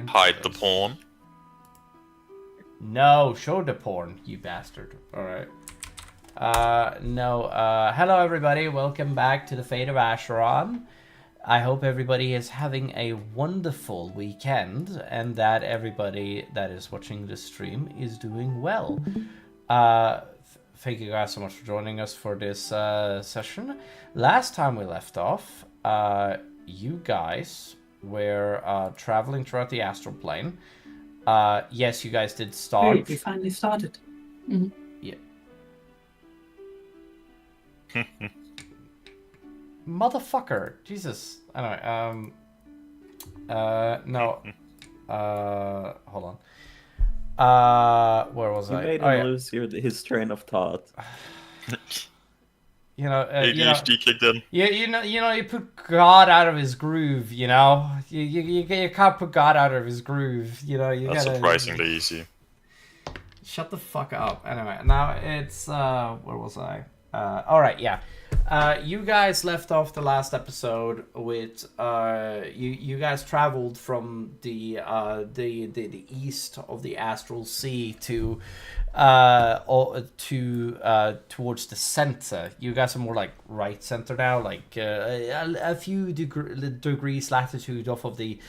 Hide the porn. No, show the porn, you bastard. Alright. Hello everybody, welcome back to the Fate of Asharon. I hope everybody is having a wonderful weekend and that everybody that is watching the stream is doing well. Thank you guys so much for joining us for this session. Last time we left off, you guys were traveling throughout the astral plane. Yes, you guys did start. Great, we finally started. Mm-hmm. Yeah. Motherfucker, Jesus. Anyway, no. Hold on. Where was I? You made him lose his train of thought. ADHD kicked in. You put God out of his groove. You can't put God out of his groove. That's surprisingly easy. Shut the fuck up. Anyway, now it's where was I? All right, yeah. You guys left off the last episode with you guys traveled from the east of the astral sea to towards the center. You guys are more like right center now, like a few degrees latitude off of the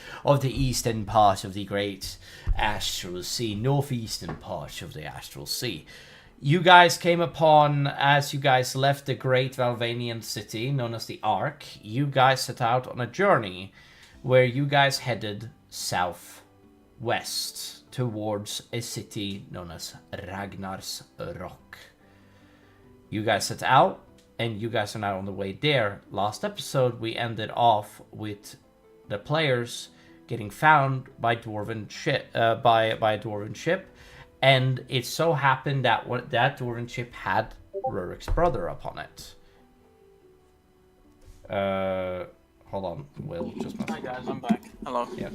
eastern part of the great astral sea, northeastern part of the astral sea. You guys came upon, as you guys left the great Valvanian city known as the Ark, you guys set out on a journey where you guys headed southwest towards a city known as Ragnar's Rock. You guys set out, and you guys are now on the way there. Last episode, we ended off with the players getting found by a dwarven ship. And it so happened that that dwarven ship had Rurik's brother upon it. Hold on, Will. Just hi guys, I'm back. Hello. Yeah.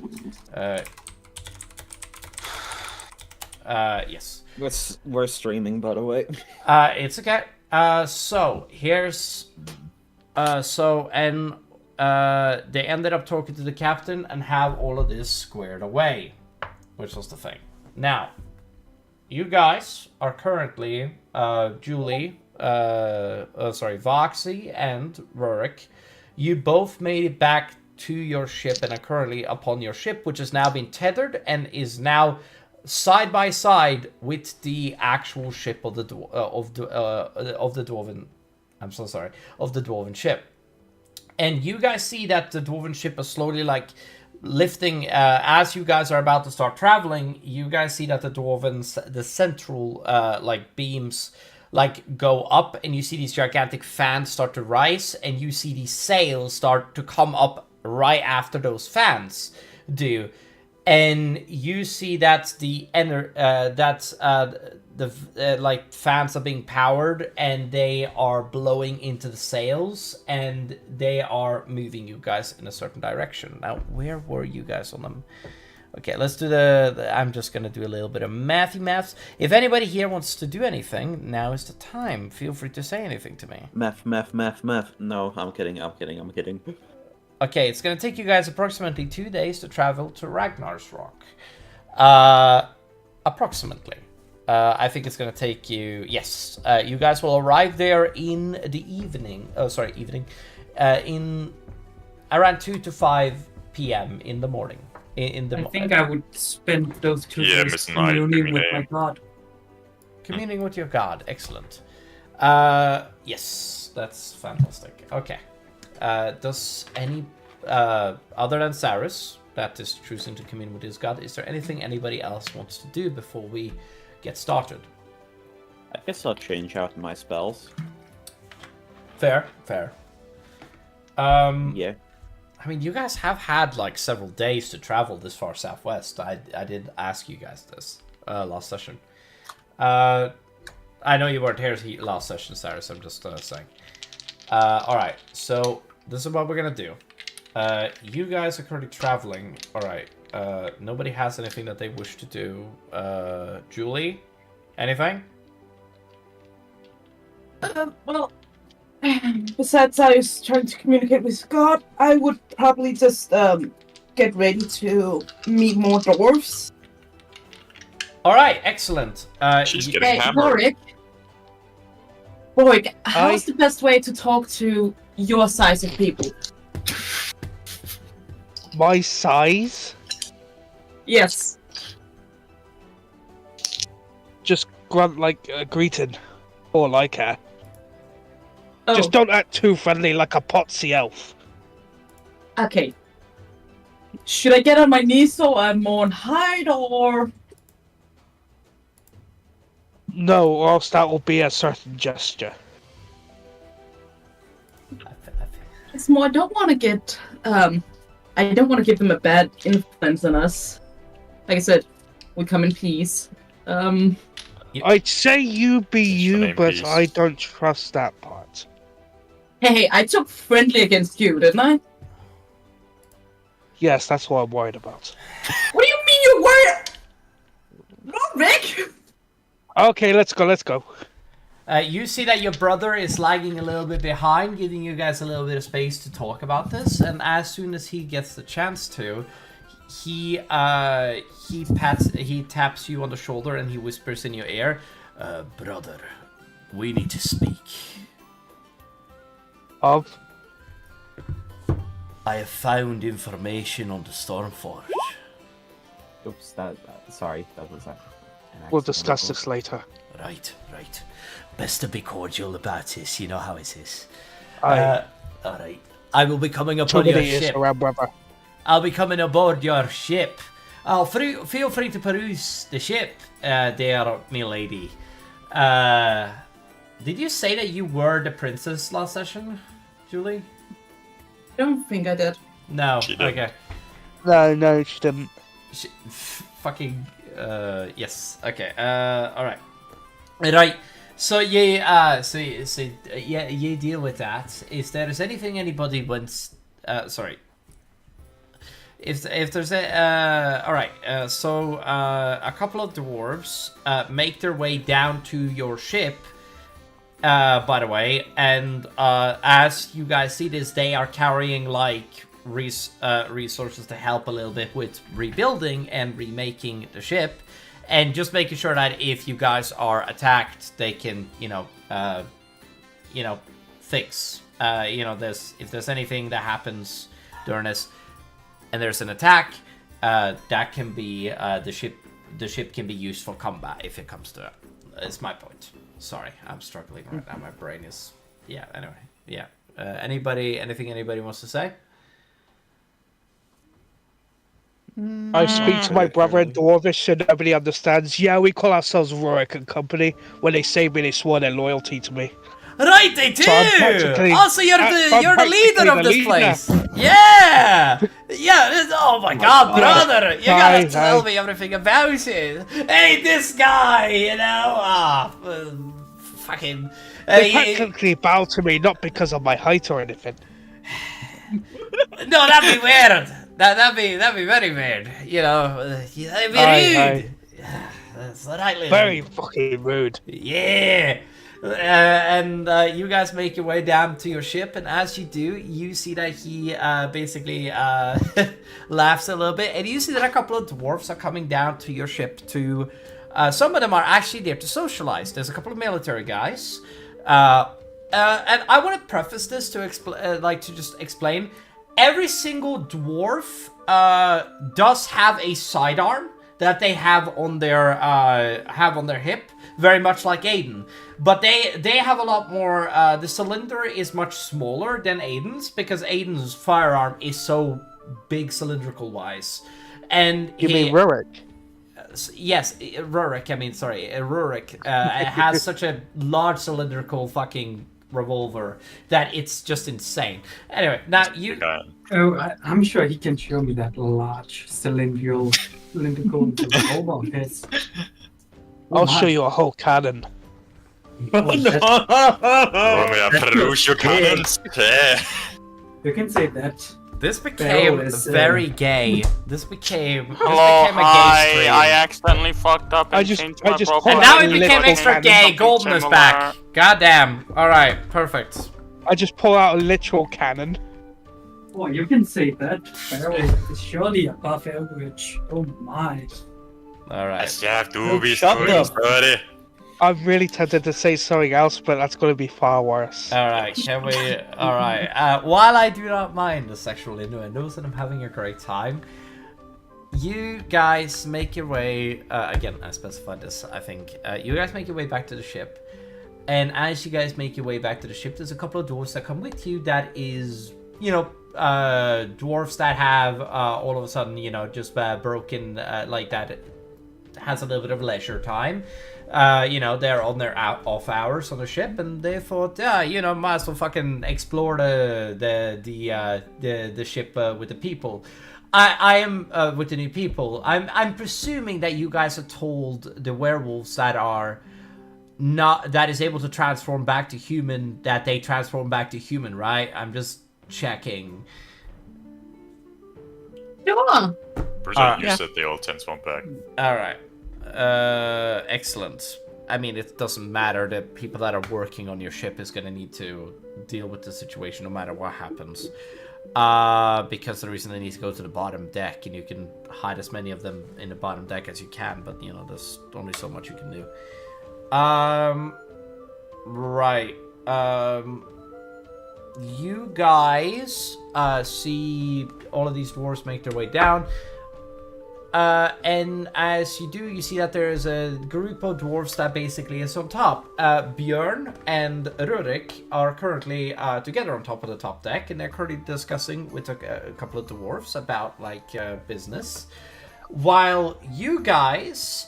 Yes. We're streaming, by the way. It's okay. So here's. They ended up talking to the captain and have all of this squared away, which was the thing. Now. You guys are currently, Voxy and Rurik. You both made it back to your ship and are currently upon your ship, which has now been tethered and is now side by side with the actual ship of the dwarven. I'm so sorry, of the dwarven ship. And you guys see that the dwarven ship is slowly lifting as you guys are about to start traveling. You guys see that the central beams go up, and you see these gigantic fans start to rise, and you see these sails start to come up right after those fans do, and you see that the fans are being powered, and they are blowing into the sails, and they are moving you guys in a certain direction. Now, where were you guys on them? Okay, let's do I'm just gonna do a little bit of maths. If anybody here wants to do anything, now is the time. Feel free to say anything to me. Math. No, I'm kidding. Okay, it's gonna take you guys approximately 2 days to travel to Ragnar's Rock. Approximately. I think it's going to take you... Yes. You guys will arrive there in the evening. In around 2 to 5 p.m. in the morning. I think I would spend those 2 days communing with my god. Communing with your god. Excellent. Yes. That's fantastic. Okay. Does any... other than Saris, that is choosing to commune with his god, is there anything anybody else wants to do before we... get started? I guess I'll change out my spells. Fair. Yeah. I mean, you guys have had several days to travel this far southwest. I did ask you guys this last session. I know you weren't here last session, Sarah, so I'm just saying. Alright, so this is what we're gonna do. You guys are currently traveling. Alright. Nobody has anything that they wish to do. Julie? Anything? Well, besides I was trying to communicate with God, I would probably just get get ready to meet more dwarves. All right, excellent. She's y- getting Hey, hammered. Warwick, how's the best way to talk to your size of people? My size? Yes. Just grunt like a greeting. Or like her. Oh, Just don't act too friendly like a potsy elf. okay. Should I get on my knees so I'm more on height, or... No, or else that will be a certain gesture. It's more, I don't want to get, I don't want to give them a bad influence on us. Like I said, we come in peace. I'd say you be Thanks for you, name but peace. I don't trust that part. Hey, I took friendly against you, didn't I? Yes, that's what I'm worried about. What do you mean you're worried? Not Rick! Okay, let's go. You see that your brother is lagging a little bit behind, giving you guys a little bit of space to talk about this. And as soon as he gets the chance to, he taps you on the shoulder and he whispers in your ear, "Brother, we need to speak. Of? I have found information on the Stormforge." Oops, sorry, that was an We'll accident. discuss this later. Right. Best to be cordial about this. You know how it is. I All right. I will be coming too upon your many years ship. around, brother. I'll be coming aboard your ship. Feel free to peruse the ship, there, milady. Did you say that you were the princess last session, Julie? I don't think I did. No. She did. Okay. No, she didn't. Fucking. Yes. Okay. All right. Right. So yeah. You deal with that. If there is anything anybody wants, sorry. If there's a all right. So a couple of dwarves make their way down to your ship. By the way, and as you guys see this, they are carrying like resources to help a little bit with rebuilding and remaking the ship, and just making sure that if you guys are attacked, they can, fix. If there's anything that happens during this, and there's an attack, that can be the ship. The ship can be used for combat if it comes to it. Is my point. Sorry, I'm struggling right now. My brain is... Yeah, anyway. Yeah. Anything anybody wants to say? I speak to my brother in Dwarvish and nobody understands. Yeah, we call ourselves Rorik and Company. When they say me, they swear their loyalty to me. Right, they do! So I'm practically- Also, you're the leader of this place! Yeah! Yeah, oh my god, brother! You gotta tell me everything about it! Hey, this guy, fucking... They practically bow to me, not because of my height or anything. No, that'd be weird. That'd be very weird. That'd be rude. That's right, lady. Very fucking rude. Yeah. And you guys make your way down to your ship, and as you do, you see that he basically laughs a little bit, and you see that a couple of dwarves are coming down to your ship to... some of them are actually there to socialize. There's a couple of military guys. And I want to preface this to just explain. Every single dwarf does have a sidearm that they have on their hip, very much like Aiden. But they have a lot more. The cylinder is much smaller than Aiden's because Aiden's firearm is so big cylindrical wise. And You mean Rurik? Yes, Rurik. I mean, sorry, Rurik has such a large cylindrical fucking revolver that it's just insane. Anyway, now you. Oh, I'm sure he can show me that large cylindrical revolver of his. I'll show you a whole cannon. Oh, no! Peruse your cannons. Yeah. You can say that. This became is, very gay. This became a Hello, gay stream. I accidentally fucked up and I just changed my pulled profile. And now out it a became little extra cannon. gay. Golden is back. Goddamn. Alright, perfect. I just pull out a literal cannon. Oh, you can say that. Pharaoh is surely above average. Oh my. All right. Yeah, do be Shut sorry, up. buddy. I'm really tempted to say something else, but that's going to be far worse. All right, can we? All right. While I do not mind the sexual innuendos and I'm having a great time, you guys make your way. Again, I specified this. I think you guys make your way back to the ship, and as you guys make your way back to the ship, there's a couple of dwarves that come with you. That is, dwarves that have all of a sudden, just broken like that. Has a little bit of leisure time. They're on their off hours on the ship, and they thought, might as well fucking explore the ship with the people. I am with the new people. I'm presuming that you guys are told the werewolves that is able to transform back to human, that they transform back to human, right? I'm just checking. Sure. You said they all transform back. All right. Excellent. I mean, it doesn't matter. The people that are working on your ship is going to need to deal with the situation no matter what happens. Because the reason they need to go to the bottom deck, and you can hide as many of them in the bottom deck as you can, but, there's only so much you can do. Right. You guys see all of these dwarves make their way down. And as you do, you see that there is a group of dwarves that basically is on top. Björn and Rurik are currently together on top of the top deck, and they're currently discussing with a couple of dwarves about business. While you guys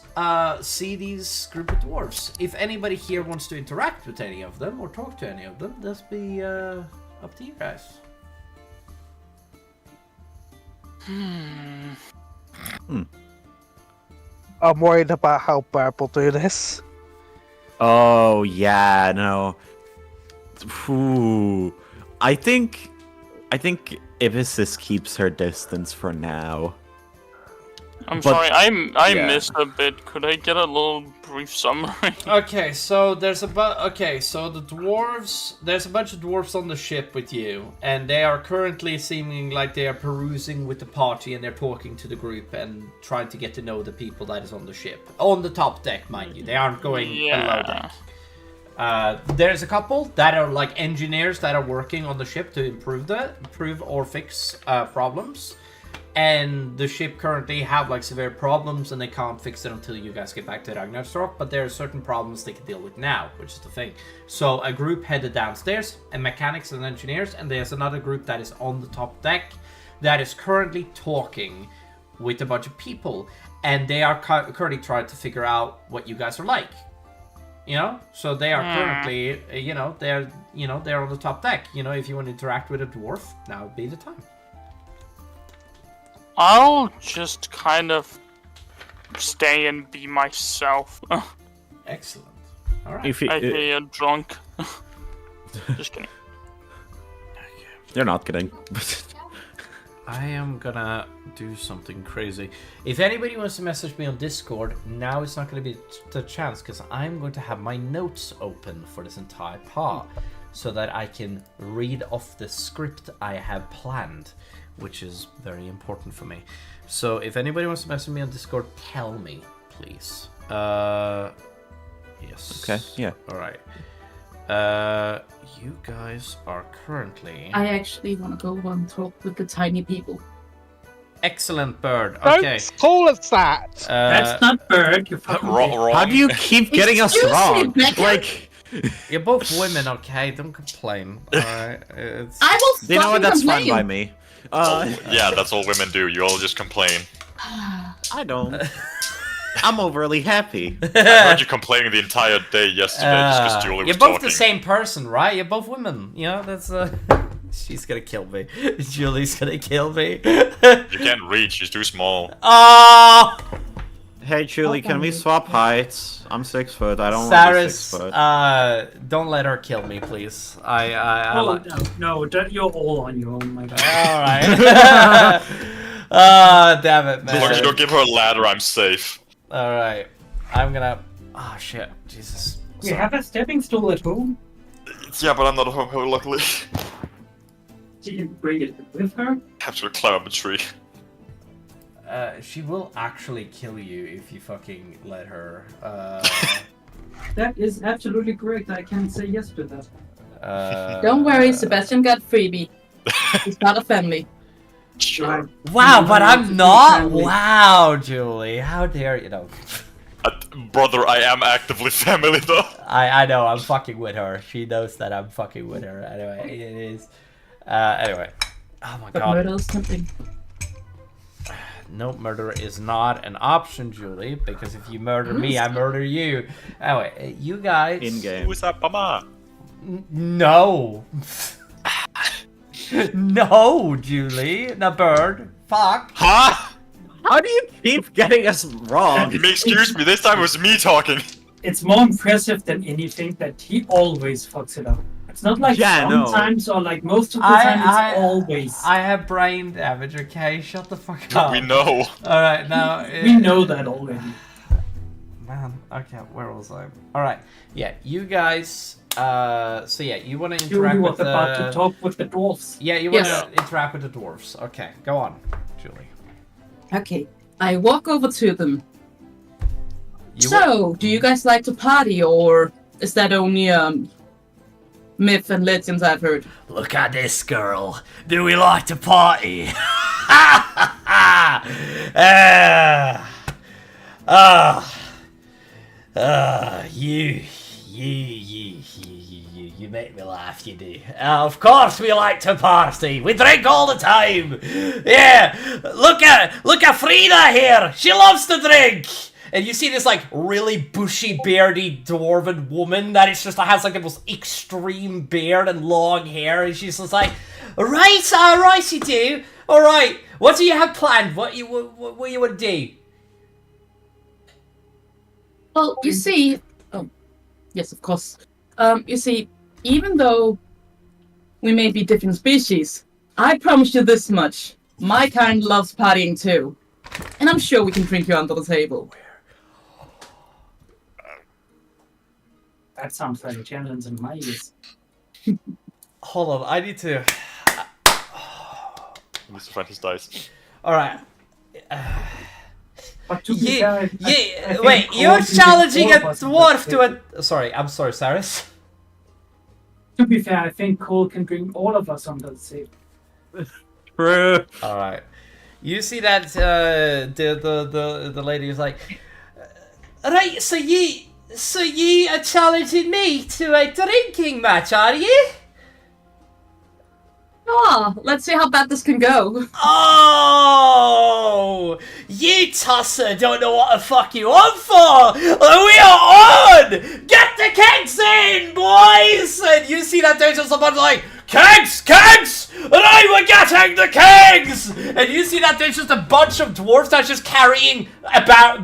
see these group of dwarves. If anybody here wants to interact with any of them or talk to any of them, this be up to you guys. I'm worried about how Barb will do this. Oh yeah, no. Ooh. I think Ibis keeps her distance for now. I'm But- sorry, I yeah. missed a bit. Could I get a little brief summary? Okay, so there's the dwarves. There's a bunch of dwarves on the ship with you, and they are currently seeming like they are perusing with the party, and they're talking to the group and trying to get to know the people that is on the ship, on the top deck, mind you. They aren't going below deck. There's a couple that are like engineers that are working on the ship to improve or fix problems. And the ship currently have severe problems, and they can't fix it until you guys get back to Ragnarok. But there are certain problems they can deal with now, which is the thing. So a group headed downstairs, and mechanics and engineers, and there's another group that is on the top deck that is currently talking with a bunch of people, and they are currently trying to figure out what you guys are like. So they are currently, they're on the top deck. If you want to interact with a dwarf, now would be the time. I'll just kind of stay and be myself. Excellent. All right. If you, I feel drunk. Just kidding. you're not kidding. I am gonna do something crazy. If anybody wants to message me on Discord, now it's not gonna be the chance, because I'm going to have my notes open for this entire part, so that I can read off the script I have planned, which is very important for me. So if anybody wants to message me on Discord, tell me, please. Yes. Okay, yeah. All right. You guys are currently... I actually want to go and talk with the tiny people. Excellent, Bird. Okay. Don't call us that! That's not Bird. You fucking Wrong. How do you keep getting us Excuse me, wrong? Becca? You're both women, okay? Don't complain. Alright. It's... I will You know what? That's complain. fine by me. Yeah, that's all women do. You all just complain. I don't. I'm overly happy. I heard you complaining the entire day yesterday just because Julie was You're both talking. the same person, right? You're both women. That's She's gonna kill me. Julie's gonna kill me. You can't reach. She's too small. Oh! Hey Julie, can we swap heights? I'm 6 foot. I don't want to be 6 Saris, foot. don't let her kill me, please. No, you're all on your own, my guy. Alright. Damn it, As long as you man. don't give her a ladder, I'm safe. Alright. I'm gonna... Oh, shit. Jesus. We have a stepping stool at home. Yeah, but I'm not home, luckily. She can bring it with her. Have to climb up a tree. She will actually kill you if you fucking let her. That is absolutely correct. I can say yes to that. Don't worry, Sebastian got freebie. He's not a family. Sure. Wow, but I'm not. Wow, Julie, how dare you? No. Brother, I am actively family though. I know, I'm fucking with her. She knows that I'm fucking with her. Anyway, it is. Anyway. Oh my But god. murder is something. No, murder is not an option, Julie, because if you murder me, I murder you. Anyway, you guys... In game. Who's that, mama? No. No, Julie. No, bird. Fuck. Huh? How do you keep getting us wrong? You may excuse me, this time it was me talking. It's more impressive than anything that he always fucks it up. It's not like Yeah, no. sometimes or like most of the time. It's always. I have brain damage, okay? Shut the fuck up. We know. Alright, now... We know that already. Man, okay, where was I? Alright, yeah, you guys... so yeah, you want to interact Julie with was the... about to talk with the dwarfs. Yeah, you want Yes. to interact with the dwarves. Okay, go on, Julie. Okay, I walk over to them. You So, do you guys like to party, or is that only myth and legends I've heard? Look at this girl. Do we like to party? You make me laugh, you do. Of course we like to party. We drink all the time. Yeah, look at Frida here. She loves to drink. And you see this like really bushy, beardy dwarven woman that is just has like the most extreme beard and long hair, and she's just like, right, you do. All right, what do you have planned? What you want to do? Well, you see... Oh, yes, of course. You see, even though we may be different species, I promise you this much. My kind loves partying too. And I'm sure we can drink you under the table. That sounds like a challenge in my ears. Hold on, I need to. He needs to find his dice. All right. But to be fair, I think Wait, Cole you're can challenging drink a all of us dwarf under to the a. Sorry, I'm sorry, Cyrus. To be fair, I think Cole can bring all of us under the table. True. All right. You see that the lady is like, right. So you are challenging me to a drinking match, are you? Ah, let's see how bad this can go. Oh, you Tusser don't know what the fuck you on for. We are on. Get the kegs in, boys. And you see that there's just a bunch of like, kegs, and I were getting the kegs. And you see that there's just a bunch of dwarves that's just carrying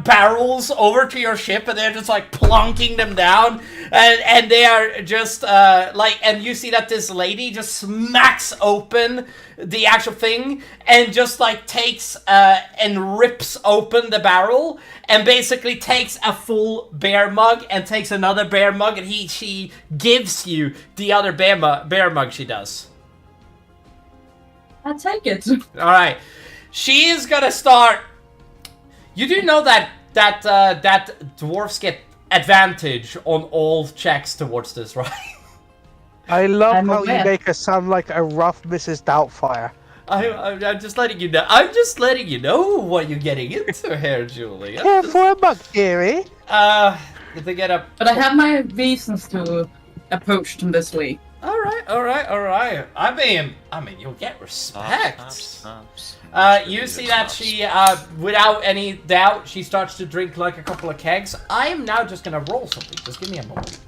barrels over to your ship, and they're just like plonking them down, and they are just and you see that this lady just smacks open the actual thing and just like takes and rips open the barrel and basically takes a full bear mug and takes another bear mug, and she gives you the other bear mug she does. I'll take it. All right, she is gonna start. You do know that dwarves get advantage on all checks towards this, right? I love I'm how aware. you make her sound like a rough Mrs. Doubtfire. I'm just letting you know. I'm just letting you know what you're getting into here, Julie. Here for a mug, dearie. They get up. But I have my reasons to approach them this way. All right. I mean, you'll get respect. You see that she, without any doubt, she starts to drink like a couple of kegs. I am now just gonna roll something. Just give me a moment.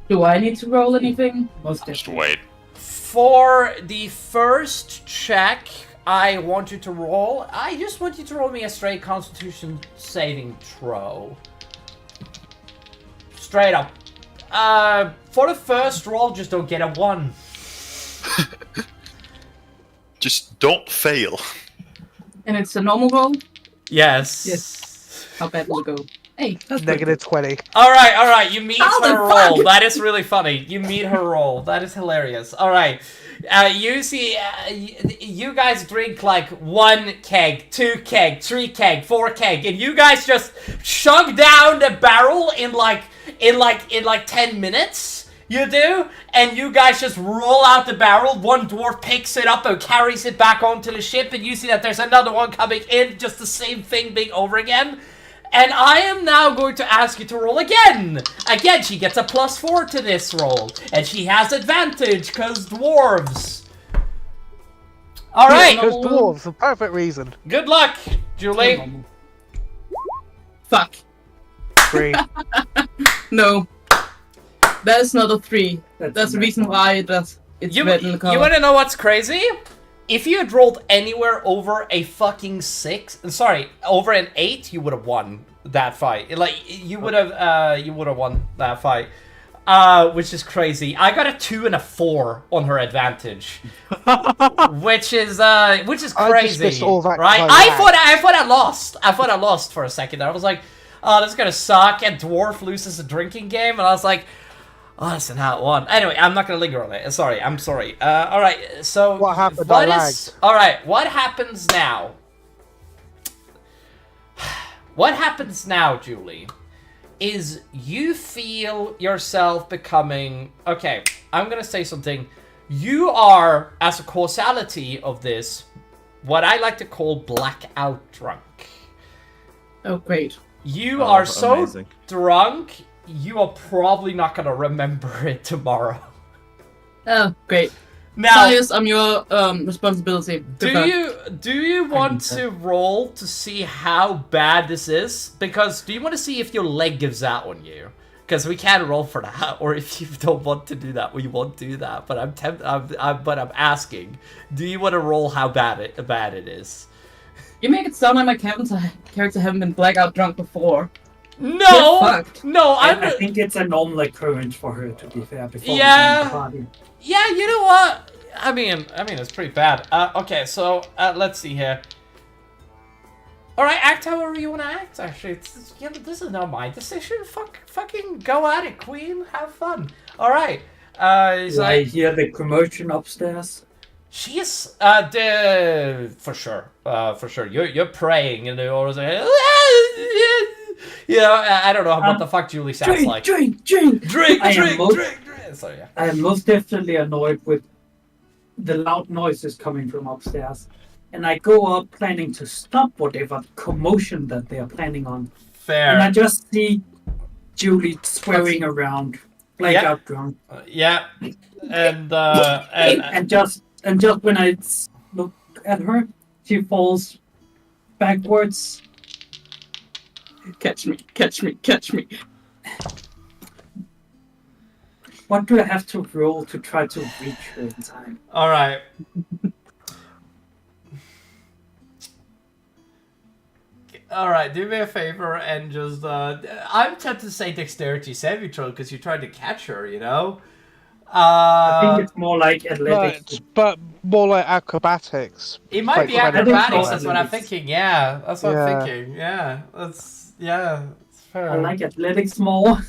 Do I need to roll anything? Most Just definitely. wait. For the first check, I want you to roll. I just want you to roll me a straight Constitution saving throw. Straight up. For the first roll, just don't get a 1. Just don't fail. And it's a normal roll? Yes. Yes. How bad will it go? Hey, that's Negative 20. All right. You meet How her the fuck? roll. That is really funny. You meet her roll. That is hilarious. All right. You see, you guys drink like 1 keg, 2 keg, 3 keg, 4 keg, and you guys just chug down the barrel in like 10 minutes. You do, and you guys just roll out the barrel. One dwarf picks it up and carries it back onto the ship, and you see that there's another one coming in, just the same thing being over again. And I am now going to ask you to roll again. Again, she gets a +4 to this roll. And she has advantage, because dwarves. Alright. Because dwarves, the perfect reason. Good luck, Julie. Fuck. 3. No. That's not a 3. That's the reason why it's red in the color. You want to know what's crazy? If you had rolled anywhere over a fucking 6, sorry, over an 8, you would have won that fight. Like, you would have won that fight. Which is crazy. I got a 2 and a 4 on her advantage. which is crazy. I dismissed all that right? I thought I lost. I thought I lost for a second. I was like, oh, this is gonna suck, and dwarf loses a drinking game, and I was like, oh, that's not how it won. Anyway, I'm not gonna linger on it. Sorry, I'm sorry. Alright, so what happened? Alright, what happens now? What happens now, Julie, is you feel yourself becoming... Okay, I'm gonna say something. You are, as a causality of this, what I like to call blackout drunk. Oh, great. You are so amazing. drunk, you are probably not gonna remember it tomorrow. Oh, great. Now, Silas, I'm your responsibility. do you want to roll to see how bad this is? Because do you want to see if your leg gives out on you? Because we can roll for that, or if you don't want to do that, we won't do that. But I'm asking, do you want to roll how bad it is? You make it sound like my character haven't been blackout drunk before. No, no, I think it's a normal occurrence for her, to be fair. Before Yeah. the party. Yeah, you know what? I mean, it's pretty bad. Okay, so let's see here. All right, act however you want to act. Actually, this is not my decision. Fucking go at it, Queen. Have fun. All right. I hear the commotion upstairs. She is for sure. You're praying, and they're always like, I don't know what the fuck Julie sounds like. Drink. So yeah. I am most definitely annoyed with the loud noises coming from upstairs. And I go up planning to stop whatever commotion that they are planning on. Fair. And I just see Julie swearing around, blackout drunk. Yeah. And And just when I look at her, she falls backwards. Catch me. What do I have to roll to try to reach her in time? all right. All right, do me a favor and just I'm tempted to say dexterity saving throw because you're trying to catch her, you know. I think it's more like No, athletics. but more like acrobatics. It might be Like, acrobatics. That's athletics. what I'm thinking. Yeah, that's what I'm Yeah. thinking. Yeah, it's fair. I like athletics more.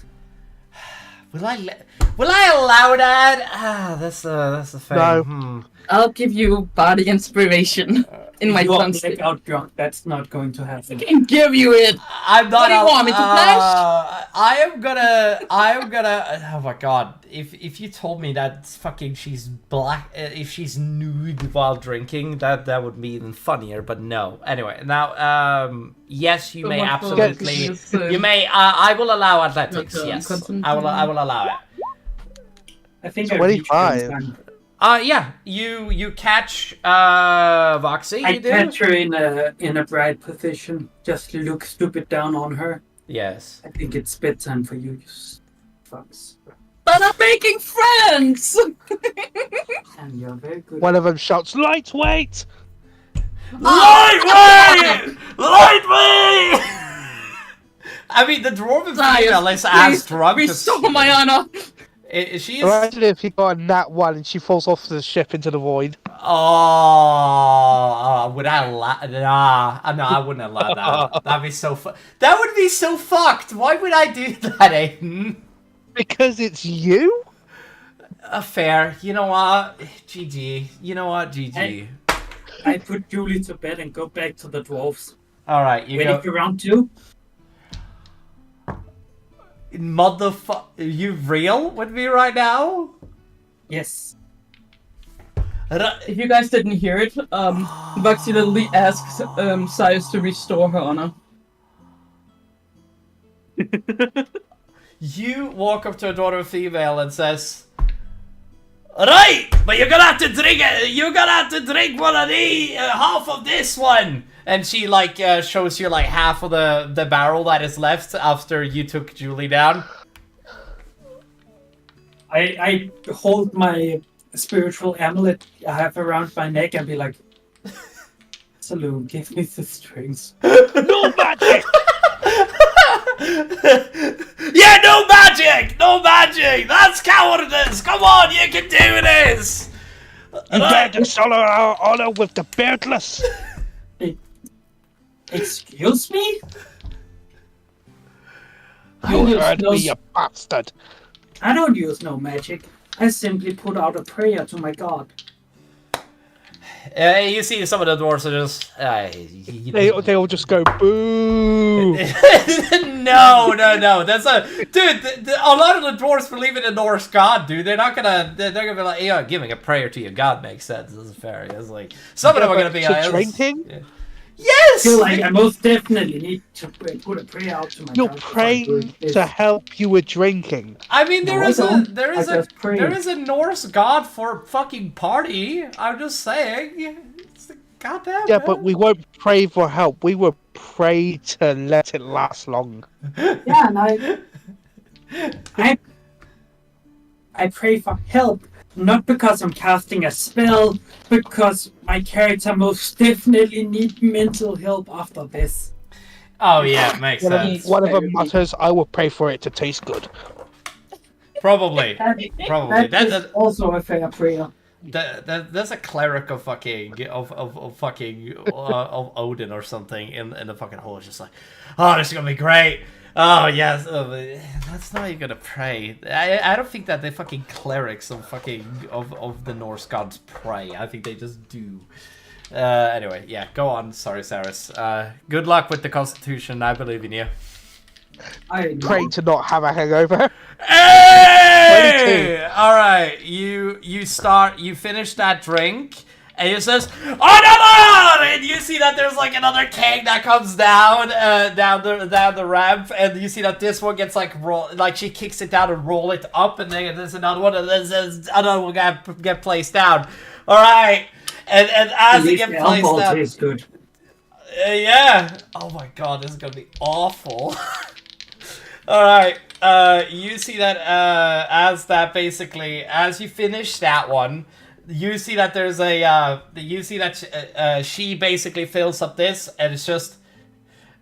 Will I allow that? That's a fair. No. I'll give you body inspiration in my You are tongue. blackout drunk. That's not going to happen. I can give you it. I'm not. What do you want me to flash? I am gonna. Oh my god! If you told me that fucking she's black, if she's nude while drinking, that would be even funnier. But no. Anyway, now yes, you So may much for absolutely. this, You may. I will allow athletics. Not, Yes, constant- I will allow it. I think I reached 25. in time. Yeah. You catch Voxy. I You do. catch her in a bright position. Just look stupid down on her. Yes. I think it's bedtime for you fucks. But I'm making friends. And you're very good. One of them shouts, "Lightweight!" Lightweight! Lightweight! I mean, the dwarven female is as drunk as... Restore my honor. She is... Imagine if he got a nat 1 and she falls off the ship into the void. would I allow... Nah, no, I wouldn't allow that. That'd be so That would be so fucked! Why would I do that, Aiden? Because it's you? Fair. You know what? GG. You know what? GG. I put Julie to bed and go back to the dwarves. All right, you Ready go. for round 2? Motherfucker, you real with me right now? Yes. If you guys didn't hear it, Vaxi literally asks Cyrus to restore her honor. You walk up to a daughter female and says, "Right, but you're gonna have to drink it. You're gonna have to drink one of the half of this one." And she like shows you like half of the barrel that is left after you took Julie down. I hold my spiritual amulet I have around my neck and be like, Saloon, give me the strings. No magic! Yeah, no magic! No magic! That's cowardice! Come on, you can do this! You dare dishonor our honor with the beardless! Excuse me? You use heard no me, you bastard! I don't use no magic. I simply put out a prayer to my god. You see some of the dwarves are just... They all just go boo! No. That's a... Dude, a lot of the dwarves believe in a Norse god, dude. They're not gonna... They're gonna be like, yeah, giving a prayer to your god makes sense. This is fair. It's like... Some of them are gonna be like... drinking? Yeah. Yes! I feel like I most definitely need to put a prayer out to my You're god. praying to help you with drinking. I mean, there No, is I a don't. there is I a just pray. there is a Norse god for fucking party. I'm just saying. It's goddamn. Yeah, man. but we won't pray for help. We will pray to let it last long. Yeah, and I pray for help, not because I'm casting a spell, because my character most definitely need mental help after this. Oh yeah, makes sense. Whatever matters, I will pray for it to taste good. Probably. Probably. That is also a fair prayer. There's a cleric of fucking of fucking of Odin or something in the fucking hole. It's just like, oh, this is gonna be great. Oh yes, that's not even gonna pray. I don't think that the fucking clerics of fucking of the Norse gods pray. I think they just do. Anyway, yeah, go on. Sorry, Cyrus. Good luck with the Constitution. I believe in you. I Pray to not have a hangover. Hey! All right, you finish that drink. And he says, "Another!" And you see that there's like another keg that comes down, down the ramp, and you see that this one gets like she kicks it down and roll it up, and then there's another one, and there's another one get placed down. All right, and as they get placed down, tastes good. yeah. Oh my god, this is gonna be awful. All right, you see that as you finish that one. You see that there's she basically fills up this, and it's just,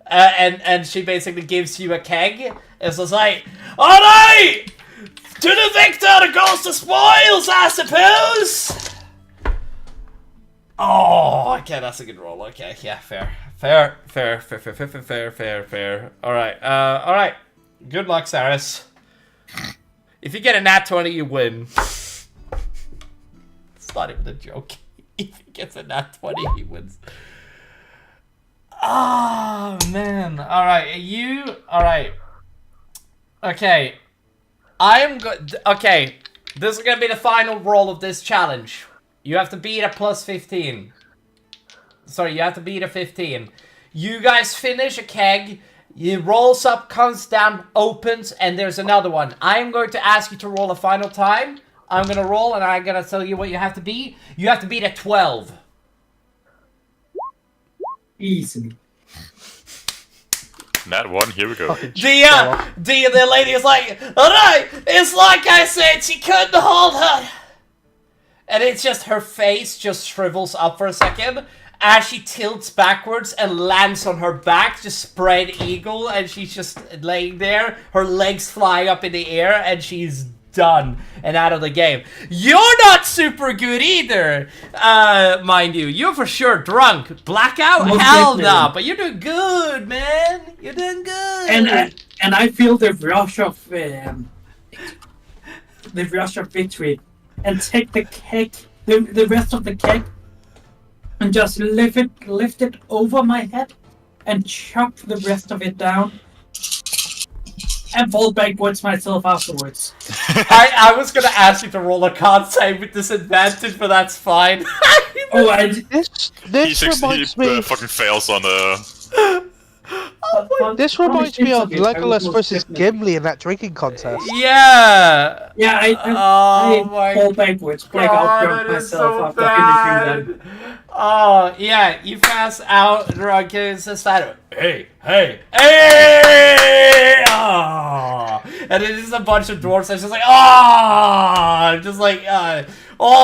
and she basically gives you a keg. It's just like, all right, to the victor goes the spoils, I suppose. Oh, okay, that's a good roll. Okay, yeah, fair. All right. Good luck, Cyrus. If you get a nat 20, you win. It's not even a joke. If he gets a nat 20, he wins. Oh, man. Alright. Okay. Okay. This is gonna be the final roll of this challenge. You have to beat a plus 15. Sorry, you have to beat a 15. You guys finish a keg. It rolls up, comes down, opens, and there's another one. I'm going to ask you to roll a final time. I'm gonna roll, and I'm gonna tell you what you have to beat. You have to beat a 12. Easily. Nat 1, here we go. The lady is like, alright, it's like I said, she couldn't hold her. And it's just her face just shrivels up for a second as she tilts backwards and lands on her back, just spread eagle, and she's just laying there, her legs flying up in the air, and she's done and out of the game. You're not super good either, mind you. You're for sure drunk. Blackout? Hell no. But you're doing good, man. You're doing good. And I feel the rush of victory and take the keg, the rest of the keg, and just lift it over my head, and chuck the rest of it down, and fall backwards myself afterwards. I was gonna ask you to roll a con save with disadvantage, but that's fine. Oh, This reminds me. fucking fails on This reminds me of Legolas versus Gimli in that drinking contest. Yeah. Yeah, I my fall backwards, like God, out that is myself so after finishing bad. them. Oh yeah, you pass out drunk and it's just that. Hey, hey, hey! Oh. And it is a bunch of dwarves that's just like all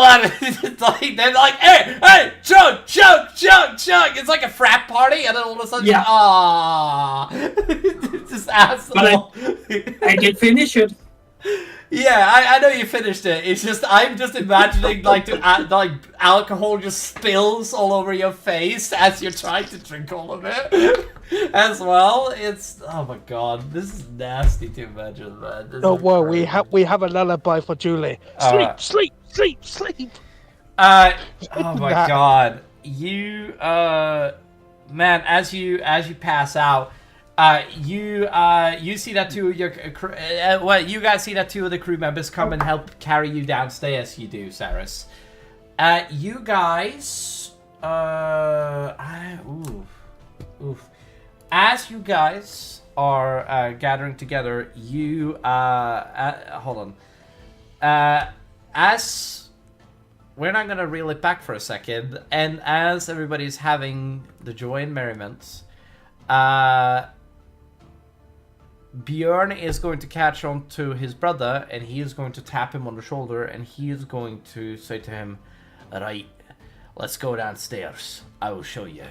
that. It's like they're like, hey, hey, chug, chug, chug, chug. It's like a frat party, and then all of a sudden, just asshole. I did finish it. Yeah, I know you finished it. It's just I'm just imagining like alcohol just spills all over your face as you're trying to drink all of it as well. It's oh my god, this is nasty to imagine, man. Don't worry, we have a lullaby for Julie. Sleep, sleep, sleep, sleep. Oh my god, you man, as you pass out. You see that two of your you guys see that two of the crew members come and help carry you downstairs. You do, Saris. You guys, as you guys are gathering together, you hold on. As we're not gonna reel it back for a second, and as everybody's having the joy and merriment, Bjorn is going to catch on to his brother, and he is going to tap him on the shoulder, and he is going to say to him, "Right, let's go downstairs. I will show you."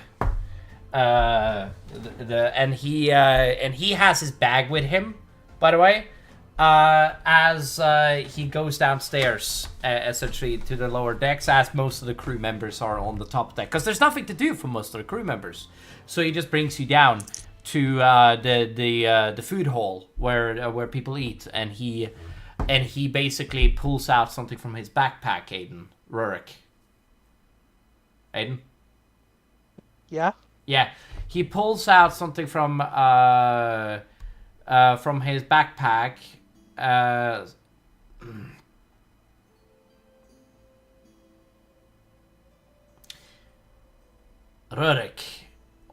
And he has his bag with him, by the way, as he goes downstairs, essentially to the lower decks, as most of the crew members are on the top deck, because there's nothing to do for most of the crew members. So he just brings you down to the food hall where people eat, and he basically pulls out something from his backpack. Aiden? Yeah? Yeah. He pulls out something from his backpack. Rurik,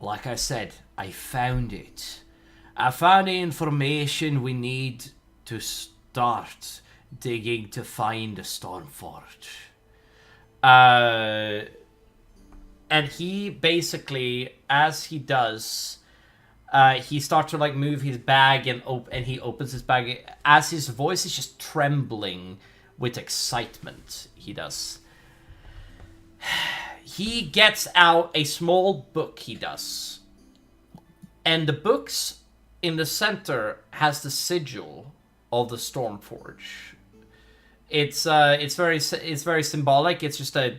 like I said, I found it. I found the information we need to start digging to find the Stormforge. And he basically, as he does, he starts to like move his bag and he opens his bag as his voice is just trembling with excitement. He does. He gets out a small book. He does. And the book's in the center has the sigil of the Stormforge. It's very symbolic. It's just a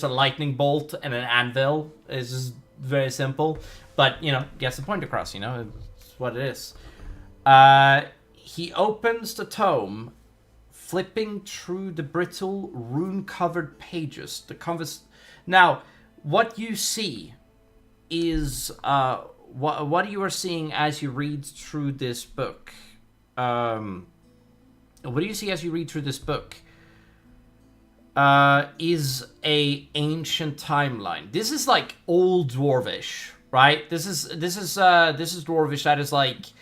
lightning bolt and an anvil. It's just very simple, but gets the point across. It's what it is. He opens the tome, flipping through the brittle rune-covered pages. Now, what you see is what you are seeing as you read through this book. What do you see as you read through this book? Is a ancient timeline. This is like old Dwarvish, right? This is Dwarvish that is like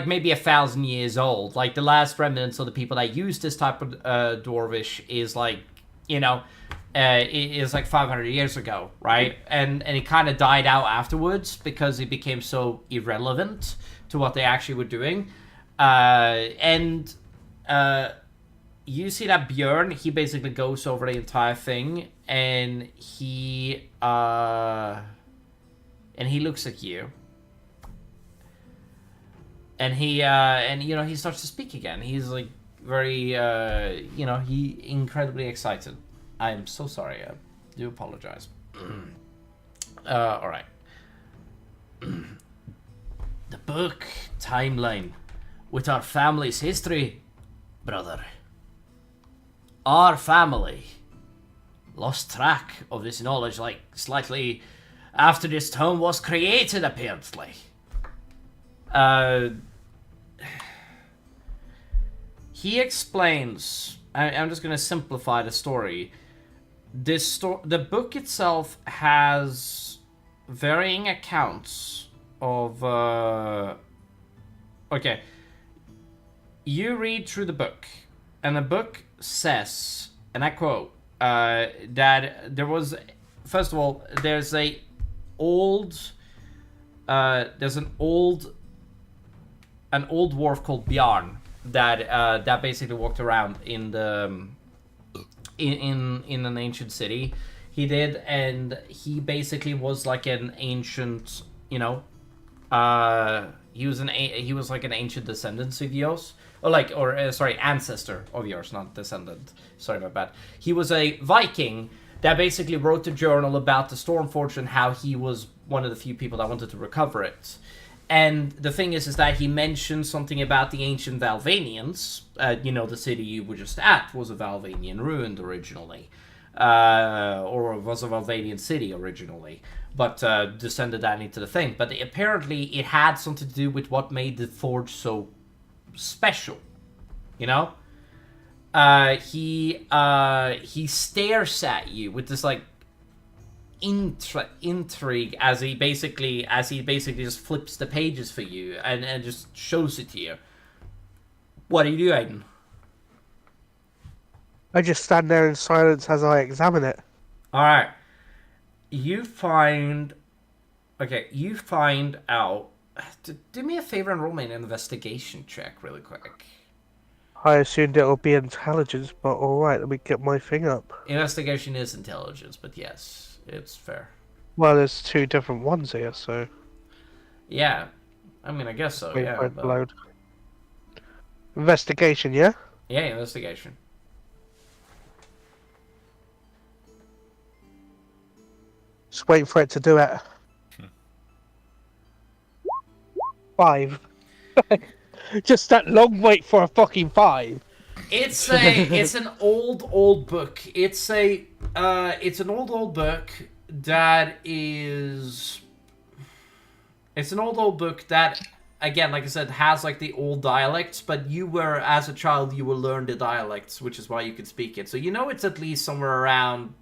maybe 1,000 years old. Like the last remnants of the people that use this type of Dwarvish is like is like 500 years ago, right? And it kind of died out afterwards because it became so irrelevant to what they actually were doing. You see that Bjorn, he basically goes over the entire thing, and he looks at you, and he starts to speak again. He's like very he incredibly excited. I am so sorry. I do apologize. All right. The book timeline with our family's history, brother. our family lost track of this knowledge, like, slightly after this tome was created, apparently. He explains... I'm just gonna simplify the story. The book itself has varying accounts of... Okay. You read through the book, and the book says, and I quote, that there was... First of all, there's an old dwarf called Bjarn that basically walked around in the in an ancient city. He did, and he basically was like an ancient, he was like an ancient descendant of yours, ancestor of yours, not descendant. Sorry about that. He was a Viking that basically wrote a journal about the Stormforge and how he was one of the few people that wanted to recover it. And the thing is that he mentioned something about the ancient Valvanians. The city you were just at was a Valvanian ruin originally. Or was a Valvanian city originally. But descended that into the thing. But apparently it had something to do with what made the forge so special. He stares at you with this, like, intrigue as he basically just flips the pages for you and just shows it to you. What do you do, Aiden? I just stand there in silence as I examine it. Alright. You find out... Do me a favor and roll me an investigation check really quick. I assumed it'll be intelligence, but alright, let me get my thing up. Investigation is intelligence, but yes, it's fair. Well, there's two different ones here, so... Yeah. I mean, I guess so, Wait, yeah. won't load. Investigation, yeah? Yeah, investigation. Just waiting for it to do it. 5. Just that long wait for a fucking 5. It's an old book. It's an old book that is... It's an old book that, again, like I said, has like the old dialects, but as a child, you will learn the dialects, which is why you could speak it. So it's at least somewhere around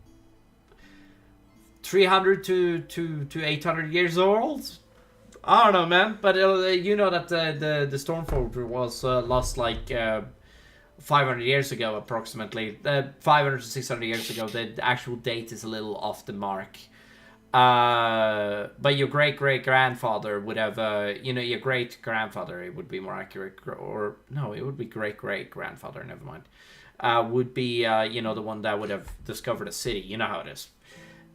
300 to 800 years old. I don't know, man, but that the Stormforge was lost like 500 years ago, approximately. 500 to 600 years ago. The actual date is a little off the mark. But your great-great-grandfather would have, your great-grandfather, it would be more accurate, or, no, it would be great-great-grandfather, never mind, would be, the one that would have discovered a city. You know how it is.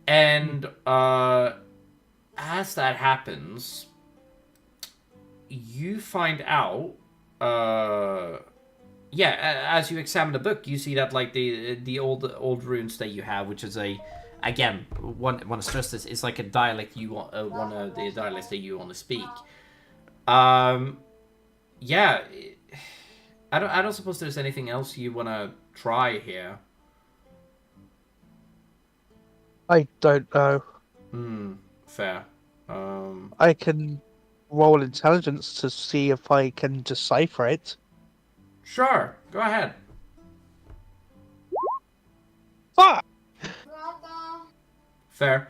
And, as that happens, you find out, as you examine the book, you see that, like, the old runes that you have, which is again, want to stress this, it's like a dialect one of the dialects that you want to speak. I don't suppose there's anything else you want to try here. I don't know. Fair. I can roll intelligence to see if I can decipher it. Sure, go ahead. Fuck! Fair.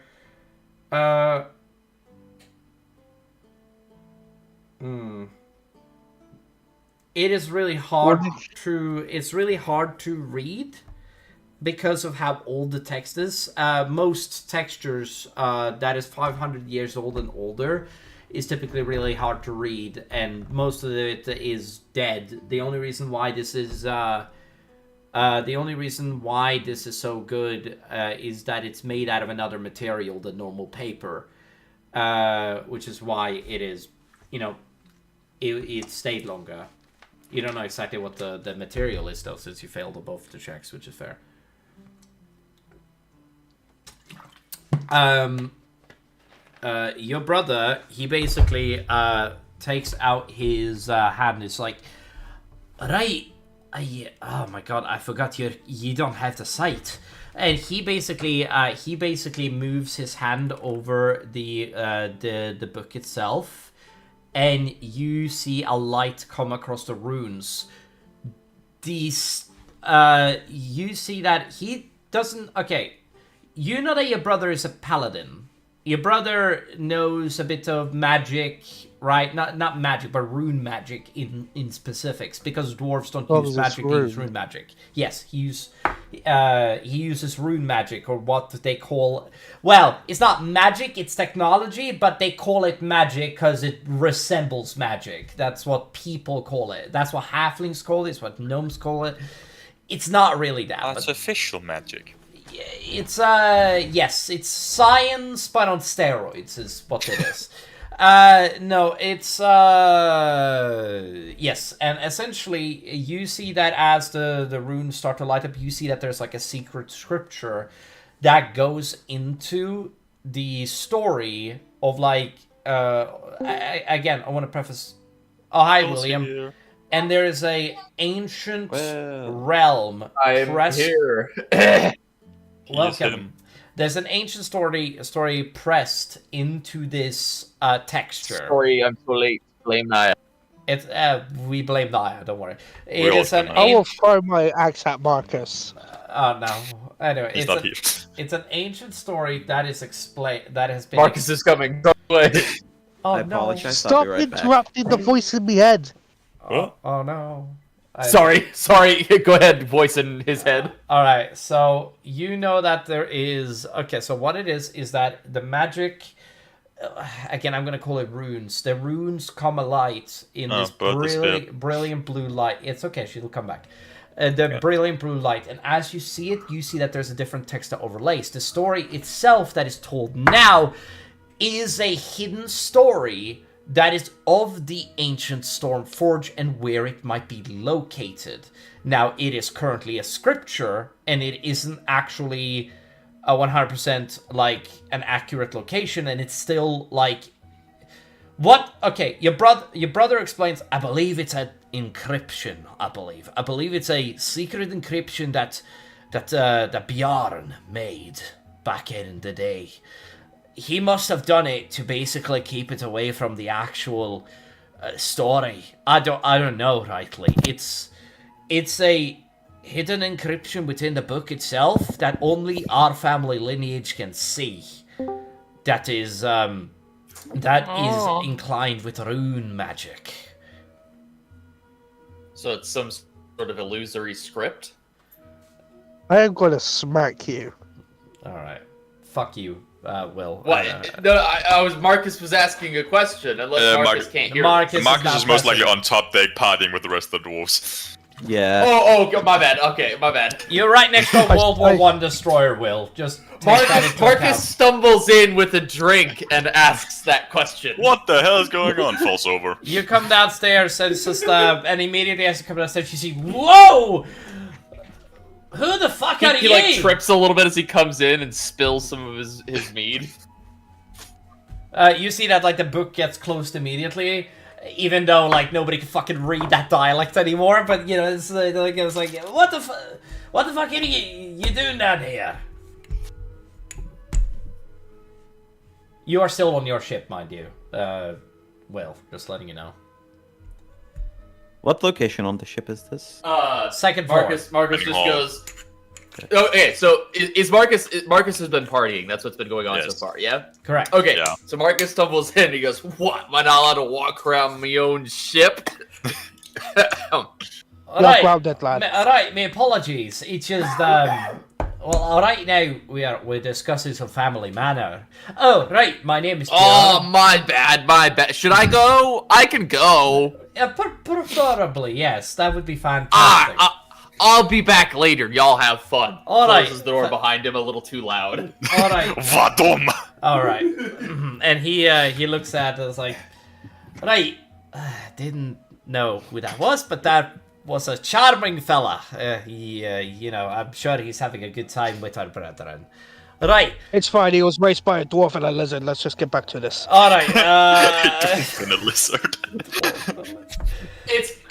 It is really hard to read because of how old the text is. Most textures that is 500 years old and older is typically really hard to read, and most of it is dead. The only reason why this is so good is that it's made out of another material than normal paper, which is why it is, it stayed longer. You don't know exactly what the material is, though, since you failed both the checks, which is fair. Your brother, he basically takes out his hand. It's like, right, Oh my god, I forgot you don't have the sight. And he basically moves his hand over the book itself, and you see a light come across the runes. These you see that he doesn't. Okay, you know that your brother is a paladin. Your brother knows a bit of magic, right? Not magic, but rune magic in specifics, because dwarves don't use magic, they use rune magic. Yes, he uses rune magic, or what they call... Well, it's not magic, it's technology, but they call it magic because it resembles magic. That's what people call it. That's what halflings call it, it's what gnomes call it. It's not really that. That's official magic. It's yes, it's science but on steroids is what it is. No, it's yes, and essentially you see that as the runes start to light up, you see that there's like a secret scripture that goes into the story of like again, I want to preface. Oh, hi, William. Here. And there is a ancient realm. I'm here. Welcome. There's an ancient story pressed into this texture. Sorry, I'm so late. Blame Naya. It's we blame Naya, don't worry. We It all is an blame I will throw my axe at Marcus. oh no. Anyway, He's not here. it's an ancient story that is explained that has been Marcus is coming. Don't wait. Oh I no. apologize. I'll Stop be right back. interrupting the voice in my head. Oh no. Sorry. Go ahead, voice in his head. All right, so you know that there is... Okay, so what it is that the magic... Again, I'm going to call it runes. The runes come alight in this brilliant blue light. It's okay, she'll come back. Brilliant blue light. And as you see it, you see that there's a different text that overlays. The story itself that is told now is a hidden story that is of the ancient Stormforge and where it might be located. Now, it is currently a scripture, and it isn't actually a 100% like an accurate location, and it's still like... What? Okay, your brother explains, I believe it's an encryption, I believe it's a secret encryption that Bjorn made back in the day. He must have done it to basically keep it away from the actual story. I don't know rightly. It's a hidden encryption within the book itself that only our family lineage can see. That is inclined with rune magic. So it's some sort of illusory script. I am gonna smack you. All right, fuck you. Will. What? No, I was. Marcus was asking a question. Unless Marcus can't hear. Marcus is most likely on top deck partying with the rest of the dwarves. Yeah. Oh, my bad. Okay, my bad. You're right next to a World War I destroyer, Will. Just take that into account. Marcus stumbles in with a drink and asks that question. What the hell is going on? Falls over. You come downstairs and just and immediately as you come downstairs, you see, whoa! Who the fuck are you? He like trips a little bit as he comes in and spills some of his mead. You see that like the book gets closed immediately, even though like nobody can fucking read that dialect anymore. But you know, it's like what the fuck are you doing down here? You are still on your ship, mind you. Well, just letting you know. What location on the ship is this? Second floor. Marcus just goes. Okay, so is Marcus has been partying. That's what's been going on so far. Yeah. Correct. Okay. Yeah. So Marcus stumbles in. He goes, "What? Am I not allowed to walk around my own ship?" All right. Walk around that lad. All right. My apologies. It's just well, all right. Now we're discussing some family manner. Oh, right. My name is. Oh, my bad. Should I go? I can go. Preferably, yes. That would be fantastic. I'll be back later. Y'all have fun. All right. Closes the door behind him a little too loud. All right. Vadom! All right. And he looks at us like, right. Didn't know who that was, but that was a charming fella. You know, I'm sure he's having a good time with our brethren. Right. It's fine. He was raised by a dwarf and a lizard. Let's just get back to this. All right. Dwarf and a lizard.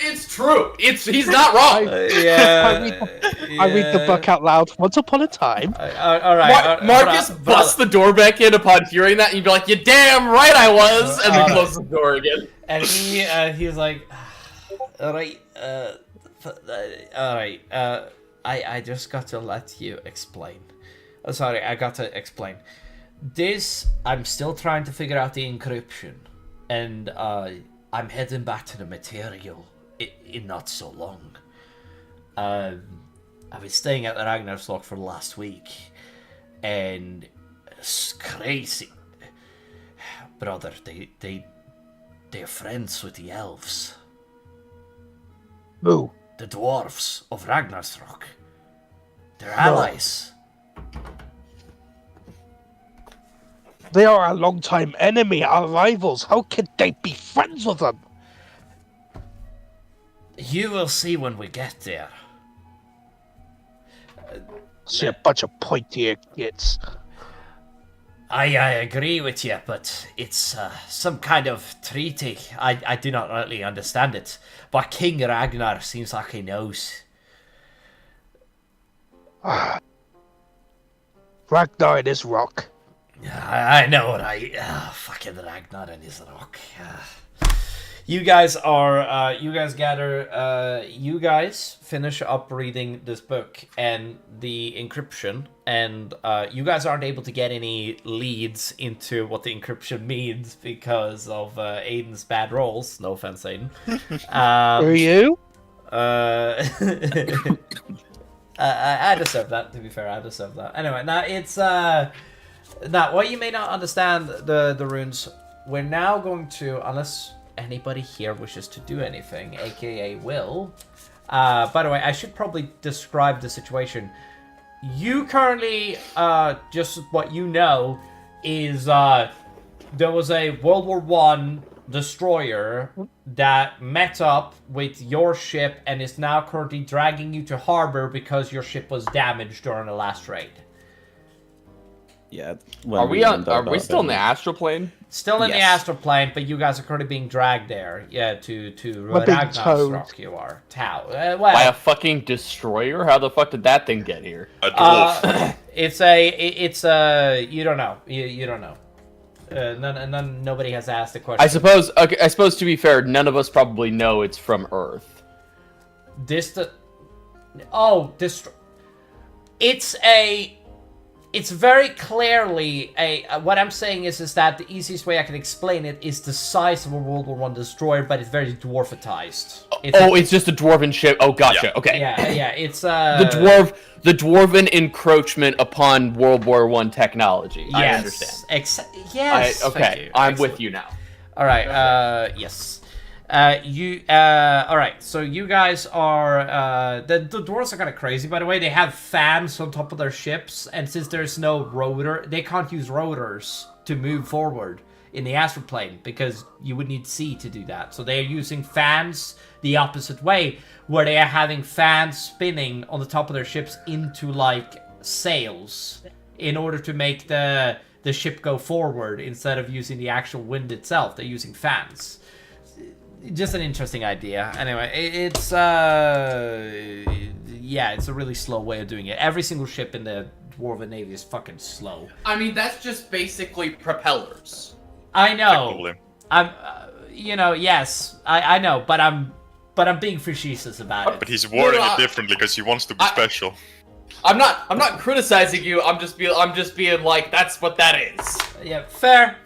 It's true. He's not wrong. Yeah. I read the book out loud. Once upon a time. All right. Marcus busts the door back in upon hearing that, and you'd be like, "You damn right I was," and then closes the door again. And he's like, all right, I just got to let you explain. Oh, sorry, I got to explain. I'm still trying to figure out the encryption, and I'm heading back to the material in not so long. I've been staying at the Ragnar's Lock for the last week, and it's crazy. Brother, they're friends with the elves. Who? The dwarves of Ragnarsrock. They're allies. They are a long-time enemy, our rivals. How could they be friends with them? You will see when we get there. See a bunch of pointy idiots. I agree with you, but it's some kind of treaty. I do not really understand it, but King Ragnar seems like he knows. Ragnar and his rock. I know, right? Fucking Ragnar and his rock. You guys finish up reading this book and the encryption, and you guys aren't able to get any leads into what the encryption means because of Aiden's bad rolls. No offense, Aiden. Were you? I deserve that, to be fair. I deserve that. Anyway, now it's now what you may not understand the runes. We're now going to, unless anybody here wishes to do anything, aka Will. By the way, I should probably describe the situation. You currently, just what you know, is there was a World War I destroyer that met up with your ship and is now currently dragging you to harbor because your ship was damaged during the last raid. Yeah. Are we still in the astral plane? Still in the astral plane, but you guys are currently being dragged there. Yeah, to Ragnarsrock. You are Tau. By a fucking destroyer? How the fuck did that thing get here? A dwarf. It's you don't know. You don't know. Nobody has asked the question. I suppose to be fair, none of us probably know it's from Earth. It's very clearly what I'm saying is that the easiest way I can explain it is the size of a World War I destroyer, but it's very dwarfatized. It's just a dwarven ship. Oh, gotcha. Yeah. Okay. Yeah. It's the dwarven encroachment upon World War I technology. Yes. I understand. Yes. Okay. I'm with you now. All right. Yes. All right, so you guys are, the dwarves are kind of crazy, by the way. They have fans on top of their ships, and since there's no rotor, they can't use rotors to move forward in the astral plane, because you would need sea to do that. So they're using fans the opposite way, where they are having fans spinning on the top of their ships into, like, sails, in order to make the ship go forward, instead of using the actual wind itself. They're using fans. Just an interesting idea. Anyway, it's it's a really slow way of doing it. Every single ship in the Dwarven Navy is fucking slow. I mean, that's just basically propellers. I know. Technically. I'm, yes, I know, but I'm being facetious about it. But he's wording it differently because he wants to be special. I'm not criticizing you. I'm just being like, that's what that is. Yeah, fair.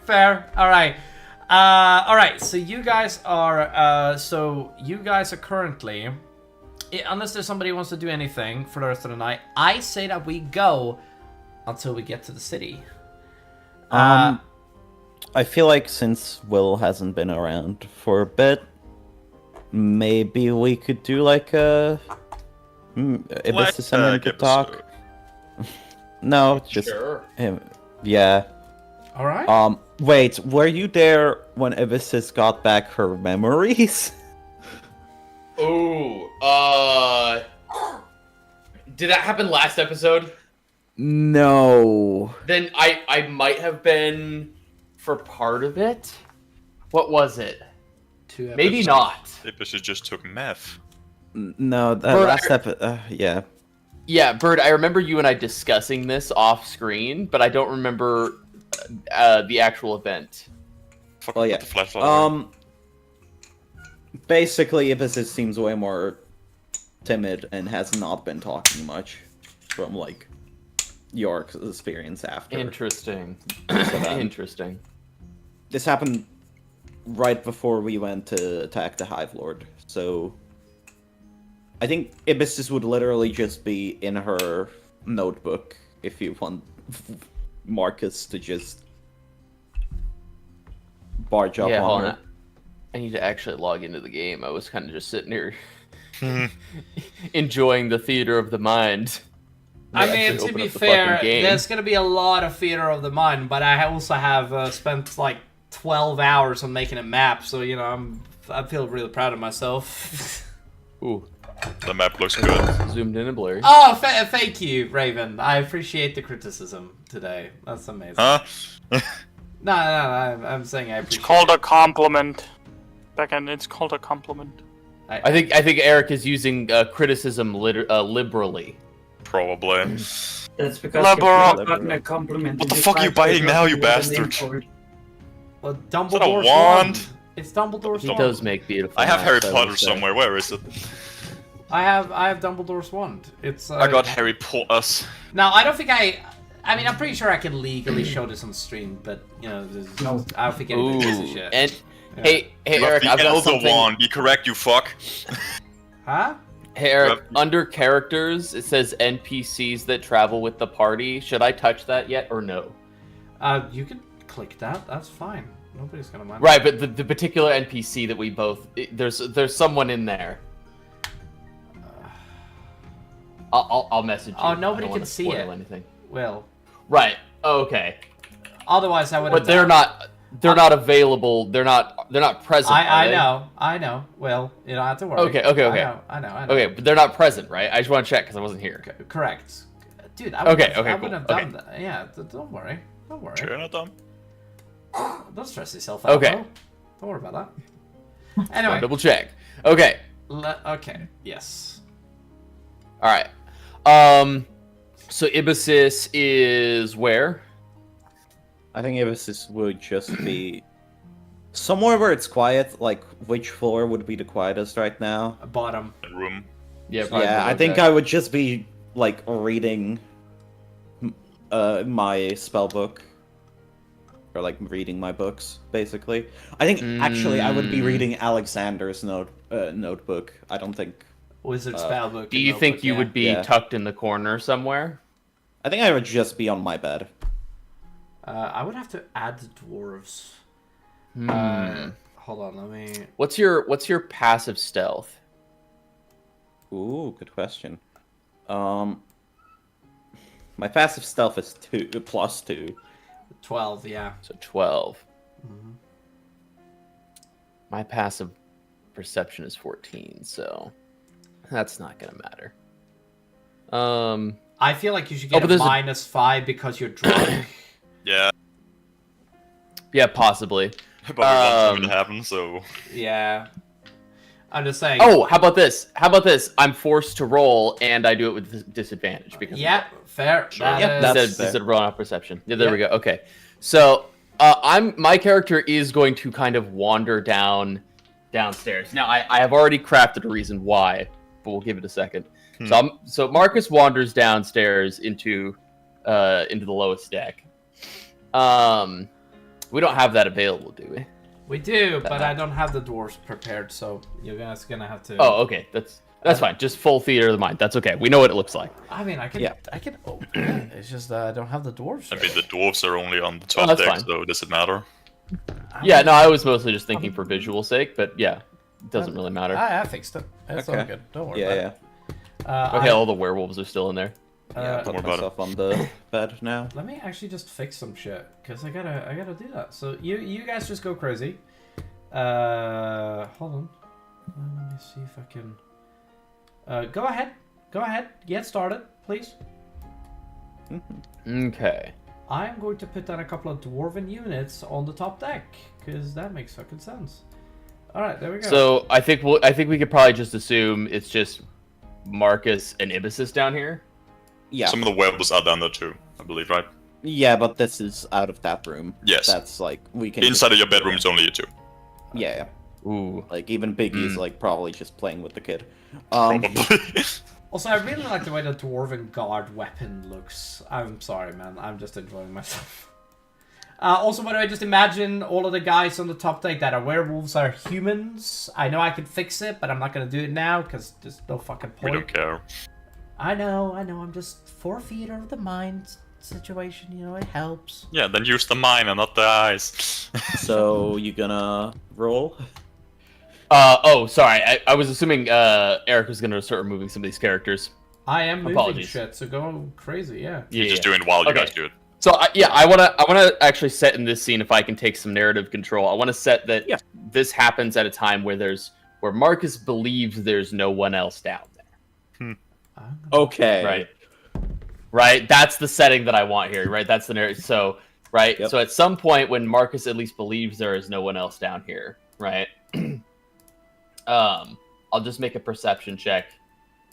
All right. All right, so you guys are currently, unless there's somebody who wants to do anything for the rest of the night, I say that we go until we get to the city. I feel like since Will hasn't been around for a bit, maybe we could do like a... if this is someone could talk. No, just him. Yeah. All right. Wait, were you there when Evisis got back her memories? Ooh, did that happen last episode? No. Then I might have been for part of it. What was it? Maybe not. Maybe she just took meth. No, that Bird, last episode. Yeah. Yeah, Bird, I remember you and I discussing this off screen, but I don't remember the actual event. Fuck Well, yeah. the flashlight away. Basically, Ibis seems way more timid and has not been talking much from like your experience after. Interesting. then- Interesting. This happened right before we went to attack the Hive Lord, so I think Ibis would literally just be in her notebook if you want Marcus to just barge up Yeah, on hold her. on. I need to actually log into the game. I was kind of just sitting here enjoying the theater of the mind. I Yeah, mean, actually to open be up the fair, fucking game. there's gonna be a lot of theater of the mind, but I also have spent like 12 hours on making a map, so you know I feel really proud of myself. Ooh, The map looks good. zoomed in and blurry. Oh, thank you, Raven. I appreciate the criticism today. That's amazing. Huh? No, I'm saying I It's appreciate. called a compliment. Backend, it's called a compliment. I think Eric is using criticism liberally. Probably. That's because Liberal. you've gotten a compliment. What the fuck are you biting now, you bastard? Well, that a Dumbledore's wand? wand. It's Dumbledore's He wand. does make beautiful. I have Harry maps, I will Potter say. somewhere. Where is it? I have Dumbledore's wand. It's. I got Harry Potter's. Now I don't think I mean, I'm pretty sure I can legally show this on stream, but you know, No. I don't think anybody gives a Ooh, shit. and Yeah. hey, You Eric, have I've the got Elder something. Wand. Be correct, you fuck. Huh? Hey, Eric, Yep. under characters, it says NPCs that travel with the party. Should I touch that yet or no? You can click that. That's fine. Nobody's gonna mind. Right, but the particular NPC that we both there's someone in there. I'll message you. Oh, I nobody don't wanna can see spoil it. Anything. Well, Right. Okay. otherwise I would. But they're not. They're not available. They're not present. are I they? know. I know. Well, you don't have to worry. Okay. I know. Okay, but they're not present, right? I just want to check because I wasn't here. Correct. Dude, I Okay, wouldn't okay, I cool. wouldn't have done that. Yeah, don't worry. Don't worry. Sure, you're not dumb. Don't stress yourself out. Okay. Bro. Don't worry about that. Anyway. Double check. Okay. Okay. Yes. All right. So Ibisis is where? I think Ibis would just be somewhere where it's quiet. Like, which floor would be the quietest right now? Bottom. Room. Yeah. probably Yeah, I below think deck. I would just be like reading my spell book, or like reading my books, basically. I think actually I would be reading Alexander's notebook. I don't think. Wizard spellbook. Do you think you would be Yeah. tucked in the corner somewhere? I think I would just be on my bed. I would have to add the dwarves. Hold on, let me. What's your passive stealth? Ooh, good question. My passive stealth is +2. 12, yeah. So 12. My passive perception is 14, so that's not gonna matter. I feel like you should get but a there's a- -5 because you're drunk. Yeah. Yeah, possibly. But we want something to happen, so. Yeah. I'm just saying. Oh, how about this? I'm forced to roll, and I do it with disadvantage because Yeah, fair. Sure. That Yep, is- that's- instead of rolling off perception. Yeah, there we Yeah. go. Okay, so my character is going to kind of wander downstairs. Now I have already crafted a reason why, but we'll give it a second. So Marcus wanders downstairs into the lowest deck. We don't have that available, do we? We do, but I don't have the dwarves prepared, so you're guys gonna have to. Oh, okay. That's fine. Just full theater of the mind. That's okay. We know what it looks like. I mean, I can open it. It's just that I don't have the dwarves. I mean, the dwarves are only on the Oh, top that's deck, fine. so does it matter? Yeah, no, I was mostly just thinking for visual sake, but yeah, it doesn't really matter. I fixed it. It's all Okay. good. Don't worry. Yeah, about yeah. it. Okay, all the werewolves are still in there. Yeah, I don't put worry about myself on the bed now. Let me actually just fix some shit because I gotta do that. So you guys just go crazy. Hold on. Let me see if I can. Go ahead. Get started, please. Okay. I'm going to put down a couple of dwarven units on the top deck because that makes fucking sense. All right, there we go. So I think we could probably just assume it's just Marcus and Ibesis down here. Yeah. Some of the webs are down there too, I believe, right? Yeah, but this is out of that room. Yes. That's like we can. Inside of your bedroom, it's only you two. Yeah. Ooh. Like even Biggie's like probably just playing with the kid. Probably. Also, I really like the way the dwarven guard weapon looks. I'm sorry, man. I'm just enjoying myself. Also, by the way, just imagine all of the guys on the top deck that are werewolves are humans. I know I could fix it, but I'm not going to do it now because there's no fucking We point. don't care. I know. I'm just 4 feet out of the mind situation. You know, it helps. Yeah, then use the mine and not the eyes. So you gonna roll? Oh, sorry. I was assuming Eric was gonna start removing some of these characters. I am moving Apologies. shit, so go crazy, yeah. Yeah. Just doing it while you Okay. guys do it. So I wanna actually set in this scene if I can take some narrative control. I want to set that this happens at a time where Marcus believes there's no one else down there. Okay. Right. That's the setting that I want here. Right. That's the narrative. So right. Yep. So at some point when Marcus at least believes there is no one else down here. Right. I'll just make a perception check,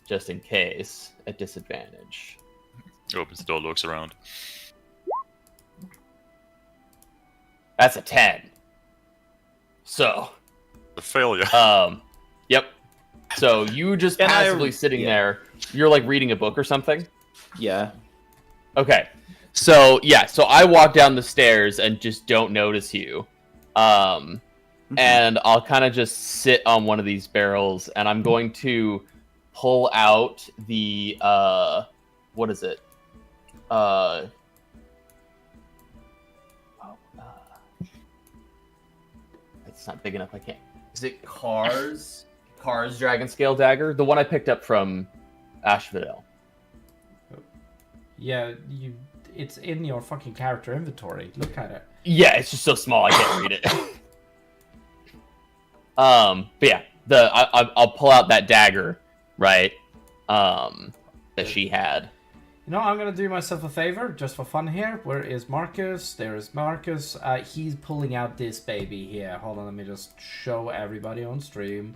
just in case, at disadvantage. He opens the door, looks around. That's a 10. So, The failure. yep. So you just Can I- passively sitting yeah. there. You're like reading a book or something. Yeah. Okay. So yeah. So I walk down the stairs and just don't notice you. And I'll kind of just sit on one of these barrels, and I'm going to pull out the what is it? It's not big enough. I can't. Is it Cars? Cars Dragon Scale Dagger, the one I picked up from Ashville. Yeah, it's in your fucking character inventory. Look at it. Yeah, it's just so small I can't read it. But yeah, I'll pull out that dagger, right? That she had. You know, I'm gonna do myself a favor, just for fun here. Where is Marcus? There is Marcus. He's pulling out this baby here. Hold on, let me just show everybody on stream.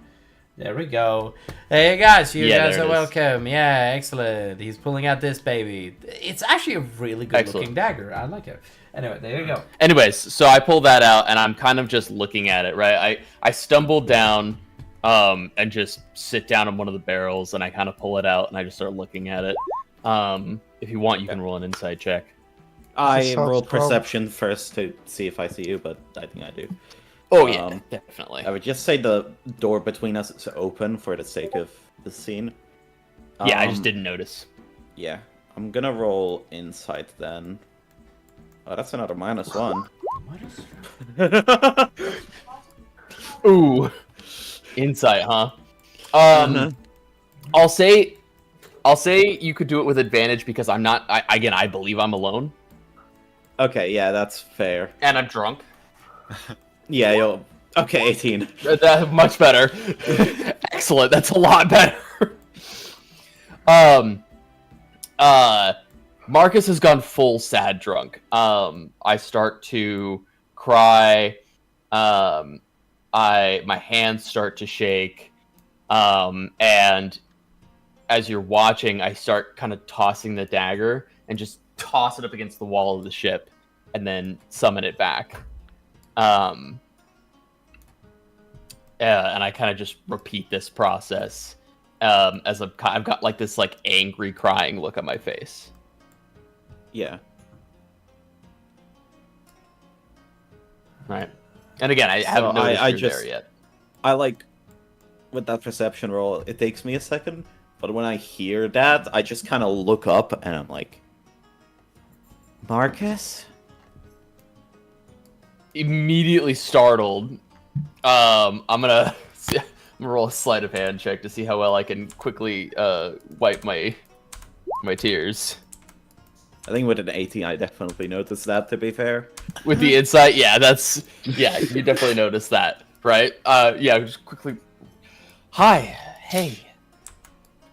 There we go. Hey guys, you Yeah, guys there are it is. welcome. Yeah, excellent. He's pulling out this baby. It's actually a really good Excellent. looking dagger. I like it. Anyway, there you go. Anyways, so I pull that out and I'm kind of just looking at it, right? I stumble down and just sit down on one of the barrels and I kind of pull it out and I just start looking at it. If you want, you can roll an insight check. I Sounds roll prob- perception first to see if I see you, but I think I do. Oh yeah, Um, definitely. I would just say the door between us is open for the sake of the scene. Yeah, I just didn't notice. Yeah, I'm gonna roll insight then. Oh, that's another -1. What is Ooh, insight, huh? Mhm. I'll say you could do it with advantage because I'm not. I believe I'm alone Okay, yeah, that's fair. and I'm drunk. Yeah, you'll. Okay, 18. That much better. Excellent. That's a lot better. Marcus has gone full sad drunk. I start to cry. My hands start to shake. And as you're watching, I start kind of tossing the dagger and just toss it up against the wall of the ship and then summon it back. And I kind of just repeat this process as I've got like this like angry crying look on my face. Yeah. Right. And again, I haven't noticed I you're just- there yet. I like. With that perception roll, it takes me a second, but when I hear that, I just kind of look up and I'm like, Marcus? Immediately startled. I'm gonna roll a sleight of hand check to see how well I can quickly wipe my tears. I think with an 18, I definitely noticed that, to be fair. With the insight, yeah, you definitely noticed that, right? Yeah, just quickly. Hi, hey.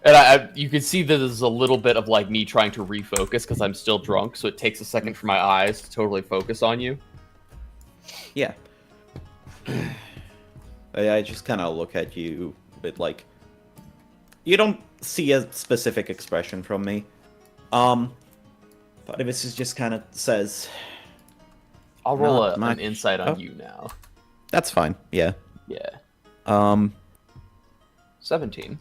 And you can see that there's a little bit of like me trying to refocus because I'm still drunk, so it takes a second for my eyes to totally focus on you. Yeah. I just kind of look at you with like, you don't see a specific expression from me. But this is just kind of says. I'll roll Not an much. insight on Oh. you now. That's fine. Yeah. Yeah. 17.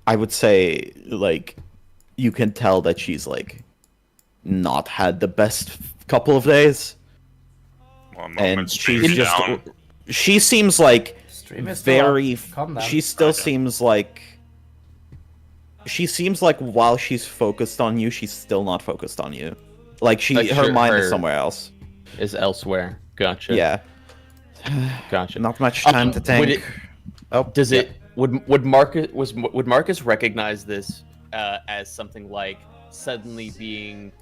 I would say like, you can tell that she's like, not had the best couple of days, One moment, and stream she's just. down. She seems like Stream is still very. up. Calm down. She still Okay. seems like. She seems like while she's focused on you, she's still not focused on you. Like Like, her mind is her- somewhere else. Is elsewhere. Gotcha. Yeah, Gotcha. not much time to think. would it- Oh, Does yeah. it would Marcus recognize this as something like suddenly being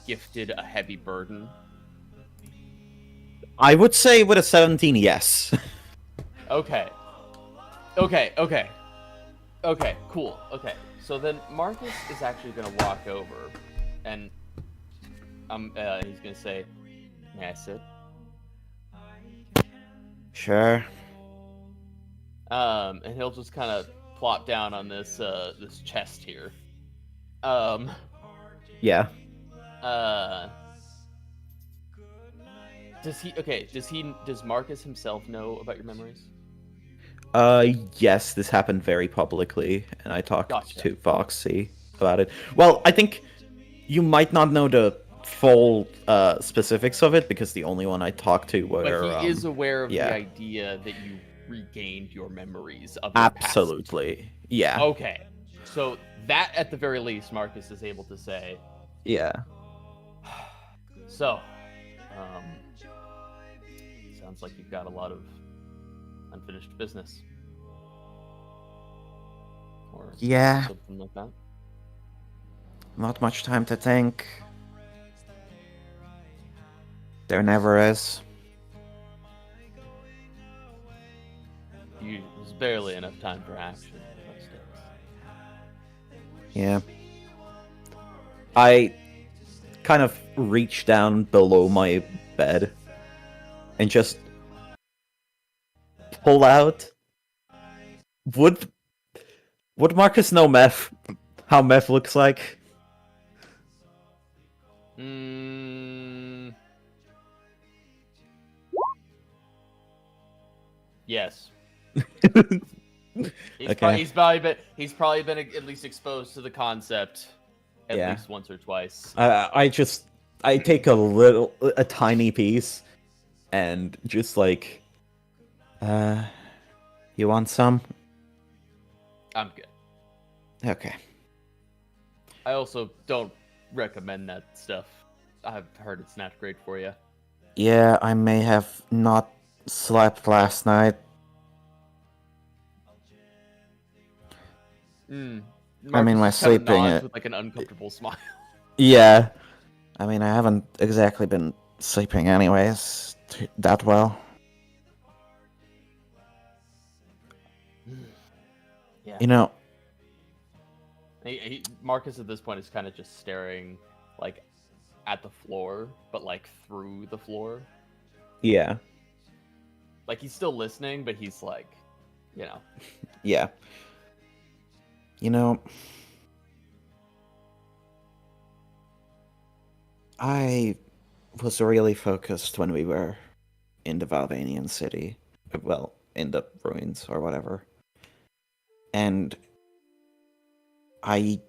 gifted a heavy burden? I would say with a 17, yes. Okay, cool. Okay, so then Marcus is actually gonna walk over, and he's gonna say, "May I sit?" Sure. And he'll just kind of plop down on this this chest here. Yeah. Does Marcus himself know about your memories? Yes, this happened very publicly, and I talked Gotcha. to Foxy about it. Well, I think you might not know the full specifics of it, because the only one I talked to were... But he is aware of yeah. the idea that you regained your memories of your past. Absolutely. Yeah. Okay. So that, at the very least, Marcus is able to say. Yeah. So, sounds like you've got a lot of unfinished business. Or Yeah. something like that. Not much time to think. There never is. There's barely enough time for action. Most days. Yeah. I kind of reach down below my bed and just pull out. Would Marcus know meth? How meth looks like? Yes. Okay. He's probably been at least exposed to the concept at Yeah. least once or twice. I take a tiny piece and just like, you want some? I'm good. Okay. I also don't recommend that stuff. I've heard it's not great for you. Yeah, I may have not slept last night. I mean, my Marcus kinda sleeping nods with like an uncomfortable smile. Yeah. I mean, I haven't exactly been sleeping anyways that well. Yeah. You know, Marcus at this point is kind of just staring, like, at the floor, but like through the floor. yeah. Like he's still listening, but he's like, you know. Yeah. You know, I was really focused when we were in the Valvanian city. Well, in the ruins or whatever. And I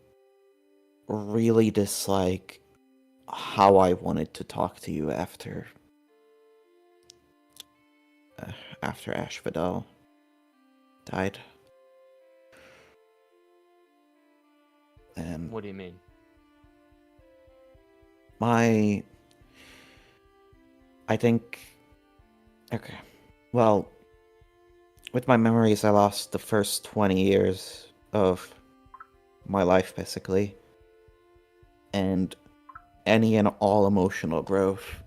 really dislike how I wanted to talk to you after Ashvidal died. And What do you mean? I think... Okay. Well, with my memories, I lost the first 20 years of my life, basically. And any and all emotional growth.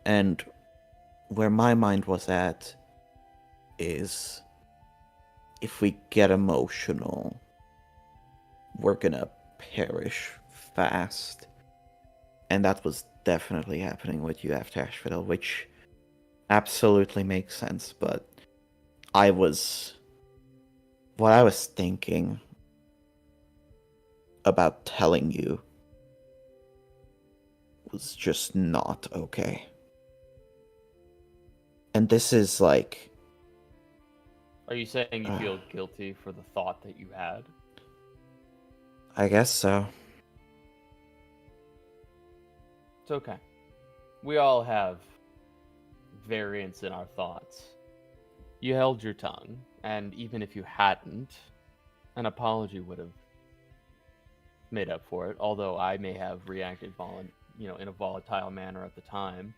And where my mind was at is, if we get emotional, we're gonna perish fast. And that was definitely happening with you after Ashvidal, which absolutely makes sense, but what I was thinking about telling you was just not okay. And this is like, Are you saying you feel guilty for the thought that you had? I guess so. It's okay. We all have variance in our thoughts. You held your tongue, and even if you hadn't, an apology would have made up for it. Although I may have reacted in a volatile manner at the time,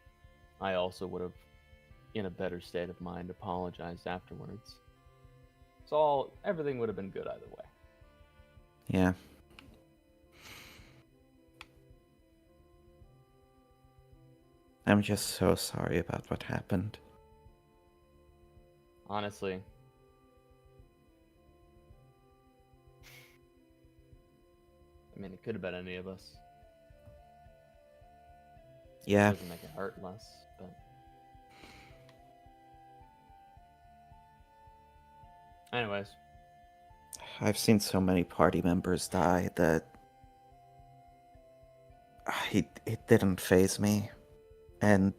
I also would have, in a better state of mind, apologized afterwards. So everything would have been good either way. Yeah. I'm just so sorry about what happened. Honestly. I mean, it could have been any of us. Yeah. It doesn't make it hurt less, but... Anyways. I've seen so many party members die that it didn't faze me. And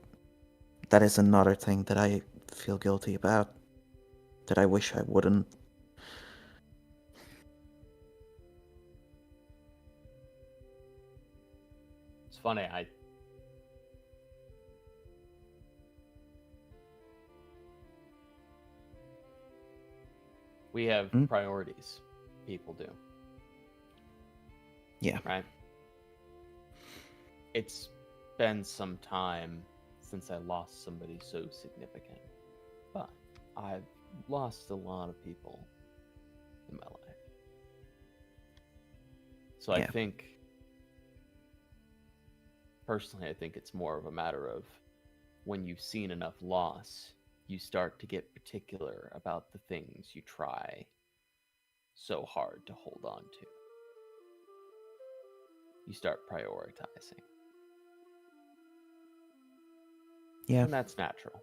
that is another thing that I feel guilty about. That I wish I wouldn't. It's funny, we have priorities. People do. Yeah. Right? It's been some time since I lost somebody so significant. But I've lost a lot of people in my life. So I think, personally, I think it's more of a matter of when you've seen enough loss, you start to get particular about the things you try so hard to hold on to. You start prioritizing. Yeah. And that's natural.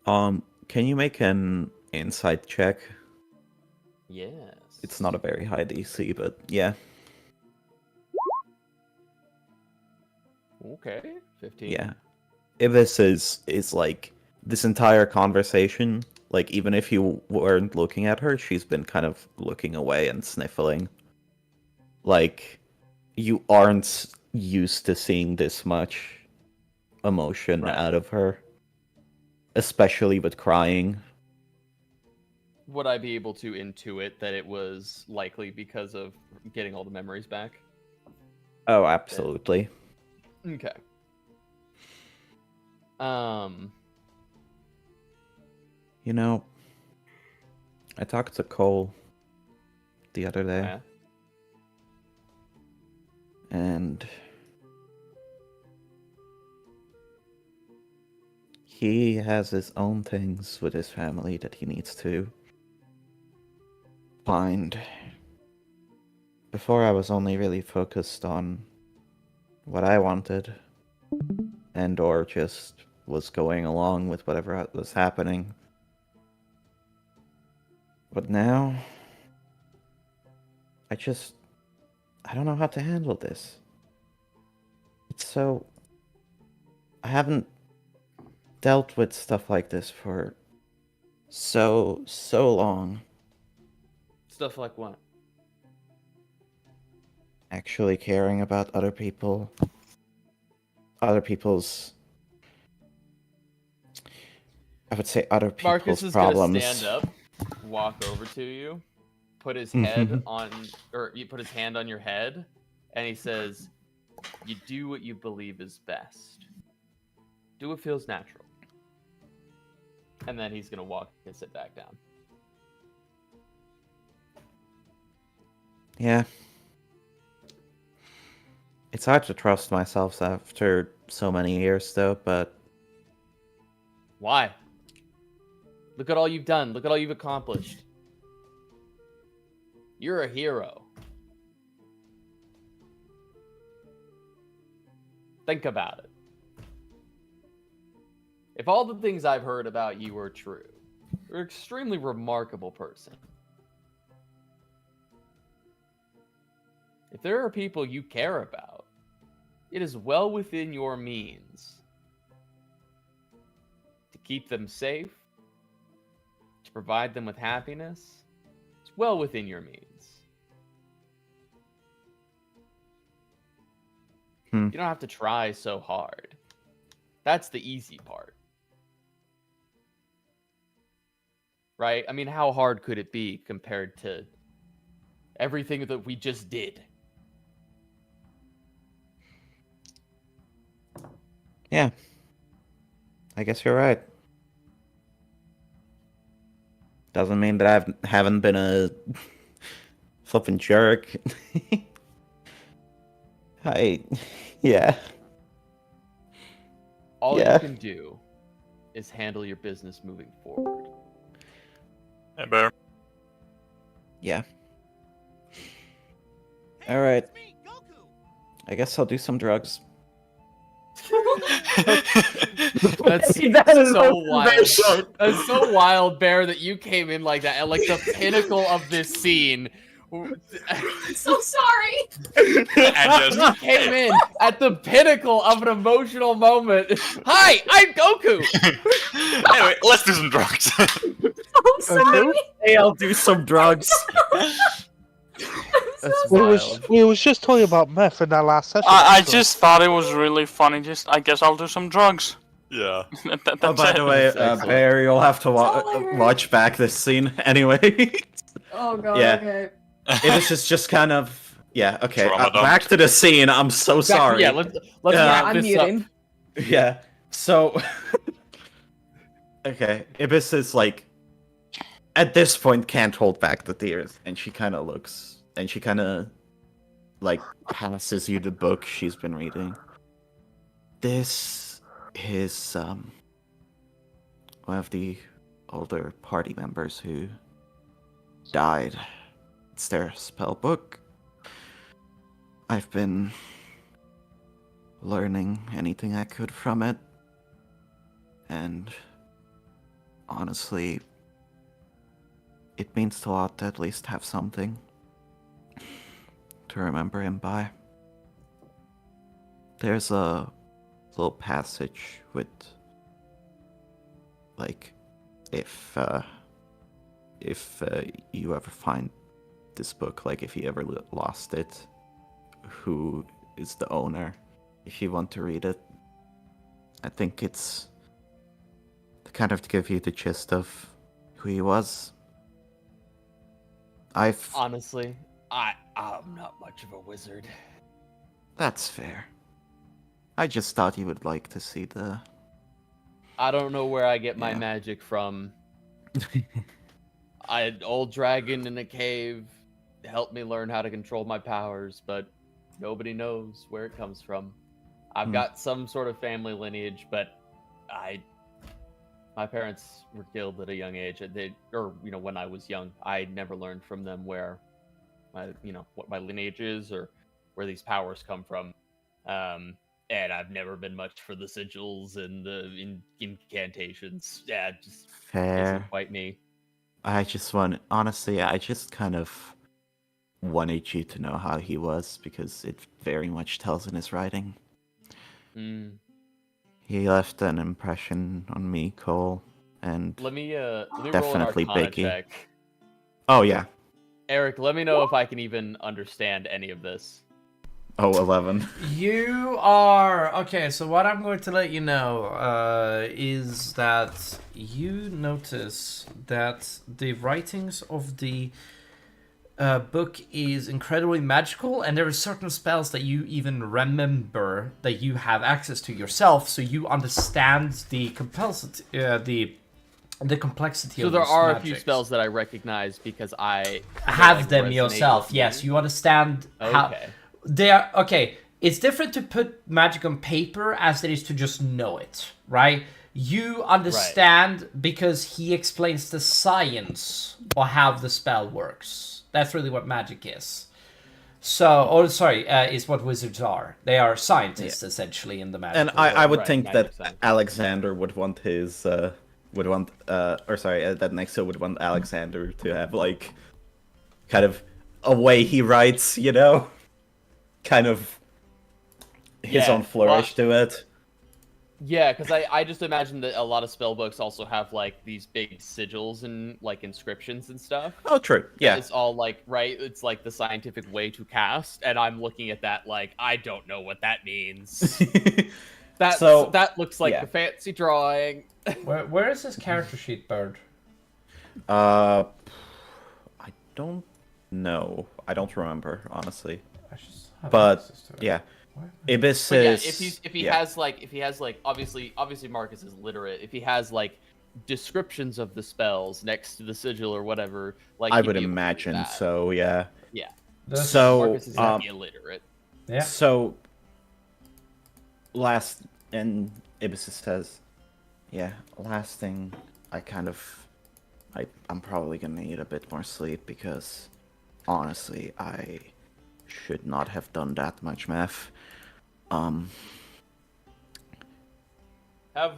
Can you make an insight check? Yes. It's not a very high DC, but yeah. Okay. 15. Yeah. If this is like this entire conversation, like even if you weren't looking at her, she's been kind of looking away and sniffling. Like you aren't used to seeing this much emotion out of her, especially with crying. Would I be able to intuit that it was likely because of getting all the memories back? Oh, absolutely. Okay. You know, I talked to Cole the other day. Yeah. And he has his own things with his family that he needs to find. Before I was only really focused on what I wanted and or just was going along with whatever was happening. But now I don't know how to handle this. It's so... I haven't dealt with stuff like this for so long. Stuff like what? Actually caring about other people's I would say other people's Marcus is problems. gonna stand up, walk over to you, put his head on, or you put his hand on your head, and he says, "You do what you believe is best. Do what feels natural." And then he's gonna walk and sit back down. Yeah. It's hard to trust myself after so many years, though, but... Why? Look at all you've done. Look at all you've accomplished. You're a hero. Think about it. if all the things I've heard about you are true, you're an extremely remarkable person. If there are people you care about, it is well within your means to keep them safe, to provide them with happiness. It's well within your means. You don't have to try so hard. That's the easy part. Right? I mean, how hard could it be compared to everything that we just did? Yeah. I guess you're right. Doesn't mean that I haven't been a flippin' jerk. Yeah. All Yeah. you can do is handle your business moving forward. Hey, Bear. Yeah. Alright. I guess I'll do some drugs. That's so wild. That's so wild, Bear, that you came in like that at like the pinnacle of this scene. I'm so sorry. And just You came in at the pinnacle of an emotional moment. Hi, I'm Goku. Anyway, let's do some drugs. I'm sorry. Hey, I'll do some drugs. That's We was just talking about meth in that last session. I so- just thought it was really funny. I guess I'll do some drugs. Yeah. Oh, by the way, Bear, you'll have to watch back this scene anyway. Oh god. Yeah. Okay. This is just kind of... Yeah, okay. Trauma dump. Back to the scene. I'm so sorry. Yeah, let's Yeah, wrap this up. Yeah. So... okay. Ibis is like... At this point, can't hold back the tears. And she kind of looks... And she kind of... Like, passes you the book she's been reading. This is, one of the older party members who died. It's their spell book. I've been learning anything I could from it. And honestly, it means a lot to at least have something to remember him by. There's a little passage with, like, if you ever find this book, like if you ever lost it, who is the owner, if you want to read it. I think it's kind of to give you the gist of who he was. Honestly, I'm not much of a wizard. That's fair. I just thought you would like to see the... I don't know where I get my Yeah. magic from. An old dragon in a cave helped me learn how to control my powers, but nobody knows where it comes from. I've got some sort of family lineage, but my parents were killed at a young age. When I was young, I never learned from them where what my lineage is or where these powers come from. And I've never been much for the sigils and the incantations. Yeah, it just Fair. isn't quite me. I just kind of wanted you to know how he was, because it very much tells in his writing. He left an impression on me, Cole, and Let me roll an definitely Arcana Biggie. check. Oh yeah. Eric, let me know if I can even understand any of this. Oh, 11. You are... Okay, so what I'm going to let you know is that you notice that the writings of the book is incredibly magical, and there are certain spells that you even remember that you have access to yourself, so you understand the complexity, the complexity So of there these are a few magics. spells that I recognize because I Have them resonate yourself. with Yes, you. you understand how... Okay. They are okay. It's different to put magic on paper as it is to just know it, right? You understand because he explains the science or how the spell works. That's really what magic is. Is what wizards are. They are scientists, essentially, in the magic And world. I would Right, think magic that science. Alexander would want his that Nexo would want Alexander to have like kind of a way he writes, you know, kind of his Yeah, own flourish to it. Yeah, because I just imagine that a lot of spell books also have like these big sigils and like inscriptions and stuff. Oh, true. Yeah. It's all like, right? It's like the scientific way to cast, and I'm looking at that like, I don't know what that means. That looks like yeah. the fancy drawing. Where is his character sheet, Bird? I don't know. I don't remember, honestly. I should have But access to it. yeah, Where- Ibis But yeah, is. if he has like obviously Marcus is literate. If he has like descriptions of the spells next to the sigil or whatever, like I he'd would be able to do imagine that. so. Yeah. Yeah. This- So Marcus is not illiterate. Yeah. So last and Ibis says, yeah. Last thing, I'm probably gonna need a bit more sleep because honestly, I should not have done that much math. Have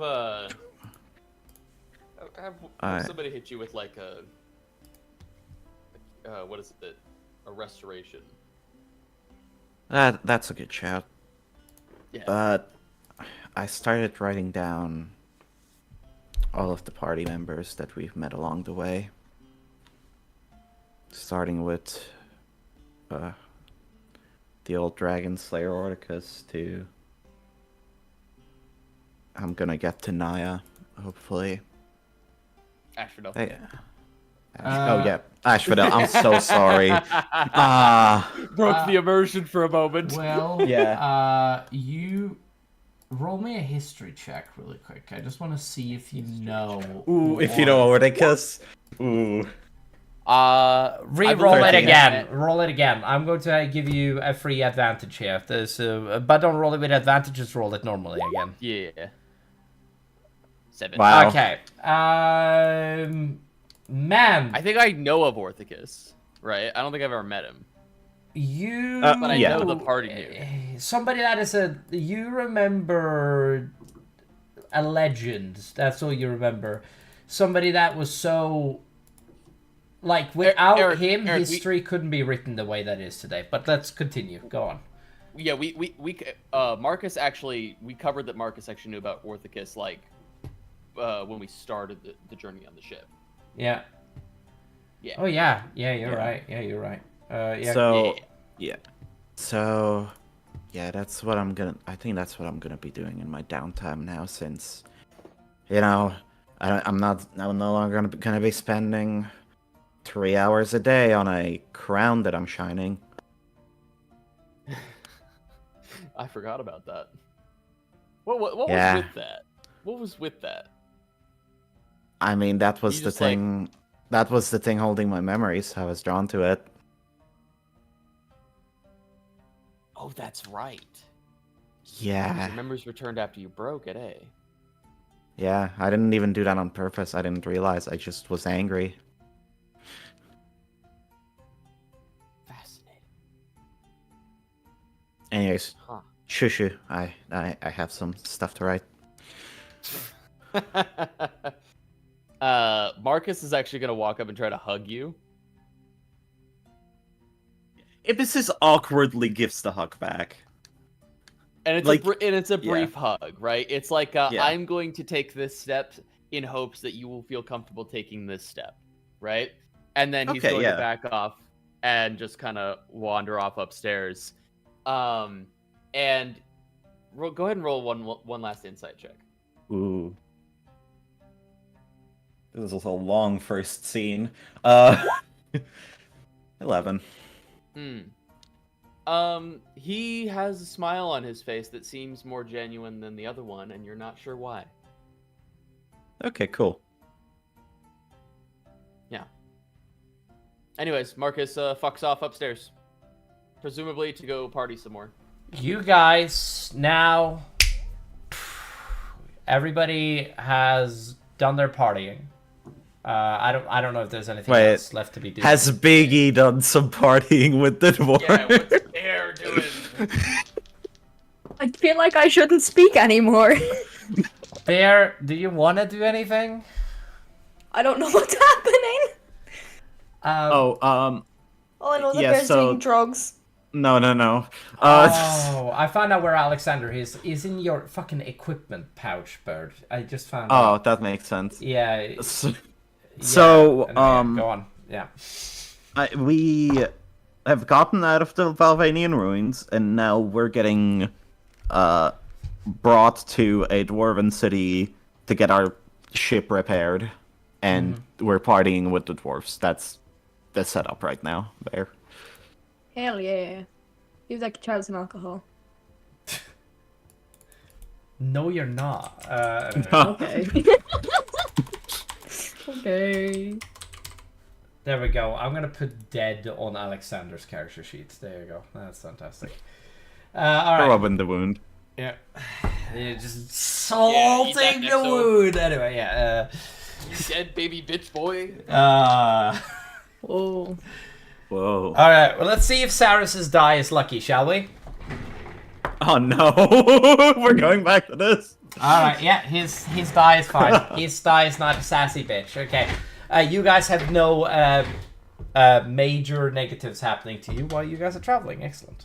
I- somebody hit you with like what is it? A restoration. That's a good shout. Yeah. But I started writing down all of the party members that we've met along the way. Starting with the old dragon slayer Orticus to I'm gonna get to Naya, hopefully. Asphodel. Hey, oh yeah, Asphodel, I'm so sorry. Ah, Broke the immersion for a moment. Well, Yeah. you roll me a history check really quick. I just want to see if you know. ooh, if you know Orticus, ooh. Re-roll it believe- again. Roll it again. I'm going to give you a free advantage here. But don't roll it with advantage. Just roll it normally again. Yeah. 7. Wow. Okay. Man, I think I know of Orthicus, right? I don't think I've ever met him. you. But I Yeah. know the party knew. Somebody that is a. You remember a legend. That's all you remember. Somebody that was so. Like, without Eric, him, Eric, history couldn't be written the way that is today. But let's continue. Go on. Yeah, Marcus actually, we covered that Marcus actually knew about Orthicus, like, when we started the journey on the ship. Yeah. Yeah. Oh, yeah. Yeah, you're right. Yeah, you're right. Yeah. So, yeah. So, yeah, that's what I think that's what I'm gonna be doing in my downtime now, since, you know, I'm no longer gonna be spending 3 hours a day on a crown that I'm shining. I forgot about that. What Yeah. was with that? What was with that? I mean, that was You the just, like- thing. That was the thing holding my memories. I was drawn to it. Oh, that's right. Yeah. Your memories returned after you broke it, eh? Yeah, I didn't even do that on purpose. I didn't realize. I just was angry. Fascinating. Anyways, Huh. shushu. I have some stuff to write. Marcus is actually gonna walk up and try to hug you. Ibis awkwardly gives the hug back. And it's Like, a yeah. brief hug, right? It's like Yeah. I'm going to take this step in hopes that you will feel comfortable taking this step, right? And then he's Okay, going yeah. to back off and just kind of wander off upstairs. And go ahead and roll one last insight check. Ooh. This is a long first scene. 11. He has a smile on his face that seems more genuine than the other one, and you're not sure why. Okay, cool. Yeah. Anyways, Marcus fucks off upstairs, presumably to go party some more. You guys now. Everybody has done their partying. I don't know if there's anything Wait, else left to be done. Has Biggie done some partying with the dwarf? Yeah, what's Bear doing? I feel like I shouldn't speak anymore. Bear, do you want to do anything? I don't know what's happening. Oh, All I know is that Yeah, Bear's so- doing drugs. no. Oh, I found out where Alexander is. He's in your fucking equipment pouch, Bird. I just found out. Oh, that makes sense. Yeah. So, anyway, go on. Yeah. we have gotten out of the Valvanian ruins, and now we're getting brought to a dwarven city to get our ship repaired, and we're partying with the dwarves. That's the setup right now. There. Hell yeah. Use that to try some alcohol. No, you're not. Okay. Okay. There we go. I'm gonna put dead on Alexander's character sheet. There you go. That's fantastic. All right. Rubbing the wound. Yeah. You're just eat that salting the Nexo. wound. Anyway, yeah. You dead baby bitch boy. Oh. Whoa. All right. Well, let's see if Saris's die is lucky, shall we? Oh no, we're going back to this. All right. Yeah. His die is fine. His die is not a sassy bitch. Okay. You guys have no major negatives happening to you while you guys are traveling. Excellent.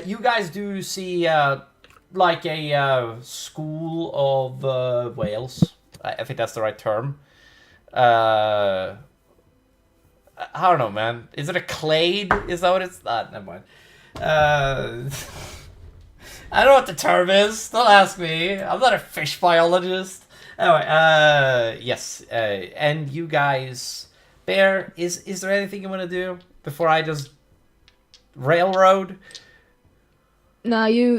You guys do see like a school of whales. I think that's the right term. I don't know, man. Is it a clade? Is that what it's? Never mind. I don't know what the term is. Don't ask me. I'm not a fish biologist. Anyway, yes. And you guys, Bear, is there anything you want to do before I just railroad? Nah, you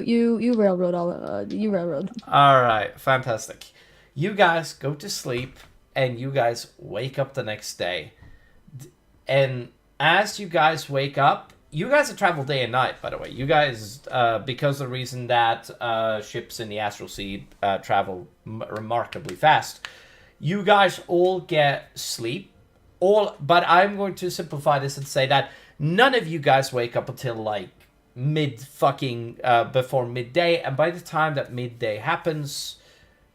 railroad you railroad. All right, fantastic. You guys go to sleep, and you guys wake up the next day. And as you guys wake up, you guys have traveled day and night, by the way. You guys, because of the reason that ships in the Astral Sea travel remarkably fast, you guys all get sleep. But I'm going to simplify this and say that none of you guys wake up until like before midday. And by the time that midday happens,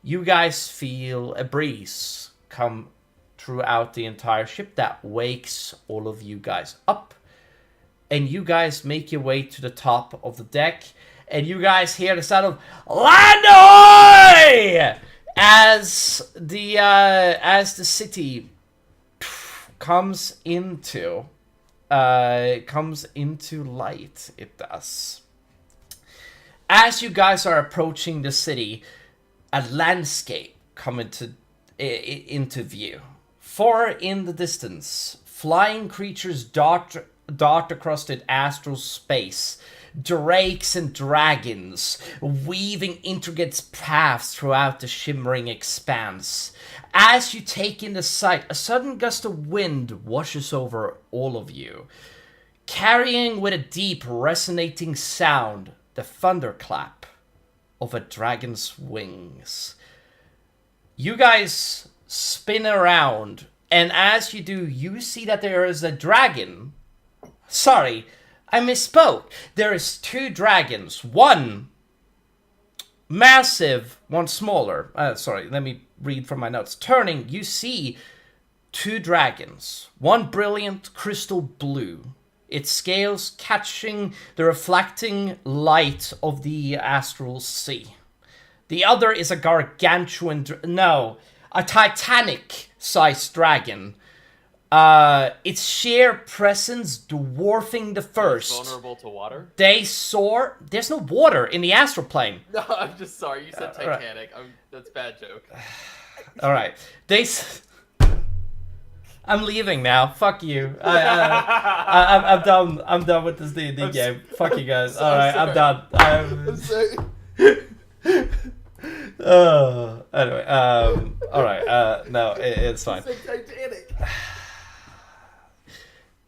you guys feel a breeze come throughout the entire ship that wakes all of you guys up, and you guys make your way to the top of the deck, and you guys hear the sound of "Land ahoy!" as the city comes into light. It does. As you guys are approaching the city, a landscape comes into view. Far in the distance, flying creatures dart across the astral space. Drakes and dragons weaving intricate paths throughout the shimmering expanse. As you take in the sight, a sudden gust of wind washes over all of you, carrying with a deep resonating sound the thunderclap of a dragon's wings. You guys spin around, and as you do, you see that there is a dragon. Sorry, I misspoke. There is two dragons. One massive, one smaller. Sorry, let me read from my notes. Turning, you see two dragons. One brilliant crystal blue, its scales catching the reflecting light of the astral sea. The other is a gargantuan, a Titanic-sized dragon. Its sheer presence dwarfing the first. Vulnerable to water? They soar. There's no water in the astral plane. No, I'm just sorry. You said Titanic. That's a bad joke. All right. I'm leaving now. Fuck you. I'm done. I'm done with this D&D game. Fuck you guys. All right, I'm done. I'm sorry. Anyway. All right. No, it's fine. Titanic.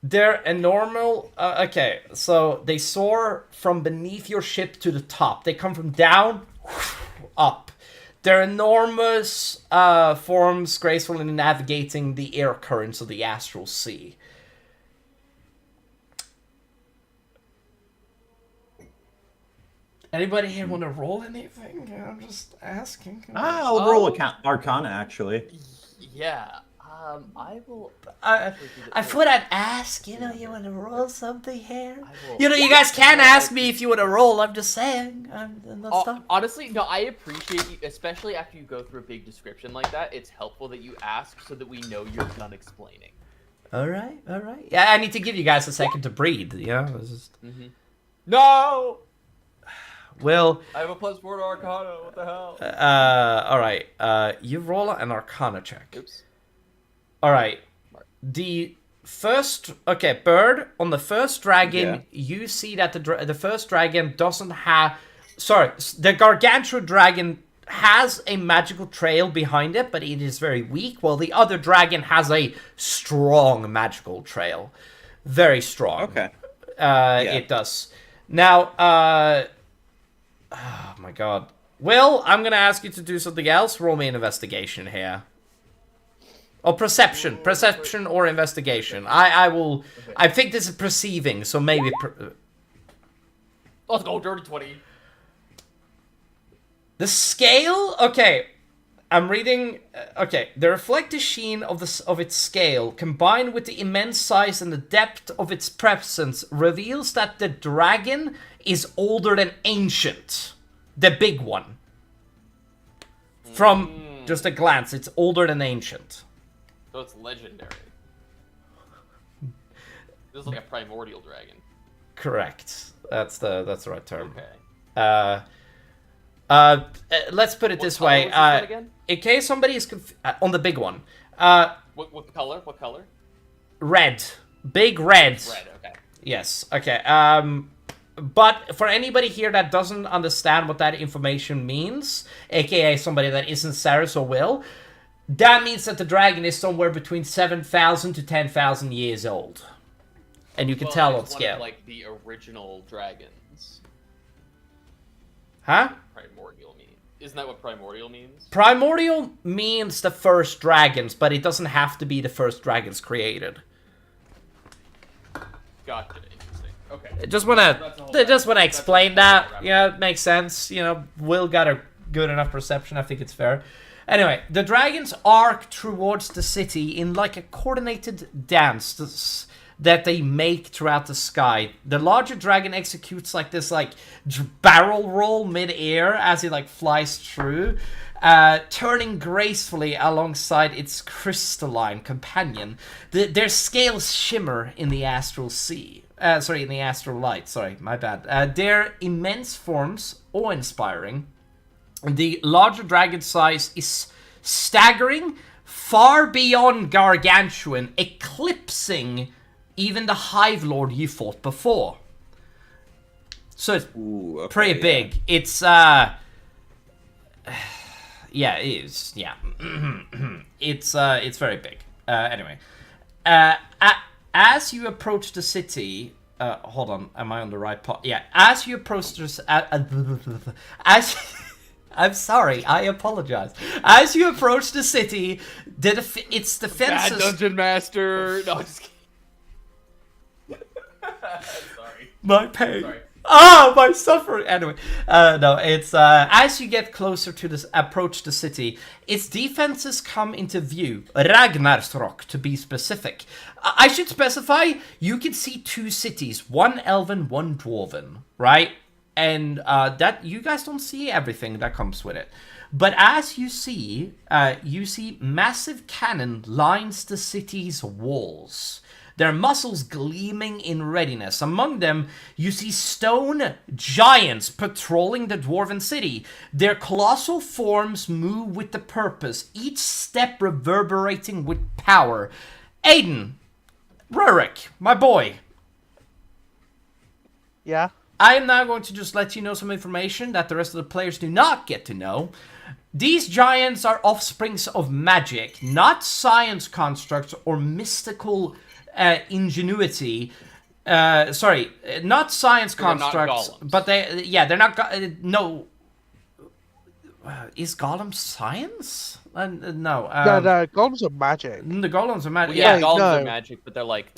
They're a normal. Okay, so they soar from beneath your ship to the top. They come from down, up. They're enormous forms gracefully navigating the air currents of the astral sea. Anybody here want to roll anything? I'm just asking. I'll roll Arcana, actually. Yeah. I will. I thought I'd ask. You want to roll something here? You guys can ask me if you want to roll. I'm just saying. Honestly, no. I appreciate you, especially after you go through a big description like that. It's helpful that you ask so that we know you're done explaining. All right. Yeah, I need to give you guys a second to breathe. It's just... No. Well, I have a +4 to Arcana. What the hell? All right. You roll an Arcana check. Oops. All right. The first, Bird, on the first dragon, you see that the first dragon doesn't have. Sorry, the Gargantua dragon has a magical trail behind it, but it is very weak. While the other dragon has a strong magical trail, very strong. Okay. It does. Now, oh my God. Will, I'm gonna ask you to do something else. Roll me an investigation here. Or perception or investigation. I will. Okay. I think this is perceiving, so maybe. Let's go, dirty 20. The scale. Okay, I'm reading. Okay, the reflective sheen of its scale, combined with the immense size and the depth of its presence, reveals that the dragon is older than ancient. The big one. From just a glance, it's older than ancient. So it's legendary. This is like a primordial dragon. Correct. That's the right term. Okay. Let's put it this way. In case somebody is on the big one. What color? What color? Red. Big red. Red. Okay. Yes. Okay. But for anybody here that doesn't understand what that information means, aka somebody that isn't Saris or Will, that means that the dragon is somewhere between 7,000 to 10,000 years old. And you can tell on scale. One of, like, the original dragons. Huh? Primordial means. Isn't that what primordial means? Primordial means the first dragons, but it doesn't have to be the first dragons created. Gotcha. Interesting. Okay. Just wanna explain that. Yeah, it makes sense. Will got a good enough perception. I think it's fair. Anyway, the dragons arc towards the city in like a coordinated dance that they make throughout the sky. The larger dragon executes like this barrel roll mid-air as it flies through, turning gracefully alongside its crystalline companion. Their scales shimmer in the astral sea. In the astral light. Sorry, my bad. Their immense forms, awe-inspiring. The larger dragon size is staggering, far beyond gargantuan, eclipsing even the Hive Lord you fought before. So it's pretty big. It's yeah, it is. Yeah, it's very big. Anyway, as you approach the city. Hold on, am I on the right part? Yeah, as you approach this, I'm sorry, I apologize. As you approach the city, its defenses... Bad Dungeon Master! No, just kidding. Sorry. My pain. Sorry. My suffering! Anyway, no, it's... as you get closer to approach the city, its defenses come into view. Ragnarsrock, to be specific. I should specify, you can see two cities. One elven, one dwarven, right? And that you guys don't see everything that comes with it. But as you see massive cannon lines the city's walls. Their muscles gleaming in readiness. Among them, you see stone giants patrolling the dwarven city. Their colossal forms move with the purpose, each step reverberating with power. Aiden, Rurik, my boy. Yeah? I am now going to just let you know some information that the rest of the players do not get to know. These giants are offsprings of magic, not science constructs or mystical ingenuity. Sorry, not science constructs, but they're not. No. Is Golem science? No. No, golems are magic. The golems are magic. Yeah, Wait, golems no. are magic, but they're like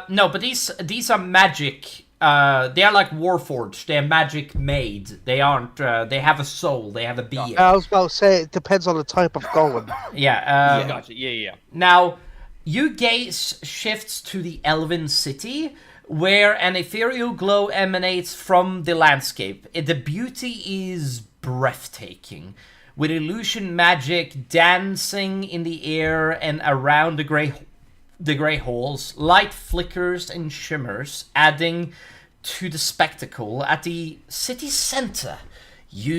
No, but these are magic. They are like Warforged. They're magic made. They aren't. They have a soul. They have a being. I was about to say it depends on the type of golem. Yeah. gotcha. Yeah. Now, you gaze shifts to the Elven City, where an ethereal glow emanates from the landscape. The beauty is breathtaking, with illusion magic dancing in the air and around the grey halls. Light flickers and shimmers, adding to the spectacle. At the city center, you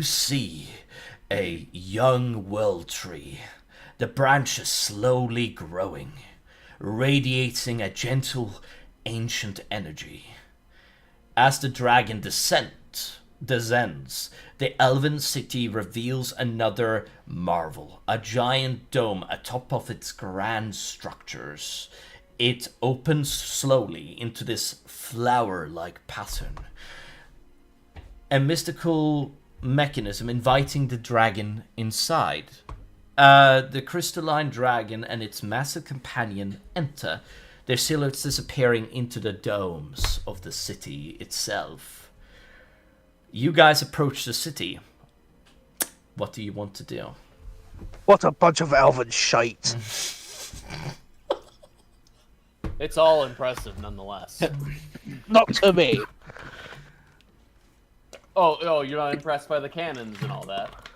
see a young world tree, the branches slowly growing, radiating a gentle, ancient energy. As the dragon descends, the Elven City reveals another marvel, a giant dome atop of its grand structures. It opens slowly into this flower-like pattern, a mystical mechanism inviting the dragon inside. The crystalline dragon and its massive companion enter, their silhouettes disappearing into the domes of the city itself. You guys approach the city. What do you want to do? What a bunch of elven shite. It's all impressive, nonetheless. Not to me. Oh, you're not impressed by the cannons and all that?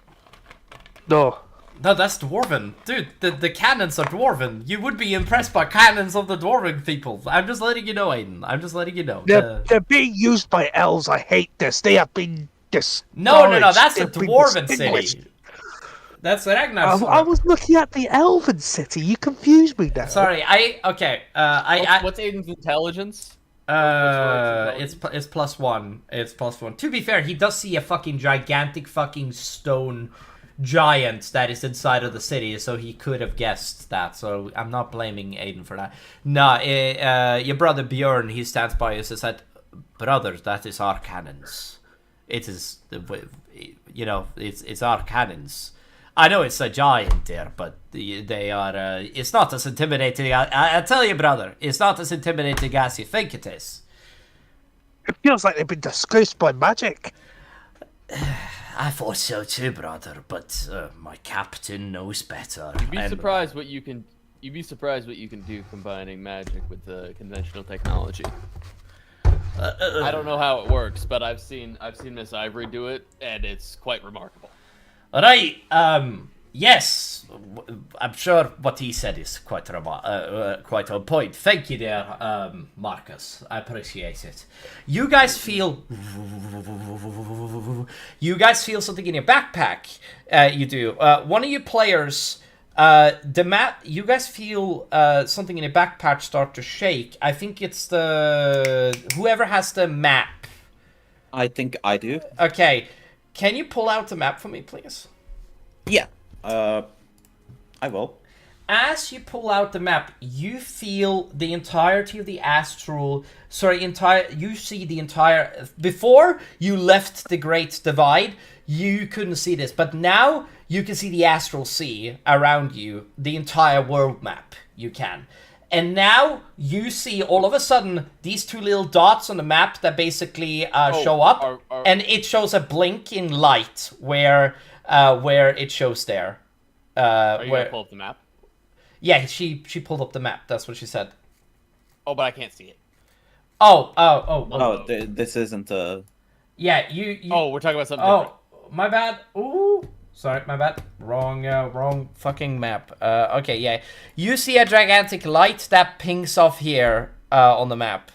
No. No, that's dwarven. Dude, the cannons are dwarven. You would be impressed by cannons of the dwarven people. I'm just letting you know, Aiden. I'm just letting you know. They're being used by elves. I hate this. They have been No, that's a They've been dwarven distinguished. city. That's Ragnar's. I was looking at the elven city. You confused me now. Sorry, What's Aiden's intelligence? It's +1. It's +1. To be fair, he does see a fucking gigantic fucking stone giant that is inside of the city, so he could have guessed that. So I'm not blaming Aiden for that. No, your brother Bjorn, he stands by us and said, "Brother, that is our cannons. It is, it's our cannons. I know it's a giant there, but they are. It's not as intimidating. I tell you, brother, it's not as intimidating as you think it is." It feels like they've been disgraced by magic. I thought so too, brother, but my captain knows better. You'd be surprised what you can. You'd be surprised what you can do combining magic with conventional technology. I don't know how it works, but I've seen Miss Ivory do it, and it's quite remarkable. Right. Yes, I'm sure what he said is quite on point. Thank you there, Marcus. I appreciate it. You guys feel something in your backpack. You do. One of you players, the map. You guys feel something in your backpack start to shake. I think it's whoever has the map. I think I do. Okay, can you pull out the map for me, please? Yeah. I will. As you pull out the map, you feel the entirety of the astral. You see the entire. Before you left the Great Divide, you couldn't see this, but now you can see the astral sea around you, the entire world map. You can. And now you see all of a sudden these two little dots on the map that basically show up, and it shows a blinking light where it shows there. Are you gonna pull up the map? Yeah, she pulled up the map. That's what she said. Oh, but I can't see it. Oh. This isn't a. Yeah, you. Oh, we're talking about something different. My bad. Ooh. Sorry, my bad. Wrong fucking map. Okay, yeah. You see a gigantic light that pings off here on the map.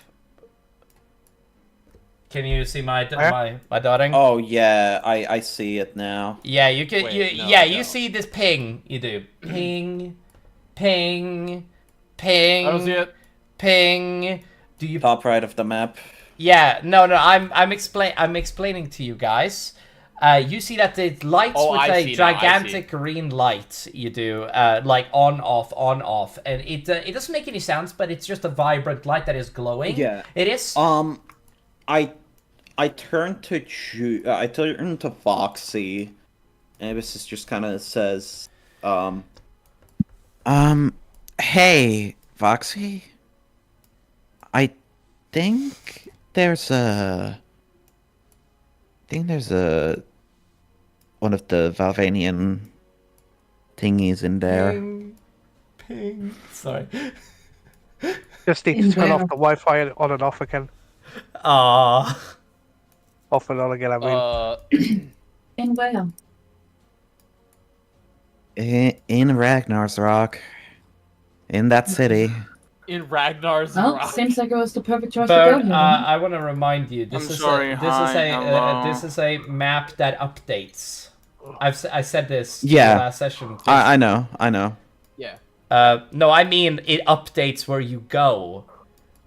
Can you see my dotting? Oh yeah, I see it now. Yeah, you can. Wait, you see this ping. You do ping, ping, ping. I don't see it. Ping. Do you Top right of the map. Yeah, no. I'm explaining to you guys. You see that it lights with a gigantic green light. You do like on off, and it doesn't make any sounds, but it's just a vibrant light that is glowing. Yeah. It is. I turn to I turn to Foxy, and this just kind of says, hey, Foxy. I think there's a one of the Valvanian thingies in there. Ping. Sorry. Just need to turn off the Wi-Fi on and off again. Aww. Off and on again, I mean. In where? In Ragnar's Rock. In that city. In Ragnar's Well, Rock. seems like it was the perfect choice to But go here. I want to remind you, I'm sorry, hi, this is a map that updates. I said this in Yeah. the last session. I know. Yeah. No, I mean it updates where you go,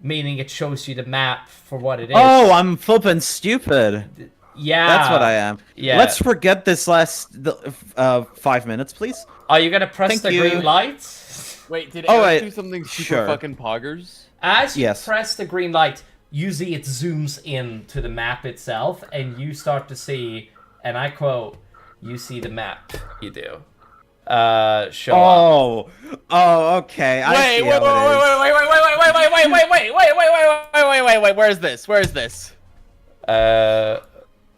meaning it shows you the map for what it is. Oh, I'm flippin' stupid. Yeah, That's what I am. Yeah. Let's forget this last 5 minutes, please. Are you gonna press Thank the you. green light? Wait, did Oh, Eric wait, do something super sure. fucking poggers? As you Yes. press the green light, usually it zooms in to the map itself, and you start to see, and I quote, "You see the map." You do. Show up. Oh, okay. I see Wait, how it is. where's this? Where's this?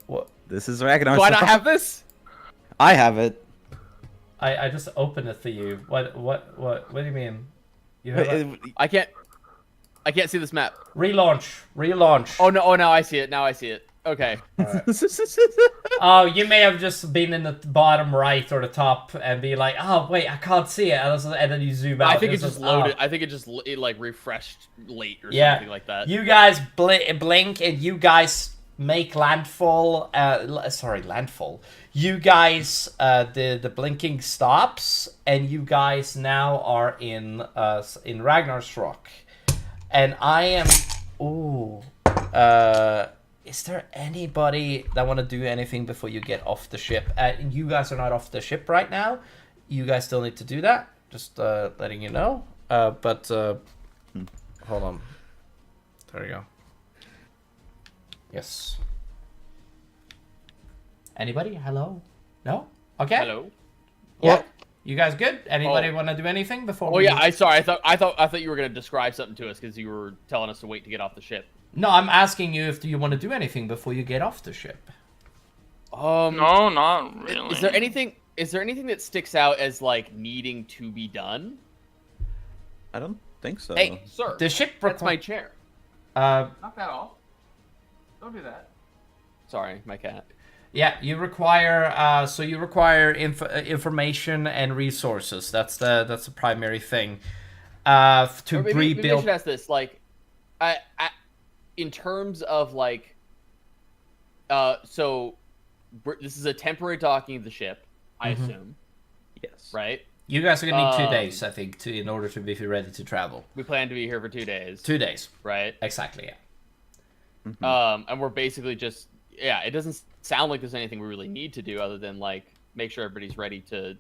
What? This is Ragnar's Do I not Rock. have this? I have it. I just opened it for you. What do you mean? You have a... I can't see this map. Relaunch. Oh no, now I see it. Now I see it. Okay. Oh, you may have just been in the bottom right or the top and be like, oh wait, I can't see it, and then you zoom out. I think it and just says, loaded. oh. I think it like refreshed late or Yeah. something like that. You guys blink and you guys make landfall. Landfall. You guys, the blinking stops, and you guys now are in Ragnar's Rock, and I am. Ooh. Is there anybody that want to do anything before you get off the ship? You guys are not off the ship right now. You guys still need to do that. Just letting you know. But hold on. There you go. Yes. Anybody? Hello? No? Okay. Hello. Yeah. You guys good? Anybody want to do anything before? Oh yeah, I thought you were gonna describe something to us because you were telling us to wait to get off the ship. No, I'm asking you if you want to do anything before you get off the ship. No, not really. Is there anything that sticks out as like needing to be done? I don't think so. Hey, sir. The ship. That's my chair. Not that all. Don't do that. Sorry, my cat. Yeah, you require. So you require information and resources. That's the primary thing. To Maybe rebuild. I should ask this. Like, in terms of like, so this is a temporary docking of the ship, I assume. Yes. Right. You guys are gonna need 2 days, I think, in order to be ready to travel. We plan to be here for 2 days. 2 days. Right. Exactly. Yeah. And we're basically just it doesn't sound like there's anything we really need to do other than like make sure everybody's ready to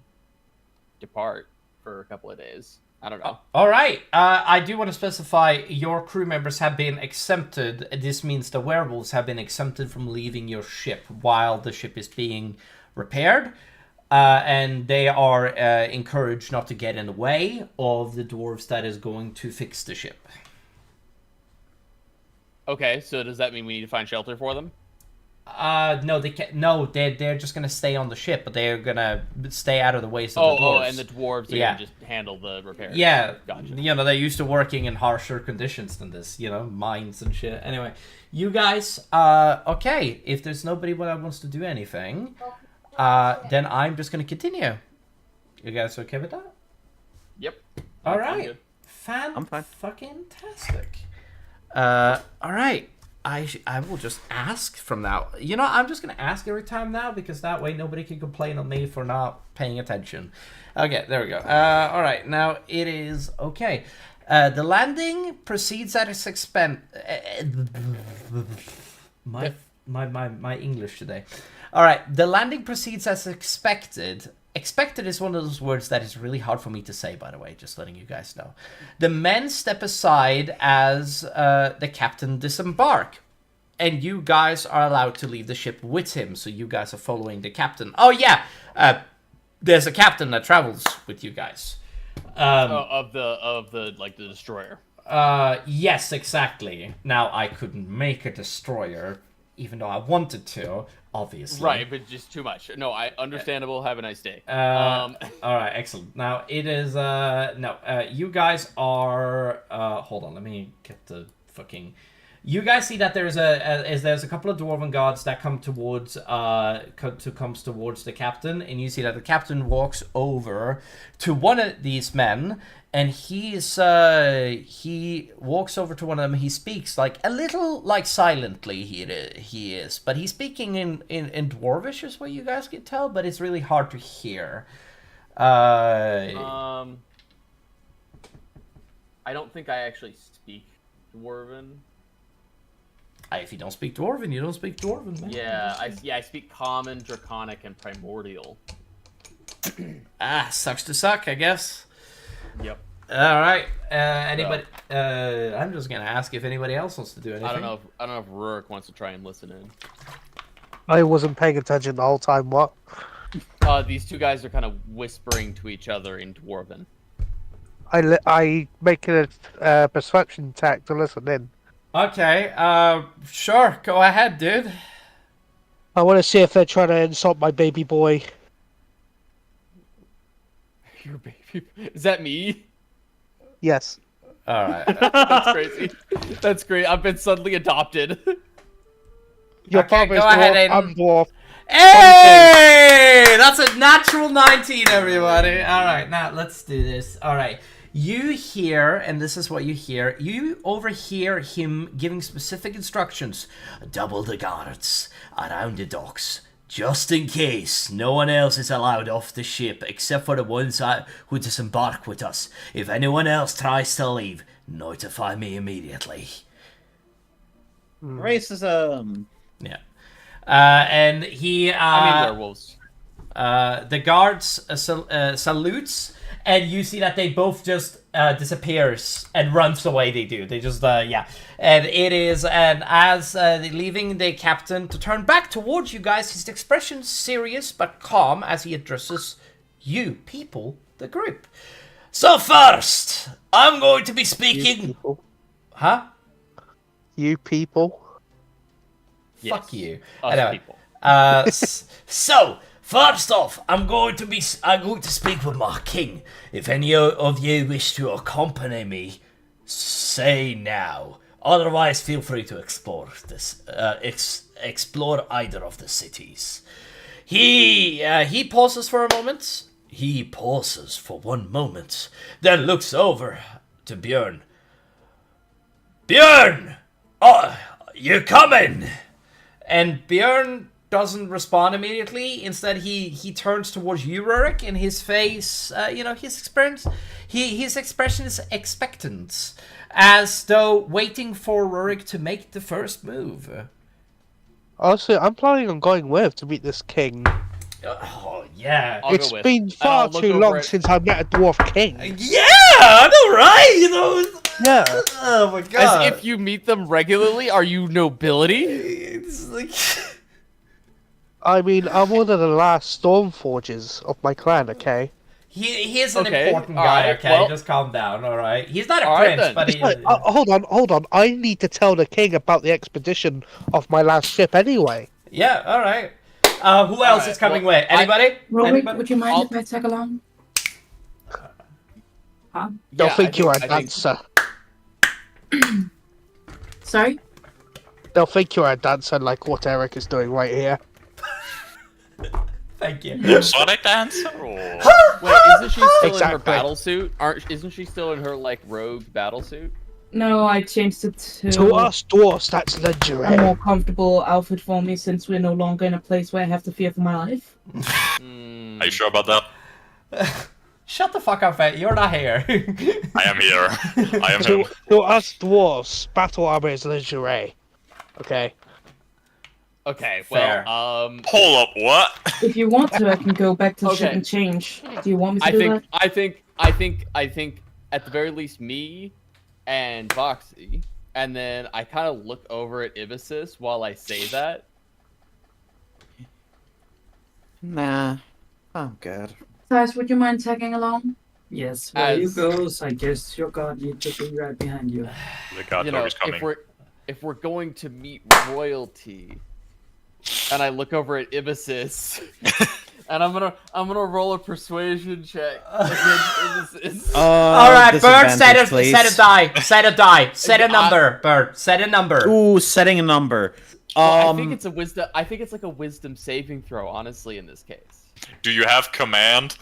depart for a couple of days. I don't know. All right. I do want to specify your crew members have been exempted. This means the werewolves have been exempted from leaving your ship while the ship is being repaired. And they are encouraged not to get in the way of the dwarves that is going to fix the ship. Okay, so does that mean we need to find shelter for them? No, they can't. No, they're just gonna stay on the ship, but they're gonna stay out of the ways of the dwarves. Oh, and the dwarves are gonna just handle the repairs. Yeah, Gotcha. You know, they're used to working in harsher conditions than this. You know, mines and shit. Anyway, you guys, okay. If there's nobody that wants to do anything, then I'm just gonna continue. You guys okay with that? Yep. All I'm right. good. I'm fine. Fucking-tastic. All right. I will just ask from now. You know, I'm just going to ask every time now because that way nobody can complain on me for not paying attention. Okay, there we go. All right, now it is okay. The landing proceeds at its expense. My English today. All right, the landing proceeds as expected. Expected is one of those words that is really hard for me to say, by the way, just letting you guys know. The men step aside as the captain disembark. and you guys are allowed to leave the ship with him. So you guys are following the captain. Oh yeah, there's a captain that travels with you guys. Of the destroyer. Yes, exactly. Now I couldn't make a destroyer, even though I wanted to. Obviously. Right, but just too much. No, understandable. Have a nice day. All right, excellent. Now it is you guys are hold on, let me get the fucking. You guys see that there's a couple of dwarven guards that come towards towards the captain, and you see that the captain walks over to one of these men, and he walks over to one of them. He speaks like a little like silently. He is, but he's speaking in Dwarvish, is what you guys can tell, but it's really hard to hear. I don't think I actually speak Dwarven. If you don't speak Dwarven, you don't speak Dwarven, man. Yeah, I speak Common, Draconic, and Primordial. Sucks to suck, I guess. Yep. All right. Anybody? I'm just gonna ask if anybody else wants to do anything. I don't know if Rurik wants to try and listen in. I wasn't paying attention the whole time. What? These two guys are kind of whispering to each other in Dwarven. I make a perception check to listen in. Okay. Sure. Go ahead, dude. I want to see if they're trying to insult my baby boy. Your baby? Is that me? Yes. All right. That's crazy. That's great. I've been suddenly adopted. Your Okay, father's go ahead, dwarf, Aiden. I'm dwarf. Hey! That's a natural 19, everybody. All right, now let's do this. All right. You hear, and this is what you hear, you overhear him giving specific instructions. Double the guards around the docks, just in case no one else is allowed off the ship except for the ones who disembark with us. If anyone else tries to leave, notify me immediately. Racism. Yeah. And he... I mean werewolves. The guards salutes, and you see that they both just disappears and runs away. They do. They just yeah. And it is, and as leaving the captain to turn back towards you guys, his expression serious but calm as he addresses you people, the group. So first, I'm going to be speaking. You people. Huh? You people. Yes. Fuck you. Us Anyway, people. So first off, I'm going to speak with my king. If any of you wish to accompany me, say now. Otherwise, feel free to explore this. Explore either of the cities. He pauses for a moment. He pauses for one moment, then looks over to Björn. Björn! Oh, you coming? And Björn doesn't respond immediately. Instead, he turns towards you, Rurik, and his face, his expression is expectant, as though waiting for Rurik to make the first move. Honestly, I'm planning on going with to meet this king. Oh yeah, It's been far too long since I met a dwarf king. Yeah, I know, right? Yeah. Oh my god. As if you meet them regularly, are you nobility? It's like. I mean, I'm one of the last Stormforgers of my clan, okay? He is an Okay, important guy, alright, okay? well- Just calm down, alright? He's not a Alright prince, then. but he But, hold on. I need to tell the king about the expedition of my last ship anyway. Yeah, alright. Who else is coming with? Anybody? Rory, would you mind if I tag along? Huh? They'll Yeah, think you're a I think- dancer. Sorry? They'll think you're a dancer like what Eric is doing right here. Thank you. Sonic dancer? Or... Wait, isn't she still in her Exactly. battle suit? Isn't she still in her rogue battle suit? No, I changed it To us dwarfs, that's a lingerie. more comfortable outfit for me since we're no longer in a place where I have to fear for my life. Are you sure about that? Shut the fuck up, Fat. You're not here. I am here. I am him. To us dwarfs, battle armor is lingerie. Okay. Okay, Fair. well, Hold up, what? If you want to, I can go back to the ship Okay. and change. Do you want me to do that? I think, at the very least, me and Voxy and then I kind of look over at Ibisis while I say that. Nah, I'm good. Guys, would you mind tagging along? Yes, where you As- goes, I guess your god needs to be right behind you. The guard You dog know, is coming. if we're going to meet royalty, and I look over at Ibisis, and I'm gonna roll a persuasion check against Ibisis. All right, Bird, set a please. die. Set a die. Set a number, Bird. Set a number. Ooh, setting a number. Well, I think it's a wisdom. I think it's like a wisdom saving throw. Honestly, in this case. Do you have command?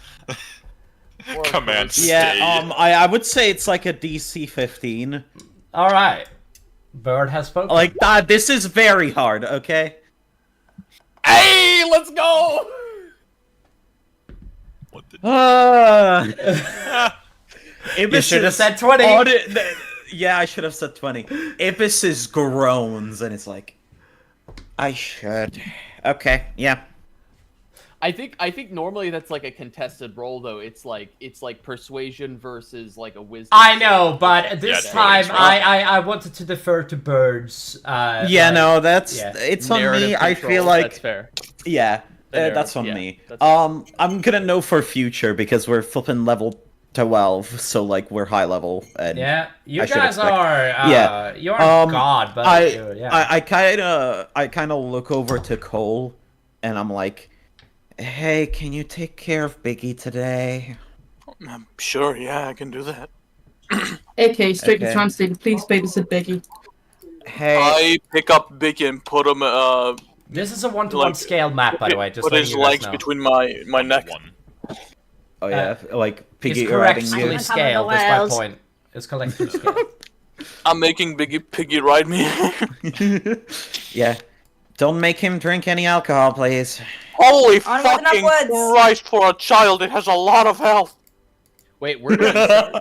Or Command charisma. yeah. stay. I would say it's like a DC 15. All right. Bird has spoken. Like this is very hard. Okay. Hey, let's go! What the... You should have said 20. Yeah, I should have said 20. Ibis groans, and it's like, I should. Okay, yeah. I think normally that's like a contested roll though. It's like persuasion versus like a wisdom. I know, but this Yeah, time totally. I wanted to defer to Bird's. Yeah, like- no, that's yeah. it's on Narrative me. I control, feel like that's fair. yeah, narrative, that's on yeah, me. that's I'm gonna know for future because we're flipping level 12, so like we're high level. And Yeah, you I should guys expect- are. Yeah. You aren't God, but yeah. I kind of look over to Cole, and I'm like, "Hey, can you take care of Biggie today?" Sure, yeah, I can do that. AK, strictly Okay. translated, please babysit Becky. Hey, I pick up Biggie and put him, This is a 1-to-1 like, scale map, by the way. Just put letting his you guys legs know. between my neck. One. oh yeah, like It's Piggy correct riding you. scale. That's my point. It's collective scale. I'm making Piggy ride me. Yeah, don't make him drink any alcohol, please. Holy Onward and fucking upwards. Christ, for a child, it has a lot of health. Wait, where are we starting?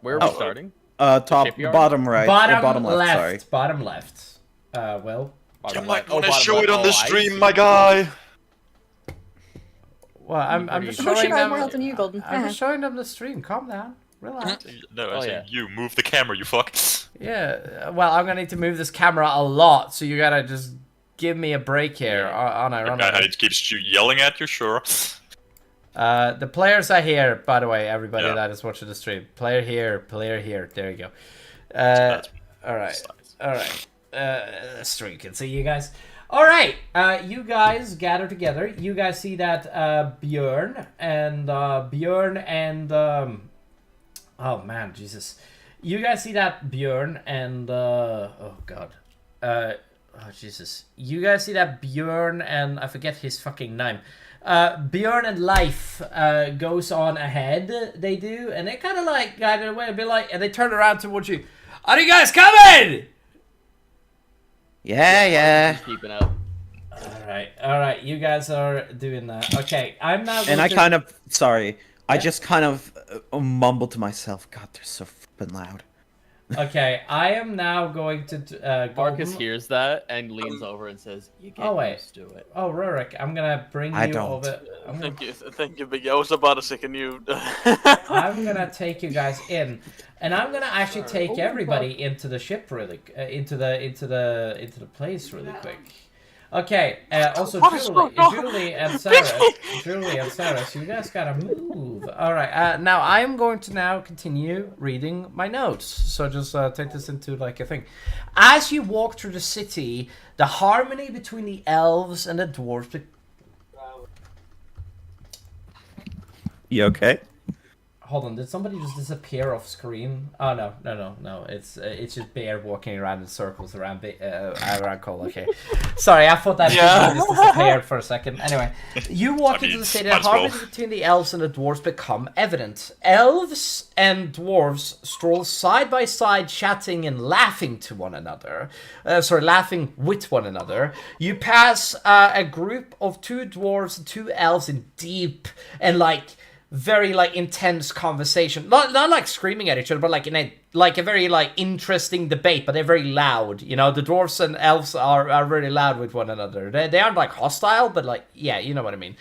Where are we Oh. starting? Top, Shipyard? bottom right, or bottom left. Sorry. Bottom left. Well, You Bottom might left. Oh, want to bottom show left. it on the Oh, I stream, see. my guy. well, I'm Pretty just sure. showing them. More than you, Golden. I'm just showing them the stream. Calm down. Relax. No, Oh, I yeah. said you move the camera, you fuck. Yeah. Well, I'm gonna need to move this camera a lot, so you gotta just give me a break here. On a run. And it keeps you yelling at you, sure. The players are here, by the way, everybody Yeah. that is watching the stream. Player here, player here. There you go. That's- All right, all right. Stream can see you guys. All right, you guys gather together. You guys see that Bjorn and oh man, Jesus. You guys see that Bjorn and oh god, oh Jesus. You guys see that Bjorn and I forget his fucking name. Bjorn and Leif goes on ahead. They do, and they kind of like guided away a bit like, and they turn around towards you. Are you guys coming? Yeah. Just keeping up. All right. You guys are doing that. Okay, I'm now. And I kind of, sorry, I Yeah. just kind of mumble to myself, God, they're so flippin' loud. Okay, I am now going to. Marcus Golden- hears that and leans over and says, "You get Oh, wait. used to it." Oh, Rurik, I'm gonna bring you I don't. over. I'm gonna, Thank you, Biggie. I was about to second you. I'm gonna take you guys in, and I'm gonna actually take Oh, everybody into the ship really, into the place really quick. Okay. Also, What is going on? Julie and Sarah, so you guys gotta move. All right. Now I am going to now continue reading my notes. So just take this into like a thing. As you walk through the city, the harmony between the elves and the dwarves. You okay? Hold on, did somebody just disappear off screen? Oh no. It's just Bear walking around in circles around Cole. Okay, sorry, I thought that Yeah. just disappeared for a second. Anyway, you walk I mean, into the city. might The as well. harmony between the elves and the dwarves become evident. Elves and dwarves stroll side by side, chatting and laughing to one another. Laughing with one another. You pass a group of 2 dwarves and 2 elves in deep and very intense conversation, not like screaming at each other, but like in a very interesting debate, but they're very loud. You know, the dwarves and elves are really loud with one another. They aren't hostile, but yeah, you know what I mean.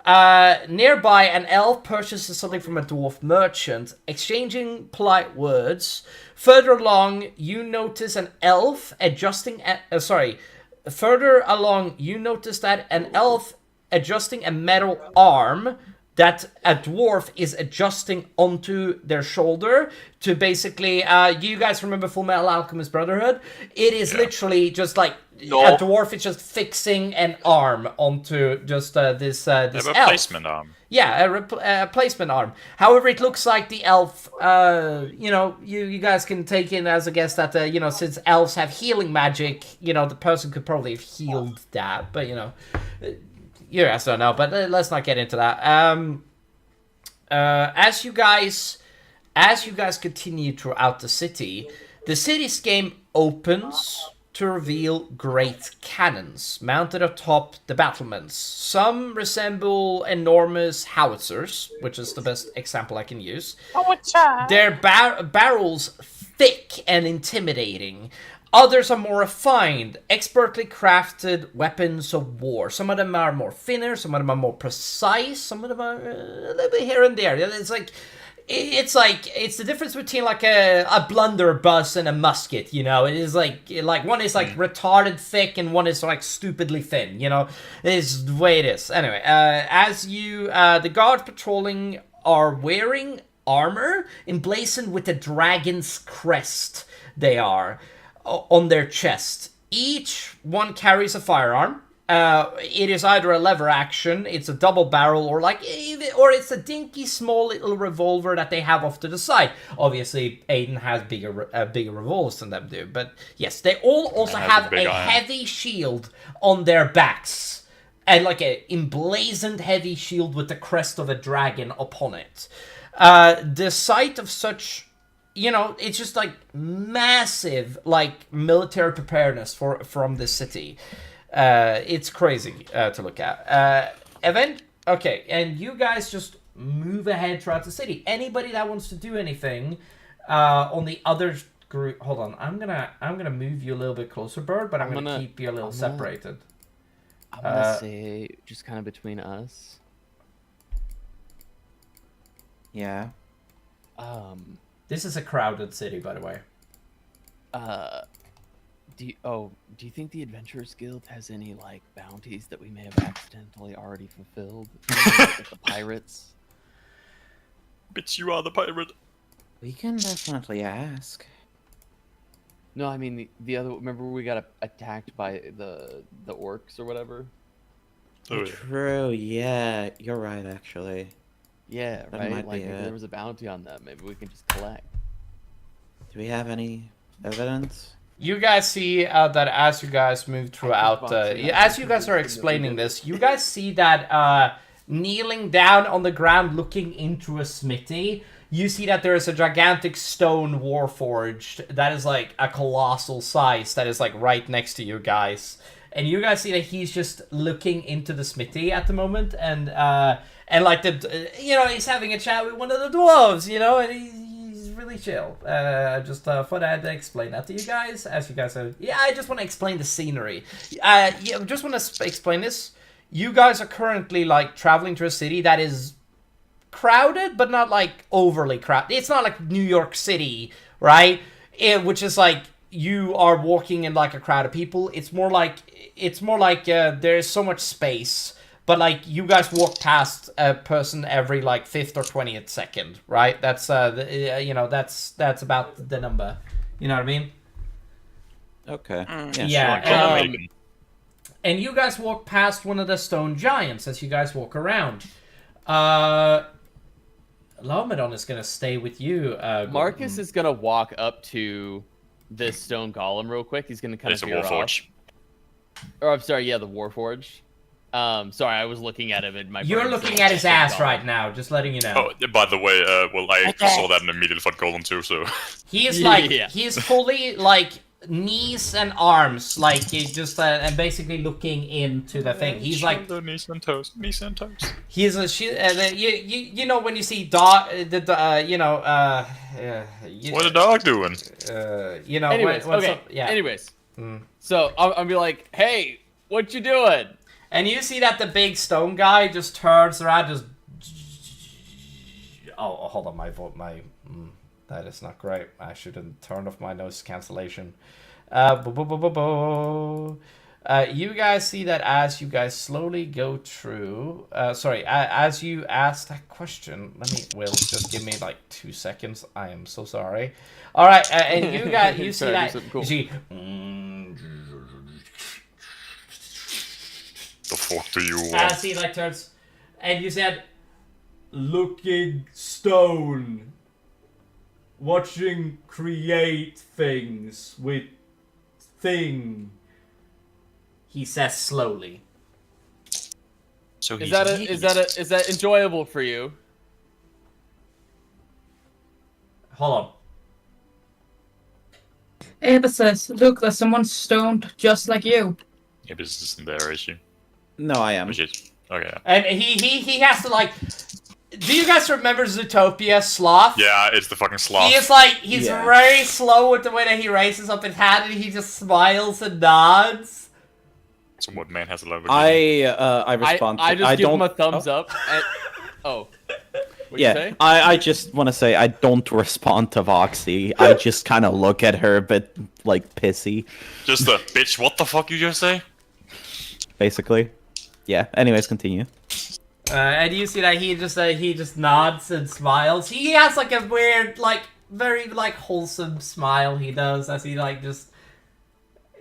Nearby, an elf purchases something from a dwarf merchant, exchanging polite words. Further along, you notice an elf adjusting. Further along, you notice that an elf adjusting a metal arm that a dwarf is adjusting onto their shoulder to basically, you guys remember Full Metal Alchemist Brotherhood? It is literally just like a dwarf is just fixing an arm onto just this elf. A replacement arm. Yeah, a replacement arm. However, it looks like the elf, you guys can take in as a guess that, since elves have healing magic, the person could probably have healed that, but, you guys don't know, but let's not get into that. As you guys continue throughout the cityscape opens to reveal great cannons mounted atop the battlements. Some resemble enormous howitzers, which is the best example I can use. Their barrels thick and intimidating. Others are more refined, expertly crafted weapons of war. Some of them are more thinner, some of them are more precise, some of them are a little bit here and there. It's the difference between like a blunderbuss and a musket, It is like one is like retarded thick and one is like stupidly thin, It is the way it is. Anyway, the guards patrolling are wearing armor emblazoned with a dragon's crest. They are on their chest. Each one carries a firearm. It is either a lever action, it's a double barrel, or it's a dinky small little revolver that they have off to the side. Obviously, Aiden has bigger revolvers than them do, but yes, they all also have a heavy shield on their backs, and like a emblazoned heavy shield with the crest of a dragon upon it. The sight of such, it's just like massive, like military preparedness from this city. It's crazy to look at. Evan, okay, and you guys just move ahead throughout the city. Anybody that wants to do anything on the other group, hold on. I'm gonna move you a little bit closer, Bird, but I'm gonna keep you a little separated. I'm gonna say just kind of between us. Yeah. This is a crowded city, by the way. Do you think the Adventurers Guild has any like bounties that we may have accidentally already fulfilled? Like the pirates. Bitch, you are the pirate. We can definitely ask. No, I mean the other. Remember we got attacked by the orcs or whatever. Oh, True. Yeah, you're right. Actually. Yeah, That right. might Like be if it. there was a bounty on that, maybe we can just collect. Do we have any evidence? You guys see that as you guys move throughout, as you guys are explaining this, you guys see that kneeling down on the ground looking into a smithy, you see that there is a gigantic stone warforged that is like a colossal size that is like right next to you guys. And you guys see that he's just looking into the smithy at the moment, and like he's having a chat with one of the dwarves, and he's really chill. Just thought I had to explain that to you guys, as you guys are. Yeah, I just want to explain the scenery. Just want to explain this. You guys are currently like traveling to a city that is crowded, but not like overly crowded. It's not like New York City, right? Which is like you are walking in like a crowd of people. It's more like there is so much space, but like you guys walk past a person every like 5th or 20th second, right? That's that's about the number. You know what I mean? Okay. Yeah. And you guys walk past one of the stone giants as you guys walk around. Laomedon is gonna stay with you. Marcus is gonna walk up to this stone golem real quick. He's gonna kind of veer off. Or I'm sorry, yeah, the Warforged. Sorry, I was looking at him in my. You're looking at his ass right now, just letting you know. Oh, by the way, I saw that and immediately thought Golem too, so. He is like, he's fully like knees and arms, like he's just and basically looking into the thing. He's like knees and toes. He's a you know when you see what's the dog doing? Anyways, okay. Anyways, so I'll be like, "Hey, what you doing?" And you see that the big stone guy just turns around, just... Oh, hold on, that is not great. I shouldn't turn off my noise cancellation. You guys see that as you guys slowly go through... as you ask that question... Will, just give me like 2 seconds. I am so sorry. Alright, and you guys, you see that... Cool. You see... The fuck do you want? As he like turns... And you said... Looking stone. Watching create things with thing. He says slowly. So Is that enjoyable for you? Hold on. Ava says, look, there's someone stoned just like you. Ibis isn't there, is she? No, I am. Oh, shit. Okay. Yeah. And he has to like... Do you guys remember Zootopia Sloth? Yeah, it's the fucking sloth. He is like, he's Yeah. very slow with the way that he raises up his hand and he just smiles and nods. So what man has a love? I respond. I just give don't. him a thumbs up. And... Oh. What'd you Yeah, say? I just want to say I don't respond to Voxy. I just kind of look at her, but like pissy, Just a bitch. What the fuck you just say? basically. Yeah. Anyways, continue. And you see that he just nods and smiles. He has like a weird, like, very like wholesome smile he does as he like just...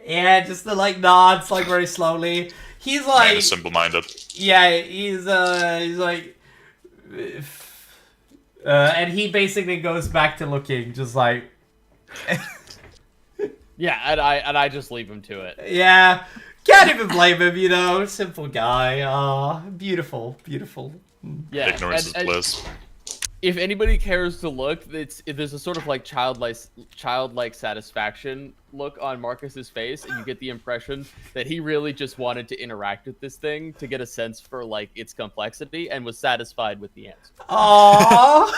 Yeah, just the like nods like very slowly. He's Man like... is simple-minded. Yeah, he's like... and he basically goes back to looking, just like... Yeah, and I just leave him to it. Yeah, can't even blame him, you know, simple guy. Beautiful. Yeah, Ignorance is bliss. if anybody cares to look, there's a sort of like childlike satisfaction look on Marcus's face, and you get the impression that he really just wanted to interact with this thing to get a sense for like its complexity and was satisfied with the answer. Aww.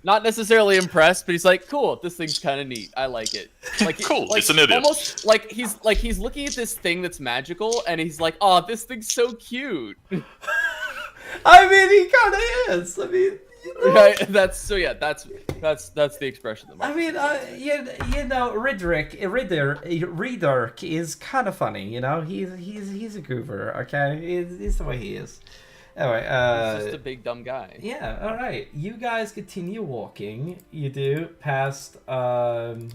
Not necessarily impressed, but he's like, "Cool, this thing's kind of neat. I like it." Like, Cool, like, it's an idiot. Almost like he's looking at this thing that's magical, and he's like, "Oh, this thing's so cute." I mean, he kind of is. I mean, you know. Right? That's the expression. That I mean, you know, Riddick is kind of funny. You know, he's a goober. Okay, he's the way he is. Anyway, he's just a big dumb guy. Yeah. All right, you guys continue walking. You do past the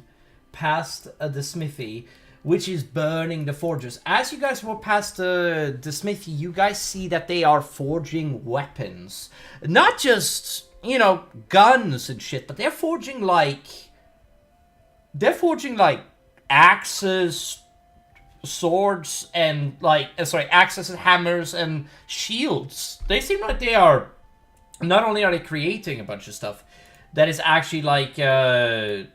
smithy, which is burning the forges. As you guys walk past the smithy, you guys see that they are forging weapons. Not just, you know, guns and shit, but they're forging like axes, swords, and like, axes and hammers and shields. They seem like they are, not only are they creating a bunch of stuff that is actually like very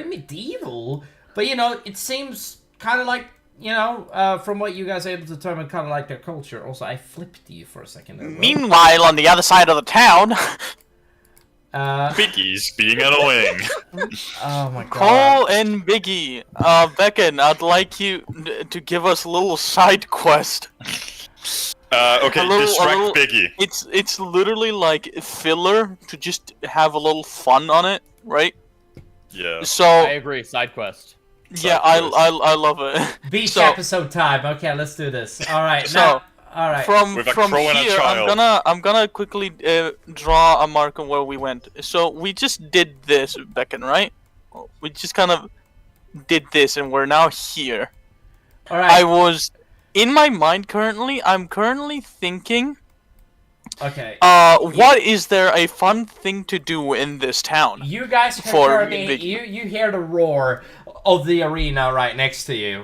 medieval, but, you know, it seems kind of like, you know, from what you guys are able to determine, kind of like their culture. Also, I flipped you for a second there, Will. Meanwhile, on the other side of the town, Biggie's being annoying. Oh my god. Cole and Biggie, Beckon, I'd like you to give us a little side quest. Okay, distract Biggie. It's literally like filler to just have a little fun on it, right? Yeah. So I agree. Side quest. Yeah, I love it. Beach So- episode time. Okay, let's do this. All right. So, now, all right. From With a crow and a here, child. I'm gonna quickly draw a mark on where we went. So we just did this, Beckon, right? We just kind of did this, and we're now here. All right. I was in my mind currently. I'm currently thinking. Okay. What is there a fun thing to do in this town? You guys for heard the, Biggie. you hear the roar of the arena right next to you.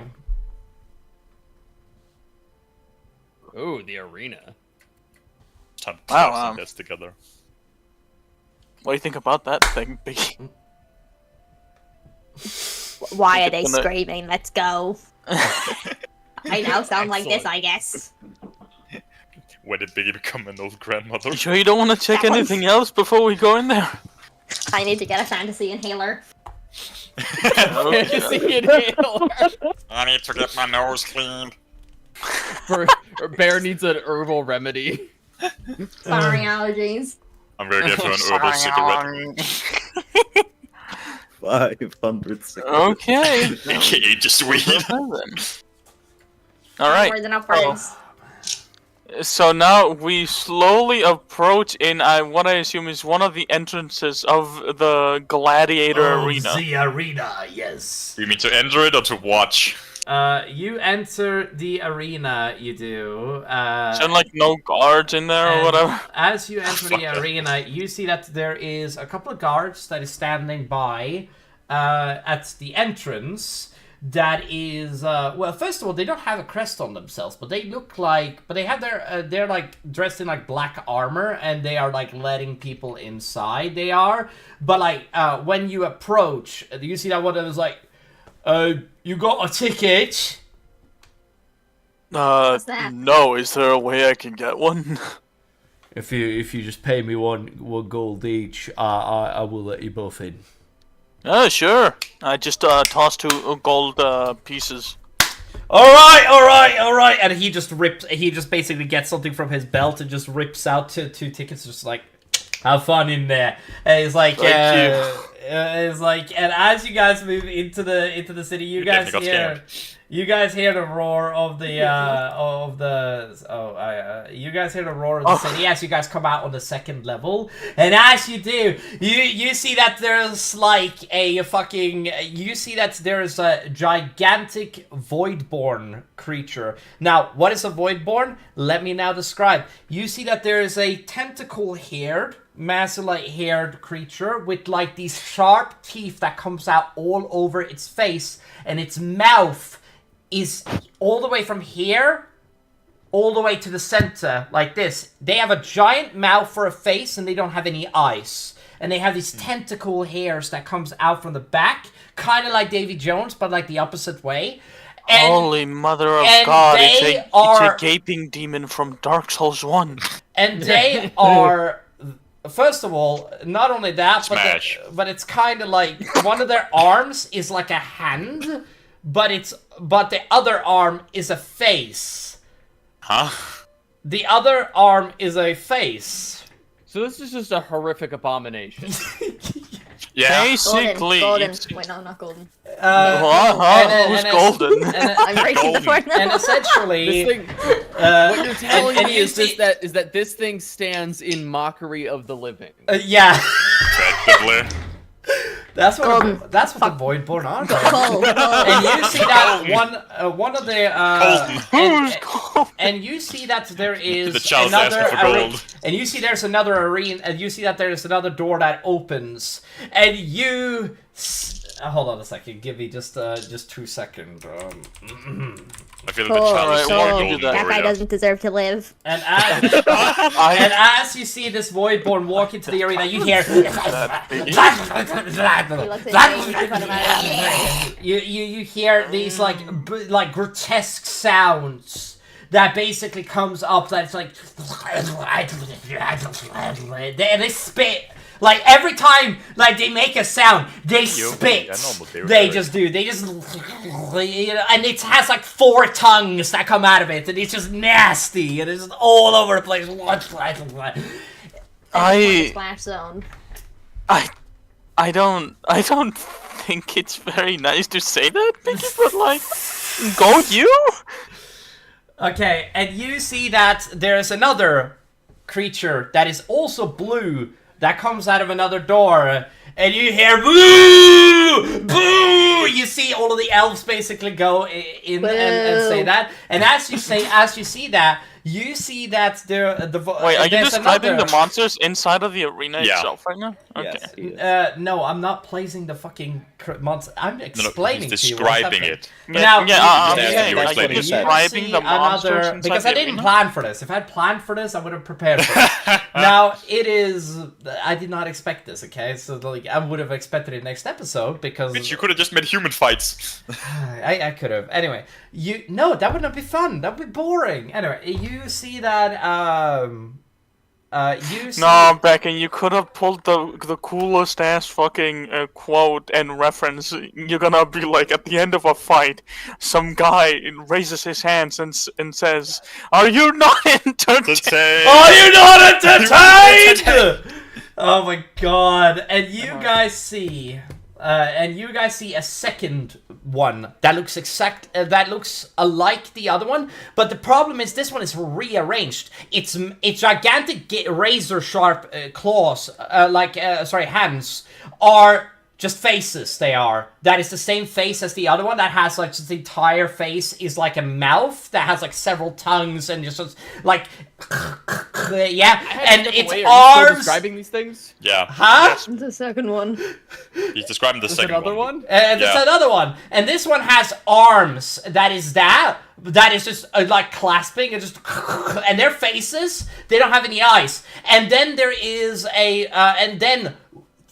Ooh, the arena. Time to Wow, slap some heads together. What do you think about that thing, Biggie? Why are Think they it's gonna- screaming? Let's go. I now sound like this, I guess. When did Biggie become an old grandmother? You sure you don't want to check That one's- anything else before we go in there? I need to get a fantasy inhaler. Fantasy inhaler. I need to get my nose cleaned. For Bear needs an herbal remedy. Sorry, allergies. I'm gonna give her an herbal cigarette. 500 cigarettes. Okay. AKA just weed. All right. Onwards and upwards. So now we slowly approach in what I assume is one of the entrances of the gladiator arena. The arena, yes. Do you mean to enter it or to watch? You enter the arena, you do. Is there like no guards in there or And whatever? As you enter the Fuck. arena, you see that there is a couple of guards that is standing by at the entrance. That is, well, first of all, they don't have a crest on themselves, but they look like, but they have they're like dressed in like black armor, and they are like letting people inside. They are, but like when you approach, you see that one that was like, you got a ticket? What's that? No. Is there a way I can get one? If you just pay me one gold each, I will let you both in. Sure. I just tossed 2 gold pieces. All right. And he just basically gets something from his belt and just rips out two tickets, just like, have fun in there. And he's like, it's like, and as you guys move into the city, you guys hear the roar of the you guys hear the roar of the city as you guys come out on the second level, and as you do, you see that there's like you see that there's a gigantic voidborn creature. Now, what is a voidborn? Let me now describe. You see that there is a tentacle-haired, massive-haired creature with like these sharp teeth that comes out all over its face, and its mouth is all the way from here all the way to the center, like this. They have a giant mouth for a face, and they don't have any eyes. And they have these tentacle hairs that comes out from the back, kind of like Davy Jones, but like the opposite way. And, Holy mother of and God, they it's are- a gaping demon from Dark Souls 1. And they are... First of all, not only that, Smash. but it's kind of like one of their arms is like a hand, but the other arm is a face. Huh? The other arm is a face. So this is just a horrific abomination. Yeah. Basically, Golden. it's- Wait, no, not golden. Who's golden? I'm breaking the fourth And now. essentially, This thing, what you're telling and me you is see- that this thing stands in mockery of the living. yeah, Effectively. that's what Golden. the Voidborn are. Cold. And you see that one of the Golden. and you see that there is The child's another asking for gold. and you see there's another arena, and you see that there's another door that opens, and you hold on a second, give me just 2 seconds. I feel Cool. the child is Alright, so why don't golden you do that? That guy warrior. doesn't deserve to live. And as you see this Voidborn walk into the arena, you hear you hear these like grotesque sounds that basically comes up. That's like, and they spit. Like every time, like they make a sound, they spit. They just do. They just, and it has like 4 tongues that come out of it, and it's just nasty, and it's just all over the place. Splash zone. I don't think it's very nice to say that, Mickey, but like, go you? Okay, and you see that there's another creature that is also blue that comes out of another door, and you hear boo, boo. You see all of the elves basically go in and say that, and as you see that, you see that Wait, are you describing the monsters inside of the arena Yeah. itself right now? Okay. Yes, he is. No, I'm not placing the fucking monster. I'm explaining he's to you what's describing happening. it. Now, I'm Yeah, saying, you were like, explaining it. describing the monsters inside because the I didn't arena? plan for this. If I had planned for this, I would have prepared for it. Now it is. I did not expect this. Okay, so like I would have expected it next episode because Bitch, you could have just made human fights. I could have. Anyway, that would not be fun. That would be boring. Anyway, you see that You see... No, Becky, you could have pulled the coolest ass fucking quote and reference. You're gonna be like, at the end of a fight, some guy raises his hands and says, "Are you not entertained? Are you not entertained?" Oh my god! And you guys see, a second one that looks that looks alike the other one, but the problem is this one is rearranged. Its gigantic razor sharp claws, hands are just faces. They are. That is the same face as the other one. That has like just the entire face is like a mouth that has like several tongues and just like yeah. And its Are you arms. still describing these things? Yeah. Huh? The second one. He's describing the There's second another one? And there's another one. And this one has arms that is just like clasping and just and their faces, they don't have any eyes. And then there is and then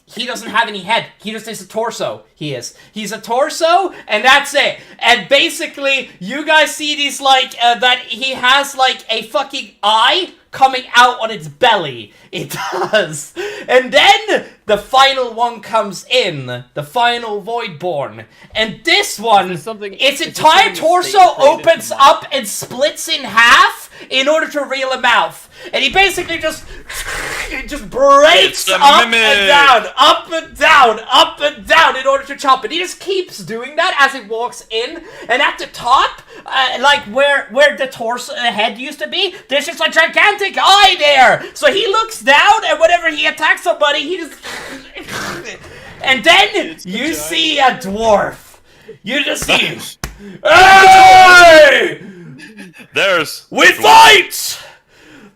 he doesn't have any head. He just is a torso. He's a torso, and that's it. And basically, you guys see these like that he has like a fucking eye coming out on its belly. It does. And then the final one comes in, the final Voidborn. And this one, its entire torso opens up and splits in half in order to reveal a mouth. And he basically just breaks up and down, up and down, up and down in order to chop it. He just keeps doing that as it walks in. And at the top, like where the torso head used to be, there's just a gigantic eye there. So he looks down, and whenever he attacks somebody, he just... And then you see a dwarf. You just see him. Hey! We fight!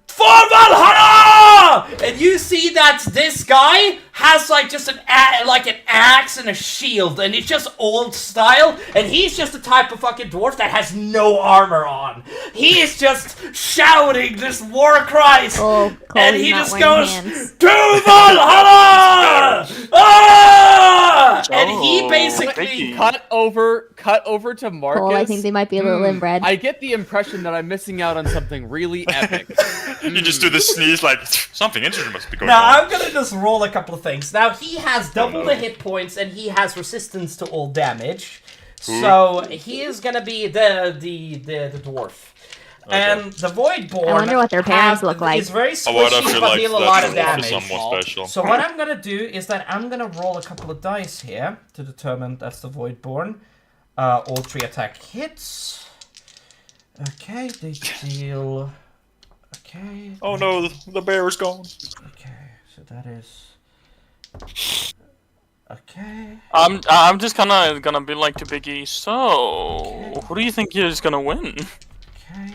For Valhalla! And you see that this guy has like just an axe and a shield, and it's just old style, and he's just the type of fucking dwarf that has no armor on. He is just shouting this war cries, and he just goes, "To Valhalla!" And he basically cut over to Marcus. Cole, I think they might be a little inbred. I get the impression that I'm missing out on something really epic. You just do the sneeze like, something interesting must be going Now, on. I'm gonna just roll a couple of things. Now, he has double the hit points, and he has resistance to all damage. So, he is gonna be the dwarf. Okay. And the Voidborn... I wonder what their parents look like. Is very squishy, but deal a lot of damage. Special. So what I'm gonna do is that I'm gonna roll a couple of dice here to determine that's the Voidborn. All 3 attack hits. Okay, they deal... Okay. Oh no, the bear is gone. Okay, so that is... Okay. I'm just gonna be like to Biggie. So, who do you think is gonna win? Okay.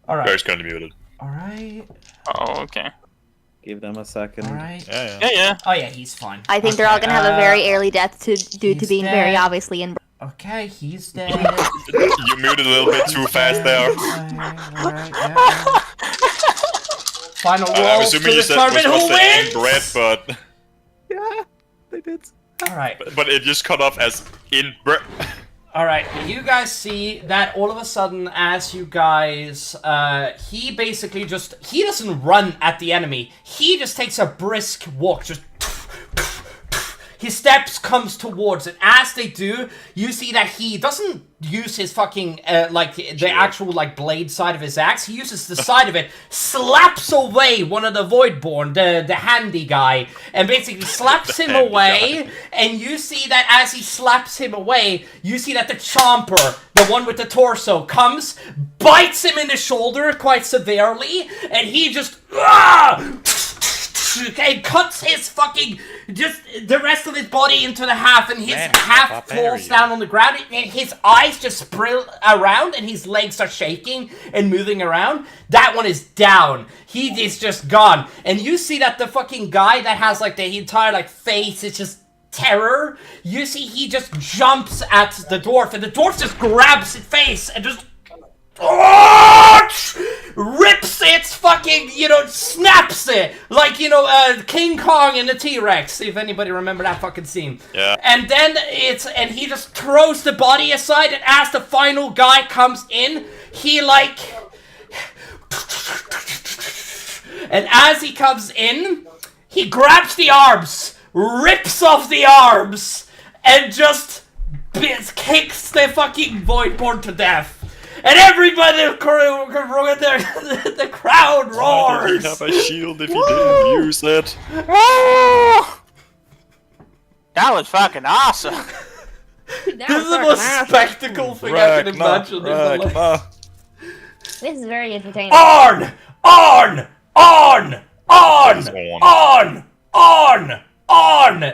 All right. Bear's gonna be muted. All right. Oh, okay. Give them a second. All right. Yeah. Oh yeah, he's fine. I think they're all gonna have a very early death due to being very obviously inbred. Okay, he's dead. You muted a little bit too fast there. Final roll I'm assuming to you said determine who wins. inbred, but Yeah, they did. All right. but it just cut off as inbred. All right, you guys see that all of a sudden, as you guys, he basically he doesn't run at the enemy. He just takes a brisk walk, just... His steps comes towards it. As they do, you see that he doesn't use his fucking, the actual, blade side of his axe. He uses the side of it, slaps away one of the Voidborn, the handy guy, and basically slaps him away. And you see that as he slaps him away, you see that the Chomper, the one with the torso, comes, bites him in the shoulder quite severely, and he just... and cuts his fucking, just the rest of his body into the half, and his half falls down on the ground, and his eyes just sprill around, and his legs are shaking and moving around. That one is down. He is just gone. And you see that the fucking guy that has, the entire, face, it's just terror. You see he just jumps at the dwarf, and the dwarf just grabs his face, and just... rips its fucking, snaps it, like, King Kong and the T-Rex, if anybody remember that fucking scene. Yeah. And then and he just throws the body aside, and as the final guy comes in, he, And as he comes in, he grabs the arms, rips off the arms, and just kicks the fucking Voidborn to death. And everybody, the crowd Why did roars. he have a shield if he didn't use it? That was fucking awesome. This is the most spectacle thing I can imagine in my life. This is very entertaining. On!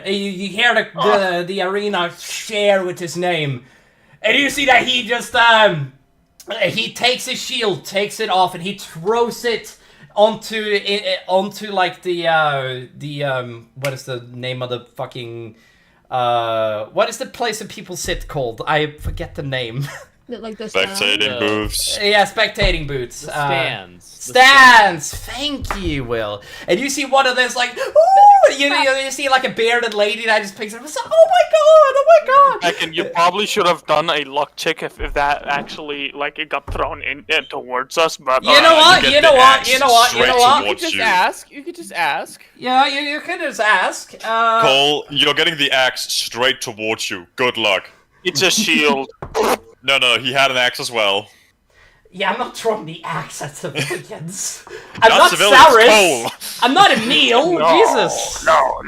You hear the arena share with his name. And you see that he just, he takes his shield, takes it off, and he throws it onto like what is the name of the fucking, what is the place that people sit called? I forget the name. Like the Spectating booths. Yeah, spectating booths. Stands. Stands! Thank you, Will. And you see one of those, like, ooh! You see, like, a bearded lady that just picks it up and says, oh my god! And you probably should have done a luck check if that actually, like, it got thrown in towards us, but... You know what? You could just ask. You could just ask. Yeah, you could just ask. Cole, you're getting the axe straight towards you. Good luck. It's a shield. No, he had an axe as well. Yeah, I'm not throwing the axe at civilians. I'm not civilians, Cole. I'm not Emil. Jesus. No.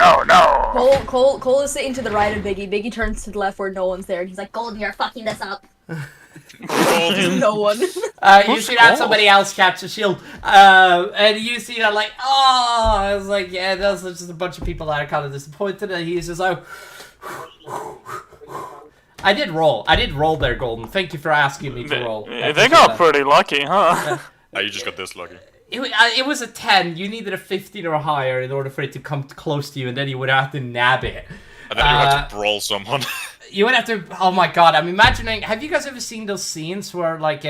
Cole is sitting to the right of Biggie. Biggie turns to the left where no one's there, and he's like, Golden, you're fucking this up. No one. You see that somebody else catch a shield, and you see that like, oh, I was like, yeah, there's just a bunch of people that are kind of disappointed, and he's just like, I did roll there, Golden. Thank you for asking me to roll. They got pretty lucky, huh? Oh, you just got this lucky. It was a 10. You needed a 15 or higher in order for it to come close to you, and then you would have to nab it. And then you have to brawl someone. You would have to. Oh my god! I'm imagining. Have you guys ever seen those scenes where, like,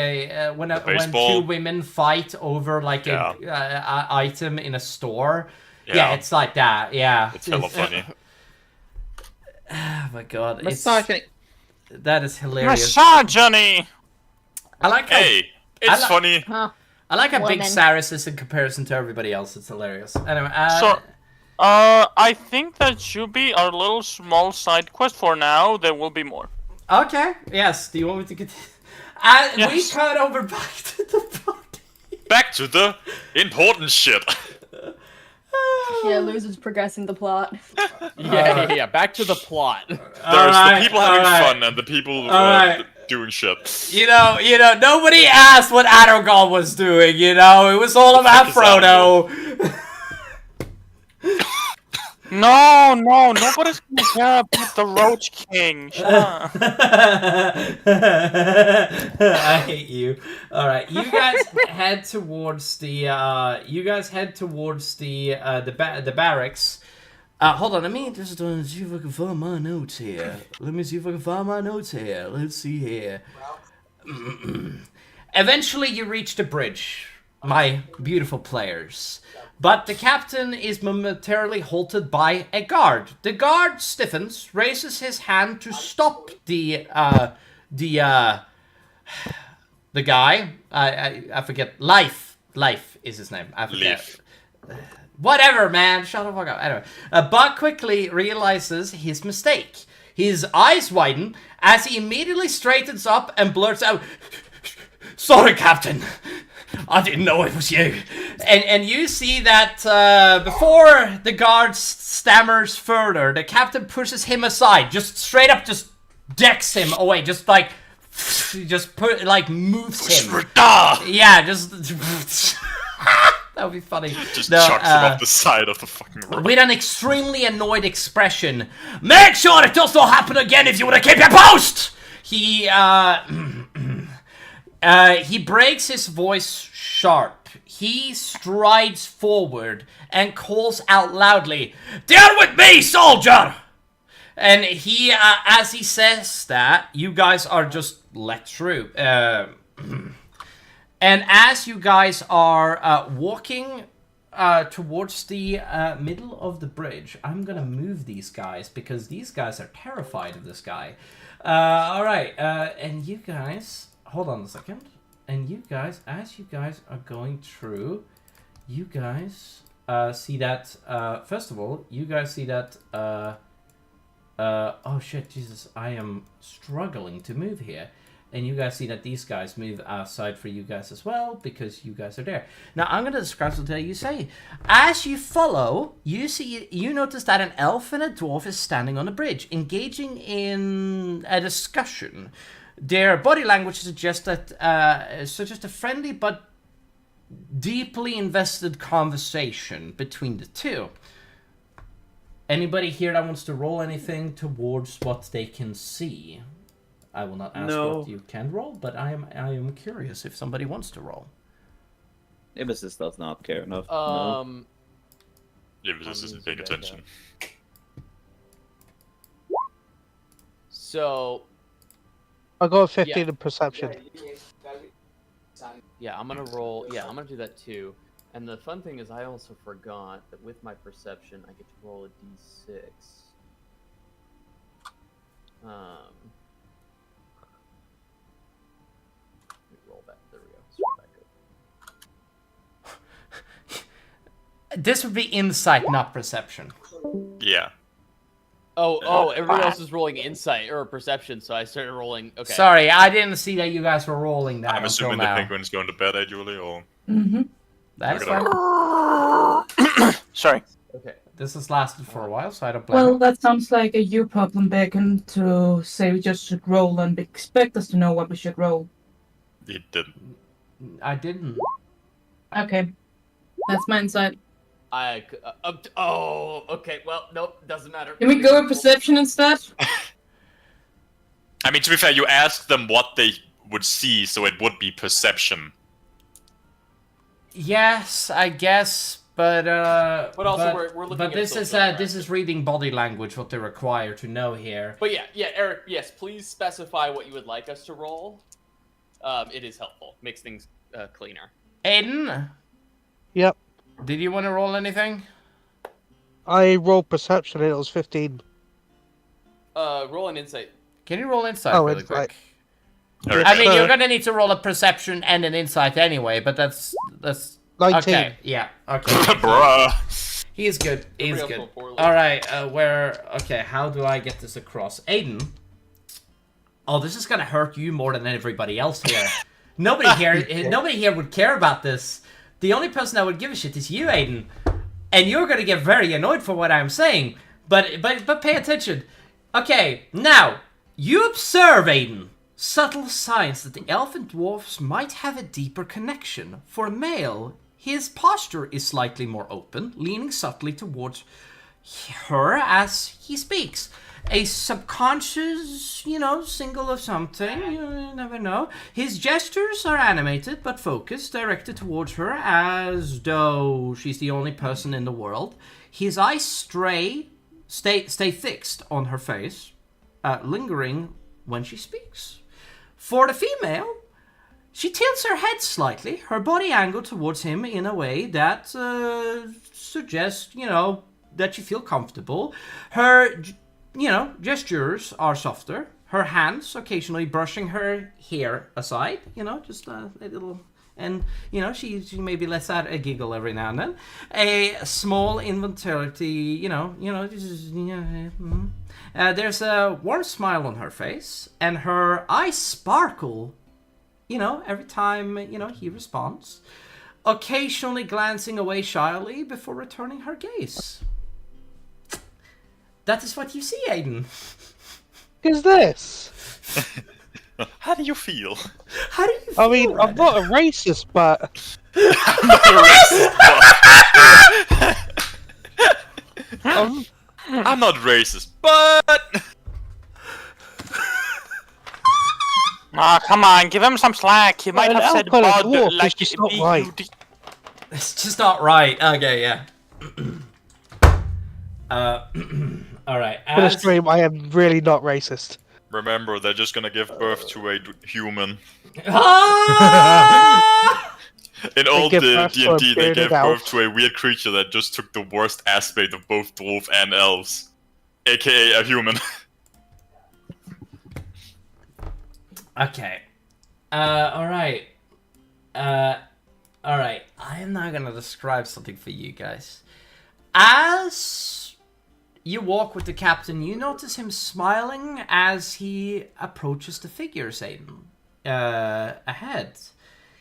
when two women fight over like a item in a store? Yeah, it's like that. Yeah, it's hella funny. Oh my god! Misogyny. That is hilarious. Misogyny. I like. Hey, it's funny. Huh. I like how big Woman. Saris is in comparison to everybody else. It's hilarious. Anyway, I think that should be our little small side quest for now. There will be more. Okay. Yes. Do you want me to continue? Yes. We cut over back to the party. Back to the important shit. Yeah, losers progressing the plot. Yeah. Back to the plot. There's the people having fun and the people doing shit. You know, nobody asked what Aragon was doing, it was all about Frodo. No, nobody's gonna care about the Roach King. Shut up. I hate you. Alright, you guys head towards the, the barracks. Hold on, let me just see if I can find my notes here. Let's see here. Eventually you reach the bridge, my beautiful players. But the captain is momentarily halted by a guard. The guard stiffens, raises his hand to stop the guy. I forget. Life is his name. I forget. Whatever, man. Shut the fuck up. Anyway, Buck quickly realizes his mistake. His eyes widen as he immediately straightens up and blurts out, "Sorry, Captain. I didn't know it was you." And you see that before the guard stammers further, the captain pushes him aside, just straight up, just decks him away, just like, moves him. Yeah, just. That would be funny. Just chucks him off the side of the fucking road. With an extremely annoyed expression. "Make sure it does not happen again if you want to keep your post!" He breaks his voice sharp. He strides forward and calls out loudly, "Deal with me, soldier!" And he, as he says that, you guys are just let through. And as you guys are walking towards the middle of the bridge, I'm gonna move these guys because these guys are terrified of this guy. Alright, and you guys, hold on a second. And you guys, as you guys are going through, you guys see that. First of all, you guys see that. Oh shit, Jesus! I am struggling to move here. And you guys see that these guys move outside for you guys as well, because you guys are there. Now, I'm going to describe something you say. As you follow, you notice that an elf and a dwarf is standing on a bridge, engaging in a discussion. Their body language suggests a friendly but deeply invested conversation between the two. Anybody here that wants to roll anything towards what they can see? I will not ask what you can roll, but I am curious if somebody wants to roll. Nemesis does not care enough. Nemesis isn't paying attention. So... I got a 15 in perception. Yeah, I'm gonna roll... Yeah, I'm gonna do that too. And the fun thing is I also forgot that with my perception, I get to roll a d6. Roll back. There we go. This would be insight, not perception. Yeah. Oh, everybody else is rolling insight or perception, so I started rolling. Okay. Sorry, I didn't see that you guys were rolling that. I'm assuming the now. penguin's going to bed, Julie, or... Mm-hmm. That's fine. Sorry. Okay. This has lasted for a while, so I don't blame Well, you. that sounds like a you problem, Bacon, to say we just should roll and expect us to know what we should roll. He didn't. I didn't. Okay. That's my insight. Okay, well, nope, doesn't matter. Can we go with perception instead? I mean, to be fair, you asked them what they would see, so it would be perception. Yes, I guess, but also we're looking but at this social is this is reading body language, what they're required to know here. But yeah, Eric, yes, please specify what you would like us to roll. It is helpful. Makes things cleaner. Aiden? Yep. Did you want to roll anything? I rolled perception and it was 15. Roll an insight. Can you roll insight really quick? Okay. I mean, you're gonna need to roll a perception and an insight anyway, but that's 19. okay. Yeah, okay. Bruh. He's good. He's Everybody good. else roll poorly. All right, okay, how do I get this across? Aiden. Oh, this is gonna hurt you more than everybody else here. Nobody here would care about this. The only person that would give a shit is you, Aiden. And you're gonna get very annoyed for what I'm saying. But pay attention. Okay, now, you observe, Aiden, subtle signs that the elf and dwarfs might have a deeper connection. For a male, his posture is slightly more open, leaning subtly towards her as he speaks. A subconscious, single of something, you never know. His gestures are animated but focused, directed towards her as though she's the only person in the world. His eyes stay fixed on her face, lingering when she speaks. For the female, she tilts her head slightly, her body angled towards him in a way that suggests, that you feel comfortable. Her gestures are softer. Her hands occasionally brushing her hair aside, just a little... And, she maybe lets out a giggle every now and then. A small inventory, there's a warm smile on her face. And her eyes sparkle, every time, he responds. Occasionally glancing away shyly before returning her gaze. That is what you see, Aiden. Is this? How do you feel? How do you feel? I mean, I'm not a racist, but... I'm not racist, but... Ah, come on, give him some slack. He might An have said alcohol bud dwarf is like just not right. B-U-D. It's just not right. Okay, yeah. Alright. For the stream, I am really not racist. Remember, they're just gonna give birth to a human. In old give birth to a D&D, they bearded gave birth elf. to a weird creature that just took the worst aspect of both dwarf and elves. AKA a human. Okay. Alright. Alright, I am now gonna describe something for you guys. As you walk with the captain, you notice him smiling as he approaches the figures ahead.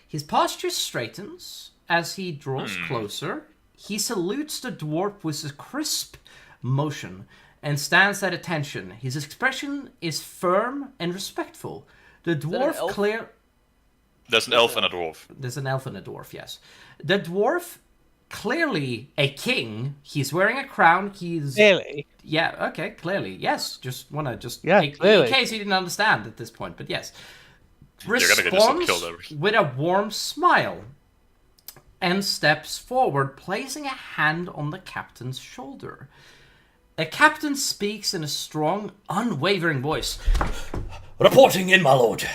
His posture straightens as he draws closer. He salutes the dwarf with a crisp motion and stands at attention. His expression is firm and respectful. The dwarf clear... There's an elf and a dwarf. There's an elf and a dwarf, yes. The dwarf, clearly a king. He's wearing a crown. He's... Clearly? Yeah, okay, clearly. Yes, just want to just... Yeah, clearly. In case you didn't understand at this point, but yes. You're gonna get yourself Responds killed. with a warm smile and steps forward, placing a hand on the captain's shoulder. The captain speaks in a strong, unwavering voice. Reporting in, my lord.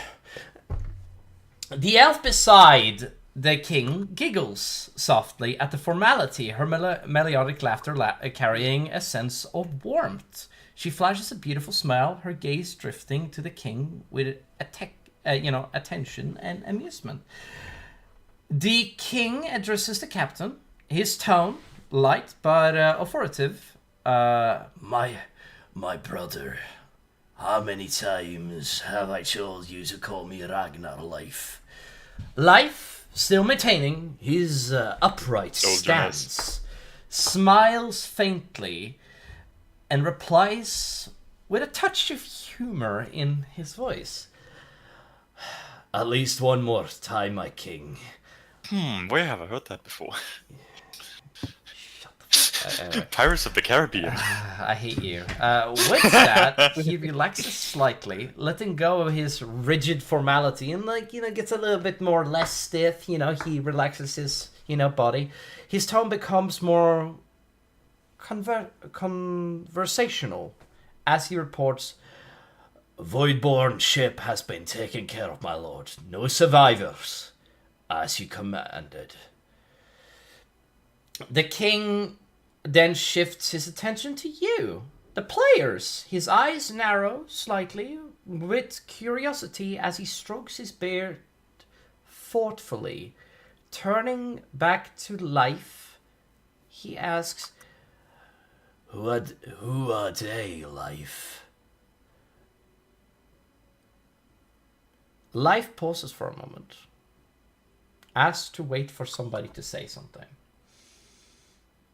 The elf beside the king giggles softly at the formality, her melodic laughter carrying a sense of warmth. She flashes a beautiful smile, her gaze drifting to the king with attention and amusement. The king addresses the captain, his tone light but authoritative. My brother, how many times have I told you to call me Ragnar Life? Life, still maintaining his upright stance, smiles faintly and replies with a touch of humor in his voice. At least one more time, my king. Where have I heard that before? Pirates of the Caribbean. I hate you. With that, he relaxes slightly, letting go of his rigid formality and, gets a little bit more less stiff. He relaxes his, body. His tone becomes more conversational as he reports, Voidborn ship has been taken care of, my lord. No survivors, as you commanded. The king then shifts his attention to you, the players. His eyes narrow slightly with curiosity as he strokes his beard thoughtfully. Turning back to Life, he asks, Who are they, Life? Life pauses for a moment, as to wait for somebody to say something.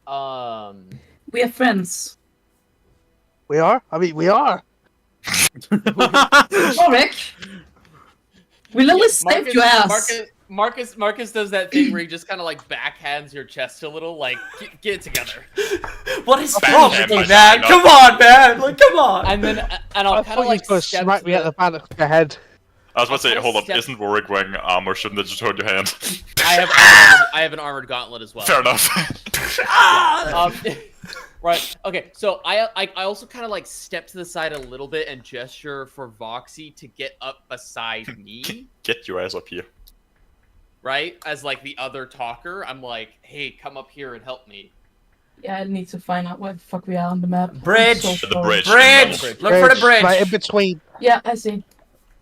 We are friends. We are? I mean, we are. Rick. We literally saved your ass. Marcus does that thing where he just kind of backhands your chest a little, get it together. What is wrong with you, man? Come on, man! Come on! And then, I'll kind of step smack me at the back of the head. I was about to say, hold up, isn't Warwick wearing armor? Shouldn't it just hold your hand? I have an armored gauntlet as well. Fair enough. Right. Okay. So I also kind of step to the side a little bit and gesture for Voxy to get up beside me. Get your ass up here. Right? As the other talker, I'm like, hey, come up here and help me. Yeah, I need to find out where the fuck we are on the map. Bridge. The bridge. Bridge. Look for the bridge. Right in between. Yeah, I see.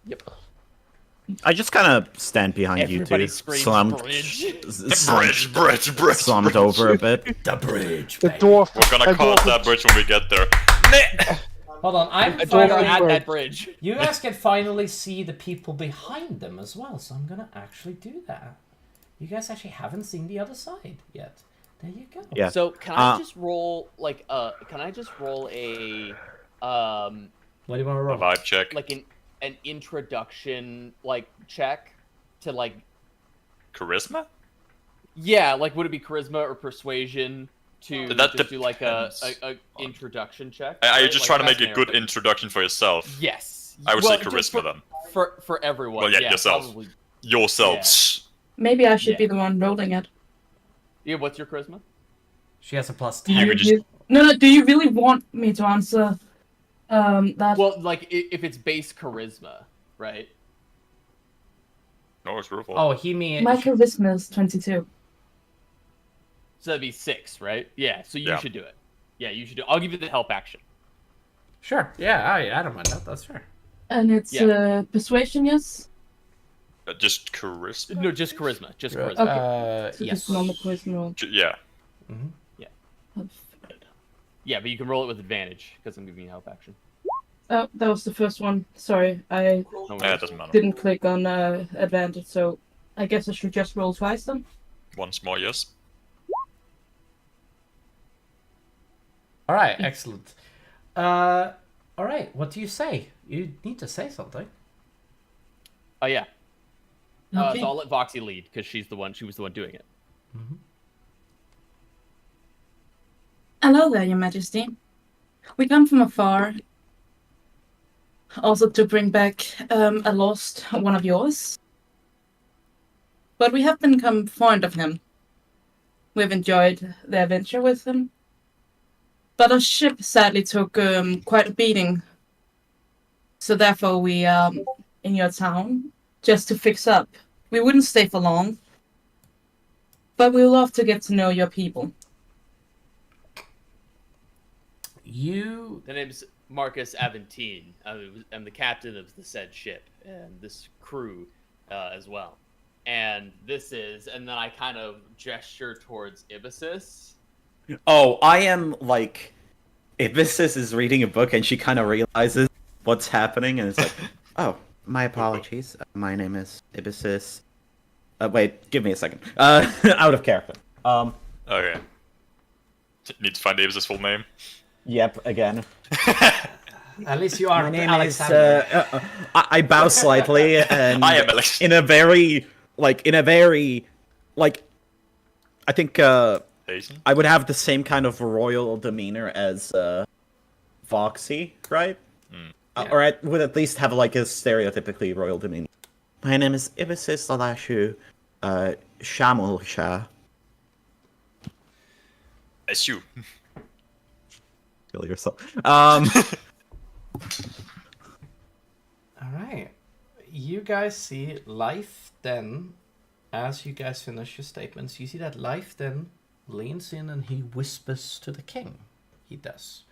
Yep. I just kind of stand behind Everybody you two, screams slumped, bridge. Bridge. slumped over a bit. The bridge. The baby. dwarf. We're gonna cross that bridge when we get there. Hold on, I'm don't We're finally... at bridge. that bridge. You guys can finally see the people behind them as well, so I'm gonna actually do that. You guys actually haven't seen the other side yet. There you go. Yeah. So can I just roll a What do you want to A roll? vibe check. an introduction check to Charisma? yeah, would it be charisma or persuasion to That just do depends a introduction check? Are you right? just trying to make a fascinating. good introduction for yourself? Yes. I would say just charisma then. For everyone. Well, yeah, yourself. Probably. Yourselves. Maybe I should Yeah. be the one rolling it. Yeah, what's your charisma? She has a plus Do 10. you, No, do you really want me to answer that? Well, if it's base charisma, right? No, it's beautiful. Oh, he mean... My charisma is 22. So that'd be 6, right? Yeah, so you Yeah. should do it. Yeah, you should do it. I'll give you the help action. Sure, yeah, I don't mind that, that's fair. And it's Yeah. persuasion, yes? Just charisma? No, just charisma. Just charisma. Okay. So Yes. just normal charisma roll. Yeah. Yeah, but you can roll it with advantage because I'm giving you a help action. Oh, that was the first one. Sorry, I No Yeah, it worries. doesn't matter. didn't click on advantage, so I guess I should just roll twice then. Once more, yes. All right, excellent. All right, what do you say? You need to say something. Oh yeah. Okay. So I'll let Voxy lead because she was the one doing it. Hello there, Your Majesty. We come from afar. Also to bring back a lost one of yours. But we have become fond of him. We've enjoyed the adventure with him. But our ship sadly took quite a beating. So therefore we are in your town just to fix up. We wouldn't stay for long. But we love to get to know your people. You The name's Marcus Aventine. I'm the captain of the said ship and this crew as well. And this is, and then I kind of gesture towards Ibisis. Oh, I am like, Ibissus is reading a book and she kind of realizes what's happening and it's like, oh, my apologies. My name is Ibissus. Wait, give me a second. Out of character. Okay. Need to find Davis's full name. Yep, again. at least you are. My name Alexander. is. I bow slightly and I am Alex. in a very, I think Jason? I would have the same kind of royal demeanor as Voxy, right? Or I would at least have like a stereotypically royal demeanor. My name is Ibisis Lalashu Shamulsha. It's you. Kill yourself. All right, you guys see Life then. As you guys finish your statements, you see that Life then leans in and he whispers to the king. He does.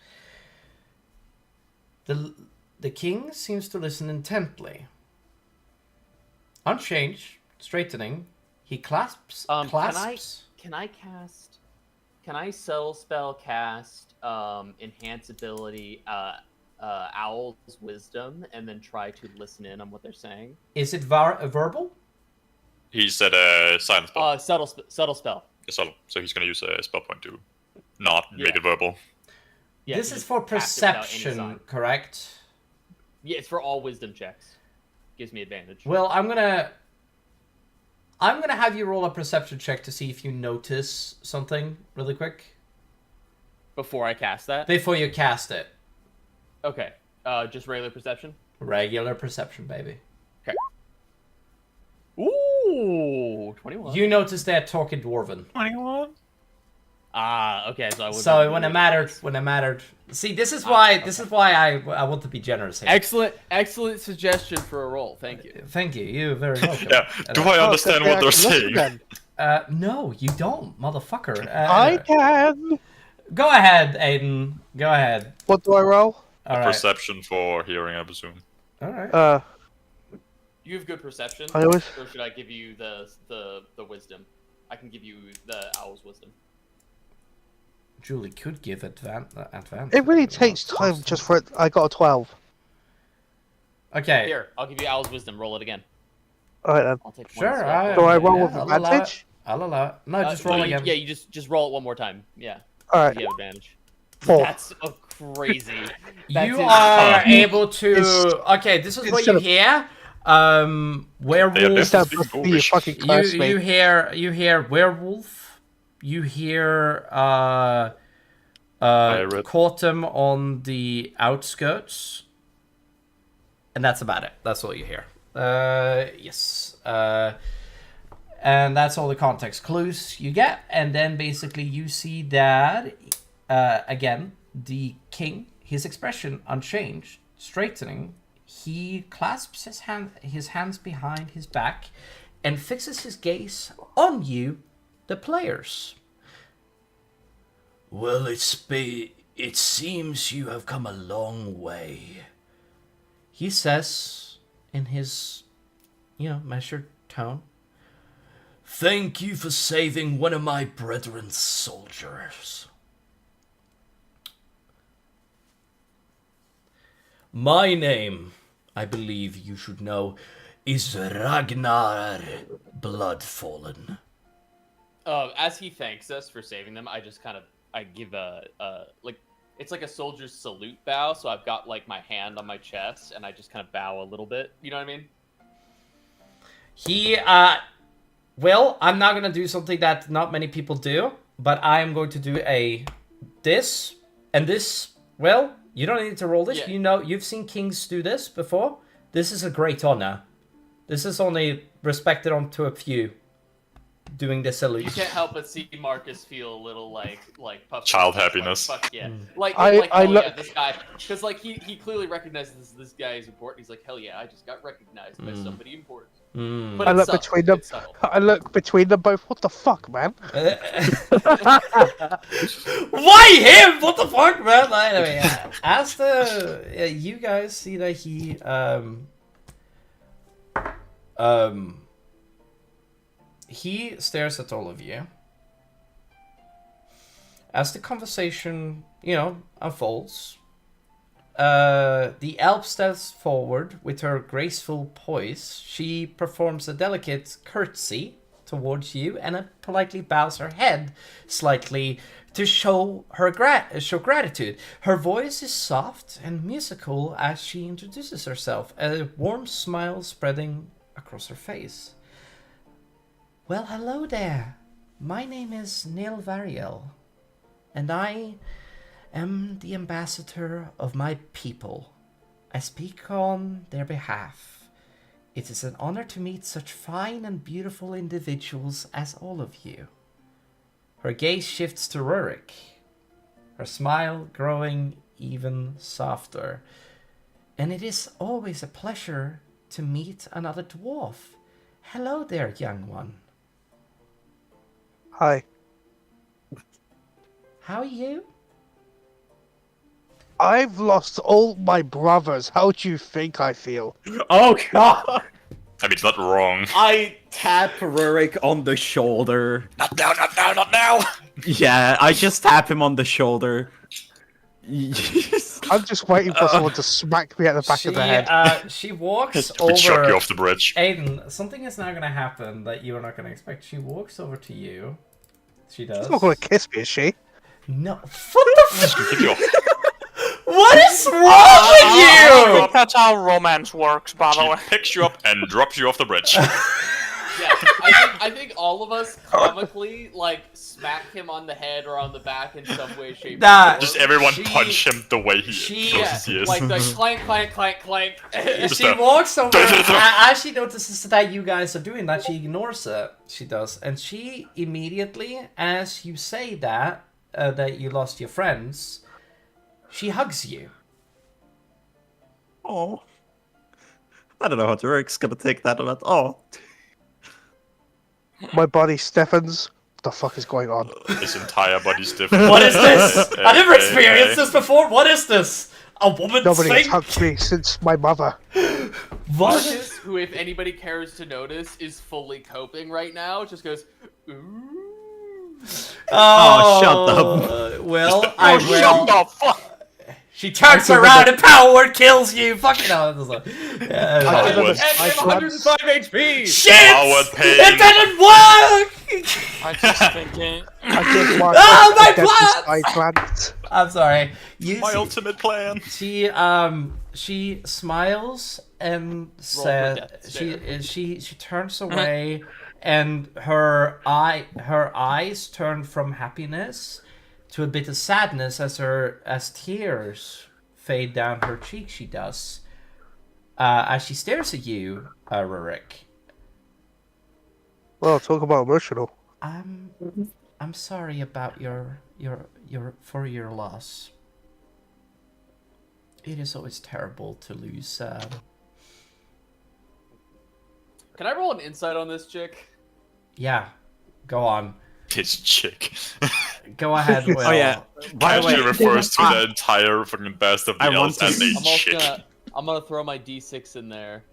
The king seems to listen intently. Unchanged, straightening, he clasps. Can I spell cast enhance ability Owl's wisdom and then try to listen in on what they're saying? Is it verbal? He said silent spell. Subtle spell. Subtle. So he's gonna use a spell point to not make Yeah. it verbal. Yeah, This you is just for cast it without any perception, sign. correct? Yeah, it's for all wisdom checks. Gives me advantage. Well, I'm gonna have you roll a perception check to see if you notice something really quick Before I cast that? before you cast it. Okay. Just regular perception? Regular perception, baby. Okay. Ooh, 21. You notice they're talking Dwarven. 21? Ah, okay, so I would. So when it mattered. See, this is why I want to be generous here. Excellent suggestion for a roll. Thank you. Thank you. You're very welcome. Yeah. Do I understand what they're saying? No, you don't, motherfucker. I can. Go ahead, Aiden. Go ahead. What do I roll? All right. Perception for hearing, I presume. All right. You have good perception, I always- or should I give you the wisdom? I can give you the owl's wisdom. Julie could give advantage. It really takes time just for it. I got a 12. Okay. Here, I'll give you owl's wisdom. Roll it again. Alright then. I'll take one Sure. step. Do I roll with I'll allow it. advantage? I'll allow it. No, just roll no, again. Yeah, you just roll it one more time. Yeah. Alright. You have advantage. 4. That's a crazy. That's You insane. are able to. Okay, this is what instead you of- hear. Werewolf. This That is must being be a Dwarvish. fucking classmate. You hear werewolf. You hear Pirate. caught them on the outskirts, and that's about it. That's all you hear. Yes. And that's all the context clues you get, and then basically you see that again the king, his expression unchanged, straightening. He clasps his hands behind his back, and fixes his gaze on you, the players. Well, it seems you have come a long way, he says in his measured tone. Thank you for saving one of my brethren's soldiers. My name, I believe you should know, is Ragnar Bloodfallen. As he thanks us for saving them, I give a it's like a soldier's salute bow. So I've got like my hand on my chest, and I just kind of bow a little bit. You know what I mean? Well, I'm not gonna do something that not many people do, but I am going to do this, and this, well, you don't need to roll this. Yeah. You've seen kings do this before. This is a great honor. This is only respected onto a few doing the salute. You can't help but see Marcus feel a little like puffed Child up, happiness. Fuck yeah. This guy, because like he clearly recognizes this guy is important. He's like, hell yeah, I just got recognized by somebody important. But I look between them. I look between them both. What the fuck, man? Why him? What the fuck, man? Anyway, as you guys see that he stares at all of you. As the conversation, unfolds, the elf steps forward with her graceful poise. She performs a delicate curtsy towards you and politely bows her head slightly to show her gratitude. Her voice is soft and musical as she introduces herself, a warm smile spreading across her face. Well, hello there. My name is Neil Variel, and I am the ambassador of my people. I speak on their behalf. It is an honor to meet such fine and beautiful individuals as all of you. Her gaze shifts to Rurik, her smile growing even softer. And it is always a pleasure to meet another dwarf. Hello there, young one. Hi. How are you? I've lost all my brothers. How do you think I feel? Oh god! I mean, it's not wrong. I tap Rurik on the shoulder. Not now, not now, not now! Yeah, I just tap him on the shoulder. I'm just waiting for someone to smack me at the back of the head. She walks We chuck over. you off the bridge. Aiden, something is now going to happen that you are not going to expect. She walks over to you. She does. She's not going to kiss me, is she? No. What the fuck? Kick you off. What is wrong with I you? think that's how romance works, by the way. She picks you up and drops you off the bridge. Yeah, I think all of us comically smack him on the head or on the back in some way, shape, or form. Just everyone punch him the way he is. Like the clank, clank, clank, clank. She walks over. As she notices that you guys are doing that, she ignores it. She does, and she immediately, as you say that you lost your friends, she hugs you. Oh, I don't know how Rurik's gonna take that. But oh. My body stiffens. What the fuck is going on? His entire body's different. What is this? I never experienced this before. What is this? A woman's Nobody's thing? hugged me since my mother. Marcus, who, if anybody cares to notice, is fully coping right now, just goes, ooh. Oh, shut up. Well, I will. Shut the fuck! She turns around and power word kills you. Fucking no, this is like, I give And 105 HP! shit! Power pain. It didn't work. I'm just thinking. I give Mark Oh, my a deadly plans! side glance. I'm sorry. You My see, ultimate plan. she smiles and death says she turns away and her eyes turn from happiness to a bit of sadness as tears fade down her cheek. She does as she stares at you, Rurik. Well, talk about emotional. I'm sorry about your loss. It is always terrible to lose. Can I roll an insight on this chick? Yeah, go on. His chick. Go ahead, Will. Oh yeah. By the way, Actually refers to the entire fucking best of the I want elves to- as a I'm also chick. I'm gonna throw my d6 in there.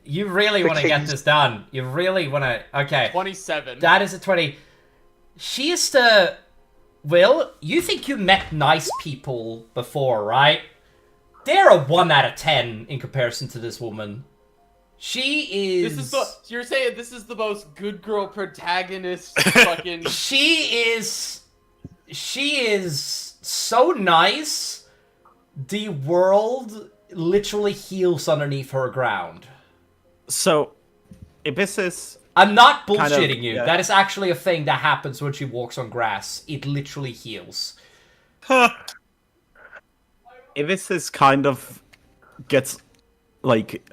You really want to get this done. You really want to... Okay. 27. That is a 20. She is the... Will, you think you met nice people before, right? They're a 1 out of 10 in comparison to this woman. She is... You're saying this is the most good girl protagonist fucking... She is so nice, the world literally heals underneath her ground. So, Ibis I'm not bullshitting kind of, you. yeah. That is actually a thing that happens when she walks on grass. It literally heals. Ibis kind of gets, like,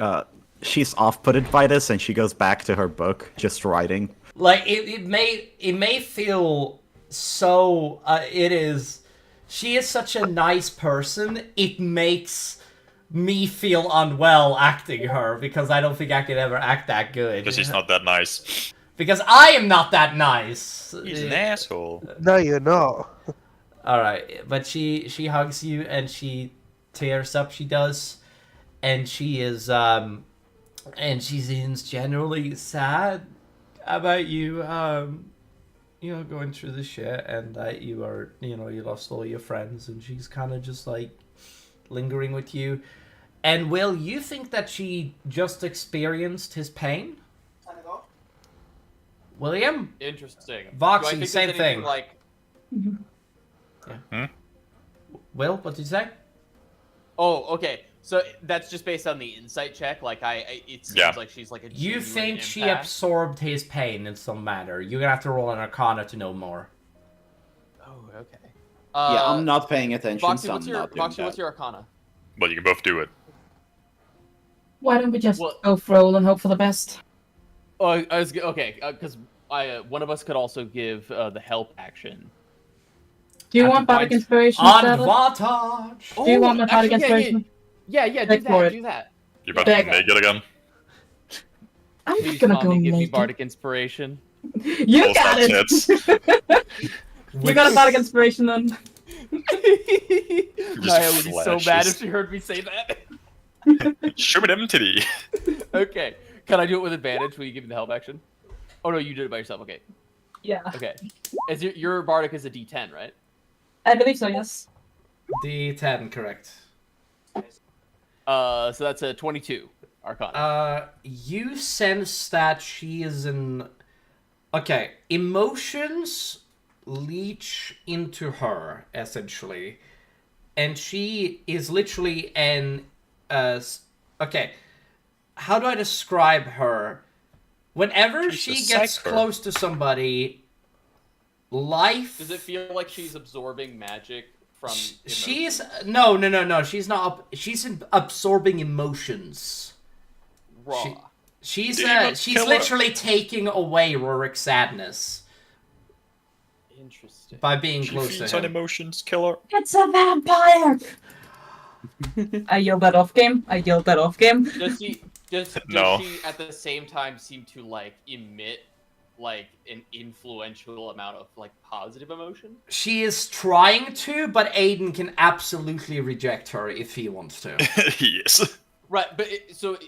she's off-putted by this, and she goes back to her book, just writing. Like, it may feel so... it is... She is such a nice person, it makes me feel unwell acting her, because I don't think I could ever act that good. Because he's not that nice. Because I am not that nice. He's an asshole. No, you're not. Alright, but she hugs you and she tears up, she does. And she is, and she seems generally sad about you, you know, going through the shit and that you are, you know, you lost all your friends and she's kind of just like lingering with you. And Will, you think that she just experienced his pain? William? Interesting. Voxy, Do I think same there's anything thing. Like... Yeah. Will, what did you say? Oh, okay. So that's just based on the insight check. Like it seems like she's like a. You genuine think she empath. absorbed his pain in some manner? You're gonna have to roll an Arcana to know more. Oh, okay. Yeah, I'm not paying attention, Foxy, so what's I'm your not doing Foxy, what's your Arcana? Well, you can both do it. Why don't we just both roll and hope for the best? Oh, I was okay because one of us could also give the help action. Do you want bardic inspiration? Stella? Advantage. Do you want my bardic inspiration? Yeah, do Beg for that. it. Do that. You're about to Beg. make it again. I'm Please, gonna Tommy, go give me naked. bardic inspiration. You Close got that it. You got a bardic inspiration then. Maya would be so mad flashes. if she heard me say that. Show me them titty. Okay, can I do it with advantage? Will you give me the help action? Oh no, you did it by yourself. Okay. Yeah. Okay. As your bardic is a D10, right? I believe so, yes. D10, correct. So that's a 22 Arcana. You sense that she is in... Okay, emotions leach into her, essentially. And she is literally an... okay, how do I describe her? Whenever She's she a gets psycho. close to somebody, life... Does it feel like she's absorbing magic from? She's... No, she's not... She's absorbing emotions. Raw. She's Demon she's killer. literally taking away Rorik's sadness Interesting. by being She close feeds to on him. emotions, killer. It's a vampire! I yelled that off game. Does she No. she at the same time seem to like emit like an influential amount of like positive emotion? She is trying to, but Aiden can absolutely reject her if he wants to. Yes. Right, but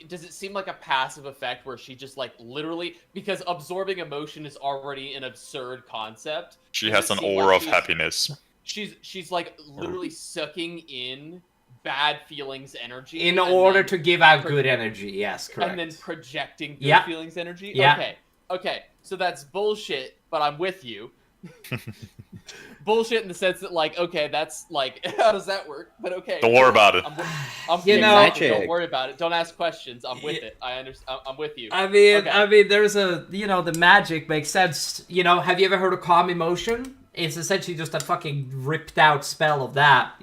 does it seem like a passive effect where she just like literally, because absorbing emotion is already an absurd concept. She does has it an seem aura like of happiness. She's like literally sucking in bad feelings energy In and order then to give out good energy, yes, correct. and then projecting good Yeah. feelings energy. Yeah. Okay, so that's bullshit, but I'm with you. Bullshit in the sense that like, okay, that's like, how does that work? But okay, Don't worry about it. I'm You know- exactly, don't worry about it. Don't ask questions. I'm with it. I understand. I'm with you. I mean, Okay. there's a, the magic makes sense. Have you ever heard of calm emotion? It's essentially just a fucking ripped out spell of that,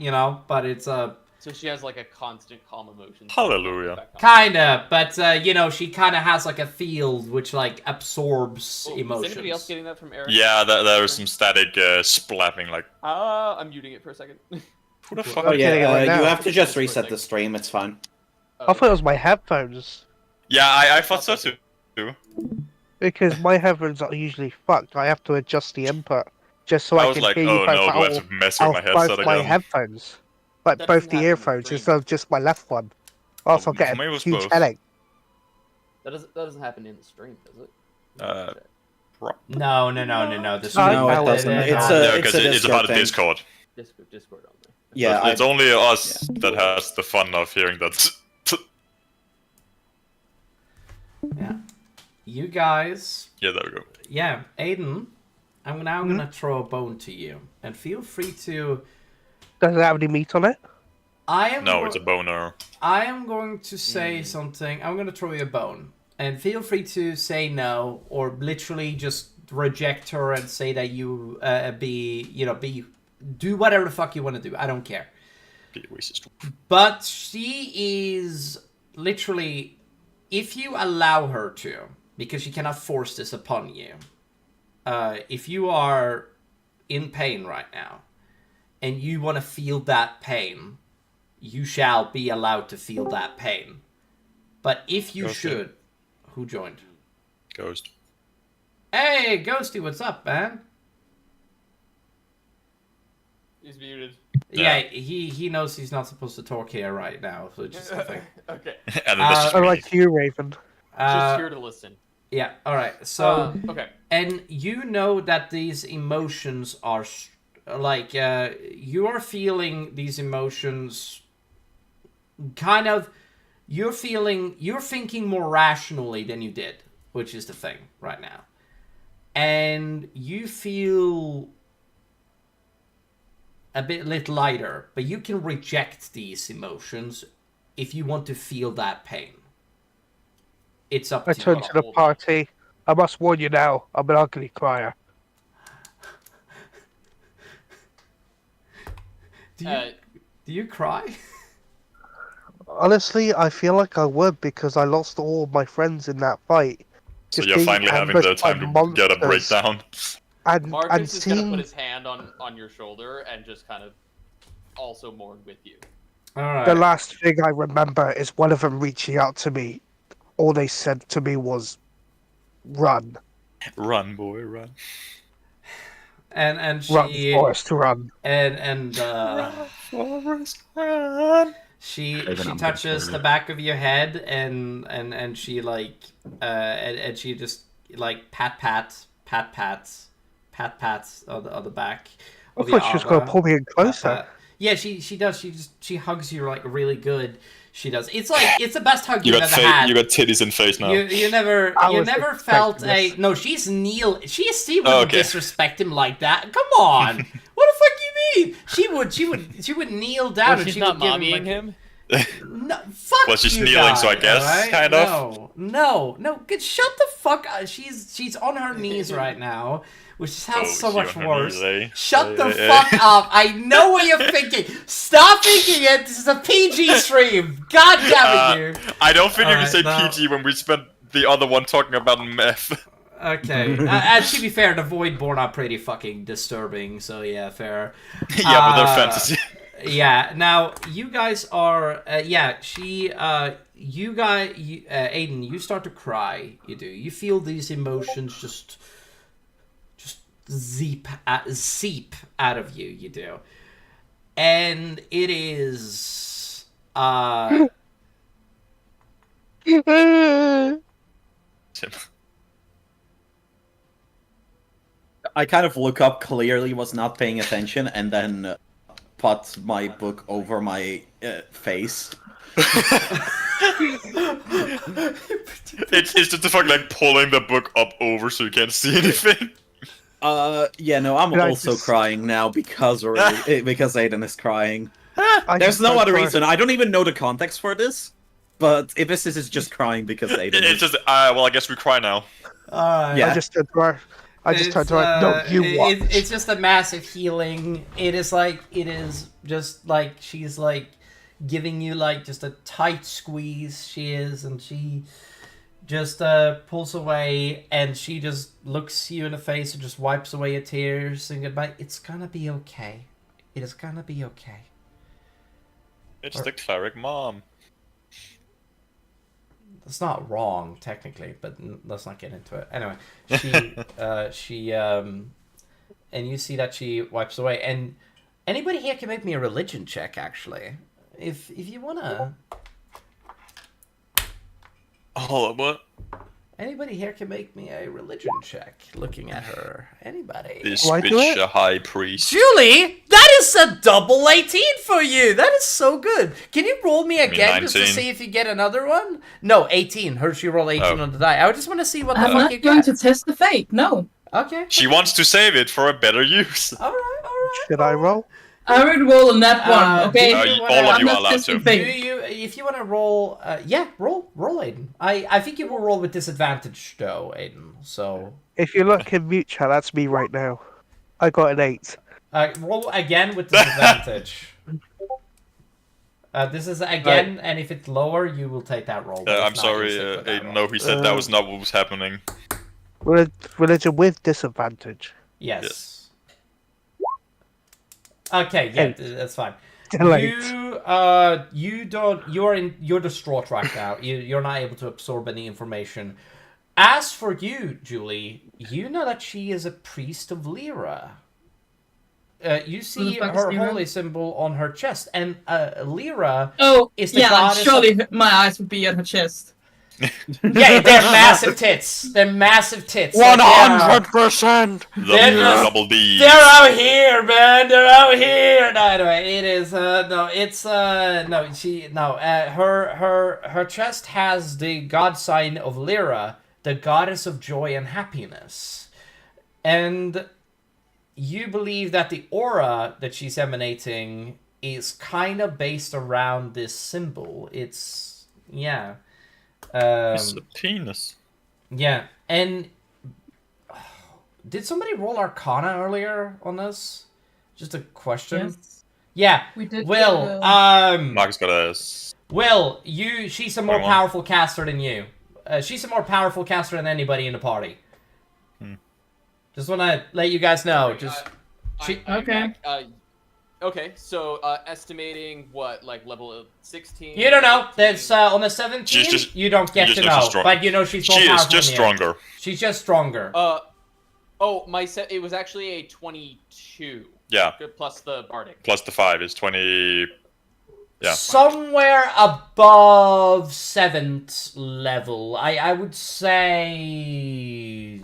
but it's a... So she has like a constant calm emotion. Hallelujah. Kinda, but, she kinda has like a field which, like, absorbs Oh, is emotions. anybody else getting that from Eric? Yeah, there was some static splapping. Like, I'm muting it for a second. who the fuck? Oh yeah, Okay, right you now. have to just reset the stream, it's fine. I thought it was my headphones. Yeah, I thought so too. Because my headphones are usually fucked. I have to adjust the input just so I I was can like, hear you oh both no, do I out have to mess with of my both headset my again? headphones. Like That both doesn't the happen in earphones stream. instead of just my left one. Also Oh, get for me it a was huge both. headache. That doesn't happen in the stream, does it? No. The No, stream it doesn't. Yeah, because a it's about a Discord thing. Discord. Discord only. Yeah, It's only us that has the fun of hearing that. Yeah. You guys. Yeah, there we go. Yeah, Aiden. I'm now gonna throw a bone to you, and feel free to. Does it have any meat on it? No, it's a boner. I am going to say something. I'm going to throw you a bone. And feel free to say no, or literally just reject her and say that you do whatever the fuck you want to do. I don't care. Be racist. But she is literally, if you allow her to, because she cannot force this upon you, if you are in pain right now, and you want to feel that pain, you shall be allowed to feel that pain. But if you should... Who joined? Ghost. Hey, Ghosty, what's up, man? He's muted. Yeah, he knows he's not supposed to talk here right now, so it's just a thing. Okay. And then this is I me. like you, Raven. Just here to listen. Yeah, alright, so... Okay. And you know that these emotions are... Like, you are feeling these emotions... Kind of... You're thinking more rationally than you did, which is the thing right now. And you feel a bit lighter, but you can reject these emotions if you want to feel that pain. It's up to I you. turn to the party. I must warn you now, I'm an ugly crier. Do you cry? Honestly, I feel like I would because I lost all my friends in that fight. So Just you're being finally having the ambushed by time to get a monsters. breakdown. And Marcus is gonna seeing... put his hand on your shoulder and just kind of also mourn with you. Alright. The last thing I remember is one of them reaching out to me. All they said to me was, "Run, Run, boy, run. And she... run, Forrest, run." And Forrest, run. She Raven, I'm touches gonna the back of your head and she like and she just like pats on the back. I of your thought she was going to armor. pull me in closer. Pat. Yeah, she does. She hugs you like really good. She does. It's like it's the best hug You you've got ever had. you got titties in face now. You never I you was never felt expecting a this. no. She wouldn't Oh, okay. disrespect him like that. Come on, what the fuck you mean? She would kneel down and she's she not would give him, mommying like, him. No, fuck Well, she's you kneeling, so I guys, guess, alright? kind of. No, shut the fuck up. She's on her knees right now, which sounds so much worse. Shut the fuck up. I know what you're thinking. Stop thinking it. This is a PG stream. God damn it, you. I don't think you can Alright, say now- PG when we spent the other one talking about meth. Okay, and to be fair, the Voidborn are pretty fucking disturbing, so yeah, fair. Yeah, but they're fantasy. Yeah, now, you guys are, Aiden, you start to cry, you do. You feel these emotions just seep out of you, you do. And it is, Tim. I kind of look up, clearly was not paying attention, and then put my book over my face. It's just the fuck like pulling the book up over so you can't see anything. Yeah, no, I'm Can I also just- crying now because because Aiden is crying. I There's just no don't other try- reason. I don't even know the context for this, but Ibis is just crying because Aiden It's is. just, well, I guess we cry now. alright. Yeah. I just turned to her. No, you watch. It's just a massive healing. It is just like she's like giving you like just a tight squeeze. She is, and she just pulls away, and she just looks you in the face and just wipes away your tears and goodbye. It's gonna be okay. It is gonna be okay. It's the cleric mom. It's not wrong technically, but let's not get into it. Anyway, she and you see that she wipes away. And anybody here can make me a religion check, actually, if you wanna. Hold on, what? Anybody here can make me a religion check. Looking at her. Anybody? This Why do bitch it? a high priest. Julie, that is a double 18 for you. That is so good. Can you roll me mean again just to 19? see if you get another one? No, 18. She rolled 18 Oh. on the die. I just want to see what the I'm fuck not you going get. to test the fate. No. Okay. She wants to save it for a better use. All right. Should I roll? I would roll on that one. Okay. do you all of I'm you not are allowed testing to. Do fate. you, if you want to roll, roll, Aiden. I think you will roll with disadvantage though, Aiden. So, If you look in mute chat, that's me right now. I got an 8. roll again with disadvantage. This is again, and if it's lower, you will take that roll. but if I'm not, sorry, you'll stick with that Aiden. roll. No, he said that was not what was happening. Religion with disadvantage. Yes. Okay, yeah, 8. that's fine. Delayed. You're distraught right now. You're not able to absorb any information. As for you, Julie, you know that she is a priest of Lyra. You see fuck is her Lyra? holy symbol on her chest, and Lyra Oh, is the yeah, goddess surely my eyes would be on her chest. Yeah, they're massive tits. They're massive tits. Like, they are- 100%. They're just- Double D. They're out here, man. They're out here. No, anyway, it is. No, it's. No, she. No. Her chest has the god sign of Lyra, the goddess of joy and happiness, and you believe that the aura that she's emanating is kind of based around this symbol. It's It's a penis. yeah, and did somebody roll Arcana earlier on this? Just a question. Yes. Yeah. We did. Will, Marcus got a s- Will, she's a more 21. powerful caster than you. She's a more powerful caster than anybody in the party. Just want to let you guys know. Okay. Okay, so estimating what, like level 16? You don't know. 18? That's on the 17. She's just- You don't get you to just know know, she's strong. but you know she's more She is powerful just than you. stronger. She's just stronger. Oh, my set. It was actually a 22. Yeah. Good, plus the bardic. Plus the 5 is 20. Yeah. Somewhere above 7th level. I would say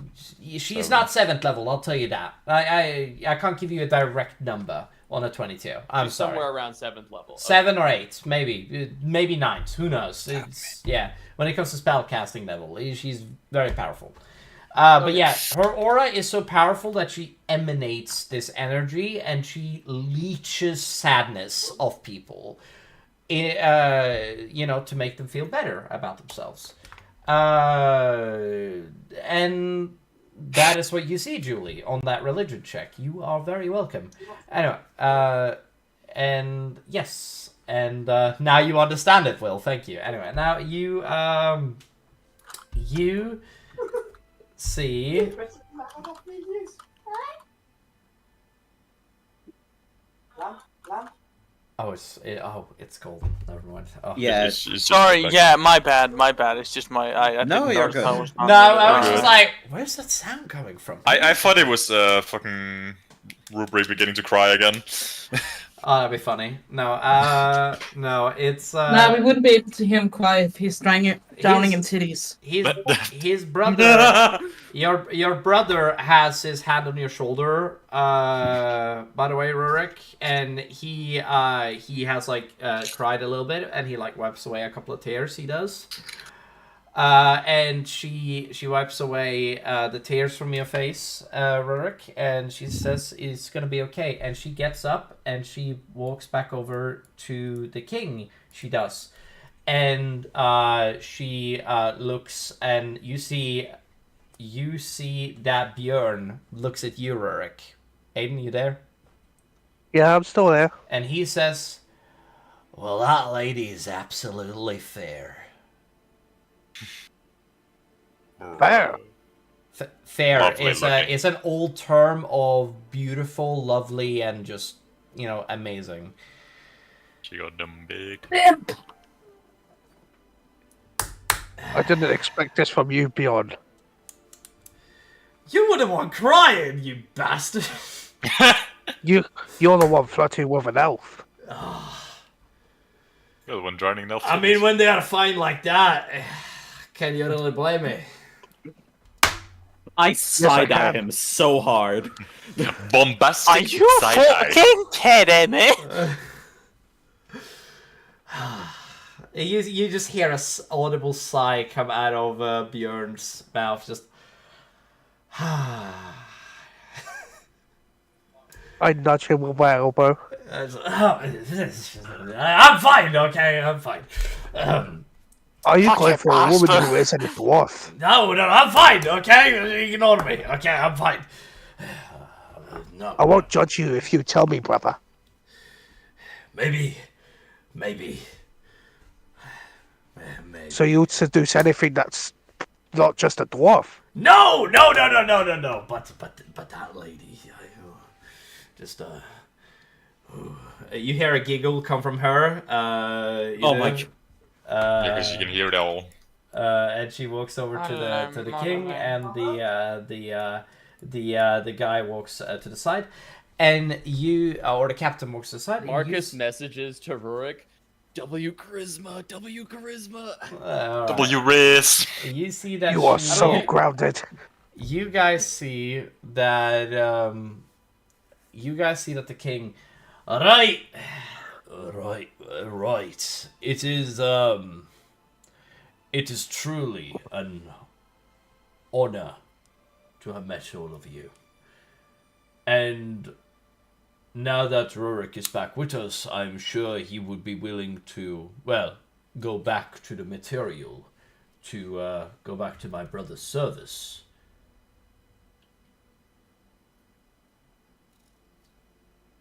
she's not 7th level, I'll tell you that. I can't give you a direct number on a 22. I'm She's sorry. somewhere around 7th level. 7 or 8, maybe 9. Who knows? It's when it comes to spell casting level, she's very powerful. But yeah, her aura is so powerful that she emanates this energy and she leeches sadness of people, to make them feel better about themselves. And that is what you see, Julie, on that religion check. You are very welcome. Anyway, and yes, and now you understand it, Will. Thank you. Anyway, now you see. Oh, it's golden. Never mind. Oh. Yeah. It's just Sorry, like- yeah, my bad. It's just my. I No, didn't you're notice good. I was not No, I was good. just like, where's that sound coming from? I thought it was fucking Rubric beginning to cry again. Oh, that'd be funny. No, no, it's Nah, we wouldn't be able to hear him cry if he's drowning in titties. his brother. Your brother has his hand on your shoulder. By the way, Rurik, and he has cried a little bit, and he wipes away a couple of tears. He does. And she wipes away the tears from your face, Rurik, and she says it's gonna be okay. And she gets up and she walks back over to the king. She does, and she looks, and you see that Björn looks at you, Rurik. Aiden, you there? Yeah, I'm still there. And he says, "Well, that lady is absolutely fair." Fair. Fair Lovely is looking. it's an old term of beautiful, lovely, and just amazing. She got them big. I didn't expect this from you, Beyond. You were the one crying, you bastard. You're the one flirting with an elf. You're the one drowning in elf I mean, when they are fine like that, can you really blame me? I side-eye can. him so hard. Bombastic Are you side-eye. fucking kidding me? You just hear a audible sigh come out of Bjorn's mouth. Just. I nudge him with my elbow. I'm fine. Okay, I'm fine. Are you Fucking going for a woman bastard. who isn't a dwarf? No, I'm fine. Okay, ignore me. Okay, I'm fine. No, I won't judge you if you tell me, brother. maybe. So you'd seduce anything that's not just a dwarf? No. But that lady, just you hear a giggle come from her. Because you can hear it all. And she walks over to the king, and the guy walks to the side, and you or the captain walks to the side. Marcus messages to Rurik, W charisma. W race. You see that You are so grounded. You guys see that. The king. Right. It is truly an honor to have met all of you. And now that Rurik is back with us, I'm sure he would be willing to, go back to the material, to go back to my brother's service.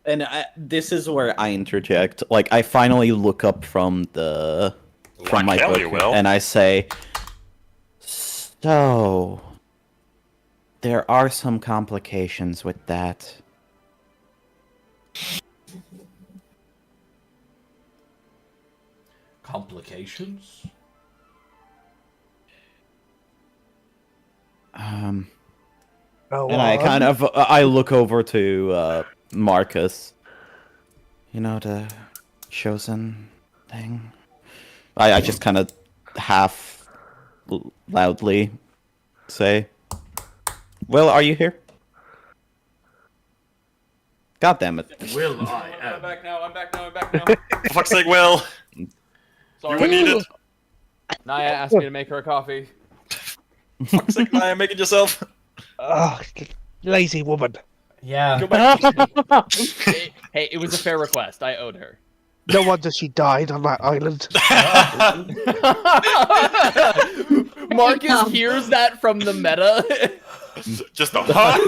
And this is where I interject. Like, I finally look up from my Hell, book, you will. and I say, so there are some complications with that. Complications? Oh, And I look over to Marcus. You know, the chosen thing. I just kind of half loudly say, "Will, are you here?" God damn it! Will I'm back now. For fuck's sake, Will. Sorry. You need it. Naya asked me to make her a coffee. For fuck's sake, Naya, make it yourself. Lazy woman. Yeah. Go back. Hey, it was a fair request. I owed her. No wonder she died on that island. Marcus hears that from the meta. Just a huh?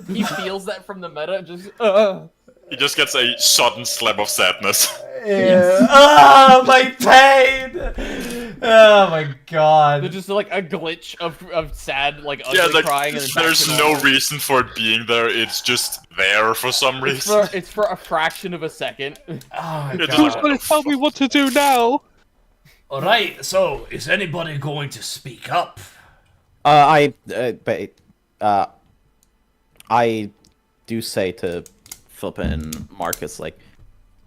He feels that from the meta. Just He just gets a sudden slap of sadness. Yeah. Oh, my pain! Oh my god. there's just like a glitch of sad, like ugly Yeah, like, crying. And then back there's to no normal. reason for it being there, it's just there for some reason. It's for a fraction of a second. Oh my It's Who's god. going to tell me what to do now? Alright, so is anybody going to speak up? I do say to Philippa and Marcus, like,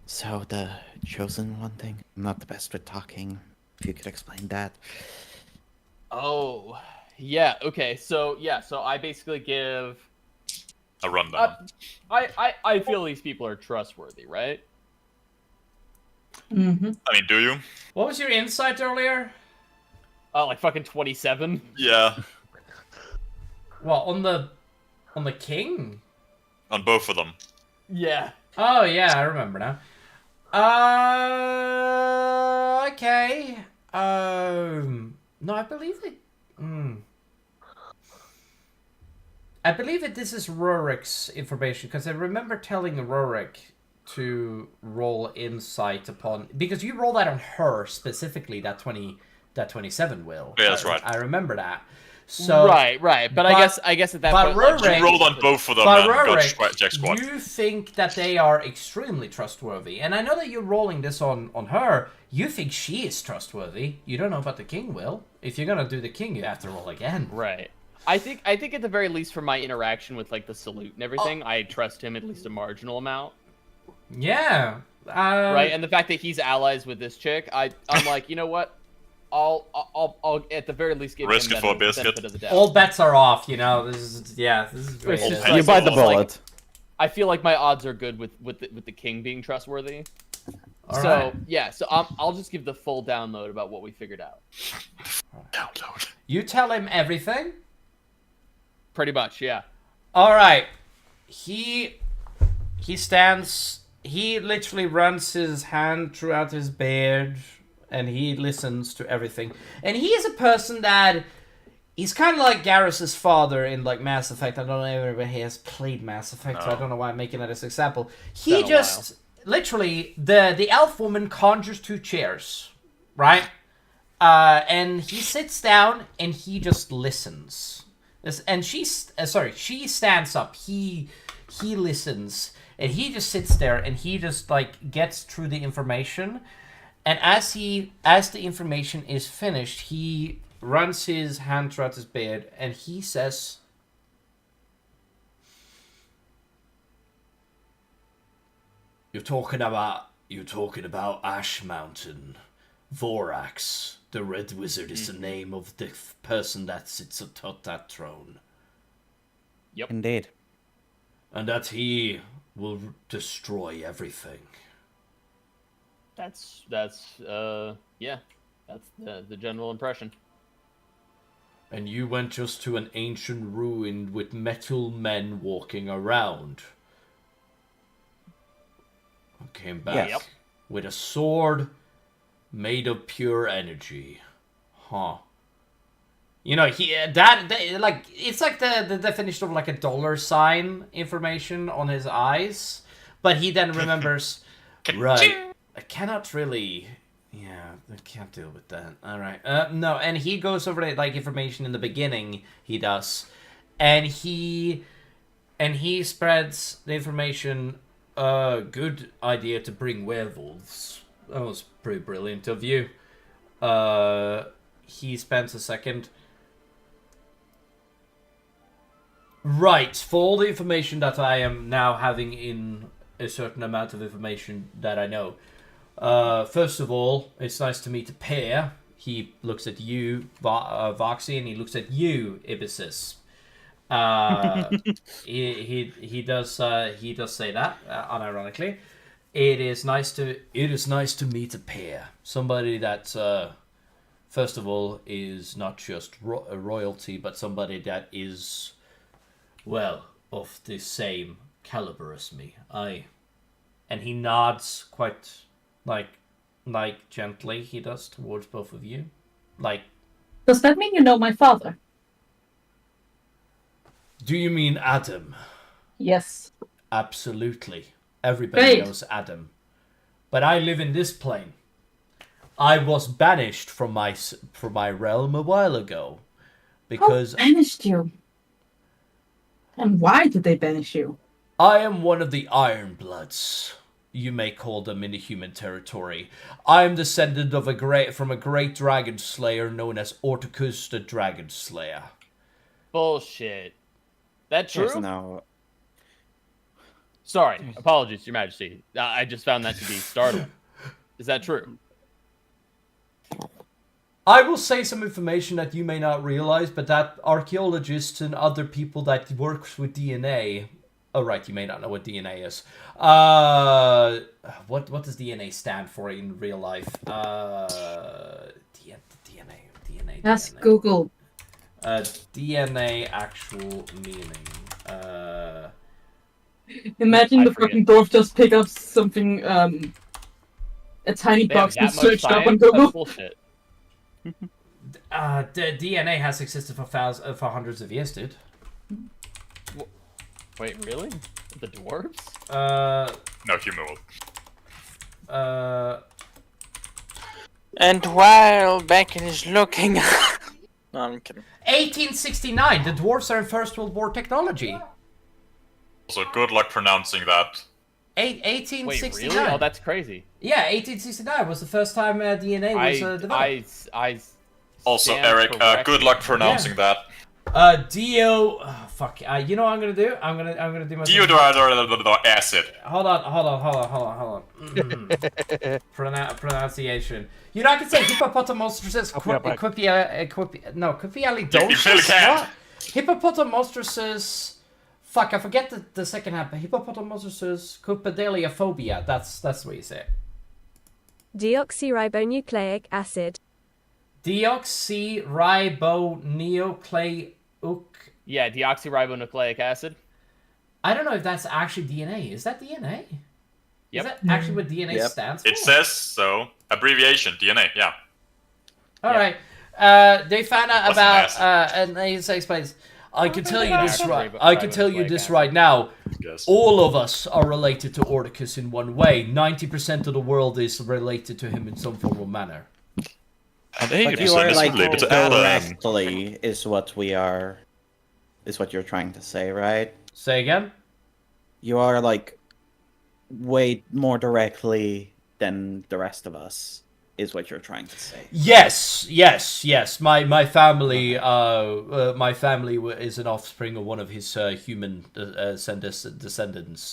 so the chosen one thing. I'm not the best with talking. If you could explain that. Oh, yeah. Okay. So I basically give. A rundown. I feel these people are trustworthy, right? Mm-hmm. I mean, do you? What was your insight earlier? Like fucking 27. Yeah, Well, on the king? on both of them. Yeah. Oh yeah, I remember now. Okay. No, I believe it. I believe that this is Rurik's information because I remember telling Rurik to roll insight upon because you rolled that on her specifically. That 27 will. Yeah, that's right. I remember that. So right. But I guess at that but point, like, Rurik- You rolled on both of them But and got Rurik, Jack Squad. you think that they are extremely trustworthy, and I know that you're rolling this on her. You think she is trustworthy. You don't know about the king, Will. If you're gonna do the king, you have to roll again. right. I think at the very least, from my interaction with like the salute and everything, I trust him at least a marginal amount. Yeah. Right, and the fact that he's allies with this chick, I'm like, you know what? I'll at the very least give Risk him it for a the biscuit. benefit of the doubt. All bets are off, you know. This is great. It's just All You like- buy the it's like- bullet. I feel like my odds are good with the king being trustworthy. All So right. yeah, so I'll just give the full download about what we figured out. Download. You tell him everything. Pretty much, yeah. All right. He stands. He literally runs his hand throughout his beard, and he listens to everything. And he is a person that he's kind of like Garrus's father in like Mass Effect. I don't know if everybody has played Mass Effect, so I don't know why I'm making that as an example. He been a just literally the elf woman conjures 2 chairs, right? And he sits down and he just listens. And she stands up. He listens, and he just sits there and he just like gets through the information. And as the information is finished, he runs his hand throughout his beard and he says, You're talking about Ash Mountain. Vorax, the Red Wizard, is the name of the person that sits atop that throne. Indeed. And that he will destroy everything. That's yeah. That's the general impression. And you went just to an ancient ruin with metal men walking around. And came back Yes. with a sword made of pure energy. Huh. You know, like it's like the definition of like a dollar sign information on his eyes, but he then remembers, right? I cannot really, yeah, I can't deal with that. All right, no, and he goes over the like information in the beginning. He does, and he spreads the information. Good idea to bring werewolves. That was pretty brilliant of you. He spends a second. Right, for all the information that I am now having in a certain amount of information that I know. First of all, it's nice to meet a pair. He looks at you, Voxy, and he looks at you, Ibisis. He does say that unironically. It is nice to meet a pair. Somebody that first of all is not just a royalty, but somebody that is, well, of the same caliber as me. And he nods quite like gently. He does towards both of you, like. Does that mean you know my father? Do you mean Adam? Yes. Absolutely. Everybody Great. knows Adam. But I live in this plane. I was banished from my realm a while ago. Because Who banished you? And why did they banish you? I am one of the Ironbloods. You may call them in the human territory. I am descendant of from a great dragon slayer known as Orticus the Dragon Slayer. Bullshit. That true? Yes, no. Sorry, apologies, Your Majesty. I just found that to be startling. Is that true? I will say some information that you may not realize, but that archaeologists and other people that works with DNA. Oh, right, you may not know what DNA is. What does DNA stand for in real life? DNA. Ask Google. DNA actual meaning. Imagine I the forget. fucking dwarf just pick up something, a tiny They have box and that much searched up on science? Google. That's bullshit. The DNA has existed for hundreds of years, dude. Wait, really? The dwarves? No, human will. And while Beckon is looking... no, I'm kidding. 1869. The dwarves are in First World War technology. Also, good luck pronouncing that. 1869. Wait, really? Oh, that's crazy. Yeah, 1869 was the first time DNA was developed. I Also, stand Eric, good corrected. luck pronouncing that. Dio. Oh, fuck. You know what I'm gonna do? I'm gonna do my. Deodorant acid. Hold on. Pronunciation. You know, I can say hippopotamosis Quipialidosis. What? Hippopotamosis. Fuck, I forget the second half. Hippopotamosis cupideliophobia. That's what you say. Deoxyribonucleic acid. Deoxyribonucleic. Yeah, deoxyribonucleic acid. I don't know if that's actually DNA. Is that DNA? Yep. Is that actually what DNA stands for? It says so. Abbreviation, DNA, yeah. Alright. They found out What's about massive? and he explains, I can tell you this Ribonucleic right. I can tell you this right now. Yes. All of us are related to Orticus in one way. 90% of the world is related to him in some form or manner. But you are like directly is what we are, is what you're trying to say, right? Say again? You are like way more directly than the rest of us, is what you're trying to say. Yes. My family is an offspring of one of his human descendants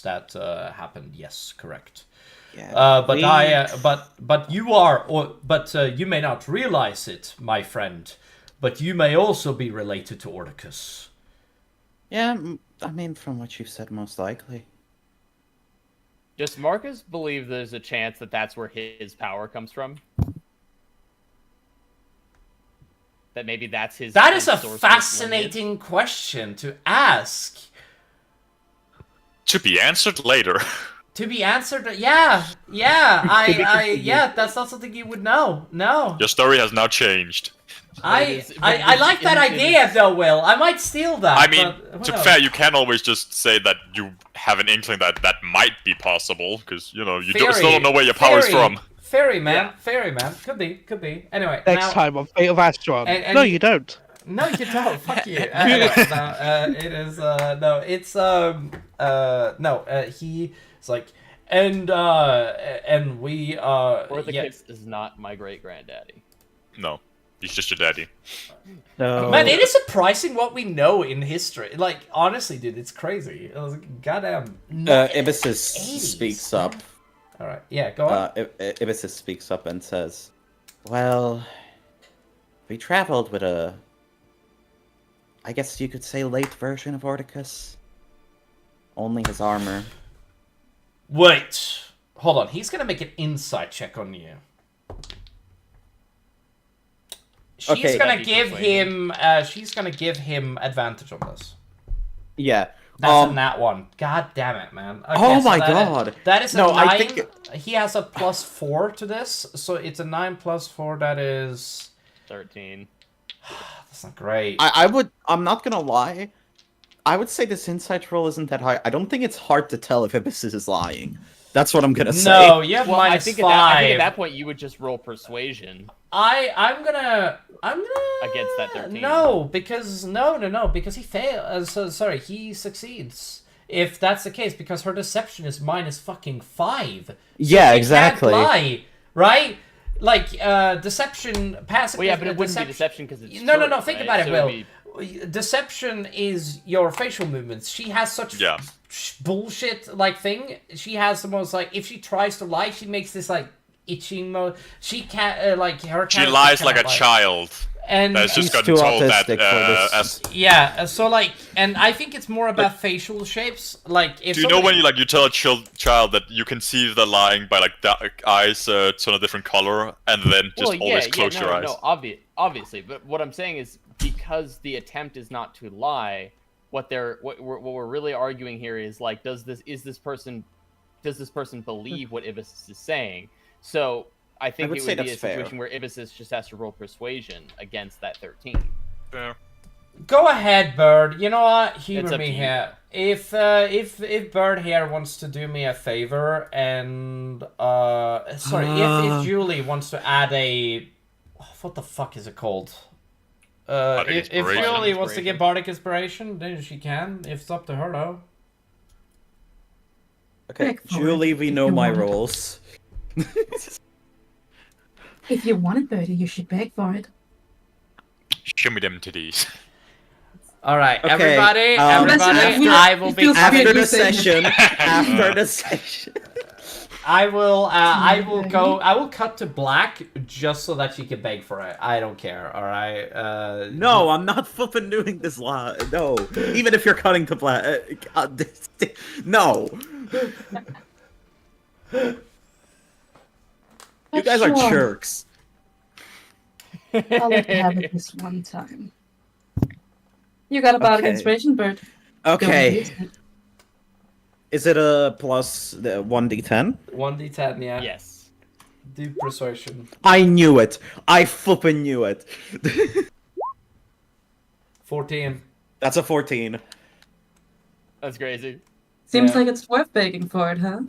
that happened. Yes, correct. Yeah, but you are, you may not realize it, my friend, but you may also be related to Orticus. Yeah, I mean, from what you've said, most likely. Does Marcus believe there's a chance that that's where his power comes from? That maybe that's his. That his is a sorcerer's fascinating lineage? question to ask. To be answered later. To be answered, yeah, that's not something you would know. No, Your story has now changed. I like that idea though, Will. I might steal that. I mean, but to who be fair, knows? you can always just say that you have an inkling that that might be possible, because, you know, you still don't know where your power is from. Fairy man. Could be. Anyway, Next now, time on Fate of Asharon. and No, you- you don't. No, you don't. Fuck you. He's like, and we Orthicus is not my great granddaddy. No, he's just your daddy. No. Man, it is surprising what we know in history. Like, honestly, dude, it's crazy. It was goddamn. Ibisis 80s. speaks up. All right, yeah, go on. Ibisis speaks up and says, "Well, we traveled with a, I guess you could say, late version of Orticus. Only his armor." Wait, hold on. He's gonna make an insight check on you. She's Okay. gonna give him. She's gonna give him advantage on this. Yeah. That's a nat one. God damn it, man. Okay, Oh my that god. That is a No, 9. I think He has a +4 to this, so it's a 9 + 4. That is 13. That's not great. I'm not gonna lie. I would say this insight roll isn't that high. I don't think it's hard to tell if Ibisis is lying. That's what I'm gonna say. No, you have Well, I -5. think at that point you would just roll persuasion I'm gonna against that 13. No, because because he fails. Sorry, he succeeds. If that's the case, because her deception is -5. So Yeah, she exactly. Can't lie, right? Like deception, passive. Well, yeah, but it wouldn't be deception because it's no. truth, Think right? about it, So Will. it'd Deception is your facial movements. She has such bullshit like thing. She has the most like if she tries to lie, she makes this like itching mode. She can't like her. She character lies like a cannot lie. child. And That's just He's gotten too told that autistic for this. yeah, so like, and I think it's more about facial shapes. Like, if Do you know when you tell a child that you can see they're lying by like the eyes turn a different color, and then just always close your eyes? No, obviously. But what I'm saying is because the attempt is not to lie, what we're really arguing here is like, does this person believe what Ibis is saying? So I think it would be a situation where Ibis just has to roll persuasion against that 13. Fair. Go ahead, Bird. You know what? Humor It's up me to you. here. If Bird here wants to do me a favor, and if Julie wants to add a, what the fuck is it called? If Julie wants to give Bardic Inspiration, then she can. If it's up to her, though. Okay, Julie, we know my roles. If you want it, Birdie, you should beg for it. Show me them titties. All right, Okay, everybody, after- I will be After the saying- session, after the session. I will go. I will cut to black just so that she can beg for it. I don't care. All right. No, I'm not flipping doing this live. No, even if you're cutting to black. No. You guys are Sure. jerks. I'll let you have it this one time. You got a bardic Okay. inspiration, Bird. Okay. Is it a plus 1d10? 1d10, yeah. Yes. Do persuasion. I knew it. I flipping knew it. 14. That's a 14. That's crazy. Seems Yeah. like it's worth begging for it, huh?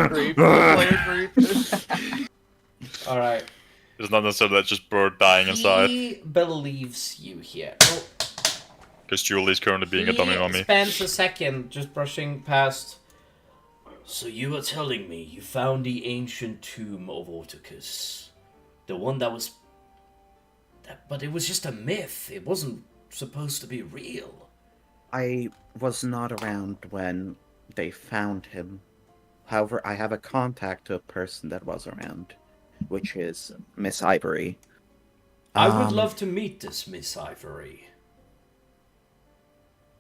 Creep. Player creep. All right. It's not necessarily that just bird dying inside. He believes you here. Oh, Because Julie's currently being a dummy he mummy. spends a second just brushing past. So you were telling me you found the ancient tomb of Orticus, the one that was. But it was just a myth. It wasn't supposed to be real. I was not around when they found him. However, I have a contact to a person that was around, which is Miss Ivory. I would love to meet this Miss Ivory.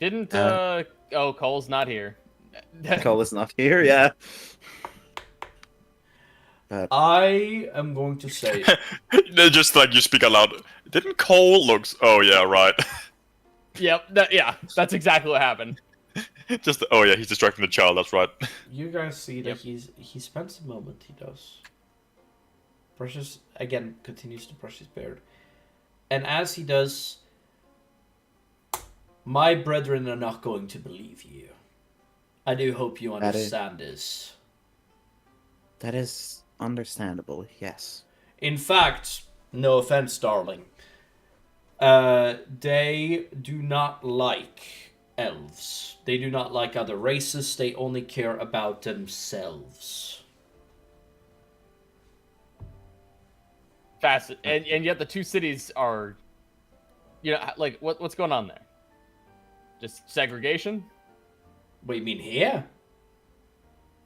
Didn't Cole's not here. Cole is not here, yeah. I am going to say. Just like you speak aloud. Didn't Cole looks? Oh yeah, right. Yep. That's exactly what happened. Just oh yeah, he's distracting the child. That's right. You guys see that he spends a moment. He does. Brushes again. Continues to brush his beard, and as he does, my brethren are not going to believe you. I do hope you understand this. That is understandable, yes. In fact, no offense, darling. They do not like elves. They do not like other races. They only care about themselves. Fast, and yet the two cities are, like what's going on there? Just segregation? What do you mean here?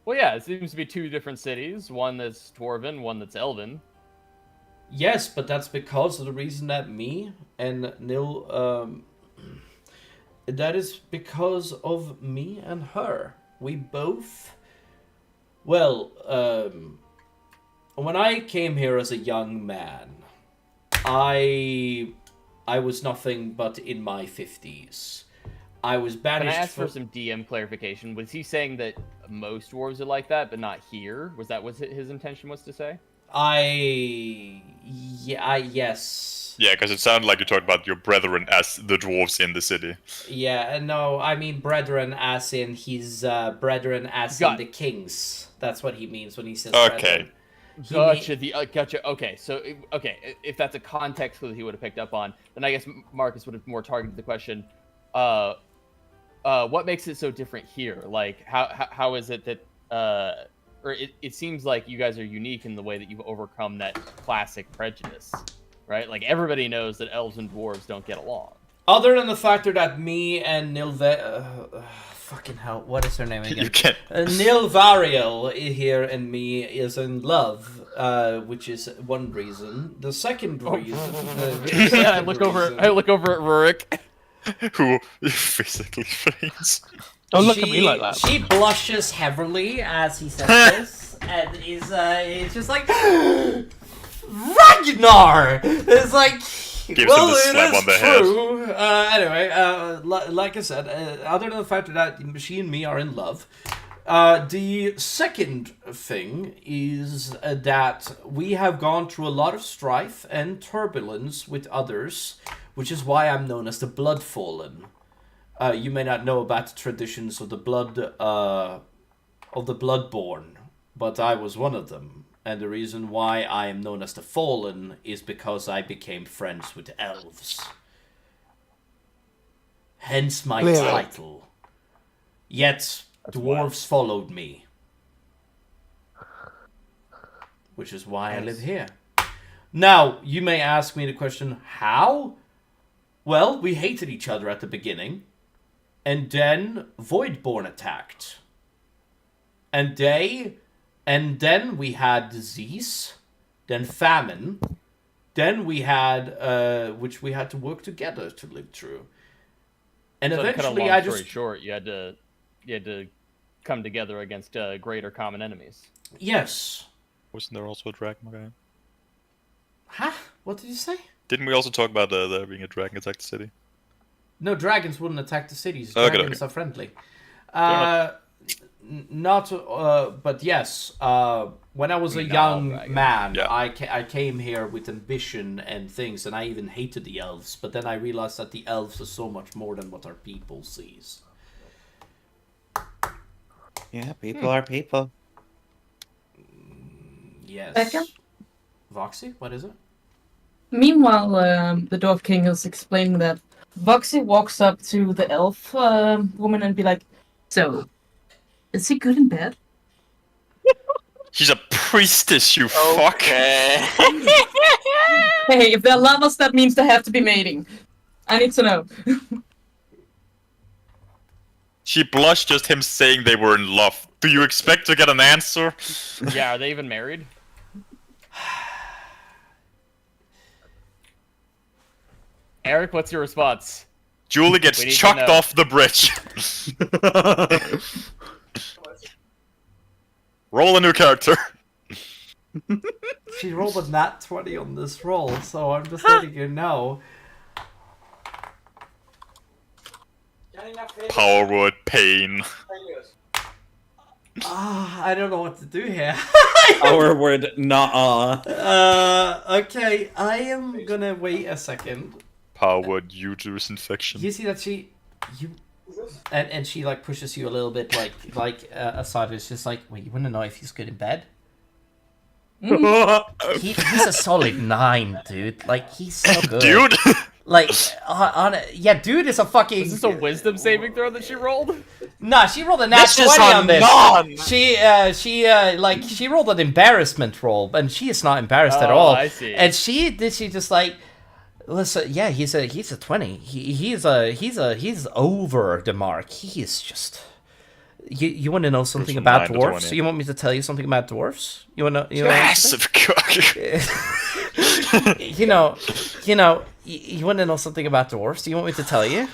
Well, yeah, it seems to be two different cities. One that's dwarven, one that's elven. Yes, but that's because of the reason that me and Nil, that is because of me and her. We both, well, when I came here as a young man, I was nothing but in my 50s. I was banished. Can I ask for some DM clarification? Was he saying that most dwarves are like that, but not here? Was that what his intention was to say? Yes. Yeah, because it sounded like you talked about your brethren as the dwarves in the city. Yeah, no, I mean brethren as in his brethren as in the kings. That's what he means when he says okay. Brethren. Gotcha. Okay, so if that's a context clue that he would have picked up on, then I guess Marcus would have more targeted the question. What makes it so different here? Like, how is it that, or it seems like you guys are unique in the way that you've overcome that classic prejudice, right? Like, everybody knows that elves and dwarves don't get along. Other than the factor that me and fucking hell, what is her name again? You can't. Nilvariel here and me is in love, which is one reason. The second reason. I look over at Rurik. Who physically faints. Don't look at me like that. She blushes heavily as he says this, and is it's just like Ragnar. It's like, Gives well, him the slap it on the is head. true. Anyway, like I said, other than the fact that she and me are in love, the second thing is that we have gone through a lot of strife and turbulence with others, which is why I'm known as the Bloodfallen. You may not know about the traditions of the Bloodborne, but I was one of them. And the reason why I am known as the Fallen is because I became friends with elves. Hence my title. Yet, dwarves followed me. Which is why I live here. Now, you may ask me the question, how? Well, we hated each other at the beginning. And then Voidborn attacked. And then we had disease. Then famine. Then we had, which we had to work together to live through. And So eventually to cut a long I story just... short, you had to come together against greater common enemies. Yes. Wasn't there also a dragon guy? Huh? What did you say? Didn't we also talk about there being a dragon attack the city? No, dragons wouldn't attack the cities. Okay, Dragons okay. are friendly. enough. But yes, when I was a young man, Yeah. I came here with ambition and things, and I even hated the elves. But then I realized that the elves are so much more than what our people sees. Yeah, people are people. Yes. Becca? Voxy, what is it? Meanwhile, the Dwarf King is explaining that Voxy walks up to the elf woman and be like, "So, is he good in bed?" She's a priestess, you fuck! Hey, if they're lovers, that means they have to be mating. I need to know. She blushed just him saying they were in love. Do you expect to get an answer? Yeah, are they even married? Eric, what's your response? Julie gets We need to chucked know. off the bridge. Roll a new character. She rolled a nat 20 on this roll, so I'm just letting you know. Powerwood, pain. I don't know what to do here. Our word, nah. Okay, I am gonna wait a second. Powerwood, uterus infection. You see that and she like pushes you a little bit aside. It's just like, wait, you wanna know if he's good in bed? He's a solid 9, dude. Like, he's so good. Dude! Like, dude is a fucking... Is this a wisdom saving throw that she rolled? Nah, she rolled a nat 20 on this. She rolled an embarrassment roll, and she is not embarrassed at all. I see. And she just like, listen, yeah, he's a 20. He's over the mark. He is just... You want to know something about dwarves? You want me to tell you something about dwarves? You want to? Massive cock. You want to know something about dwarves? Do you want me to tell you?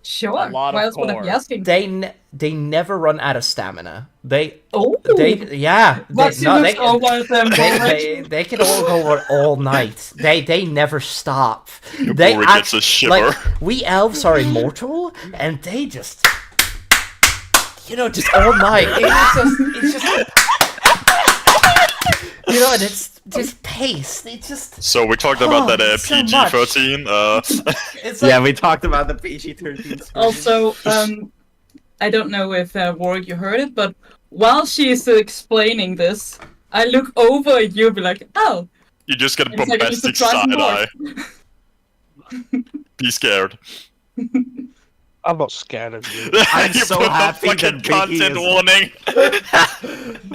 Sure. lot of Why else would I be core. asking? They never run out of stamina. They looks over them. they can all go all night. They never stop. Rory gets a shiver. Like, we elves are immortal, and they just just all night. It's just and it's just pace. It just. So we talked about that so PG-13. It's like, We talked about the PG-13. Also, I don't know if Warwick, you heard it, but while she's explaining this, I look over at you and be like, "Oh." You just get a It's like a bombastic surprise side-eye. Be scared. I'm not scared of you. I'm You so put the happy fucking that Biggie content is... warning.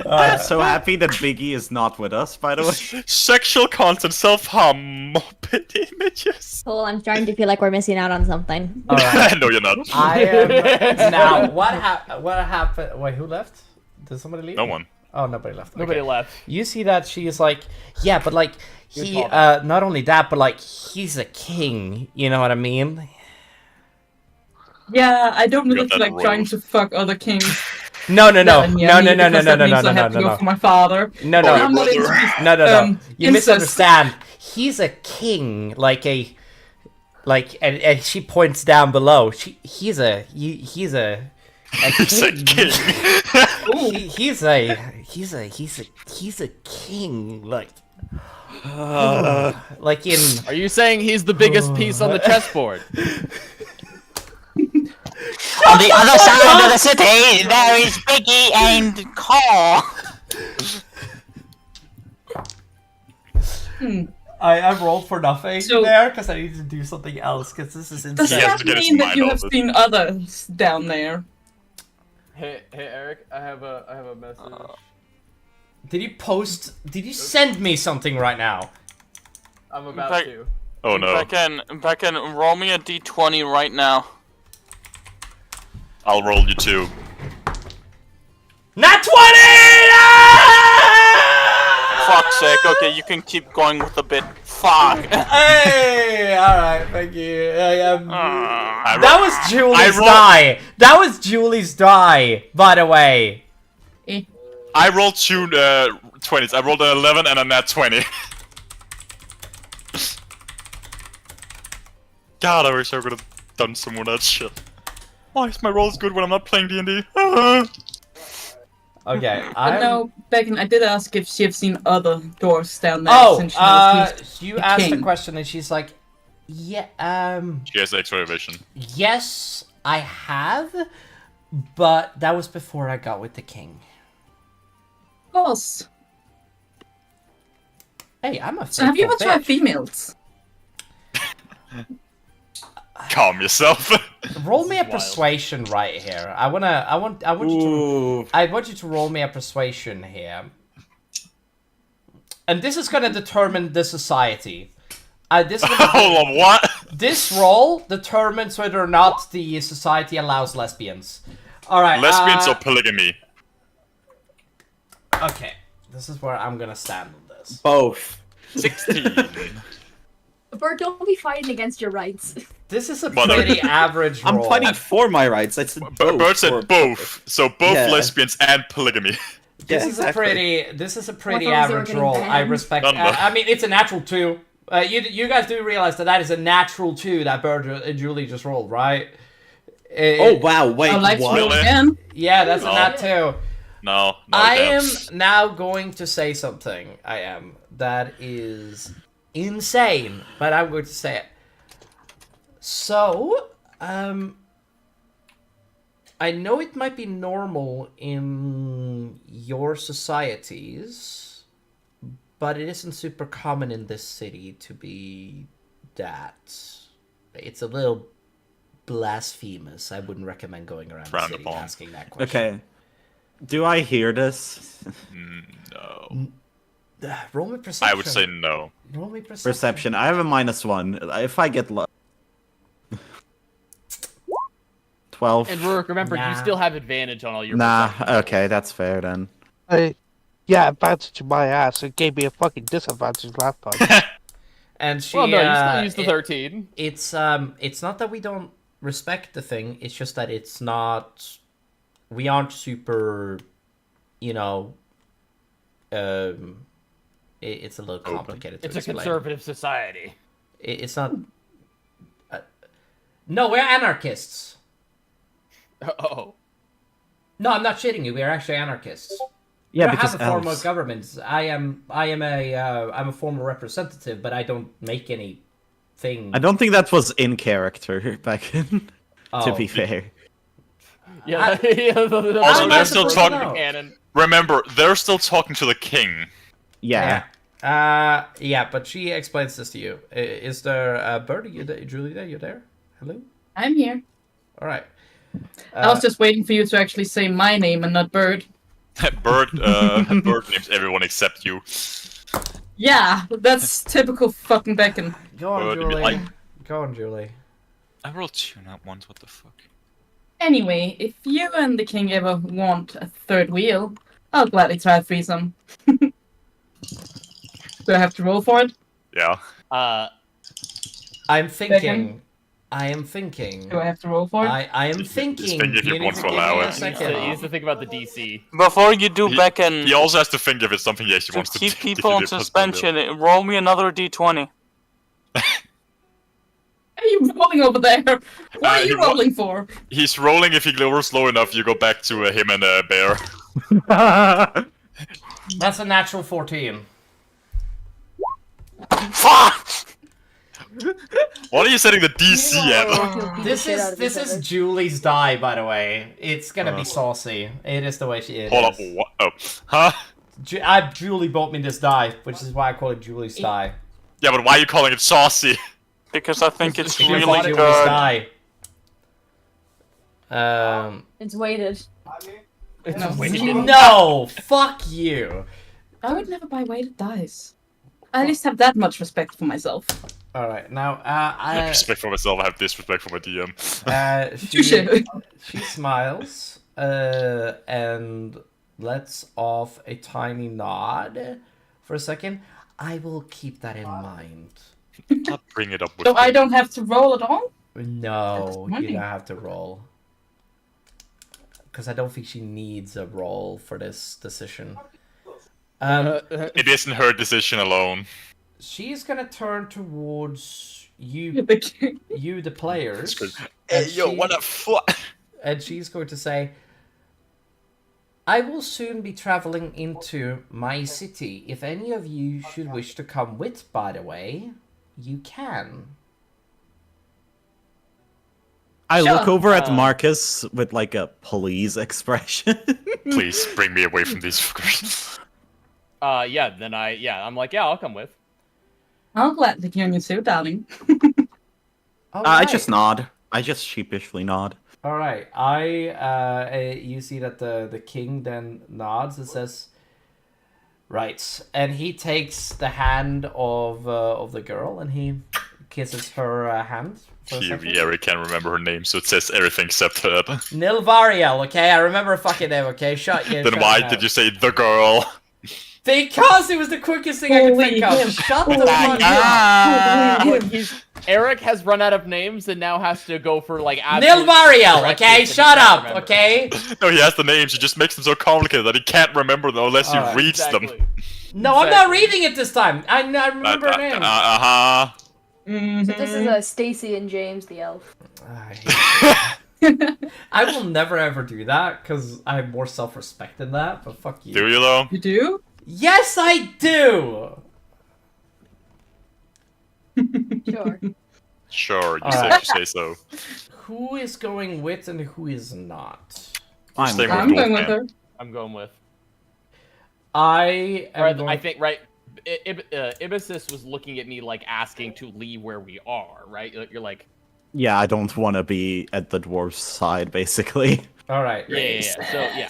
I'm so happy that Biggie is not with us, by the way. Sexual content, self-harm, morbid images. Cool, I'm starting to feel like we're missing out on something. all right. No, you're not. I am now. What happened? Wait, who left? Did somebody leave? No one. Oh, nobody left. Nobody Okay. left. You see that she is like, yeah, but like he, call that. not only that, but like he's a king. You know what I mean? Yeah, I don't You look got that like trying roll. to fuck other kings. No. Because that means I have to go for my father. No. I'm not into You incest. misunderstand. He's a king, and she points down below. He's a He's a king. king. He's a king. Like in. Are you saying he's the biggest piece on the chessboard? On the other side of the city, there is Biggie and Cole. I rolled for nothing So- there because I need to do something else because this is Does insane. He has that to get his mean that mind you off have it. seen others down there? Hey Eric, I have a message. Did you send me something right now? I'm about Like- to. Oh no. Becken, roll me a d20 right now. I'll roll you 2. Nat 20! Fuck's sake. Okay, you can keep going with the bit. Fuck. Hey! Alright, thank you. I That was Julie's die! That was Julie's die, by the way. I rolled 2 20s. I rolled an 11 and a nat 20. God, I wish I would have done some more of that shit. Why is my rolls good when I'm not playing D&D? Okay, But no, Becken, I did ask if she have seen other doors down there. Oh, since she knows you the asked king. the question and she's like, yeah, She has X-ray vision. yes, I have, but that was before I got with the king. Of course. Hey, I'm a So have you ever faithful tried bitch. females? Calm yourself. Roll me a persuasion right here. I want you to roll me a persuasion here. And this is gonna determine the society. This is gonna Hold on, what? This roll determines whether or not the society allows lesbians. Alright, Lesbians or polygamy? okay. This is where I'm gonna stand on this. Both. 16. Bert, don't be fighting against your rights. This is a Well, pretty average roll. I'm fighting for my rights. I said both. Bert said both. So both Yeah. lesbians and polygamy. This Yeah, is a pretty I thought we were average getting roll. I banned. respect. None of them. I mean, it's a natural 2. You guys do realize that is a natural 2 that Bert and Julie just rolled, right? Oh wow! Wait, I'd like to what? roll again. Yeah, that's a No. nat 2. No, I am doubt. now going to say something. That is insane, but I'm going to say it. So, I know it might be normal in your societies, but it isn't super common in this city to be that. It's a little blasphemous. I wouldn't recommend going around the Frowned city upon. asking that question. Okay. Do I hear this? No. Roll me perception. I would say no. Roll me perception. Perception. I have a -1. If I get 12. And Rurik, remember, Nah. you still have advantage on all your. Nah. perception. Okay, that's fair then. Yeah, advantage my ass. It gave me a fucking disadvantage last time. And she. Well, no, you still use the 13. It's not that we don't respect the thing. It's just that it's not. We aren't super, you know. It's a little complicated. It's to a explain. conservative society. It's not. No, we're anarchists. Oh. No, I'm not shitting you. We're actually anarchists. Yeah, we don't because have a form elves. of government. I'm a former representative, but I don't make anything. I don't think that was in character back in. To Oh. be fair. Yeah. Also, I'm they're not still supposed to talking. know. Canon. Remember, they're still talking to the king. Yeah. Yeah, but she explains this to you. Is there Bert? Are you there? Julia, you there? Hello. I'm here. All right. I was just waiting for you to actually say my name and not Bird. Bird names everyone except you. Yeah, that's typical fucking Becken. Go on, Bird, Julie. Go on, Julie. I rolled 2 not ones. What the fuck? Anyway, if you and the king ever want a third wheel, I'll gladly try a threesome. Do I have to roll for it? Yeah. I'm thinking. Second. I am thinking. Do I have to roll for it? I am thinking. think if you You need want to to give allow me a it. second. He needs to think about the DC. Before you do, Becken, He also has to think if it's something he actually to wants to keep do. people on suspension, roll me another d20. What are you rolling over there? What are he you wa- rolling for? He's rolling. If he lowers slow enough, you go back to him and Bear. That's a natural 14. Fuck! What are you setting the DC at? This is Julie's die, by the way. It's gonna be saucy. It is the way she is. Hold up. What? Oh. Huh? Julie bought me this die, which is why I call it Julie's die. Yeah, but why are you calling it saucy? Because I think it's Because really it's Julie's good. die. It's weighted. No, fuck you. I would never buy weighted dice. I at least have that much respect for myself. All right, now I have respect for myself. I have disrespect for my DM. She smiles and lets off a tiny nod for a second. I will keep that in mind. I'll bring it up with So me. I don't have to roll at all? No, you don't have to roll. Because I don't think she needs a roll for this decision. It isn't her decision alone. She's gonna turn towards you, the players. Hey, yo, what the fuck? And she's going to say, I will soon be traveling into my city. If any of you should wish to come with, by the way, you can. I look over at Marcus with like a please expression. Please bring me away from these fuckers. I'm like, I'll come with. I'll gladly join you too, darling. I just nod. I just sheepishly nod. All right. You see that the king then nods and says, right. And he takes the hand of the girl and he kisses her hand. Eric can't remember her name, so it says everything except her. Nilvariel, okay? I remember her fucking name, okay? Shut you. Then why did you say the girl? Because it was the quickest thing I could think of. Shut the fuck up. Eric has run out of names and now has to go for like Nilvariel, okay? Shut up, okay? No, he has the names. He just makes them so complicated that he can't remember them unless he reads them. No, I'm not reading it this time. I remember her name. So this is Stacy and James the elf. I will never ever do that because I have more self-respect than that. But fuck you. Do you though? You do? Yes, I do. Sure. Sure, you say so. Who is going with and who is not? I'm going with her. I'm going with. I think Ibisis was looking at me like asking to leave where we are, right? You're like, yeah, I don't want to be at the dwarf's side, basically. All right. Yeah. So yeah,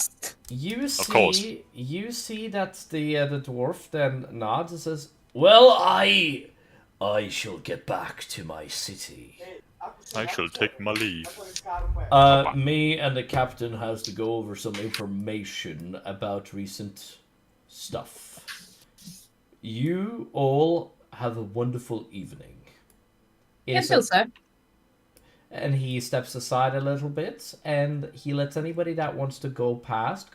you see, of course. You see that the dwarf then nods and says, "Well, I shall get back to my city. I shall take my leave." Me and the captain has to go over some information about recent stuff. You all have a wonderful evening. Yes, so. And he steps aside a little bit, and he lets anybody that wants to go past.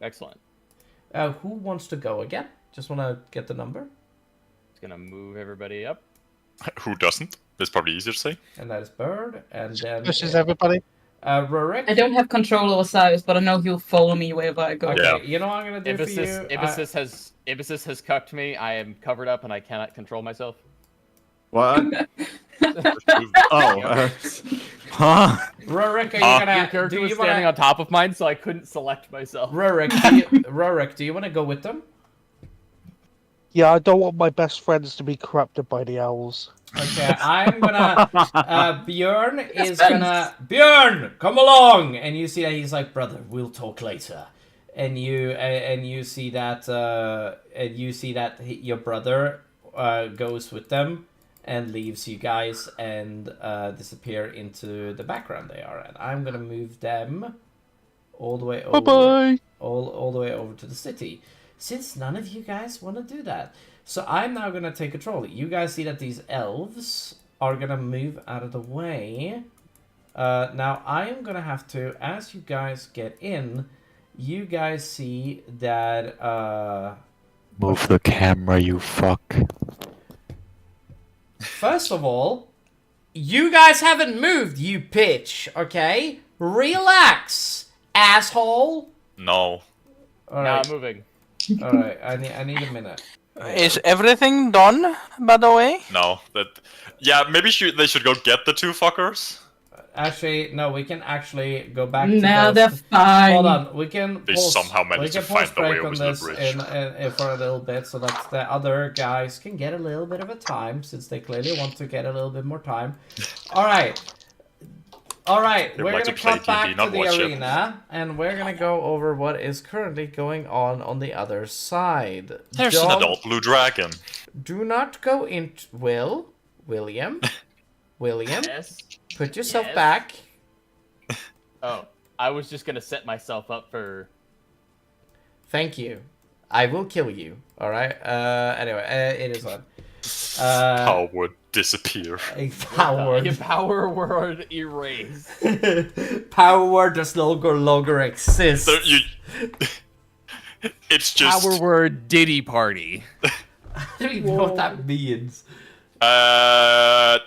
Excellent. Who wants to go again? Just want to get the number. It's gonna move everybody up. Who doesn't? That's probably easier to say. And that is Bird, and then... This is everybody. Rurik. I don't have control over Cyrus, but I know he'll follow me wherever I go. Okay, yeah. You know what I'm gonna do for you? Ibis has cucked me. I am covered up and I cannot control myself. What? Huh? Rurik, are you gonna... Your character was standing on top of mine, so I couldn't select myself. Rurik, do you want to go with them? Yeah, I don't want my best friends to be corrupted by the owls. Okay, I'm gonna... Bjorn is gonna... Bjorn, come along! And you see that he's like, brother, we'll talk later. And you see that... your brother goes with them and leaves you guys and disappear into the background they are in. I'm gonna move them all the way over. Bye-bye! All the way over to the city. Since none of you guys want to do that. So I'm now going to take control. You guys see that these elves are going to move out of the way. Now I am going to have to, as you guys get in, you guys see that... Move the camera, you fuck. First of all, you guys haven't moved, you bitch, okay? Relax, asshole. No. All Now right. I'm moving. All right, I need a minute. Is everything done, by the way? No. Yeah, maybe they should go get the two fuckers. Actually, no, we can actually go back to Now those. they're fine. Hold on, we can They pause, somehow managed to find the way break over on to the this bridge. in for a little bit so that the other guys can get a little bit of a time, since they clearly want to get a little bit more time. Alright, They we're like gonna to play cut back D&D, to not the watch it. arena, and we're gonna go over what is currently going on the other side. There's an adult blue dragon. Do not go in. William. Yes. Put yourself Yes. back. Oh, I was just gonna set myself up for. Thank you. I will kill you. All right. Anyway, it is on. Power word disappear. Power word erase. Power word does no longer exist. It's just Power word Diddy party. I don't even know what that means. Yeah,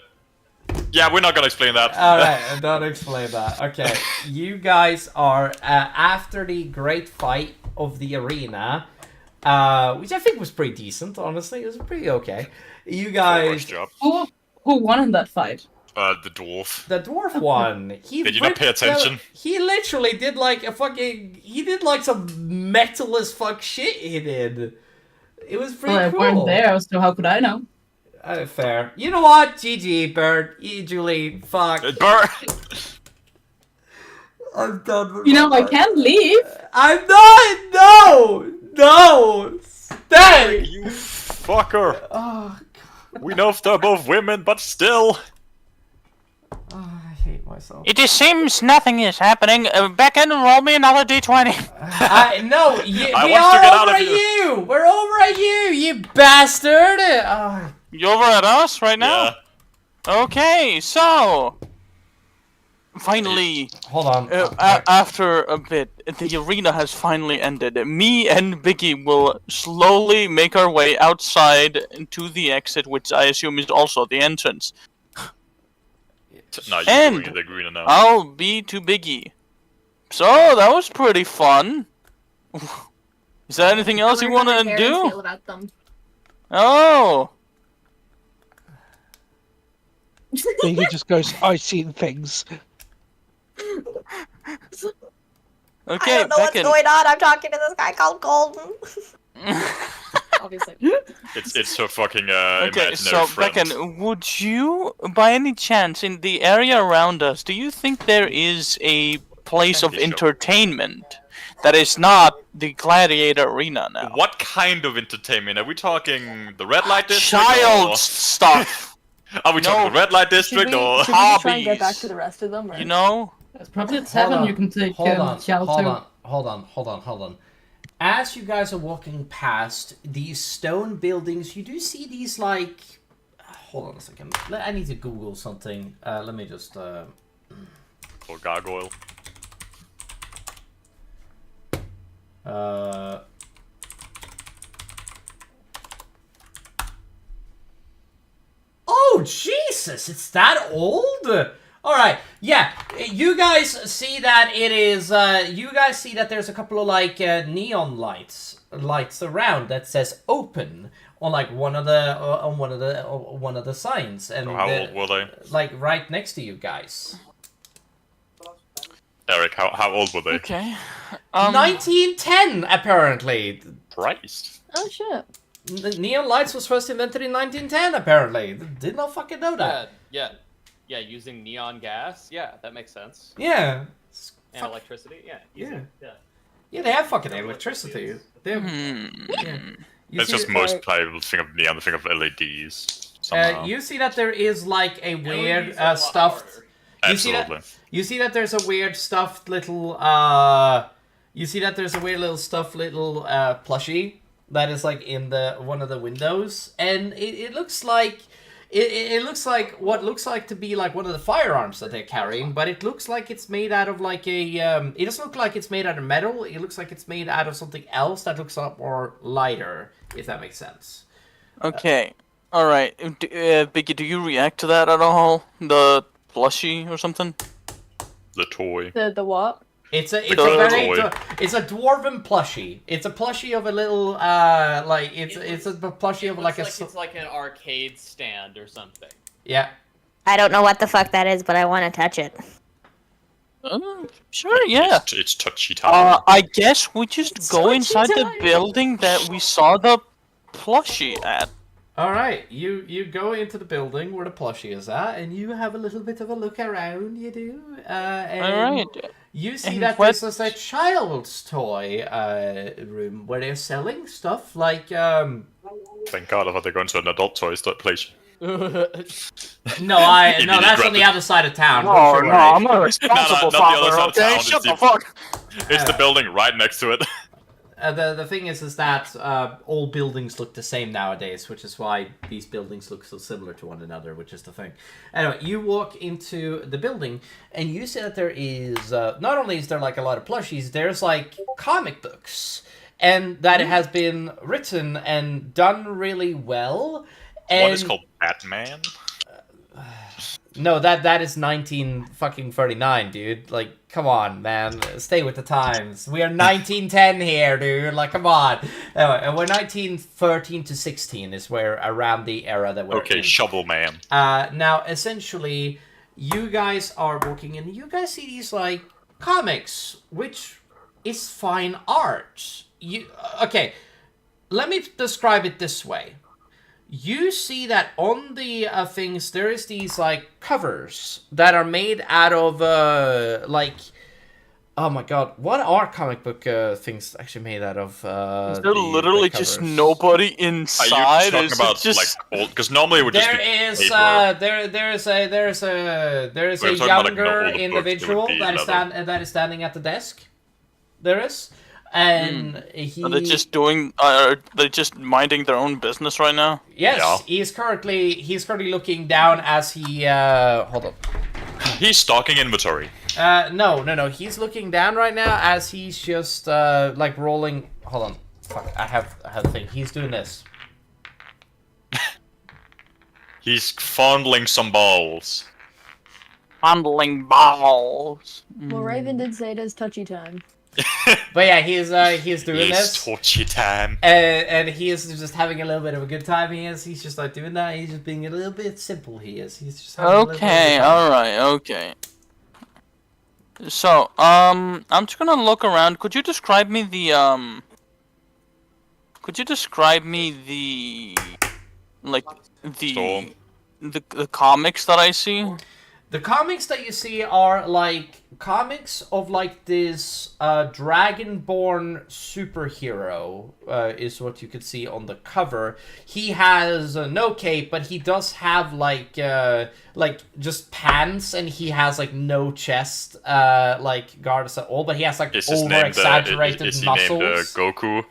we're not gonna explain that. Alright, don't explain that. Okay, you guys are, after the great fight of the arena, which I think was pretty decent, honestly. It was pretty okay. You guys... Job. Who won in that fight? The dwarf. The dwarf won. Did you not pay attention? He literally did like a fucking... He did like some metal as fuck shit he did. It was pretty Well, cool. I weren't there, so how could I know? Fair. You know what? GG, Bird. Julie, fuck. Bird! I'm done with You know, I can't leave. I'm not! No! Stay! You fucker! Oh, We know if they're both women, but still. Oh, I hate myself. It just seems nothing is happening. Beckon, roll me another d20. No, I we want to get are out over of at here. you! We're over at you bastard! Oh, You over at us right now? Yeah. Okay, so finally, hold on. after a bit, the arena has finally ended. Me and Biggie will slowly make our way outside to the exit, which I assume is also the entrance. No, you're And going in the arena now. I'll be to Biggie. So that was pretty fun. Is there anything else you want to do? Feel about them. Oh. He just goes, I've seen things. Okay, I don't know what's Beckon. going on. I'm talking to this guy called Golden. Obviously. It's her fucking Okay, imaginary so friend. Beckon, would you, by any chance, in the area around us, do you think there is a place of entertainment that is not the Gladiator Arena now? What kind of entertainment? Are we talking the red light district? Child or- stuff. Are we talking the red light district or Should we try and get back to the rest of them? Or? You know? There's probably a tavern you can take shelter. Hold on. As you guys are walking past these stone buildings, you do see these, like... Hold on a second. I need to Google something. Let me just... or gargoyle? Oh, Jesus! It's that old? Alright, yeah. You guys see that it is... you guys see that there's a couple of, like, neon lights around that says open on, like, one of the signs. And How old were they? Like, right next to you guys. Eric, how old were they? Okay. 1910, apparently. Christ. Oh, shit. The neon lights was first invented in 1910, apparently. Did not fucking know that. Yeah, using neon gas. Yeah, that makes sense. Yeah. And electricity. Yeah. Easy. Yeah, they have fucking electricity. They have, yeah. You It's see just that- most people think of neon, think of LEDs. Somehow. you see that there is like a weird LEDs are a lot stuffed. Absolutely. You see that there's a weird stuffed little. You see that there's a weird little stuffed little plushie that is like in one of the windows, and it looks like. It looks like what looks like to be like one of the firearms that they're carrying, but it looks like it's made out of like a. It doesn't look like it's made out of metal. It looks like it's made out of something else that looks a lot more lighter, if that makes sense. Okay. Alright. Biggie, do you react to that at all? The plushie or something? The toy. The what? It's a toy. it's a dwarven plushie. It's a plushie of a little like it's a plushie of like a it's like an arcade stand or something. yeah. I don't know what the fuck that is, but I want to touch it. Sure, yeah. It's touchy time. I guess we just go inside the building that we saw the plushie at. All right, you go into the building where the plushie is at, and you have a little bit of a look around. You do, and All right. you see And that what- this is a child's toy room where they're selling stuff like Thank God, I thought they're going to an adult toy place. No, that's on the other side of town. No, I'm not a responsible father, okay? Shut the fuck! It's the building right next to it. The thing is that all buildings look the same nowadays, which is why these buildings look so similar to one another, which is the thing. Anyway, you walk into the building, and you see that there is, not only is there like a lot of plushies, there's like comic books, and that it has been written and done really well. And one is called Batman. No, that is 1939, dude. Like, come on, man. Stay with the times. We are 1910 here, dude. Like, come on. Anyway, and we're 1913 to 16 is where around the era that we're in. Shovel Man. Now, essentially, you guys are walking in. You guys see these, like, comics, which is fine art. Okay, let me describe it this way. You see that on the things, there is these, like, covers that are made out of, like... Oh my god, what are comic book things actually made out of? Is there literally just nobody inside? Are you talking about, just... like, old... Because normally it would just be paper. There's a younger individual that is standing at the desk. There is. And he... Are they just doing... Are they just minding their own business right now? Yes, yeah. He's currently looking down as he... hold on. He's stocking inventory. No. He's looking down right now as he's just, like, rolling... Hold on. Fuck, I have a thing. He's doing this. He's fondling some balls. Fondling balls. Well, Raven did say it is touchy time. But yeah, he's doing this. It's touchy time. And he is just having a little bit of a good time. He's just like doing that. He's just being a little bit simple. He's just having a little bit of a good time. Alright, okay. So, I'm just gonna look around. Could you describe me the, like, the comics that I see? The comics that you see are, like, comics of, like, this Dragonborn superhero, is what you could see on the cover. He has no cape, but he does have, like, just pants, and he has, like, no chest, like, guards at all, but he has, like, over-exaggerated muscles. Is he named Goku?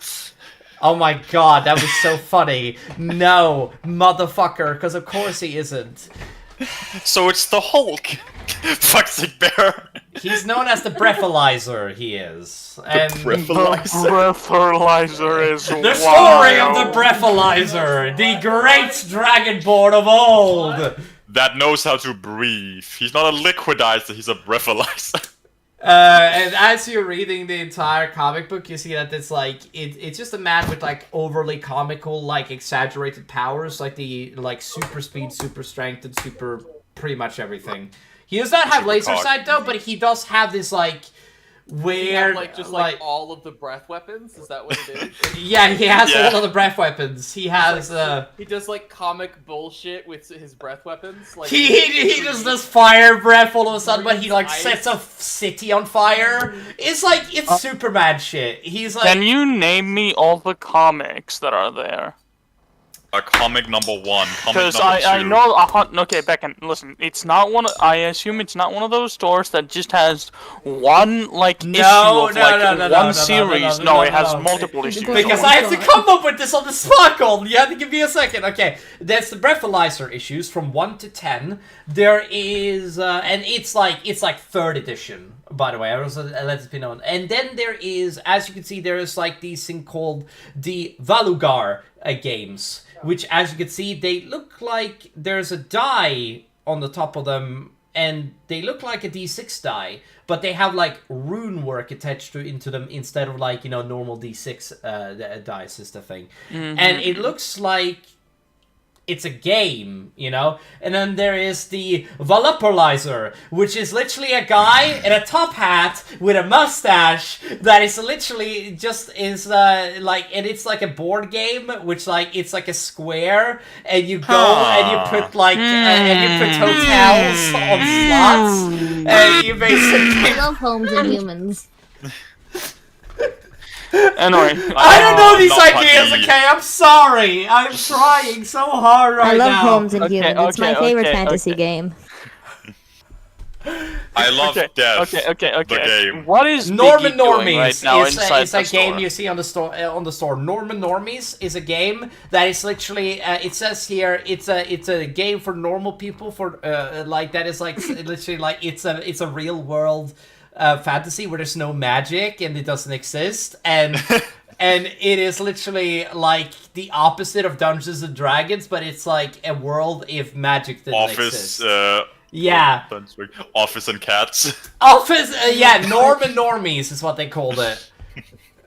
Oh my god, that was so funny. No, motherfucker, because of course he isn't. So it's the Hulk! Fuxic Bear! He's known as the Breathalyzer, he is. And the Breathalyzer is the story of the Breathalyzer! The great Dragonborn of old! That knows how to breathe. He's not a liquidizer, he's a Breathalyzer. And as you're reading the entire comic book, you see that it's like it's just a man with like overly comical, like exaggerated powers, like the super speed, super strength, and super pretty much everything. He does not have laser sight though, but he does have this like weird, like all of the breath weapons. Is that what it is? Yeah, he has all of the breath weapons. He has he does like comic bullshit with his breath weapons. Like he just does fire breath all of a sudden, but he like sets a city on fire. It's like it's Superman shit. He's like. Can you name me all the comics that are there? Comic number 1. Because I know. Okay, Beckon, listen. It's not one. I assume it's not one of those stores that just has one issue of one series. No, it has multiple issues. Because I have to come up with this on the spot, Golden. You have to give me a second. Okay, there's the Breathalyzer issues from 1 to 10. There is, and it's like 3rd edition. By the way, I also let it be known. And then there is, as you can see, there is like these thing called the Valugar games. Which, as you can see, they look like there's a die on the top of them, and they look like a D6 die, but they have, like, rune work attached into them instead of, like, normal D6 dice is the thing. Mm-hmm. And it looks like it's a game, And then there is the Valapurlizer, which is literally a guy in a top hat with a mustache that is literally just and it's like a board game, which it's like a square, and you go and you put and you put hotels on slots, and you basically... I love homes and humans. Anyway, I don't know these not ideas, funny. okay? I'm sorry. I'm trying so hard right I love now. Homes and Okay, Humans. It's my okay, favorite okay, fantasy okay. game. I love Death. Okay. The game. What is Norman Biggie doing Normies right now is inside a the game store? you see on the store. Norman Normies is a game that is literally. It says here it's a game for normal people for like that is like literally like it's a real world fantasy where there's no magic and it doesn't exist and. And it is literally like the opposite of Dungeons and Dragons, but it's like a world if magic didn't exist. Yeah. Office and Cats. Office, yeah, Norman Normies is what they called it.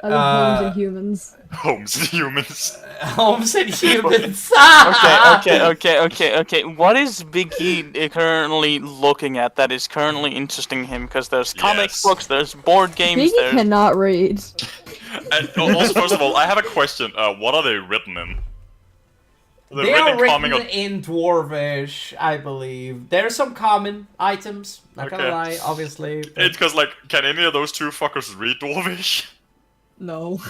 I love Homes and Humans. Homes and Humans. Homes and Humans. Okay. What is Biggie currently looking at that is currently interesting him? Because there's comic books, there's board games, Biggie there's... cannot read. And also, first of all, I have a question. What are they written in? They are common written in Dwarvish, I believe. There's some common items, not gonna lie, obviously. but- It's because, like, can any of those two fuckers read Dwarvish? No.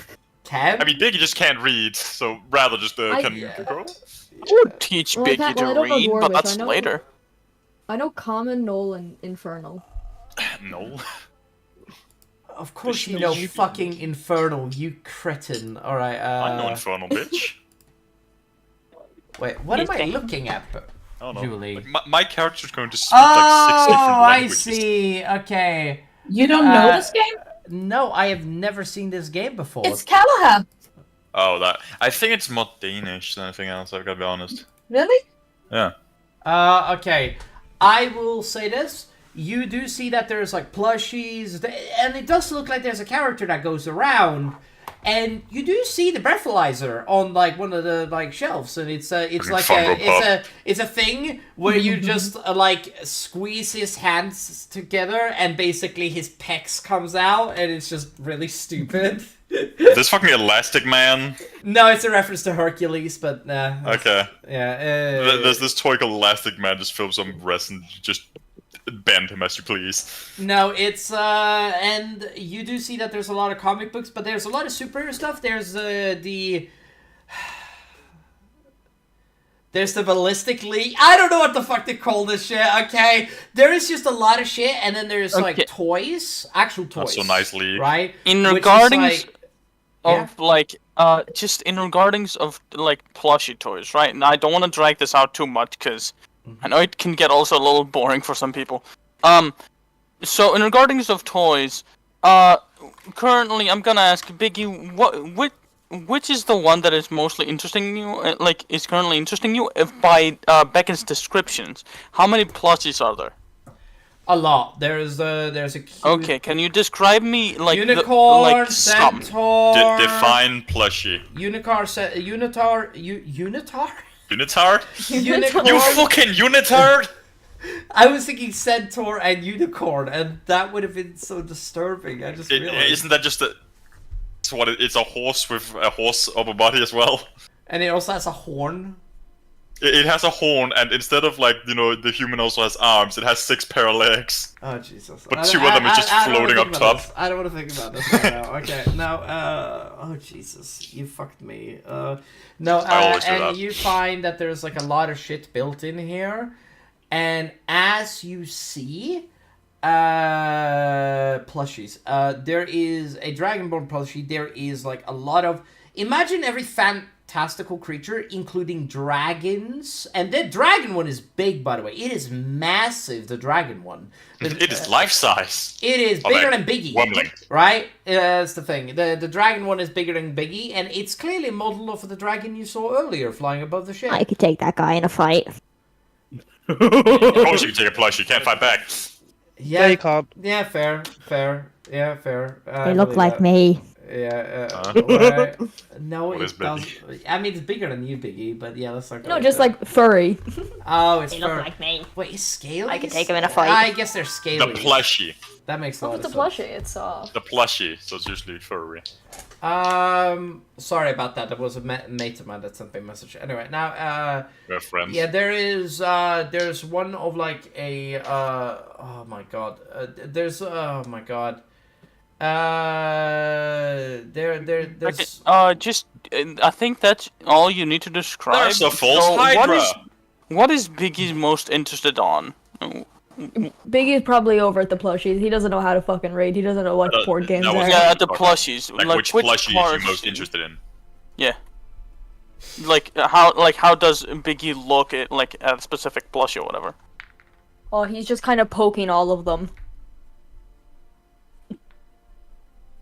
Can? I mean, Biggie just can't read, so rather just can go. I would teach Well, I Biggie can't- well, I to don't know read, but Dwarvish, that's I know- later. I know Common, Null, and Infernal. No. Of course you know fucking Infernal, you cretin. Alright, I know Infernal, bitch. Wait, what am I looking at, I don't know. Julie? Like, my character's going to speak like 6 different I languages. see. Okay. You don't know this game? No, I have never seen this game before. It's Callaghan. Oh, that. I think it's more Danish than anything else, I've got to be honest. Really? Yeah. Okay. I will say this. You do see that there's like plushies, and it does look like there's a character that goes around, and you do see the breathalyzer on like one of the like shelves, and it's like it's a thing where you just like squeeze his hands together, and basically his pecs comes out, and it's just really stupid. This fucking Elastic Man. No, it's a reference to Hercules, but Okay. yeah. There's this toy called Elastic Man, just fill some rest and just bend him as you please. No, it's and you do see that there's a lot of comic books, but there's a lot of superhero stuff. There's the ballistic league. I don't know what the fuck they call this shit. Okay, there is just a lot of shit, and then there's like toys, actual toys. That's so nice, League. Right? In Which is, regardings like- of like just in regardings of like plushie toys, right? And I don't want to drag this out too much because I know it can get also a little boring for some people. So in regardings of toys, currently I'm gonna ask Biggie, which is the one that is mostly interesting you? Like is currently interesting you? If by Becca's descriptions, how many plushies are there? A lot. There's a cute Okay, can you describe me like unicorn, some? centaur. Define plushie. Unitar. Unitar? Unicorn. You fucking unitard! I was thinking centaur and unicorn, and that would have been so disturbing. I just realized. Isn't that just a... It's a horse with a horse upper body as well? And it also has a horn. It has a horn, and instead of like, you know, the human also has arms, it has 6 pair of legs. Oh, Jesus. But 2 of them is just floating up top. I don't want to think about this right now. Okay, now, oh, Jesus. You fucked me. No, I always do and that. you find that there's like a lot of shit built in here. And as you see, plushies. There is a Dragonborn plushie. There is like a lot of... Imagine every fantastical creature, including dragons. And the dragon one is big, by the way. It is massive, the dragon one. It is life-size. It is bigger than Biggie. Wobbling. Right? That's the thing. The dragon one is bigger than Biggie, and it's clearly a model of the dragon you saw earlier flying above the ship. I could take that guy in a fight. Of course you can take a plushie, you can't fight back. Yeah, you can't. Yeah, fair. Yeah, fair. They look like me. Yeah. No, What is it doesn't. Biggie? I mean, it's bigger than you, Biggie, but yeah, let's not go. No, with just that. like furry. Oh, it's They fur. look like me. Wait, is scaly? I could take him in a fight. I guess they're The scaly. plushie. That makes a lot What's of the sense. plushie? It's The plushie, so it's usually furry. Sorry about that. That was a mate of mine that sent me a message. Anyway, now, We're friends. yeah, there's one of like a, oh my god, oh my god. There's. I think that's all you need to describe. There's a false Hydra. What is Biggie most interested on? Biggie's probably over at the plushies. He doesn't know how to fucking raid. He doesn't know what board games are. Yeah, at the plushies. Like which plushie parts... is you most interested in? Yeah. How does Biggie look at at a specific plushie or whatever? Oh, he's just kind of poking all of them.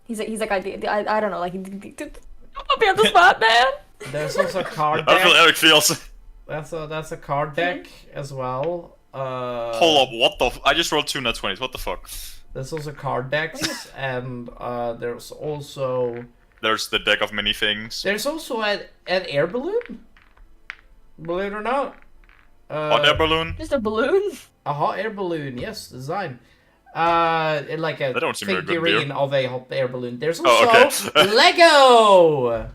He's like I don't know, like don't be on the spot, man. There's also a card I deck. feel Eric feels. That's a card deck as well. Hold up, what the? I just rolled 2 nat 20s. What the fuck? There's also card decks, and there's also. There's the deck of many things. There's also an air balloon. Believe it or not. Hot air balloon. Just a balloon. A hot air balloon, yes, design. Like a figurine of a hot air balloon. There's also Lego.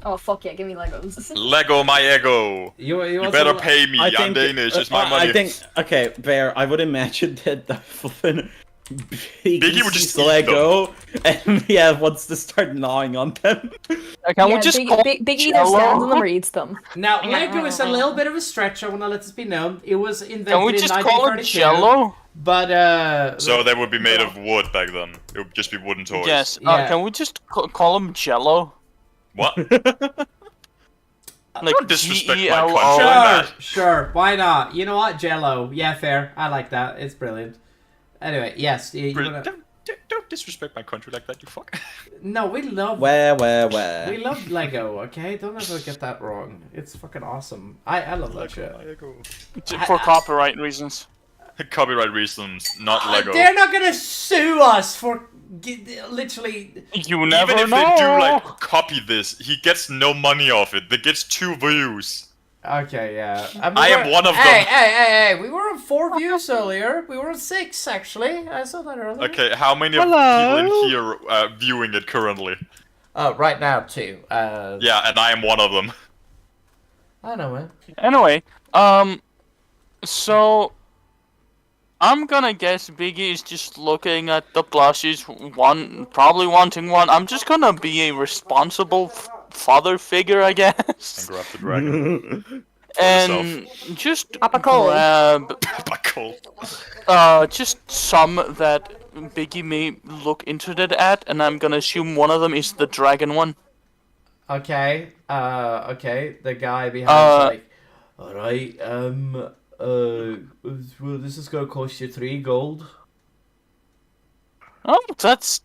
Oh fuck yeah, give me Legos. Lego my ego. You better pay me. I'm Danish. It's my money. I think okay, Bear. I would imagine that the flippin' Biggie would just Lego and wants to start gnawing on them. Can we just Biggie either stands on them or eats them. Now Lego is a little bit of a stretch. I want to let this be known. It was invented Can we in just call it 1932. Jello? But so they would be made of wood back then. It would just be wooden toys. Yes. Can we just call them Jello? What? Don't disrespect my G-E-L-O. country. Sure, why not? You know what, Jello? Yeah, fair. I like that. It's brilliant. Anyway, yes. Don't disrespect my country like that, you fuck. No, we love. Where? We love Lego. Okay, don't ever get that wrong. It's fucking awesome. I love that shit. For copyright reasons. Copyright reasons, not Lego. They're not gonna sue us for literally. You never Even if know. they do like copy this, he gets no money off it. They gets 2 views. Okay, yeah. I am one of them. Hey! We were on 4 views earlier. We were on 6 actually. I saw that earlier. Okay, how many of people in here viewing it currently? Right now 2. Yeah, and I am one of them. I know, man. Anyway, so I'm gonna guess Biggie is just looking at the plushies, probably wanting one. I'm just gonna be a responsible father figure, I guess. And grab the dragon. And just Papa Cole. grab Papa Cole. just some that Biggie may look interested at, and I'm gonna assume one of them is the dragon one. Okay. Okay. The guy behind like, all right. Well, this is gonna cost you 3 gold. Oh, that's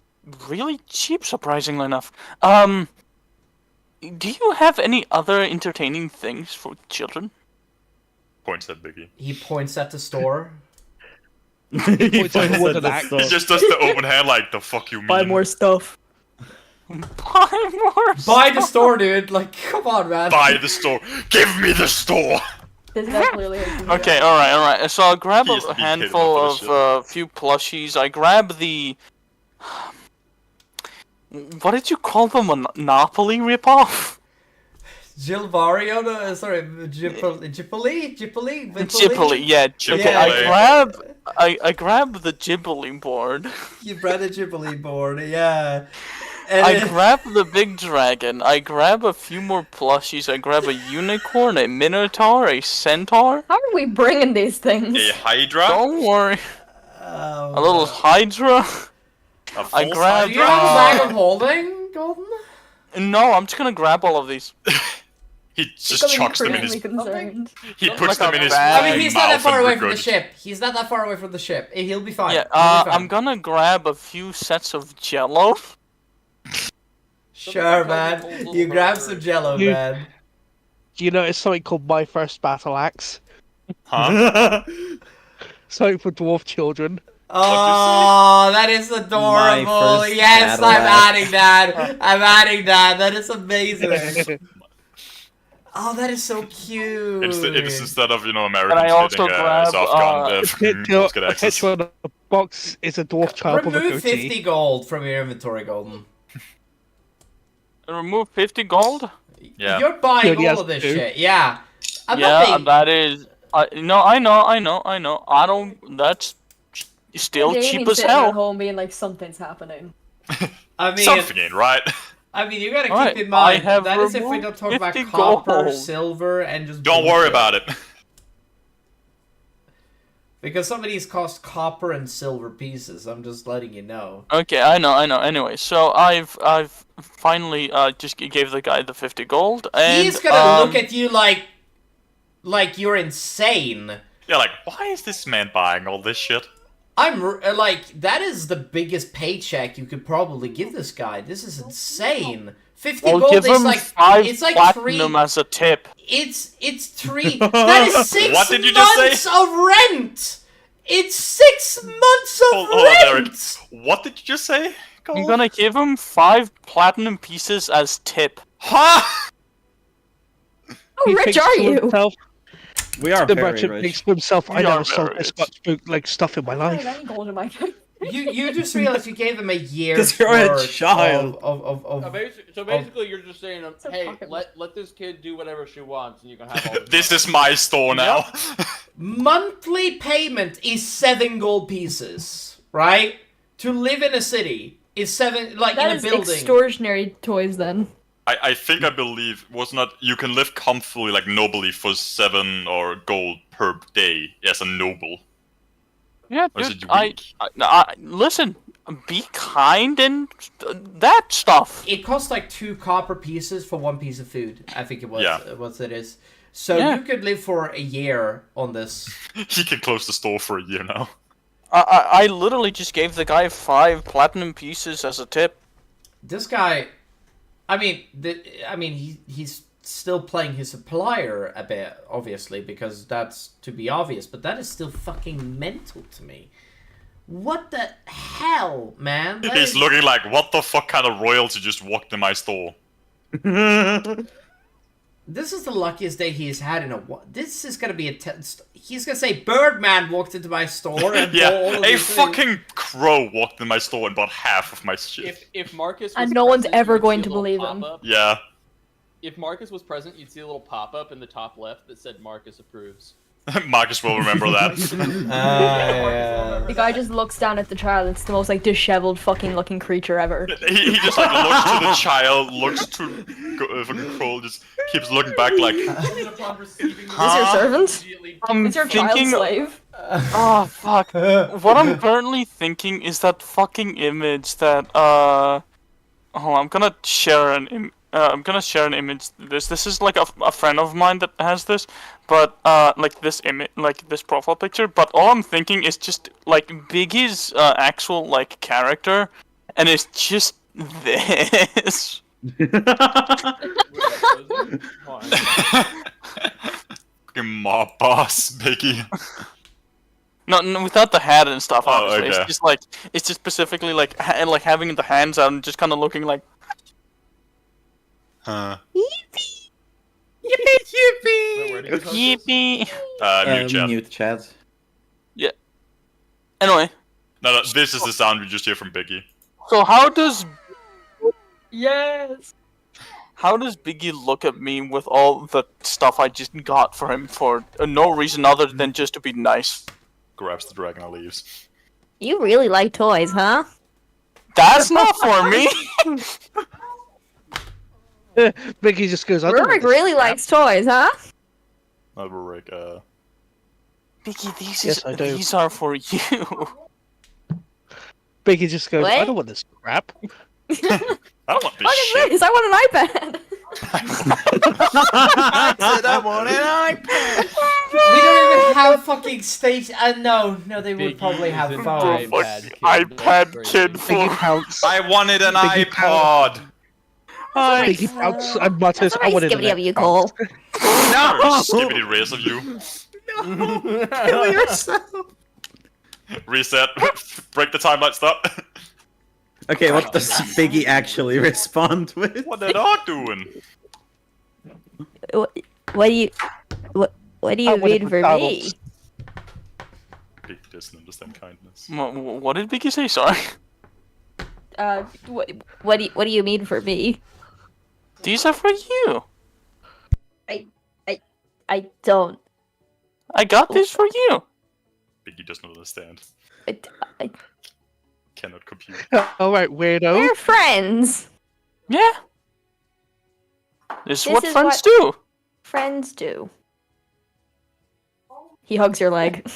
really cheap, surprisingly enough. Do you have any other entertaining things for children? Points at Biggie. He points at the store. He points at the store. He just does the open hand like, the fuck you mean? Buy more stuff. Buy more Buy the store, dude. Like, come on, man. Buy the store. Give me the store. This guy clearly has Okay, alright. So I'll grab He is a being handful hidden for the of few plushies. I grab the... What did you call them? A Monopoly ripoff? Gilvario, no, sorry, Gipoli? Ghibli, yeah. Okay, Yeah. I grab the Ghibli board. You brought a Ghibli board, yeah. I grab the big dragon. I grab a few more plushies. I grab a unicorn, a minotaur, a centaur. How are we bringing these things? A Hydra? Don't worry. A little Hydra. I grab. Do you have a bag of holding, Golden? No, I'm just gonna grab all of these. He just chucks them in his. Concerned. He puts them in his. I mean, he's not that mouth far and away we're from the good. ship. He's not that far away from the ship. He'll be fine. Yeah, He'll be fine. I'm gonna grab a few sets of Jello. Sure, man. You grab some Jello, man. Do you notice something called My First Battle Axe? Huh? Something for dwarf children. Oh, that is adorable. first Yes, battle I'm axe. adding that. I'm adding that. That is amazing. Oh, that is so cute. Instead of, Americans And I also getting grab, soft gun, A axes. picture on the box is a dwarf child with a Remove goatee. 50 gold from your inventory, Golden. Remove 50 gold. Yeah. You're buying Good, yes, all of this dude. shit. Yeah. I'm Yeah, not being... that is. No, I know. I don't. That's still cheap as At hell. home being like something's happening. I mean, something ain't right. I mean, you gotta Alright, keep in mind I have that is if we removed don't talk about 50 copper, gold. silver, and just. Don't worry bullshit. about it. Because some of these cost copper and silver pieces. I'm just letting you know. Okay, I know. Anyway, so I've finally just gave the guy the 50 gold, and He's gonna look at you like you're insane. Yeah, like, why is this man buying all this shit? Like, that is the biggest paycheck you could probably give this guy. This is insane. 50 I'll gold give is him like 5 it's like platinum 3. as a tip. It's 3. That is 6 What did you just months say? of rent. It's 6 months of Hold on, Eric. rent. What did you just say? I'm gonna give him 5 platinum pieces as tip. Huh? How rich are you? We are The very merchant rich. thinks to himself, I We are never sold very this rich. much stuff in my I don't have life. any gold in my account. You just realized you gave him a year. 'Cause you're a child. So basically, you're just saying, a hey, pocket let this kid do whatever she wants, and you can have all this. This is my store now. Monthly payment is 7 gold pieces, right? To live in a city is 7, like That in a is building. extortionary toys then. I believe was not you can live comfortably like nobly for 7 or gold per day as a noble. Yeah, Or is dude, it I listen. Be kind and that stuff. It costs like 2 copper pieces for 1 piece of food. I think it was. Yeah. What it is. So Yeah. you could live for a year on this. He can close the store for a year now. I literally just gave the guy 5 platinum pieces as a tip. This guy, I mean, he's still playing his supplier a bit, obviously, because that's to be obvious. But that is still fucking mental to me. What the hell, man? That He's is- looking like, what the fuck kind of royalty just walked in my store? This is the luckiest day he's had in a while. This is gonna be a test. He's gonna say, "Birdman walked into my store and bought all Yeah, of a these things." fucking crow walked in my store and bought half of my shit. If Marcus was And no one's present, ever you'd going see a to little believe him. pop-up. Yeah. If Marcus was present, you'd see a little pop-up in the top left that said Marcus approves. Marcus will remember that. The guy just looks down at the child. It's the most like disheveled fucking looking creature ever. He just like looks to the child, looks to fucking Cole, just keeps looking back like. Is this your servant? I'm Is your child thinking. slave? Oh fuck! What I'm currently thinking is that fucking image that Oh, I'm gonna share an image. This is like a friend of mine that has this, but like this image, like this profile picture. But all I'm thinking is just like Biggie's actual like character, and it's just this. Fucking mob boss, Biggie. No, without the hat and stuff. Oh, Obviously, okay. it's just like specifically like like having the hands out and just kind of looking like. Huh. Yippee! Yippee! Yippee! Mute chat. Mute chat. Yeah. Anyway, No, this is the sound we just hear from Biggie. so how does Yes. How does Biggie look at me with all the stuff I just got for him for no reason other than just to be nice? Grabs the dragon and leaves. You really like toys, huh? That's not for me! Mickey just goes, I don't Rurik want this really crap." likes toys, huh? Rick, Biggie, Yes, I do. these are for you. Mickey just goes, I What? don't want this crap. I don't want this Look shit. at this! I want an iPad! I want an iPad. We don't even have fucking stage. No, they would probably have Bro, phones. fuck, iPad kid Biggie for pounce. I wanted an Biggie iPod. Biggie pounce and mutters, That's I a want nice it. skibbity of you, Cole. No! Skibbity race of you. Kill yourself. Reset. Break the timeline. Stop. Okay, what does Biggie actually respond with? What they are doing? What do you... What do you I want it mean for me? McDonald's. Biggie doesn't understand kindness. What did Biggie say? Sorry. What do you mean for me? These are for you. I don't... I got these for you. Biggie does not understand. I... Cannot compute. Alright, weirdo. We're friends. Yeah. This is what is friends do. Friends do. He hugs your leg.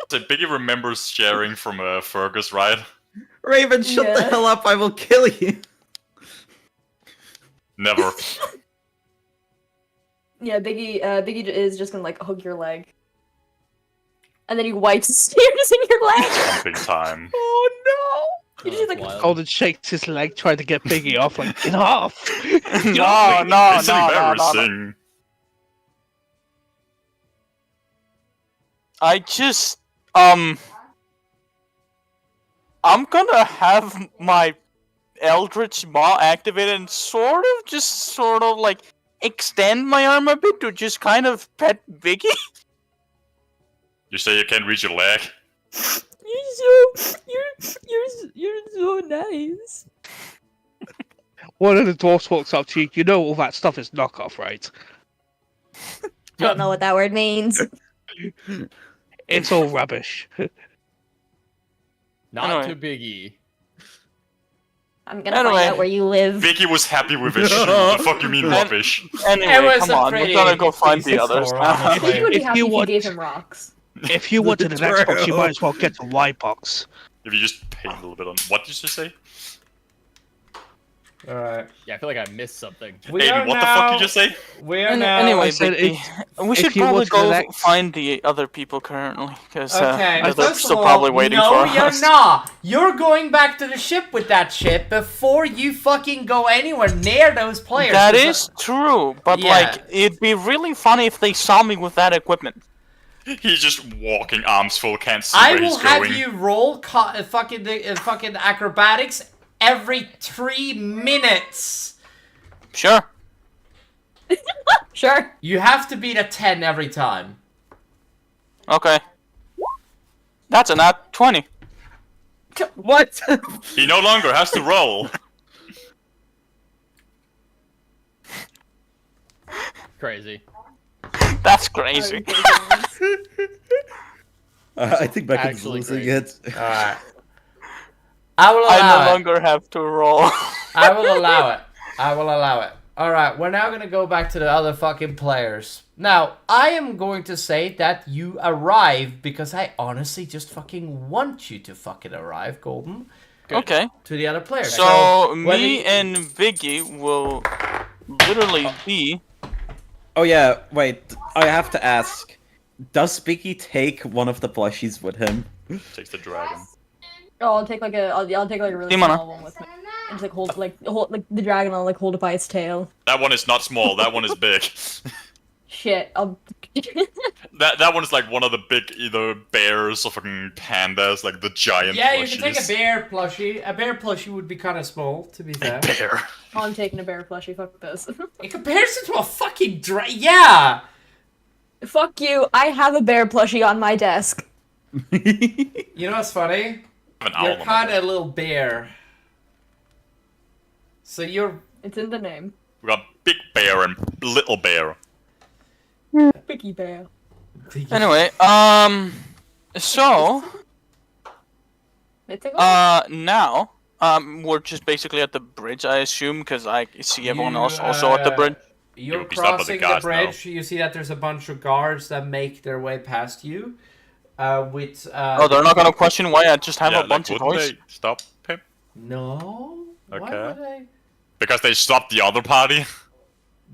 So Biggie remembers sharing from Fergus, right? Raven, shut the hell up! I will kill you. Never. Yeah, Biggie is just gonna like hug your leg. And then he wipes tears in your leg. Pumping time. Oh no! You just like Golden shakes his leg, trying to get Biggie off. Like, get off! No. It's embarrassing. I just I'm gonna have my Eldritch Maw activated and sort of like extend my arm a bit to just kind of pet Vicky. You say you can't reach your leg? You're so nice. One of the dwarfs walks up to you. You know all that stuff is knockoff, right? Don't know what that word means. It's all rubbish. Not to Biggie. I'm gonna find out where you live. Vicky was happy with his shoe. The fuck you mean rubbish? Anyway, come on, we gotta go find the others. He would be happy if you want- gave him rocks. If you wanted an Xbox, you might as well get the Y box. If you just pay a little bit on... What did you say? Alright. Yeah, I feel like I missed something. Aiden, what the fuck did you just say? We are now... Anyway, I said Vicky, we should probably go find the other people currently, because Okay, they're first still of all, probably waiting no, for you're us. not. You're going back to the ship with that ship before you fucking go anywhere near those players. That is true, but Yeah. like, it'd be really funny if they saw me with that equipment. He's just walking arms full, can't see I where will he's have going. you roll fucking acrobatics every 3 minutes. Sure. Sure. You have to beat a 10 every time. Okay. That's a nat 20. What? He no longer has to roll. Crazy. That's crazy. I think Beckett's Actually losing great. it. Alright. I will allow I no it. longer have to roll. I will allow it. I will allow it. Alright, we're now gonna go back to the other fucking players. Now, I am going to say that you arrive because I honestly just fucking want you to fucking arrive, Golden. Okay. To the other players. So, whether me you- and Viggy will literally be... Oh yeah, wait. I have to ask. Does Biggie take one of the plushies with him? Takes the dragon. Oh, I'll take like a really Dimona. small one with me. And just hold like the dragon. I'll hold it by its tail. That one is not small, that one is big. Shit. I'll. That one is like one of the big either bears or fucking pandas, like the giant Yeah, plushies. you can take a bear plushie. A bear plushie would be kind of small, to be fair. Bear. Oh, I'm taking a bear plushie. Fuck this. In comparison to a fucking yeah! Fuck you. I have a bear plushie on my desk. You know what's funny? An owl You're on kind it. of a little bear. So you're... It's in the name. We got big bear and little bear. Biggie bear. Anyway, so... Let's go. Now, we're just basically at the bridge, I assume, because I see everyone else also at the bridge. You're He's up with the crossing the guards now. bridge. You see that there's a bunch of guards that make their way past you. With Oh, they're not gonna question why I just have Yeah, a bunch like, of wouldn't toys? they stop him? No. Why Okay. would I? Because they stopped the other party?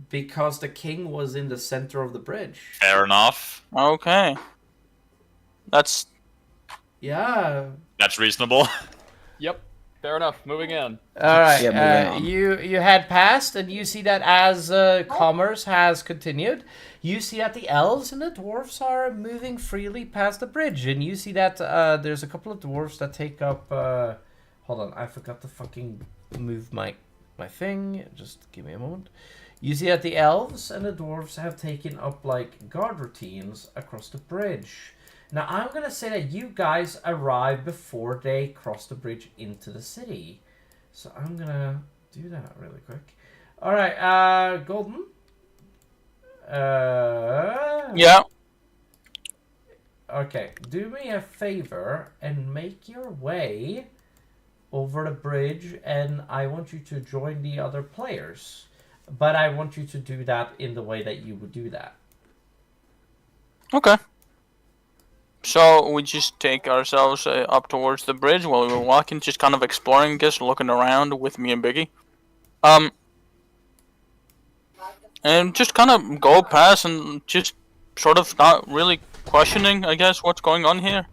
Because the king was in the center of the bridge. Fair enough. Okay. That's... Yeah. That's reasonable. Yep. Fair enough. Moving in. All right. Yeah, moving on. You head past, and you see that as commerce has continued, you see that the elves and the dwarfs are moving freely past the bridge, and you see that there's a couple of dwarfs that take up. Hold on, I forgot to fucking move my thing. Just give me a moment. You see that the elves and the dwarves have taken up like guard routines across the bridge. Now I'm gonna say that you guys arrive before they cross the bridge into the city. So I'm gonna do that really quick. Alright, Golden. Yeah. Okay, do me a favor and make your way over the bridge, and I want you to join the other players. But I want you to do that in the way that you would do that. Okay. So we just take ourselves up towards the bridge while we were walking, just kind of exploring, just looking around with me and Biggie. And just kind of go past and just sort of not really questioning, I guess, what's going on here.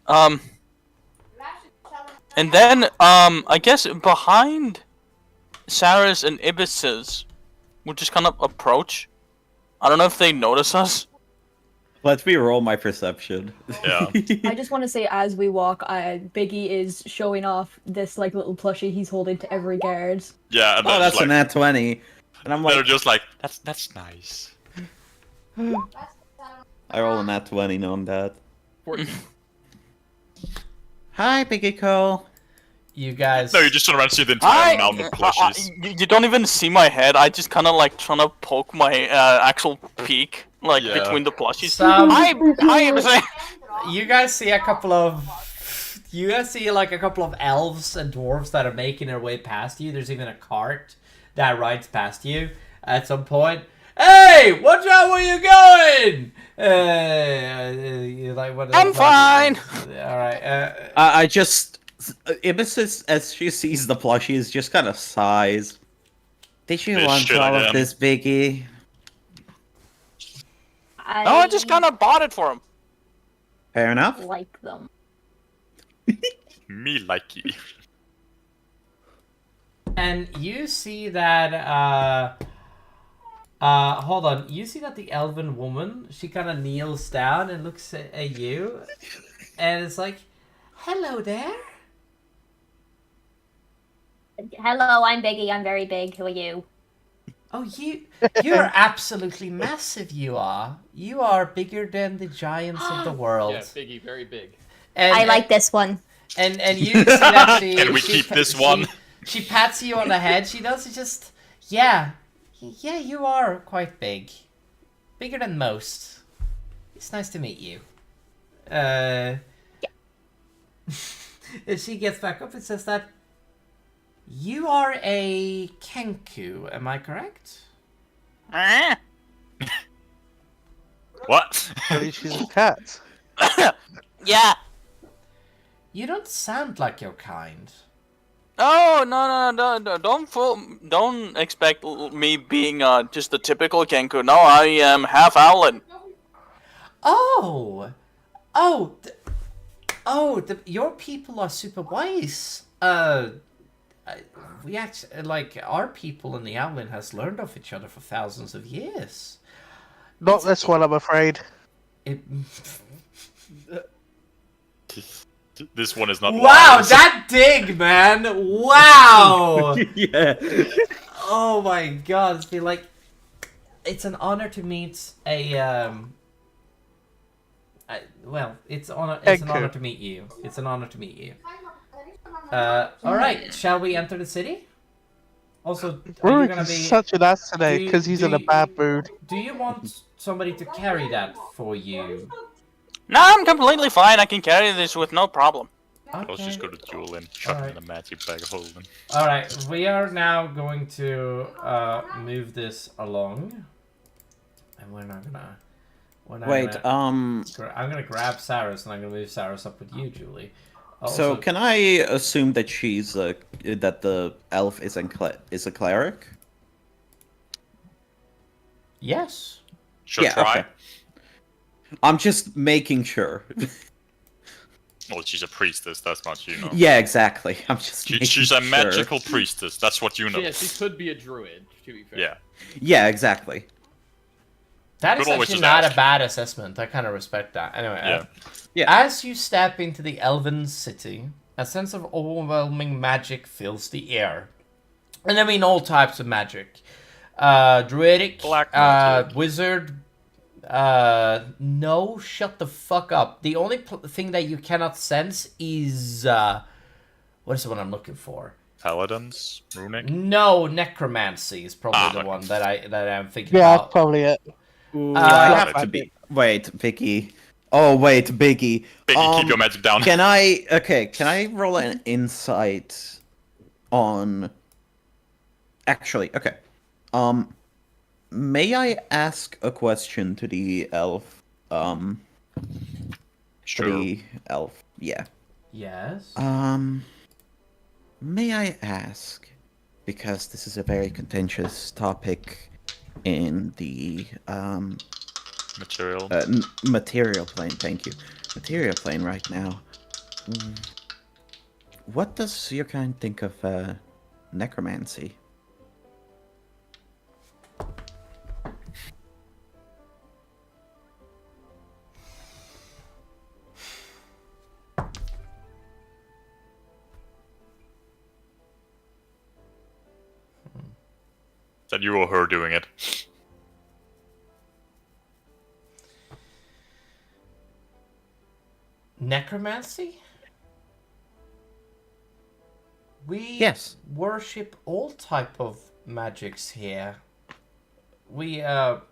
And then, I guess behind Sarah's and Ibis's, we'll just kind of approach. I don't know if they notice us. Let me roll my perception. Yeah. I just want to say, as we walk, Biggie is showing off this like little plushie he's holding to every guard. Yeah, and Oh, that's a nat 20. And I'm they're like, just like, that's nice. I roll a nat 20 knowing that. Hi, Biggie Cole. You guys... No, you just turn around and see the entire mountain of plushies. You don't even see my head. I just kind of like trying to poke my actual peak, like between the plushies. You guys see a couple of... You guys see like a couple of elves and dwarves that are making their way past you. There's even a cart that rides past you at some point. Hey, watch out where you're going! You're like, what I'm fine! Alright, I just... Ibis, as she sees the plushies, just kind of sighs. Did you want all of this, Biggie? I just kind of bought it for him. Fair enough. Like them. Me like you. And you see that, hold on. You see that the elven woman, she kind of kneels down and looks at you. And it's like, hello there. Hello, I'm Biggie. I'm very big. Who are you? Oh, you're absolutely massive, you are. You are bigger than the giants of the world. Yeah, Biggie, very big. And, I like this one. And you see that she... Can we keep this one? She pats you on the head. She does just... Yeah, you are quite big. Bigger than most. It's nice to meet you. Yeah. She gets back up and says that... You are a Kenku, am I correct? What? Maybe she's a cat. Yeah. You don't sound like your kind. Oh no! Don't expect me being just a typical Kenku. No, I am half Owlin. Your people are super wise. We actually, like, our people in the Owlin has learned of each other for thousands of years. Not this one, I'm afraid. This one is not. Wow, wise. that dig, man! Wow! Yeah. Oh my god, it's been like... It's an honor to meet a, well, it's an honor to meet you. It's an honor to meet you. Alright, shall we enter the city? Also, are you gonna be... such an ass today, because he's in a bad mood. Do you want somebody to carry that for you? No, I'm completely fine. I can carry this with no problem. Okay. Let's just go to Julian, chuck him in a magic bag of holding. Alright, we are now going to move this along. And we're not gonna... I'm gonna grab Saris and I'm gonna move Saris up with you, Julie. Also, So can I assume that she's that the elf is a cleric? Yes. Should try. Okay. I'm just making sure. Well, she's a priestess, that's much you know. Yeah, exactly. I'm just She's a magical priestess, that's what you know. Yeah, she could be a druid, to be fair. Yeah. Yeah, exactly. That is Could always actually just not ask. a bad assessment. I kind of respect that. Anyway, Yeah. As you step into the elven city, a sense of overwhelming magic fills the air. And I mean all types of magic. Druidic, Black magic. wizard, no, shut the fuck up. The only thing that you cannot sense is, what is the one I'm looking for? Paladins? Runic? No, necromancy is probably the one that I'm thinking Yeah, about. that's probably it. I have to be. Wait, Vicky. Oh wait, Biggie. Biggie, keep your magic down. Can I roll an insight on? Actually, okay. May I ask a question to the elf? Sure. To the elf, yeah. Yes. May I ask, because this is a very contentious topic in the Material. material plane. Thank you, material plane right now. What does your kind think of necromancy? That you or her doing it. Necromancy? We worship all type of magics here. While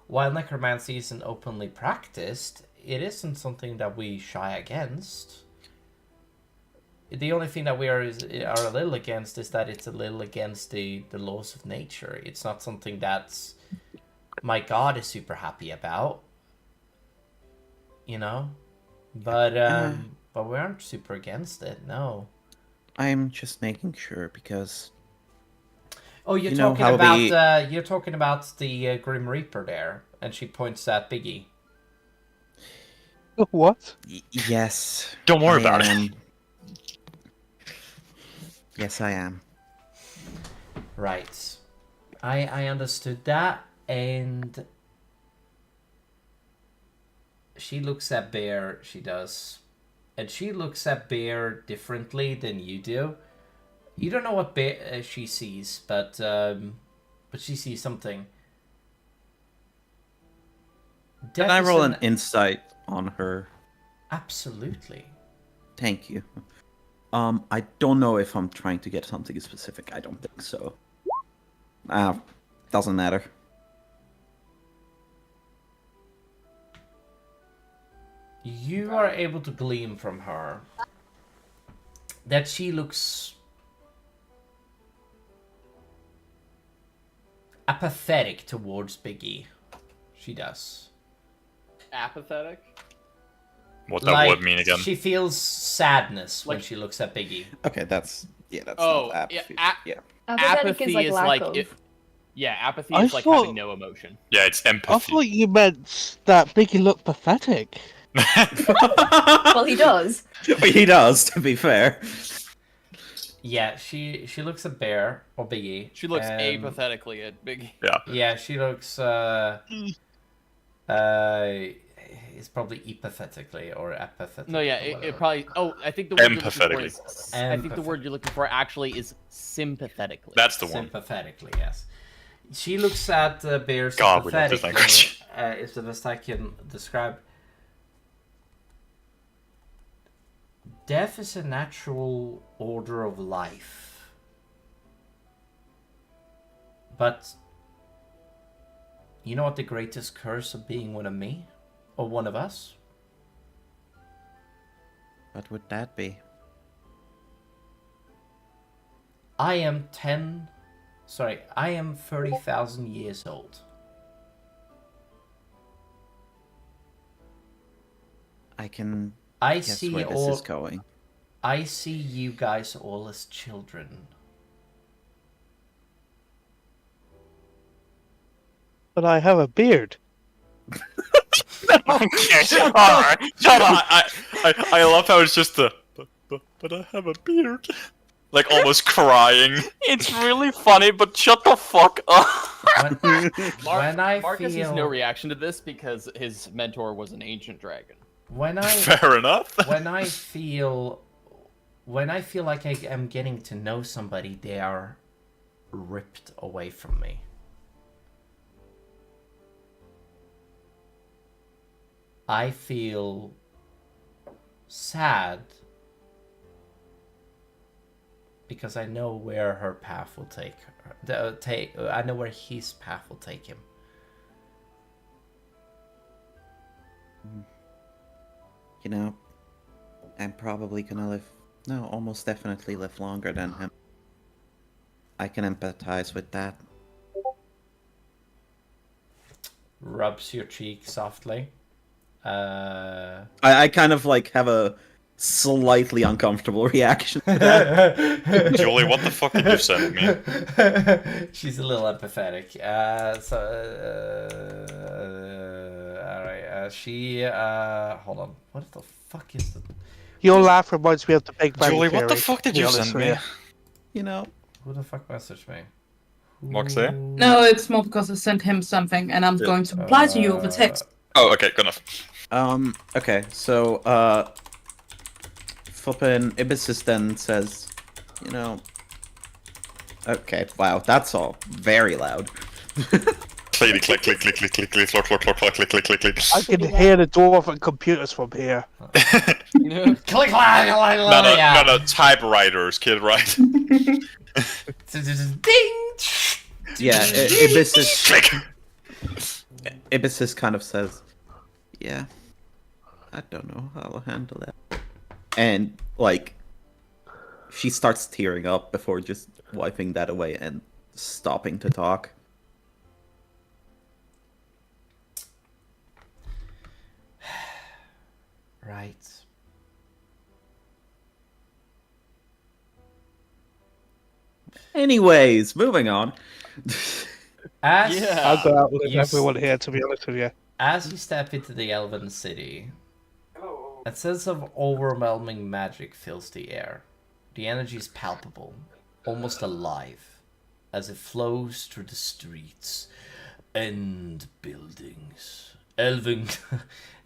necromancy isn't openly practiced, it isn't something that we shy against. The only thing that we are a little against is that it's a little against the laws of nature. It's not something that's my god is super happy about, you know. But we aren't super against it. No. I'm just making sure because. Oh, you're talking about you're talking about the Grim Reaper there, and she points at Biggie. What? Yes. Don't worry about it. Yes, I am. Right. I understood that, and she looks at Bear, she does. And she looks at Bear differently than you do. You don't know what Bear she sees, but she sees something. Can I roll an insight on her? Absolutely. Thank you. I don't know if I'm trying to get something specific. I don't think so. Doesn't matter. You are able to glean from her that she looks apathetic towards Biggie. She does. Apathetic? What that would mean again? She feels sadness when she looks at Biggie. Okay, that's Oh, apathy. yeah. Apathetic Apathy is lack like of. apathy I is like thought- having no emotion. Yeah, it's empathy. I thought you meant that Biggie looked pathetic. Well, he does. He does, to be fair. Yeah, she looks at Bear or Biggie. She looks apathetically at Biggie. Yeah. Yeah, she looks it's probably empathetically or apathetic. No, yeah, it probably. Oh, I think the word you're looking for Empathetically. is. I think the word you're looking for actually is sympathetically. That's the one. Sympathetically, yes. She looks at Bear God, we love this sympathetically. language. Is the best I can describe. Death is a natural order of life. But you know what the greatest curse of being one of me? Or one of us? What would that be? I am 30,000 years old. I can I guess see where this all. is going. I see you guys all as children. But I have a beard. Okay, alright, shut up. I love how it's just the but I have a beard. Like almost crying. It's really funny, but shut the fuck up. Marcus has no reaction to this because his mentor was an ancient dragon. Fair enough. When I feel like I am getting to know somebody, they are ripped away from me. I feel sad because I know where her path will take her. I know where his path will take him. You know, I'm probably gonna live... No, almost definitely live longer than him. I can empathize with that. Rubs your cheek softly. I kind of like have a slightly uncomfortable reaction to that. Julie, what the fuck did you send me? She's a little empathetic. Alright, she, hold on. What the fuck is the... Your laugh reminds me of the Big Bang Julie, Theory. what the fuck did you send me? You know... Who the fuck messaged me? Moxie? No, it's more because I sent him something, and I'm going to reply to you over text. Oh, okay, good enough. Okay, so, flippin' Ibis then says, you know... Okay, wow, that's all very loud. Click, click, click, click, click, click, click, click, click, click, click, click, click, click. I can hear the dwarven computers from here. Click, clack, No, typewriters, kid, right? Ding! Yeah, Ibis kind of says, yeah, I don't know how I'll handle that. And, like, she starts tearing up before just wiping that away and stopping to talk. Right. Anyways, moving on. As I'll go out with you everyone here, to be honest with you. As you step into the Elven City, a sense of overwhelming magic fills the air. The energy is palpable, almost alive, as it flows through the streets and buildings.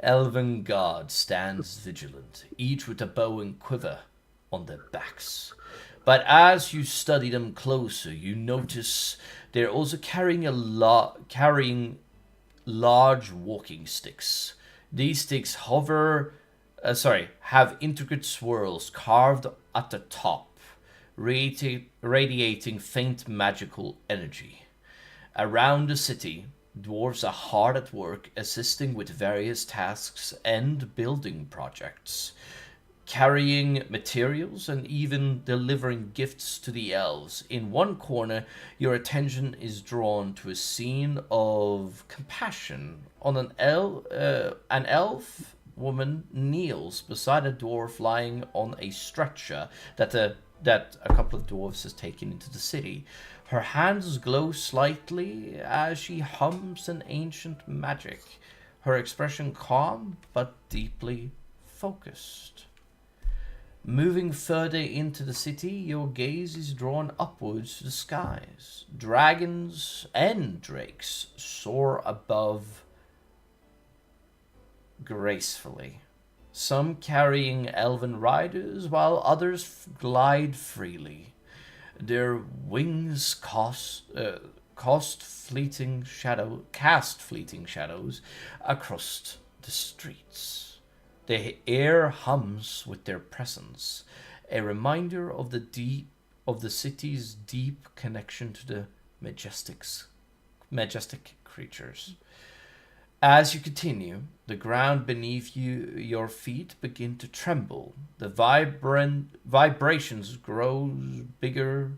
Elven guard stands vigilant, each with a bow and quiver on their backs. But as you study them closer, you notice they're also carrying large walking sticks. These sticks have intricate swirls carved at the top, radiating faint magical energy. Around the city, dwarves are hard at work assisting with various tasks and building projects, carrying materials and even delivering gifts to the elves. In one corner, your attention is drawn to a scene of compassion. On an elf woman kneels beside a dwarf lying on a stretcher that a couple of dwarves has taken into the city. Her hands glow slightly as she hums an ancient magic, her expression calm but deeply focused. Moving further into the city, your gaze is drawn upwards to the skies. Dragons and drakes soar above gracefully, some carrying elven riders, while others glide freely. Their wings cast fleeting shadows across the streets. The air hums with their presence, a reminder of the city's deep connection to the majestic creatures. As you continue, the ground beneath your feet begin to tremble. The vibrations grow bigger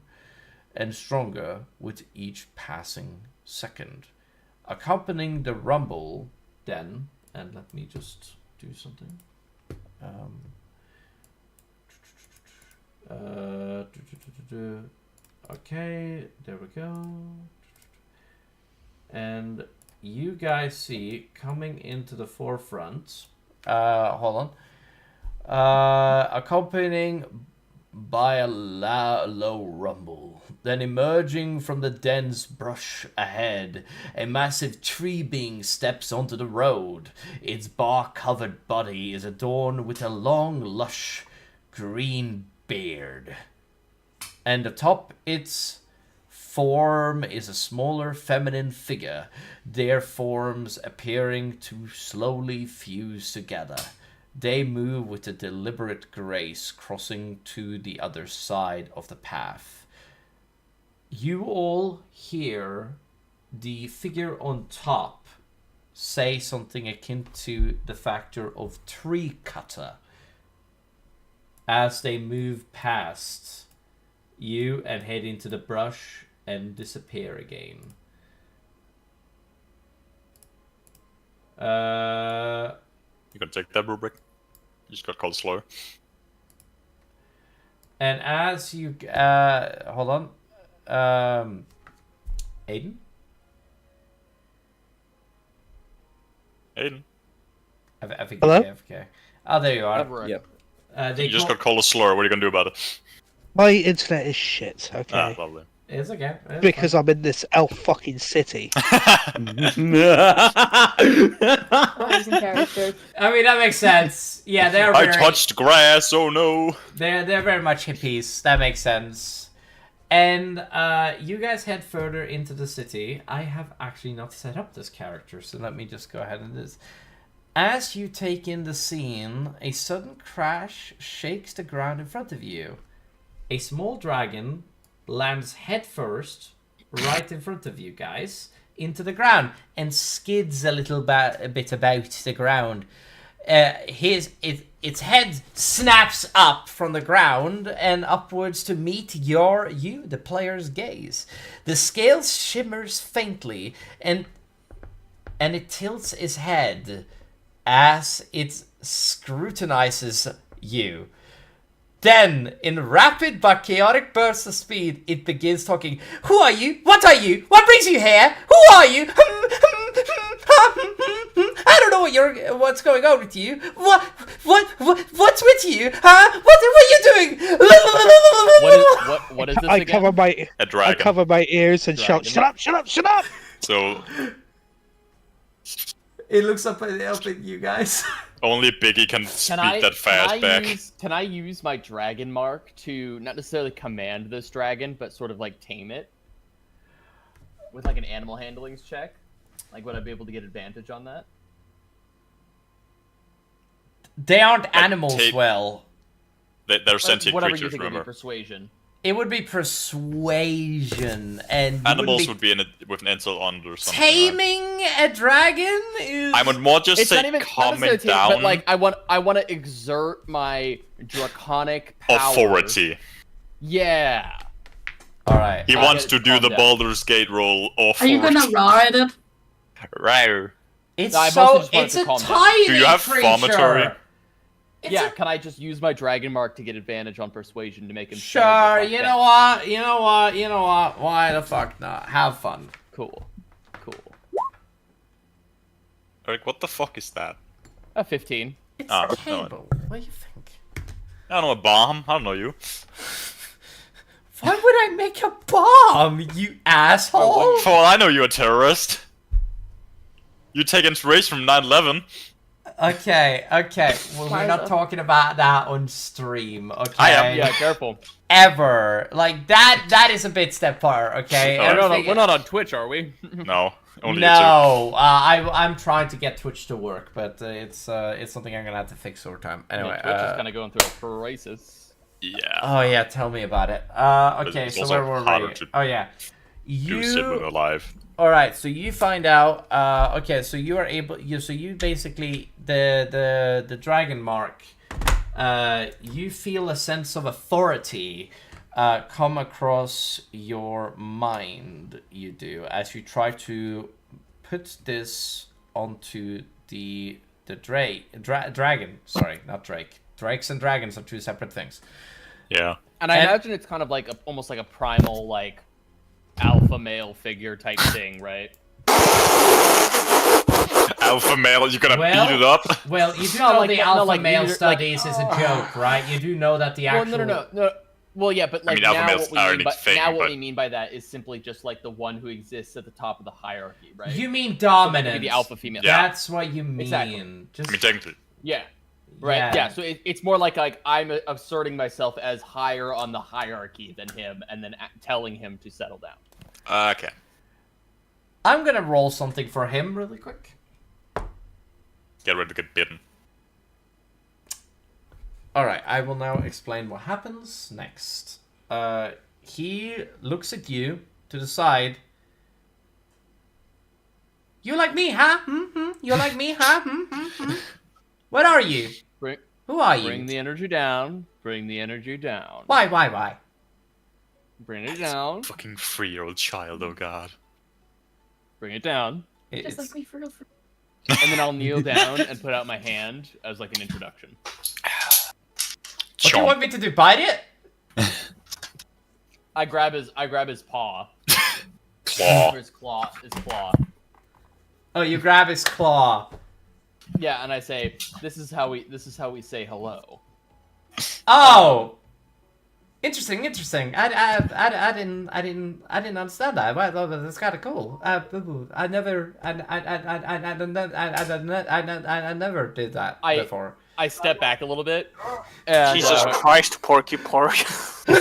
and stronger with each passing second. Accompanying the rumble, then, and let me just do something. Okay, there we go. And you guys see coming into the forefront, hold on, accompanying by a low rumble. Then emerging from the dense brush ahead, a massive tree being steps onto the road. Its bark-covered body is adorned with a long, lush green beard. And atop its form is a smaller feminine figure, their forms appearing to slowly fuse together. They move with a deliberate grace, crossing to the other side of the path. You all hear the figure on top say something akin to the factor of tree cutter as they move past you and head into the brush and disappear again. You can take that rubric. You just got called slower. And as you hold on, Aiden. Aiden. I think Hello? you're AFK. Oh, there you are. Yep. They You just got called a slur. What are you gonna do about it? My internet is shit, Ah, okay? lovely. It's okay. It's Because I'm in this elf fucking city. Amazing character. I mean, that makes sense. Yeah, they're I very... touched grass. Oh no. They're very much hippies. That makes sense. And you guys head further into the city. I have actually not set up this character, so let me just go ahead and do this. As you take in the scene, a sudden crash shakes the ground in front of you. A small dragon lands headfirst right in front of you guys into the ground and skids a little bit about the ground. Its head snaps up from the ground and upwards to meet the player's gaze. The scale shimmers faintly and it tilts its head as it scrutinizes you. Then, in rapid but chaotic bursts of speed, it begins talking. Who are you? What are you? What brings you here? Who are you? I don't know what's going on with you. What's with you? Huh? What are you doing? What is this I again? cover my ears and shout, "Shut up! Shut up! Shut up!" So it looks up at you guys. only Biggie can speak that fast back. Can I use my dragon mark to not necessarily command this dragon, but sort of like tame it? With like an animal handlings check? Like, would I be able to get advantage on that? They aren't animals, well. They're sentient whatever creatures, you think remember? would be persuasion. It would be persuasion, and Animals would be with an insult on or something. Taming a dragon is... I would more just It's say not even calming tame, down. but like I want to exert my draconic power. Authority. Yeah. All right. He wants to do the down. Baldur's Gate roll. Are you gonna ride it? Right. It's No, I mostly just wanted it's to a calm down. tiny Do you have creature. vomitory? Yeah, can I just use my dragon mark to get advantage on persuasion to make him? Sure. You know what? Why the fuck not? Have fun. Cool. Eric, what the fuck is that? A 15. It's Ah, a no. table. What do you think? I don't know, a bomb? I don't know you. Why would I make a bomb, you asshole? For all I know, you're a terrorist. You take inspiration from 9/11. Okay. Well, we're not talking about that on stream, okay? I am. Yeah, careful. Ever. Like, that is a bit step far, okay? We're not on Twitch, are we? No, only no. I'm trying to get Twitch to work, but it's something I'm gonna have to fix over time. Anyway, Twitch is kind of going through a crisis. Yeah. Oh yeah, tell me about it. Okay, it's so also where were harder we? to Oh yeah, do sit with alive. All right, so you find out. Okay, so you are able. So you basically the dragon mark. You feel a sense of authority come across your mind. You do as you try to put this onto the dragon. Sorry, not Drake. Drakes and dragons are two separate things. Yeah. And I imagine it's kind of like almost like a primal like alpha male figure type thing, right? Alpha male, you're gonna beat it up? Well, you do No, know like- the no, alpha like, male neither- studies like- is a joke, right? You do know that the Well, actual... no. Well, yeah, but like mean, alpha now males what we are mean a by thing, now what but- we mean by that is simply just like the one who exists at the top of the hierarchy, right? You mean So dominance. the alpha female. Yeah. That's what you mean. Exactly. Just... I mean, technically. Yeah. Right. Yeah. Yeah. So it's more like I'm asserting myself as higher on the hierarchy than him, and then telling him to settle down. Okay. I'm gonna roll something for him really quick. Get ready to get bitten. Alright, I will now explain what happens next. He looks at you to the side You like me, huh? You like me, huh? What are you? Who are you? Bring the energy down. Bring the energy down. Why? Bring it down. Fucking 3-year-old child, oh god. Bring it down. Just like me for real. And then I'll kneel down and put out my hand as like an introduction. What do you want me to do? Bite it? I grab his paw. Claw. His claw. Oh, you grab his claw. Yeah, and I say, "This is how we say hello." Oh, interesting. I didn't understand that. Well, that's kind of cool. I never did that before. I step back a little bit. And, Jesus Christ, Porky Pork.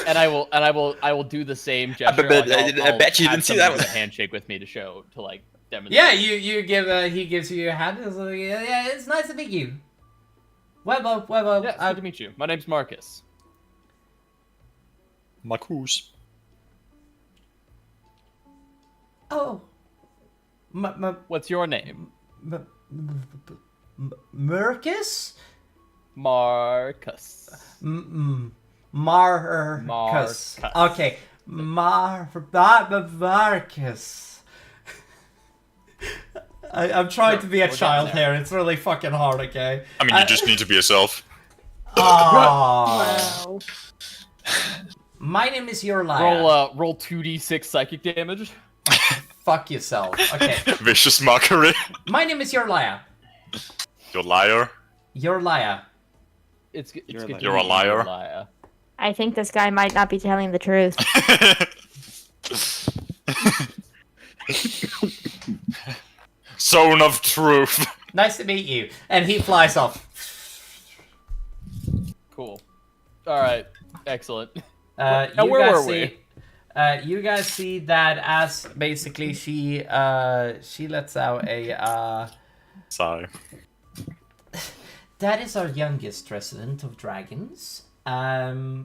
and I will do the same gesture. I bet you didn't see that one. A handshake with me to like demonstrate. Yeah, you give he gives you your hand. It's like, yeah, it's nice to meet you. Well, yeah, it's good to meet you. My name's Marcus. Marcus. Oh. What's your name? Marcus? Marcus. Marcus. Okay. Marcus. I'm trying to be a child here. It's really fucking hard, okay? I mean, you just need to be yourself. Wow. My name is Yorlaya. Roll 2d6 psychic damage. Fuck yourself. Okay. Vicious mockery. My name is Yorlaya. You're a liar. Yorlaya. It's good. You're a liar. I think this guy might not be telling the truth. Zone of truth. Nice to meet you. And he flies off. Cool. All right. Excellent. Where were we? You guys see that as basically she lets out a Sorry. That is our youngest resident of dragons. That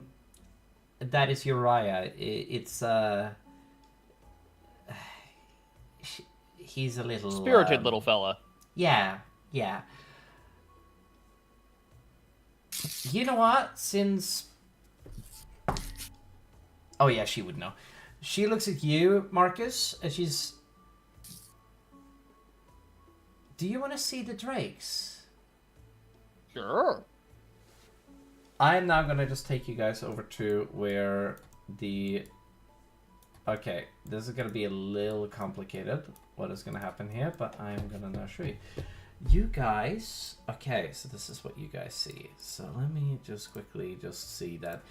is Uriah. He's a little spirited little fella. Yeah. You know what? Oh yeah, she would know. She looks at you, Marcus, and she's... Do you want to see the drakes? Sure. I'm now gonna just take you guys over to where the... Okay, this is gonna be a little complicated, what is gonna happen here, but I'm gonna now show you. You guys... Okay, so this is what you guys see. So let me just quickly just see that.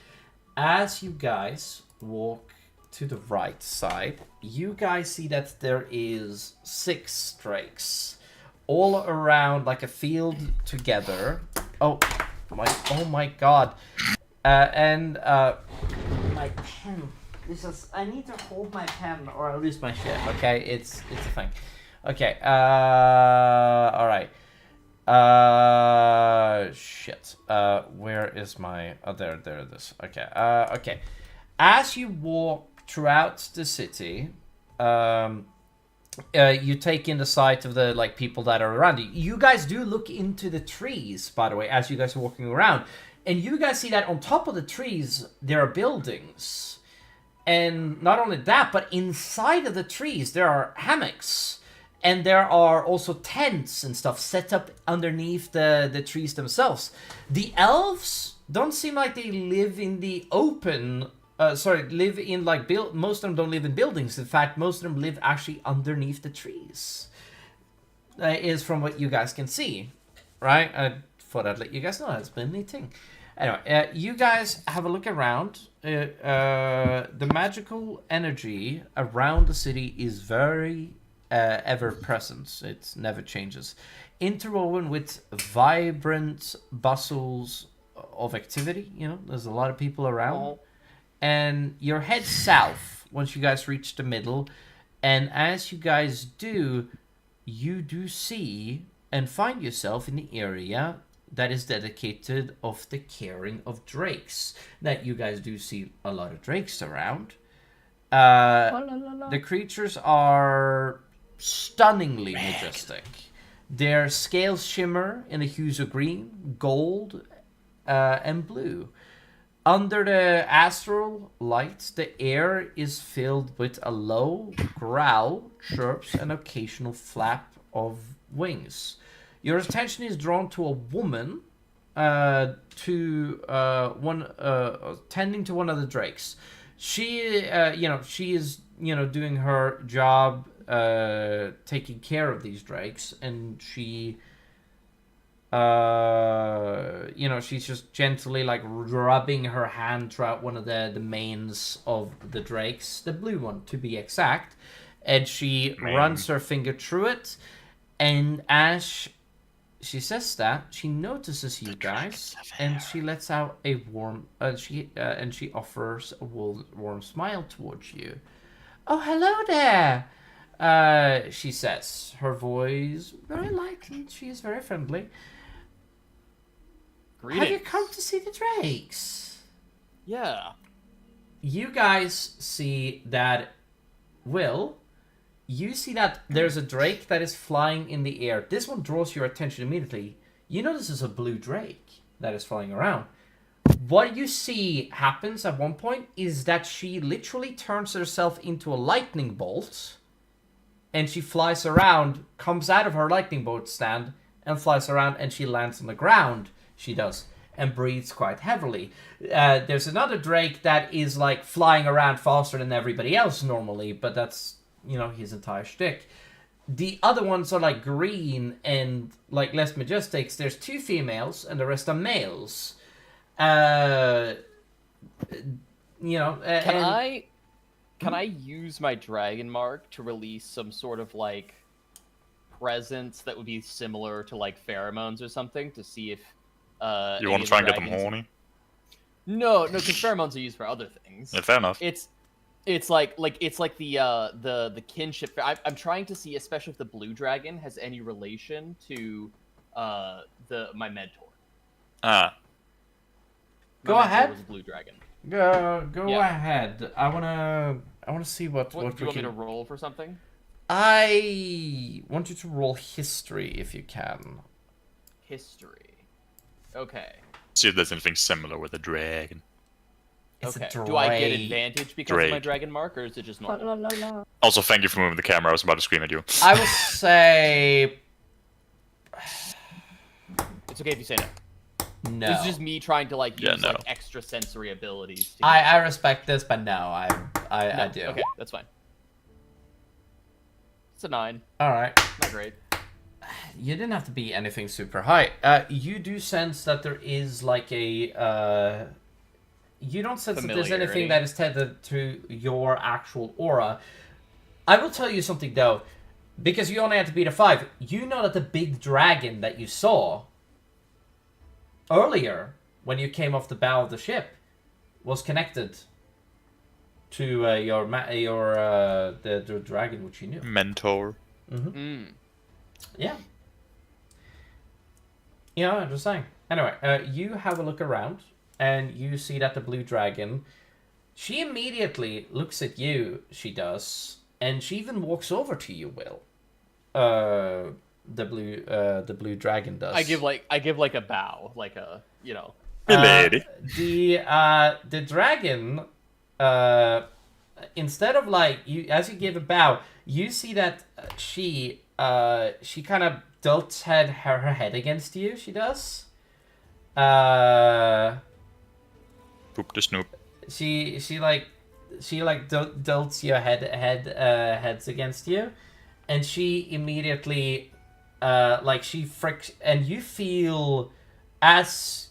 As you guys walk to the right side, you guys see that there is 6 drakes all around like a field together. Oh my god. My pen. I need to hold my pen or I'll lose my shit. Okay, it's a thing. Okay. All right. Shit. Where is my... Oh, there it is. Okay. Okay. As you walk throughout the city, you take in the sight of the people that are around you. You guys do look into the trees, by the way, as you guys are walking around, and you guys see that on top of the trees there are buildings, and not only that, but inside of the trees there are hammocks, and there are also tents and stuff set up underneath the trees themselves. The elves don't seem like they live in the open. Live in most of them don't live in buildings. In fact, most of them live actually underneath the trees. Is from what you guys can see, right? I thought I'd let you guys know that's been a neat thing. Anyway, you guys have a look around. The magical energy around the city is very ever present. It never changes. Interwoven with vibrant bustles of activity. You know, there's a lot of people around. And you head south once you guys reach the middle. And as you guys do, you do see and find yourself in the area that is dedicated of the caring of drakes. That you guys do see a lot of drakes around. The creatures are stunningly majestic. Their scales shimmer in the hues of green, gold, and blue. Under the astral light, the air is filled with a low growl, chirps, and occasional flap of wings. Your attention is drawn to a woman tending to one of the drakes. She is doing her job, taking care of these drakes, and she, she's just gently like rubbing her hand throughout one of the manes of the drakes, the blue one to be exact, and she runs her finger through it, and as she says that, she notices you guys, and she lets out a warm, she offers a warm smile towards you. Oh, hello there, she says, her voice very light, and she is very friendly. Greetings. Have you come to see the drakes? Yeah. You guys see that, you see that there's a drake that is flying in the air. This one draws your attention immediately. You know this is a blue drake that is flying around. What you see happens at one point is that she literally turns herself into a lightning bolt, and she flies around, comes out of her lightning bolt stand, and flies around, and she lands on the ground. She does, and breathes quite heavily. There's another drake that is like flying around faster than everybody else normally, but that's, his entire shtick. The other ones are like green and like less majestics. There's 2 females and the rest are males. Can I use my dragon mark to release some sort of like presence that would be similar to like pheromones or something to see if you want to try and get them horny? No, because pheromones are used for other things. Yeah, fair enough. It's like the kinship. I'm trying to see, especially if the blue dragon has any relation to my mentor. Go ahead. Was a blue dragon. Go ahead. I wanna see what do you want me to roll for something? I want you to roll history if you can. History. Okay. See if there's anything similar with a dragon. Okay. Do I get advantage because of my dragon mark, or is it just normal? Also, thank you for moving the camera. I was about to scream at you. I will say... It's okay if you say no. No. This is just me trying to like use like extra sensory abilities. I respect this, but no, I do. Okay, that's fine. It's a 9. All right. Not great. You didn't have to be anything super high. You do sense that there is like a... You don't sense that there's anything that is tethered to your actual aura. I will tell you something, though. Because you only had to beat a 5. You know that the big dragon that you saw earlier, when you came off the bow of the ship, was connected to the dragon which you knew. Mentor. Mm-hmm. Yeah. I'm just saying. Anyway, you have a look around, and you see that the blue dragon, she immediately looks at you, she does, and she even walks over to you, Will. The blue dragon does. I give like a bow, like a, lady. The dragon, instead of like as you give a bow, you see that she kind of tilts her head against you. She does. Poop the snoop. She tilts your heads against you, and she immediately she fricks, and you feel as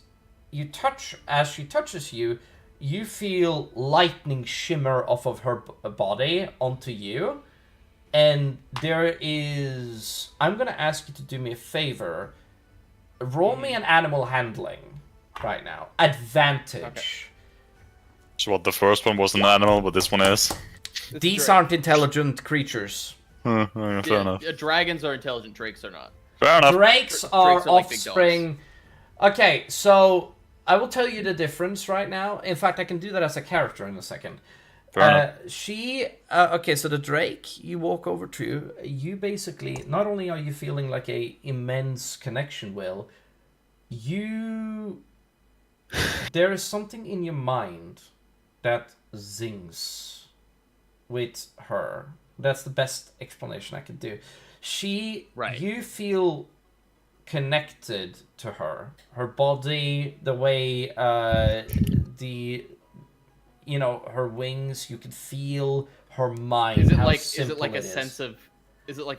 she touches you, you feel lightning shimmer off of her body onto you. And there is... I'm going to ask you to do me a favor. Roll me an animal handling right now. Advantage. Okay. So what, the first one was an animal, but this one is? These aren't intelligent creatures. Fair enough. Dragons are intelligent, drakes are not. Fair enough. Drakes are like offspring... Okay, so I will tell you the difference right now. In fact, I can do that as a character in a second. Okay, so the Drake you walk over to, you basically, not only are you feeling like a immense connection, Will, there is something in your mind that zings with her. That's the best explanation I could do. You feel connected to her. Her body, the way, her wings, you can feel her mind. Is it like a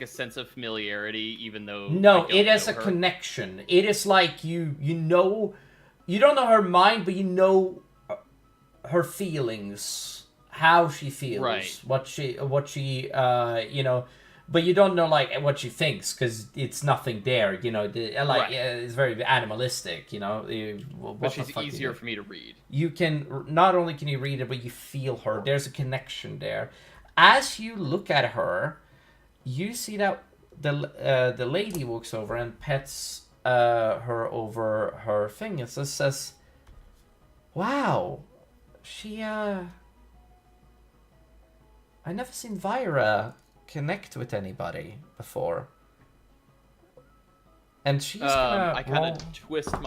sense of familiarity, even though No, it is a connection. It is like you don't know her mind, but you know her feelings, how she feels, right? What she but you don't know like what she thinks because it's nothing there. It's very animalistic. But she's easier for me to read. You can not only can you read it, but you feel her. There's a connection there. As you look at her, you see that the lady walks over and pets her over her thing. It says, "Wow, she I never seen Vyra connect with anybody before." And she's gonna I kind of twist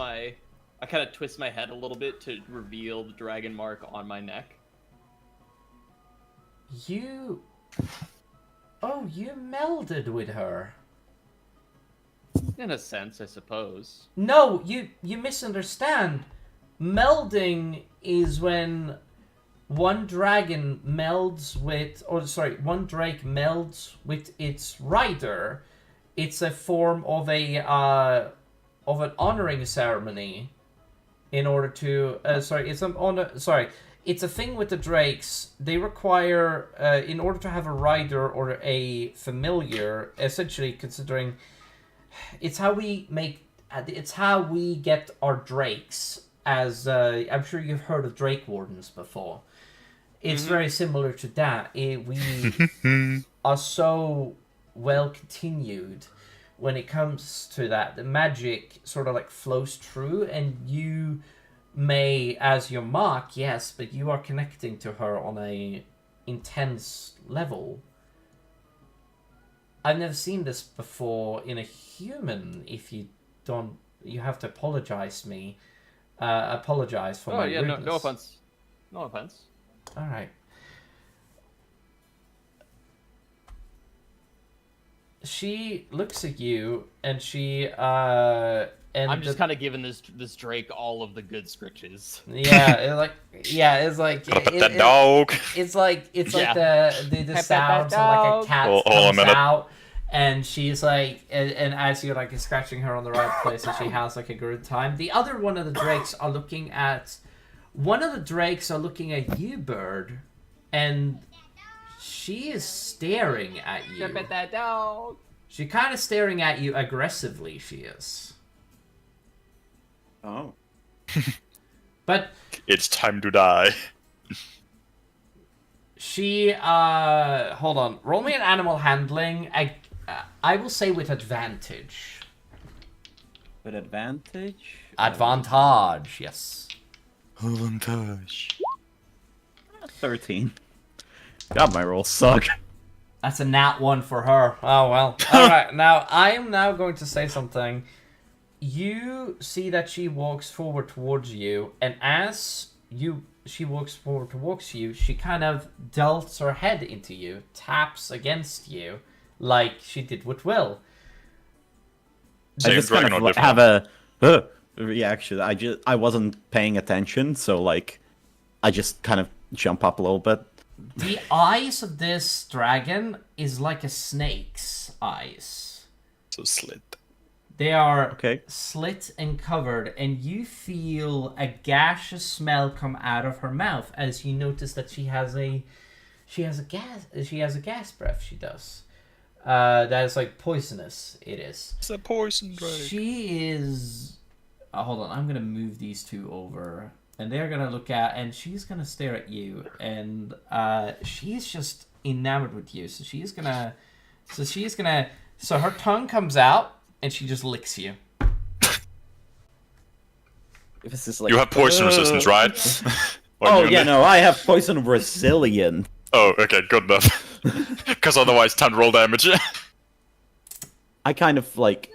my head a little bit to reveal the dragon mark on my neck. You melded with her. In a sense, I suppose. No, you misunderstand. Melding is when one drake melds with its rider. It's a form of an honoring ceremony. In order to it's a thing with the drakes. They require in order to have a rider or a familiar. Essentially, considering it's how we get our drakes. As I'm sure you've heard of drake wardens before. It's very similar to that. We are so well continued when it comes to that. The magic sort of like flows through, and you may, as your mark, yes, but you are connecting to her on a intense level. I've never seen this before in a human. If you don't, you have to apologize me. Apologize for my rudeness. No offense. No offense. All right. She looks at you, and I'm just kind of giving this Drake all of the good scritches. It's like that dog. It's like the sounds of like a cat comes out, and she's like, and as you're like scratching her on the right place, and she has like a good time. The other one of the drakes are looking at you, Bird, and she is staring at you. Jump at that dog. She kind of staring at you aggressively. She is. Oh. But it's time to die. She hold on. Roll me an animal handling. I will say with advantage. With advantage? Advantage, yes. Advantage. 13. God, my rolls suck. That's a nat 1 for her. Oh well. Alright, now I am now going to say something. You see that she walks forward towards you, and as she walks forward towards you, she kind of delts her head into you, taps against you, like she did with Will. I just kind of have a reaction. I wasn't paying attention, so like I just kind of jump up a little bit. The eyes of this dragon is like a snake's eyes. So slit. They are slit and covered, and you feel a gaseous smell come out of her mouth as you notice that she has a gas breath. She does. That is like poisonous. It is. It's a poison drake. She is. Hold on, I'm gonna move these two over, and they're gonna look at, and she's gonna stare at you, and she's just enamored with you. So her tongue comes out. And she just licks you. This is like, you have poison resistance, right? Oh yeah, no, I have poison resilient. Oh, okay, good enough. Because otherwise, 10 roll damage. I kind of like.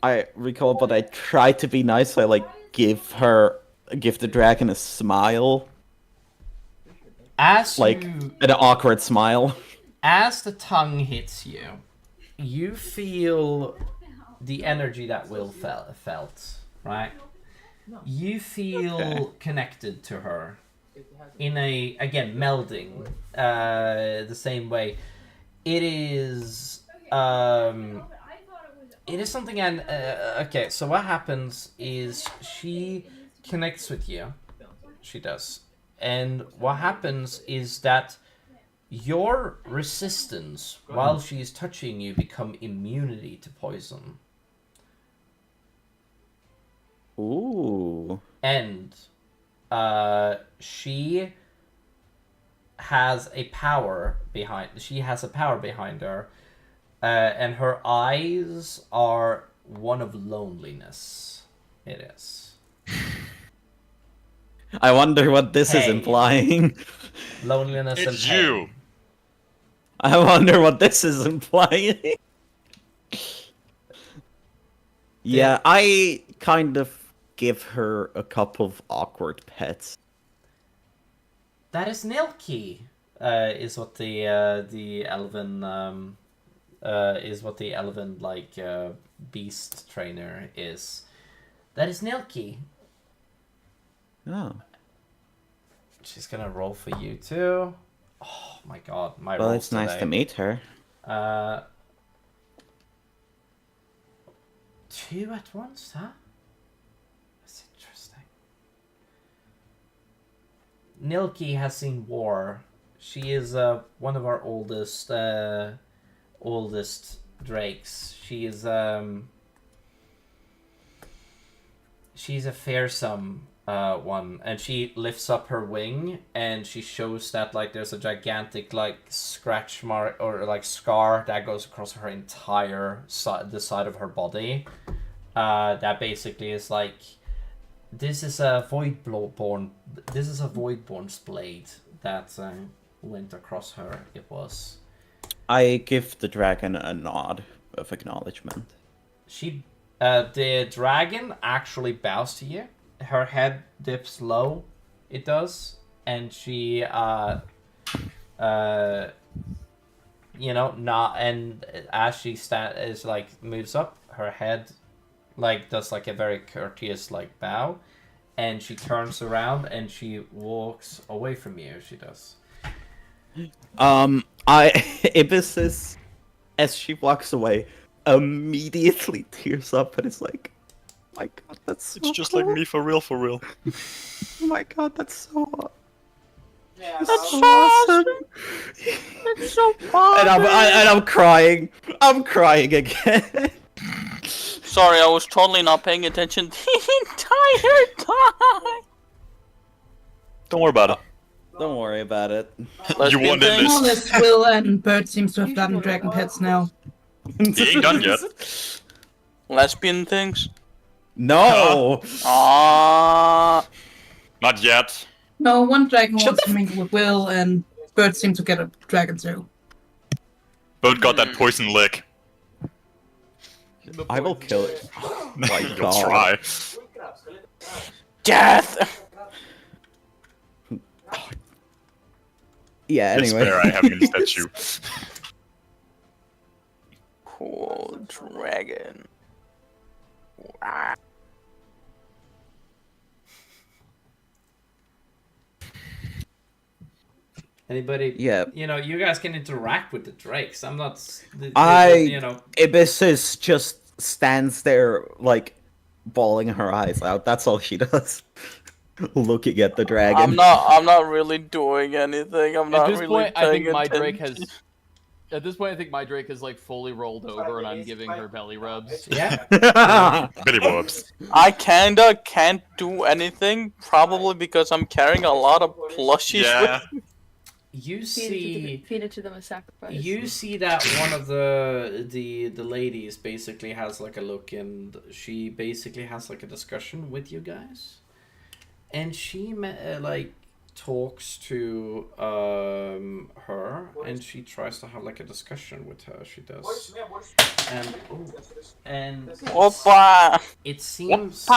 I recall, but I try to be nice. So I like give the dragon a smile. As like you, an awkward smile. As the tongue hits you, you feel the energy that Will felt, right? You feel connected to her in a, again, melding the same way. It is something, and okay, so what happens is she connects with you. She does. And what happens is that your resistance while she's touching you become immunity to poison. Ooh. And she has a power behind her, and her eyes are one of loneliness. It is. I wonder what this is implying. Loneliness and It's pain. you. I wonder what this is implying. Yeah, I kind of give her a couple of awkward pets. That is Nilki, is what the elven beast trainer is. That is Nilki. Oh. She's gonna roll for you too. Oh my god, my Well, rolls it's nice today. to meet her. 2 at once, huh? That's interesting. Nilki has seen war. She is one of our oldest drakes. She is she's a fearsome one, and she lifts up her wing and she shows that like there's a gigantic like scratch mark or like scar that goes across her entire the side of her body. That basically is like, this is a Voidborn's blade that went across her. It was. I give the dragon a nod of acknowledgement. The dragon actually bows to you. Her head dips low. It does, and she not, and as she moves up, her head does like a very courteous bow, and she turns around and she walks away from you. She does. Ibis, as she walks away, immediately tears up and is like, oh my god, that's so It's just cool. like me for real. Oh my god, that's so That's so awesome. That's so fun. And I'm crying. I'm crying again. Sorry, I was totally not paying attention the entire time. Don't worry about it. Don't worry about it. You won in More or this. less, Will and Bird seems to have gotten dragon pets now. He ain't done yet. Lesbian things? No. Not yet. No, one dragon wants to mingle with Will, and Bird seems to get a dragon too. Bird got that poison lick. I will kill it. Oh my You'll god. try. Death! Yeah, It's anyway. fair, I have mini statue. Cool dragon. Anybody? Yeah. You guys can interact with the drakes. I'm not. Ibis just stands there, bawling her eyes out. That's all she does. Looking at the dragon. I'm not really doing anything. I'm not At this really point, I think paying my Drake attention. has. At this point, I think my Drake has fully rolled over, and I'm giving her belly rubs. Yeah. Belly rubs. I kinda can't do anything, probably because I'm carrying a lot of plushies Yeah. with me. You see. Feed it to them as sacrifice. You see that one of the ladies basically has a look, and she basically has a discussion with you guys, and she like talks to her, and she tries to have like a discussion with her. She does, and it seems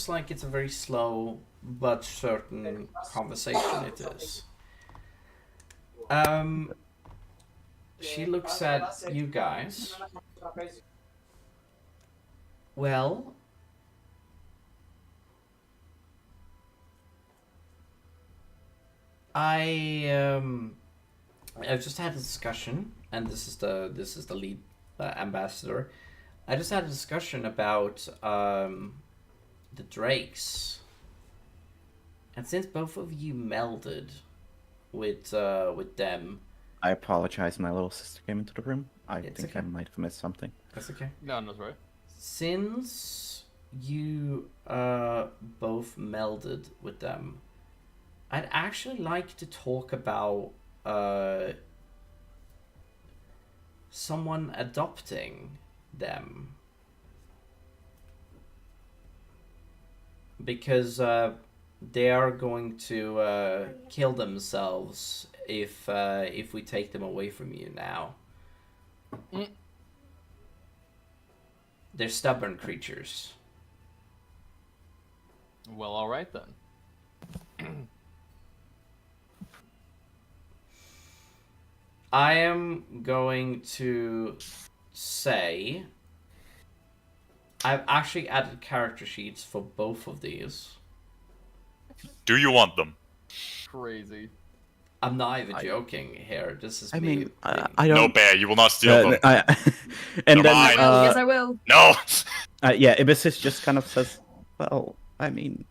like it's a very slow but certain conversation. It is. She looks at you guys. Well, I've just had a discussion, and this is the lead ambassador. I just had a discussion about the Drakes, and since both of you melded with them. I apologize. My little sister came into the room. I think okay. I might have missed something. That's okay. No, that's right. Since you both melded with them, I'd actually like to talk about someone adopting them. Because they are going to kill themselves if we take them away from you now. They're stubborn creatures. Well, all right then. I am going to say I've actually added character sheets for both of these. Do you want them? Crazy. I'm not even joking here. This is I me. mean, I don't. No, Bear, you will not steal them. And They're then, mine. Yes, I will. No! Yeah, Ibis just kind of says, "Well, I mean,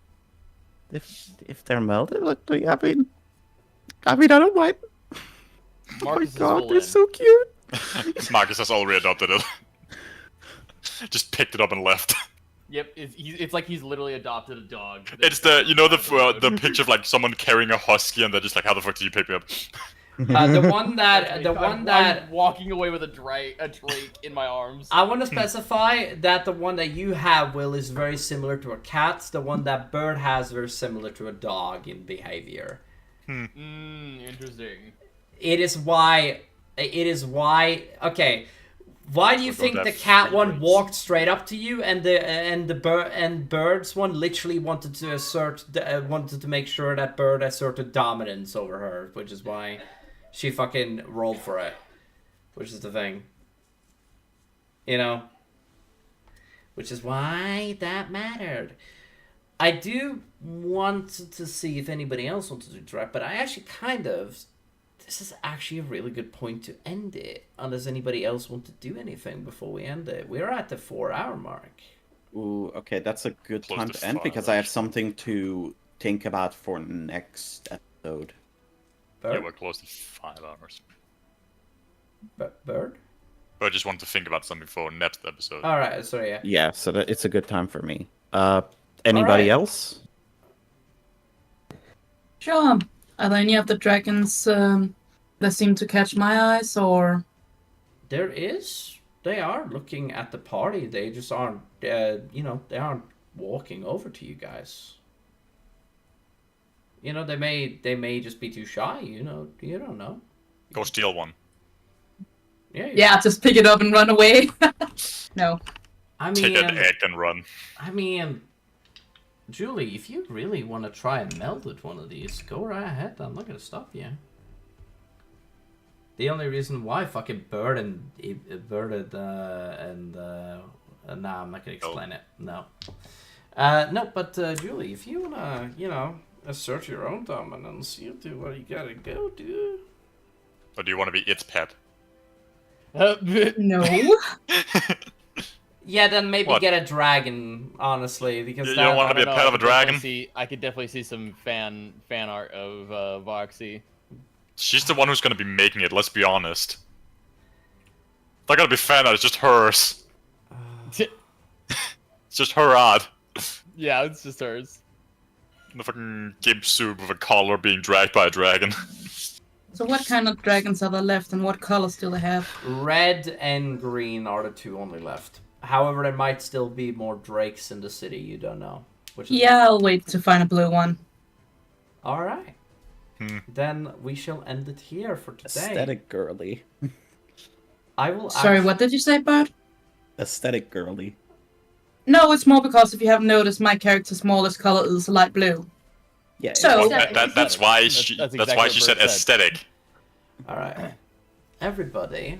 if they're melded, look, I mean, I don't mind. Marcus Oh my god, they're so cute." Marcus has already adopted it. Just picked it up and left. Yep, it's like he's literally adopted a dog. It's the the picture of like someone carrying a husky and they're just like, how the fuck did you pick me up? The one that I'm walking away with a drake in my arms. I want to specify that the one that you have, Will, is very similar to a cat. The one that Bird has very similar to a dog in behavior. Interesting. It is why. Okay. Why do you think the cat one walked straight up to you, and the Bird's one literally wanted to make sure that Bird asserted dominance over her, which is why she fucking rolled for it, which is the thing, you know, which is why that mattered. I do want to see if anybody else wants to do direct, but I actually this is actually a really good point to end it, unless anybody else wants to do anything before we end it. We're at the 4-hour mark. Ooh, okay, that's a good Close time to to end 5 because I have something to think about for next episode. Bird? Yeah, we're close to 5 hours. Bird? But I just want to think about something for next episode. Alright, sorry, yeah. Yeah, so it's a good time for me. Anybody else? Sure. Are there any of the dragons that seem to catch my eyes, or? There is. They are looking at the party. They just aren't, they aren't walking over to you guys. You know, they may just be too shy. You don't know. Go steal one. Yeah, just pick it up and run away. No. I mean, take an egg and run. I mean, Julie, if you really want to try and meld with one of these, go right ahead. I'm not gonna stop you. The only reason why fucking Bird and nah, I'm not gonna explain it. No. No, but Julie, if you wanna, assert your own dominance, you do what you gotta go, dude. Or do you want to be its pet? No. Yeah, then maybe What? get a dragon, honestly, because You don't want to be a pet of a dragon? I could definitely see some fan art of Voxy. She's the one who's gonna be making it, let's be honest. It's not gonna be fan art, it's just hers. It's just her art. Yeah, it's just hers. The fucking gimp suit with a collar being dragged by a dragon. So what kind of dragons are there left, and what colors do they have? Red and green are the two only left. However, there might still be more drakes in the city, you don't know. Which is Yeah, I'll wait to find a blue one. all right. Then we shall end it here for today. Aesthetic girly. I will. Sorry, what did you say, Bud? Aesthetic girly. No, it's more because if you haven't noticed, my character's smallest color is light blue. Yeah. So That's why she. That's That's exactly why what she Bert said said. aesthetic. All right, everybody.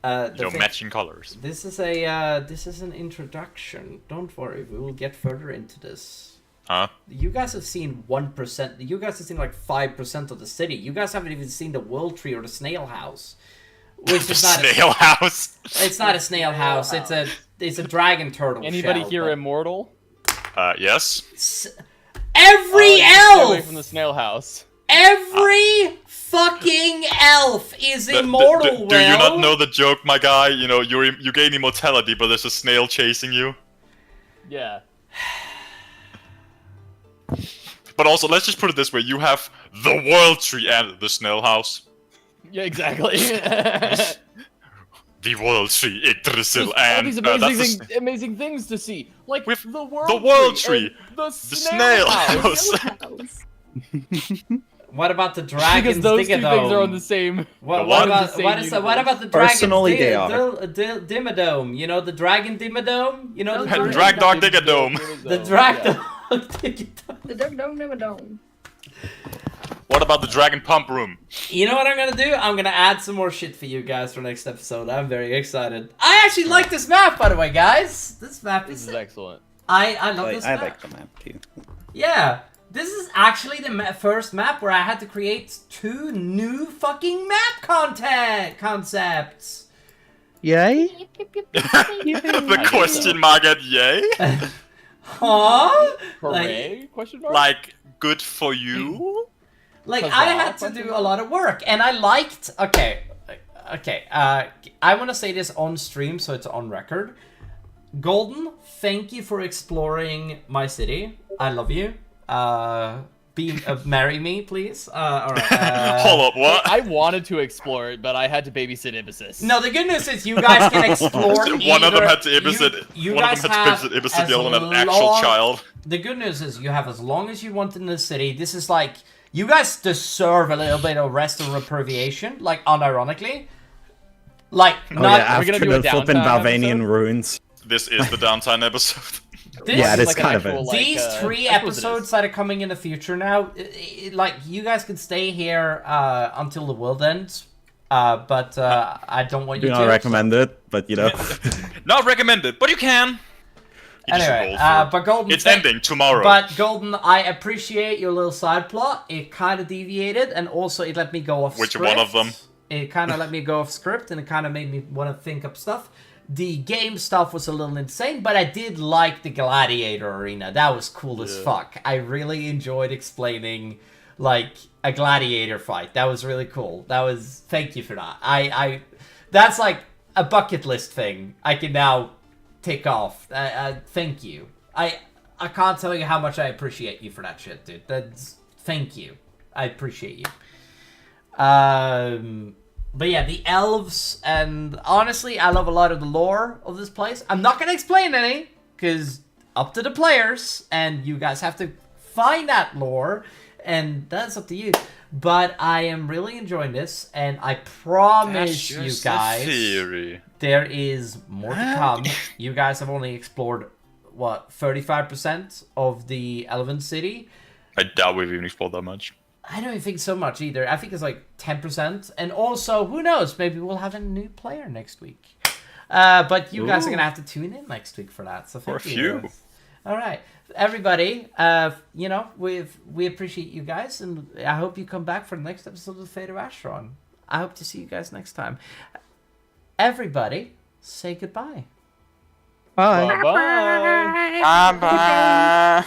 Matching colors. This is an introduction. Don't worry, we will get further into this. Huh? You guys have seen 1%. You guys have seen like 5% of the city. You guys haven't even seen the World Tree or the Snail House. Which is not Snail house. It's not a snail house. It's a dragon turtle. Anybody shell, here but- immortal? Yes. Every Stay elf. away from the snail house. Every fucking elf is immortal. Do you not know the joke, my guy? You know, you gain immortality, but there's a snail chasing you. Yeah. But also, let's just put it this way: you have the World Tree and the Snail House. Yeah, exactly. The World Tree, Yggdrasil, All and these that's amazing things to see, like with the World Tree, and the Snail House. What about the dragon? Because those two things are on the same. What what? about the dragon? Personally, they are. Dimmadome. You know the dragon Dimmadome. You know the Drag Dog Digadome. The drag dog Digadome. The dome. What about the Dragon Pump Room? You know what I'm gonna do? I'm gonna add some more shit for you guys for next episode. I'm very excited. I actually like this map, by the way, guys. This map This is excellent. I love this I map. like the map too. Yeah, this is actually the first map where I had to create 2 new fucking map concepts. Yay? The question mark at yay? Huh? Hooray? Question mark? Like, good for you? Like, Huzzah, I had to do a lot of work, and I liked... Okay, I want to say this on stream, so it's on record. Golden, thank you for exploring my city. I love you. Marry me, please. Alright. Hold up, what? I wanted to explore it, but I had to babysit Ibissus. No, the good news is you guys can explore One of them had to babysit. You One of guys them had to have babysit Ibissus, the other one had an as actual long- child. The good news is you have as long as you want in the city. This is like... You guys deserve a little bit of rest and reprievation, like, unironically. Like, Oh not... yeah, we gonna after do a the flippin' downtime Balvanian episode? ruins. This is the downtime episode. This, Yeah, it is like an kind of actual, it. like, These 3 I suppose it episodes is. that are coming in the future now, like, you guys can stay here until the world ends. But I don't want Do you to. not recommend it, but you know. Not recommended, but you can. You just Anyway, roll for it. but Golden... It's ending tomorrow. But Golden, I appreciate your little side plot. It kind of deviated, and also it let me go off Which script. one of them? It kind of let me go off script, and it kind of made me want to think up stuff. The game stuff was a little insane, but I did like the gladiator arena. That was cool as fuck. I really enjoyed explaining, like, a gladiator fight. That was really cool. That was... Thank you for that. That's like a bucket list thing I can now tick off. Thank you. I can't tell you how much I appreciate you for that shit, dude. Thank you. I appreciate you. But yeah, the elves, and honestly, I love a lot of the lore of this place. I'm not gonna explain any, because up to the players, and you guys have to find that lore, and that's up to you. But I am really enjoying this, and I promise you guys, there is more to come. You guys have only explored, what, 35% of the Elven City? I doubt we've even explored that much. I don't even think so much either. I think it's like 10%. And also, who knows? Maybe we'll have a new player next week. But you guys are going to have to tune in next week for that. So thank you. All right. Everybody, you know, we appreciate you guys. And I hope you come back for the next episode of Fate of Asharon. I hope to see you guys next time. Everybody, say goodbye. Bye. Bye-bye. Bye bye.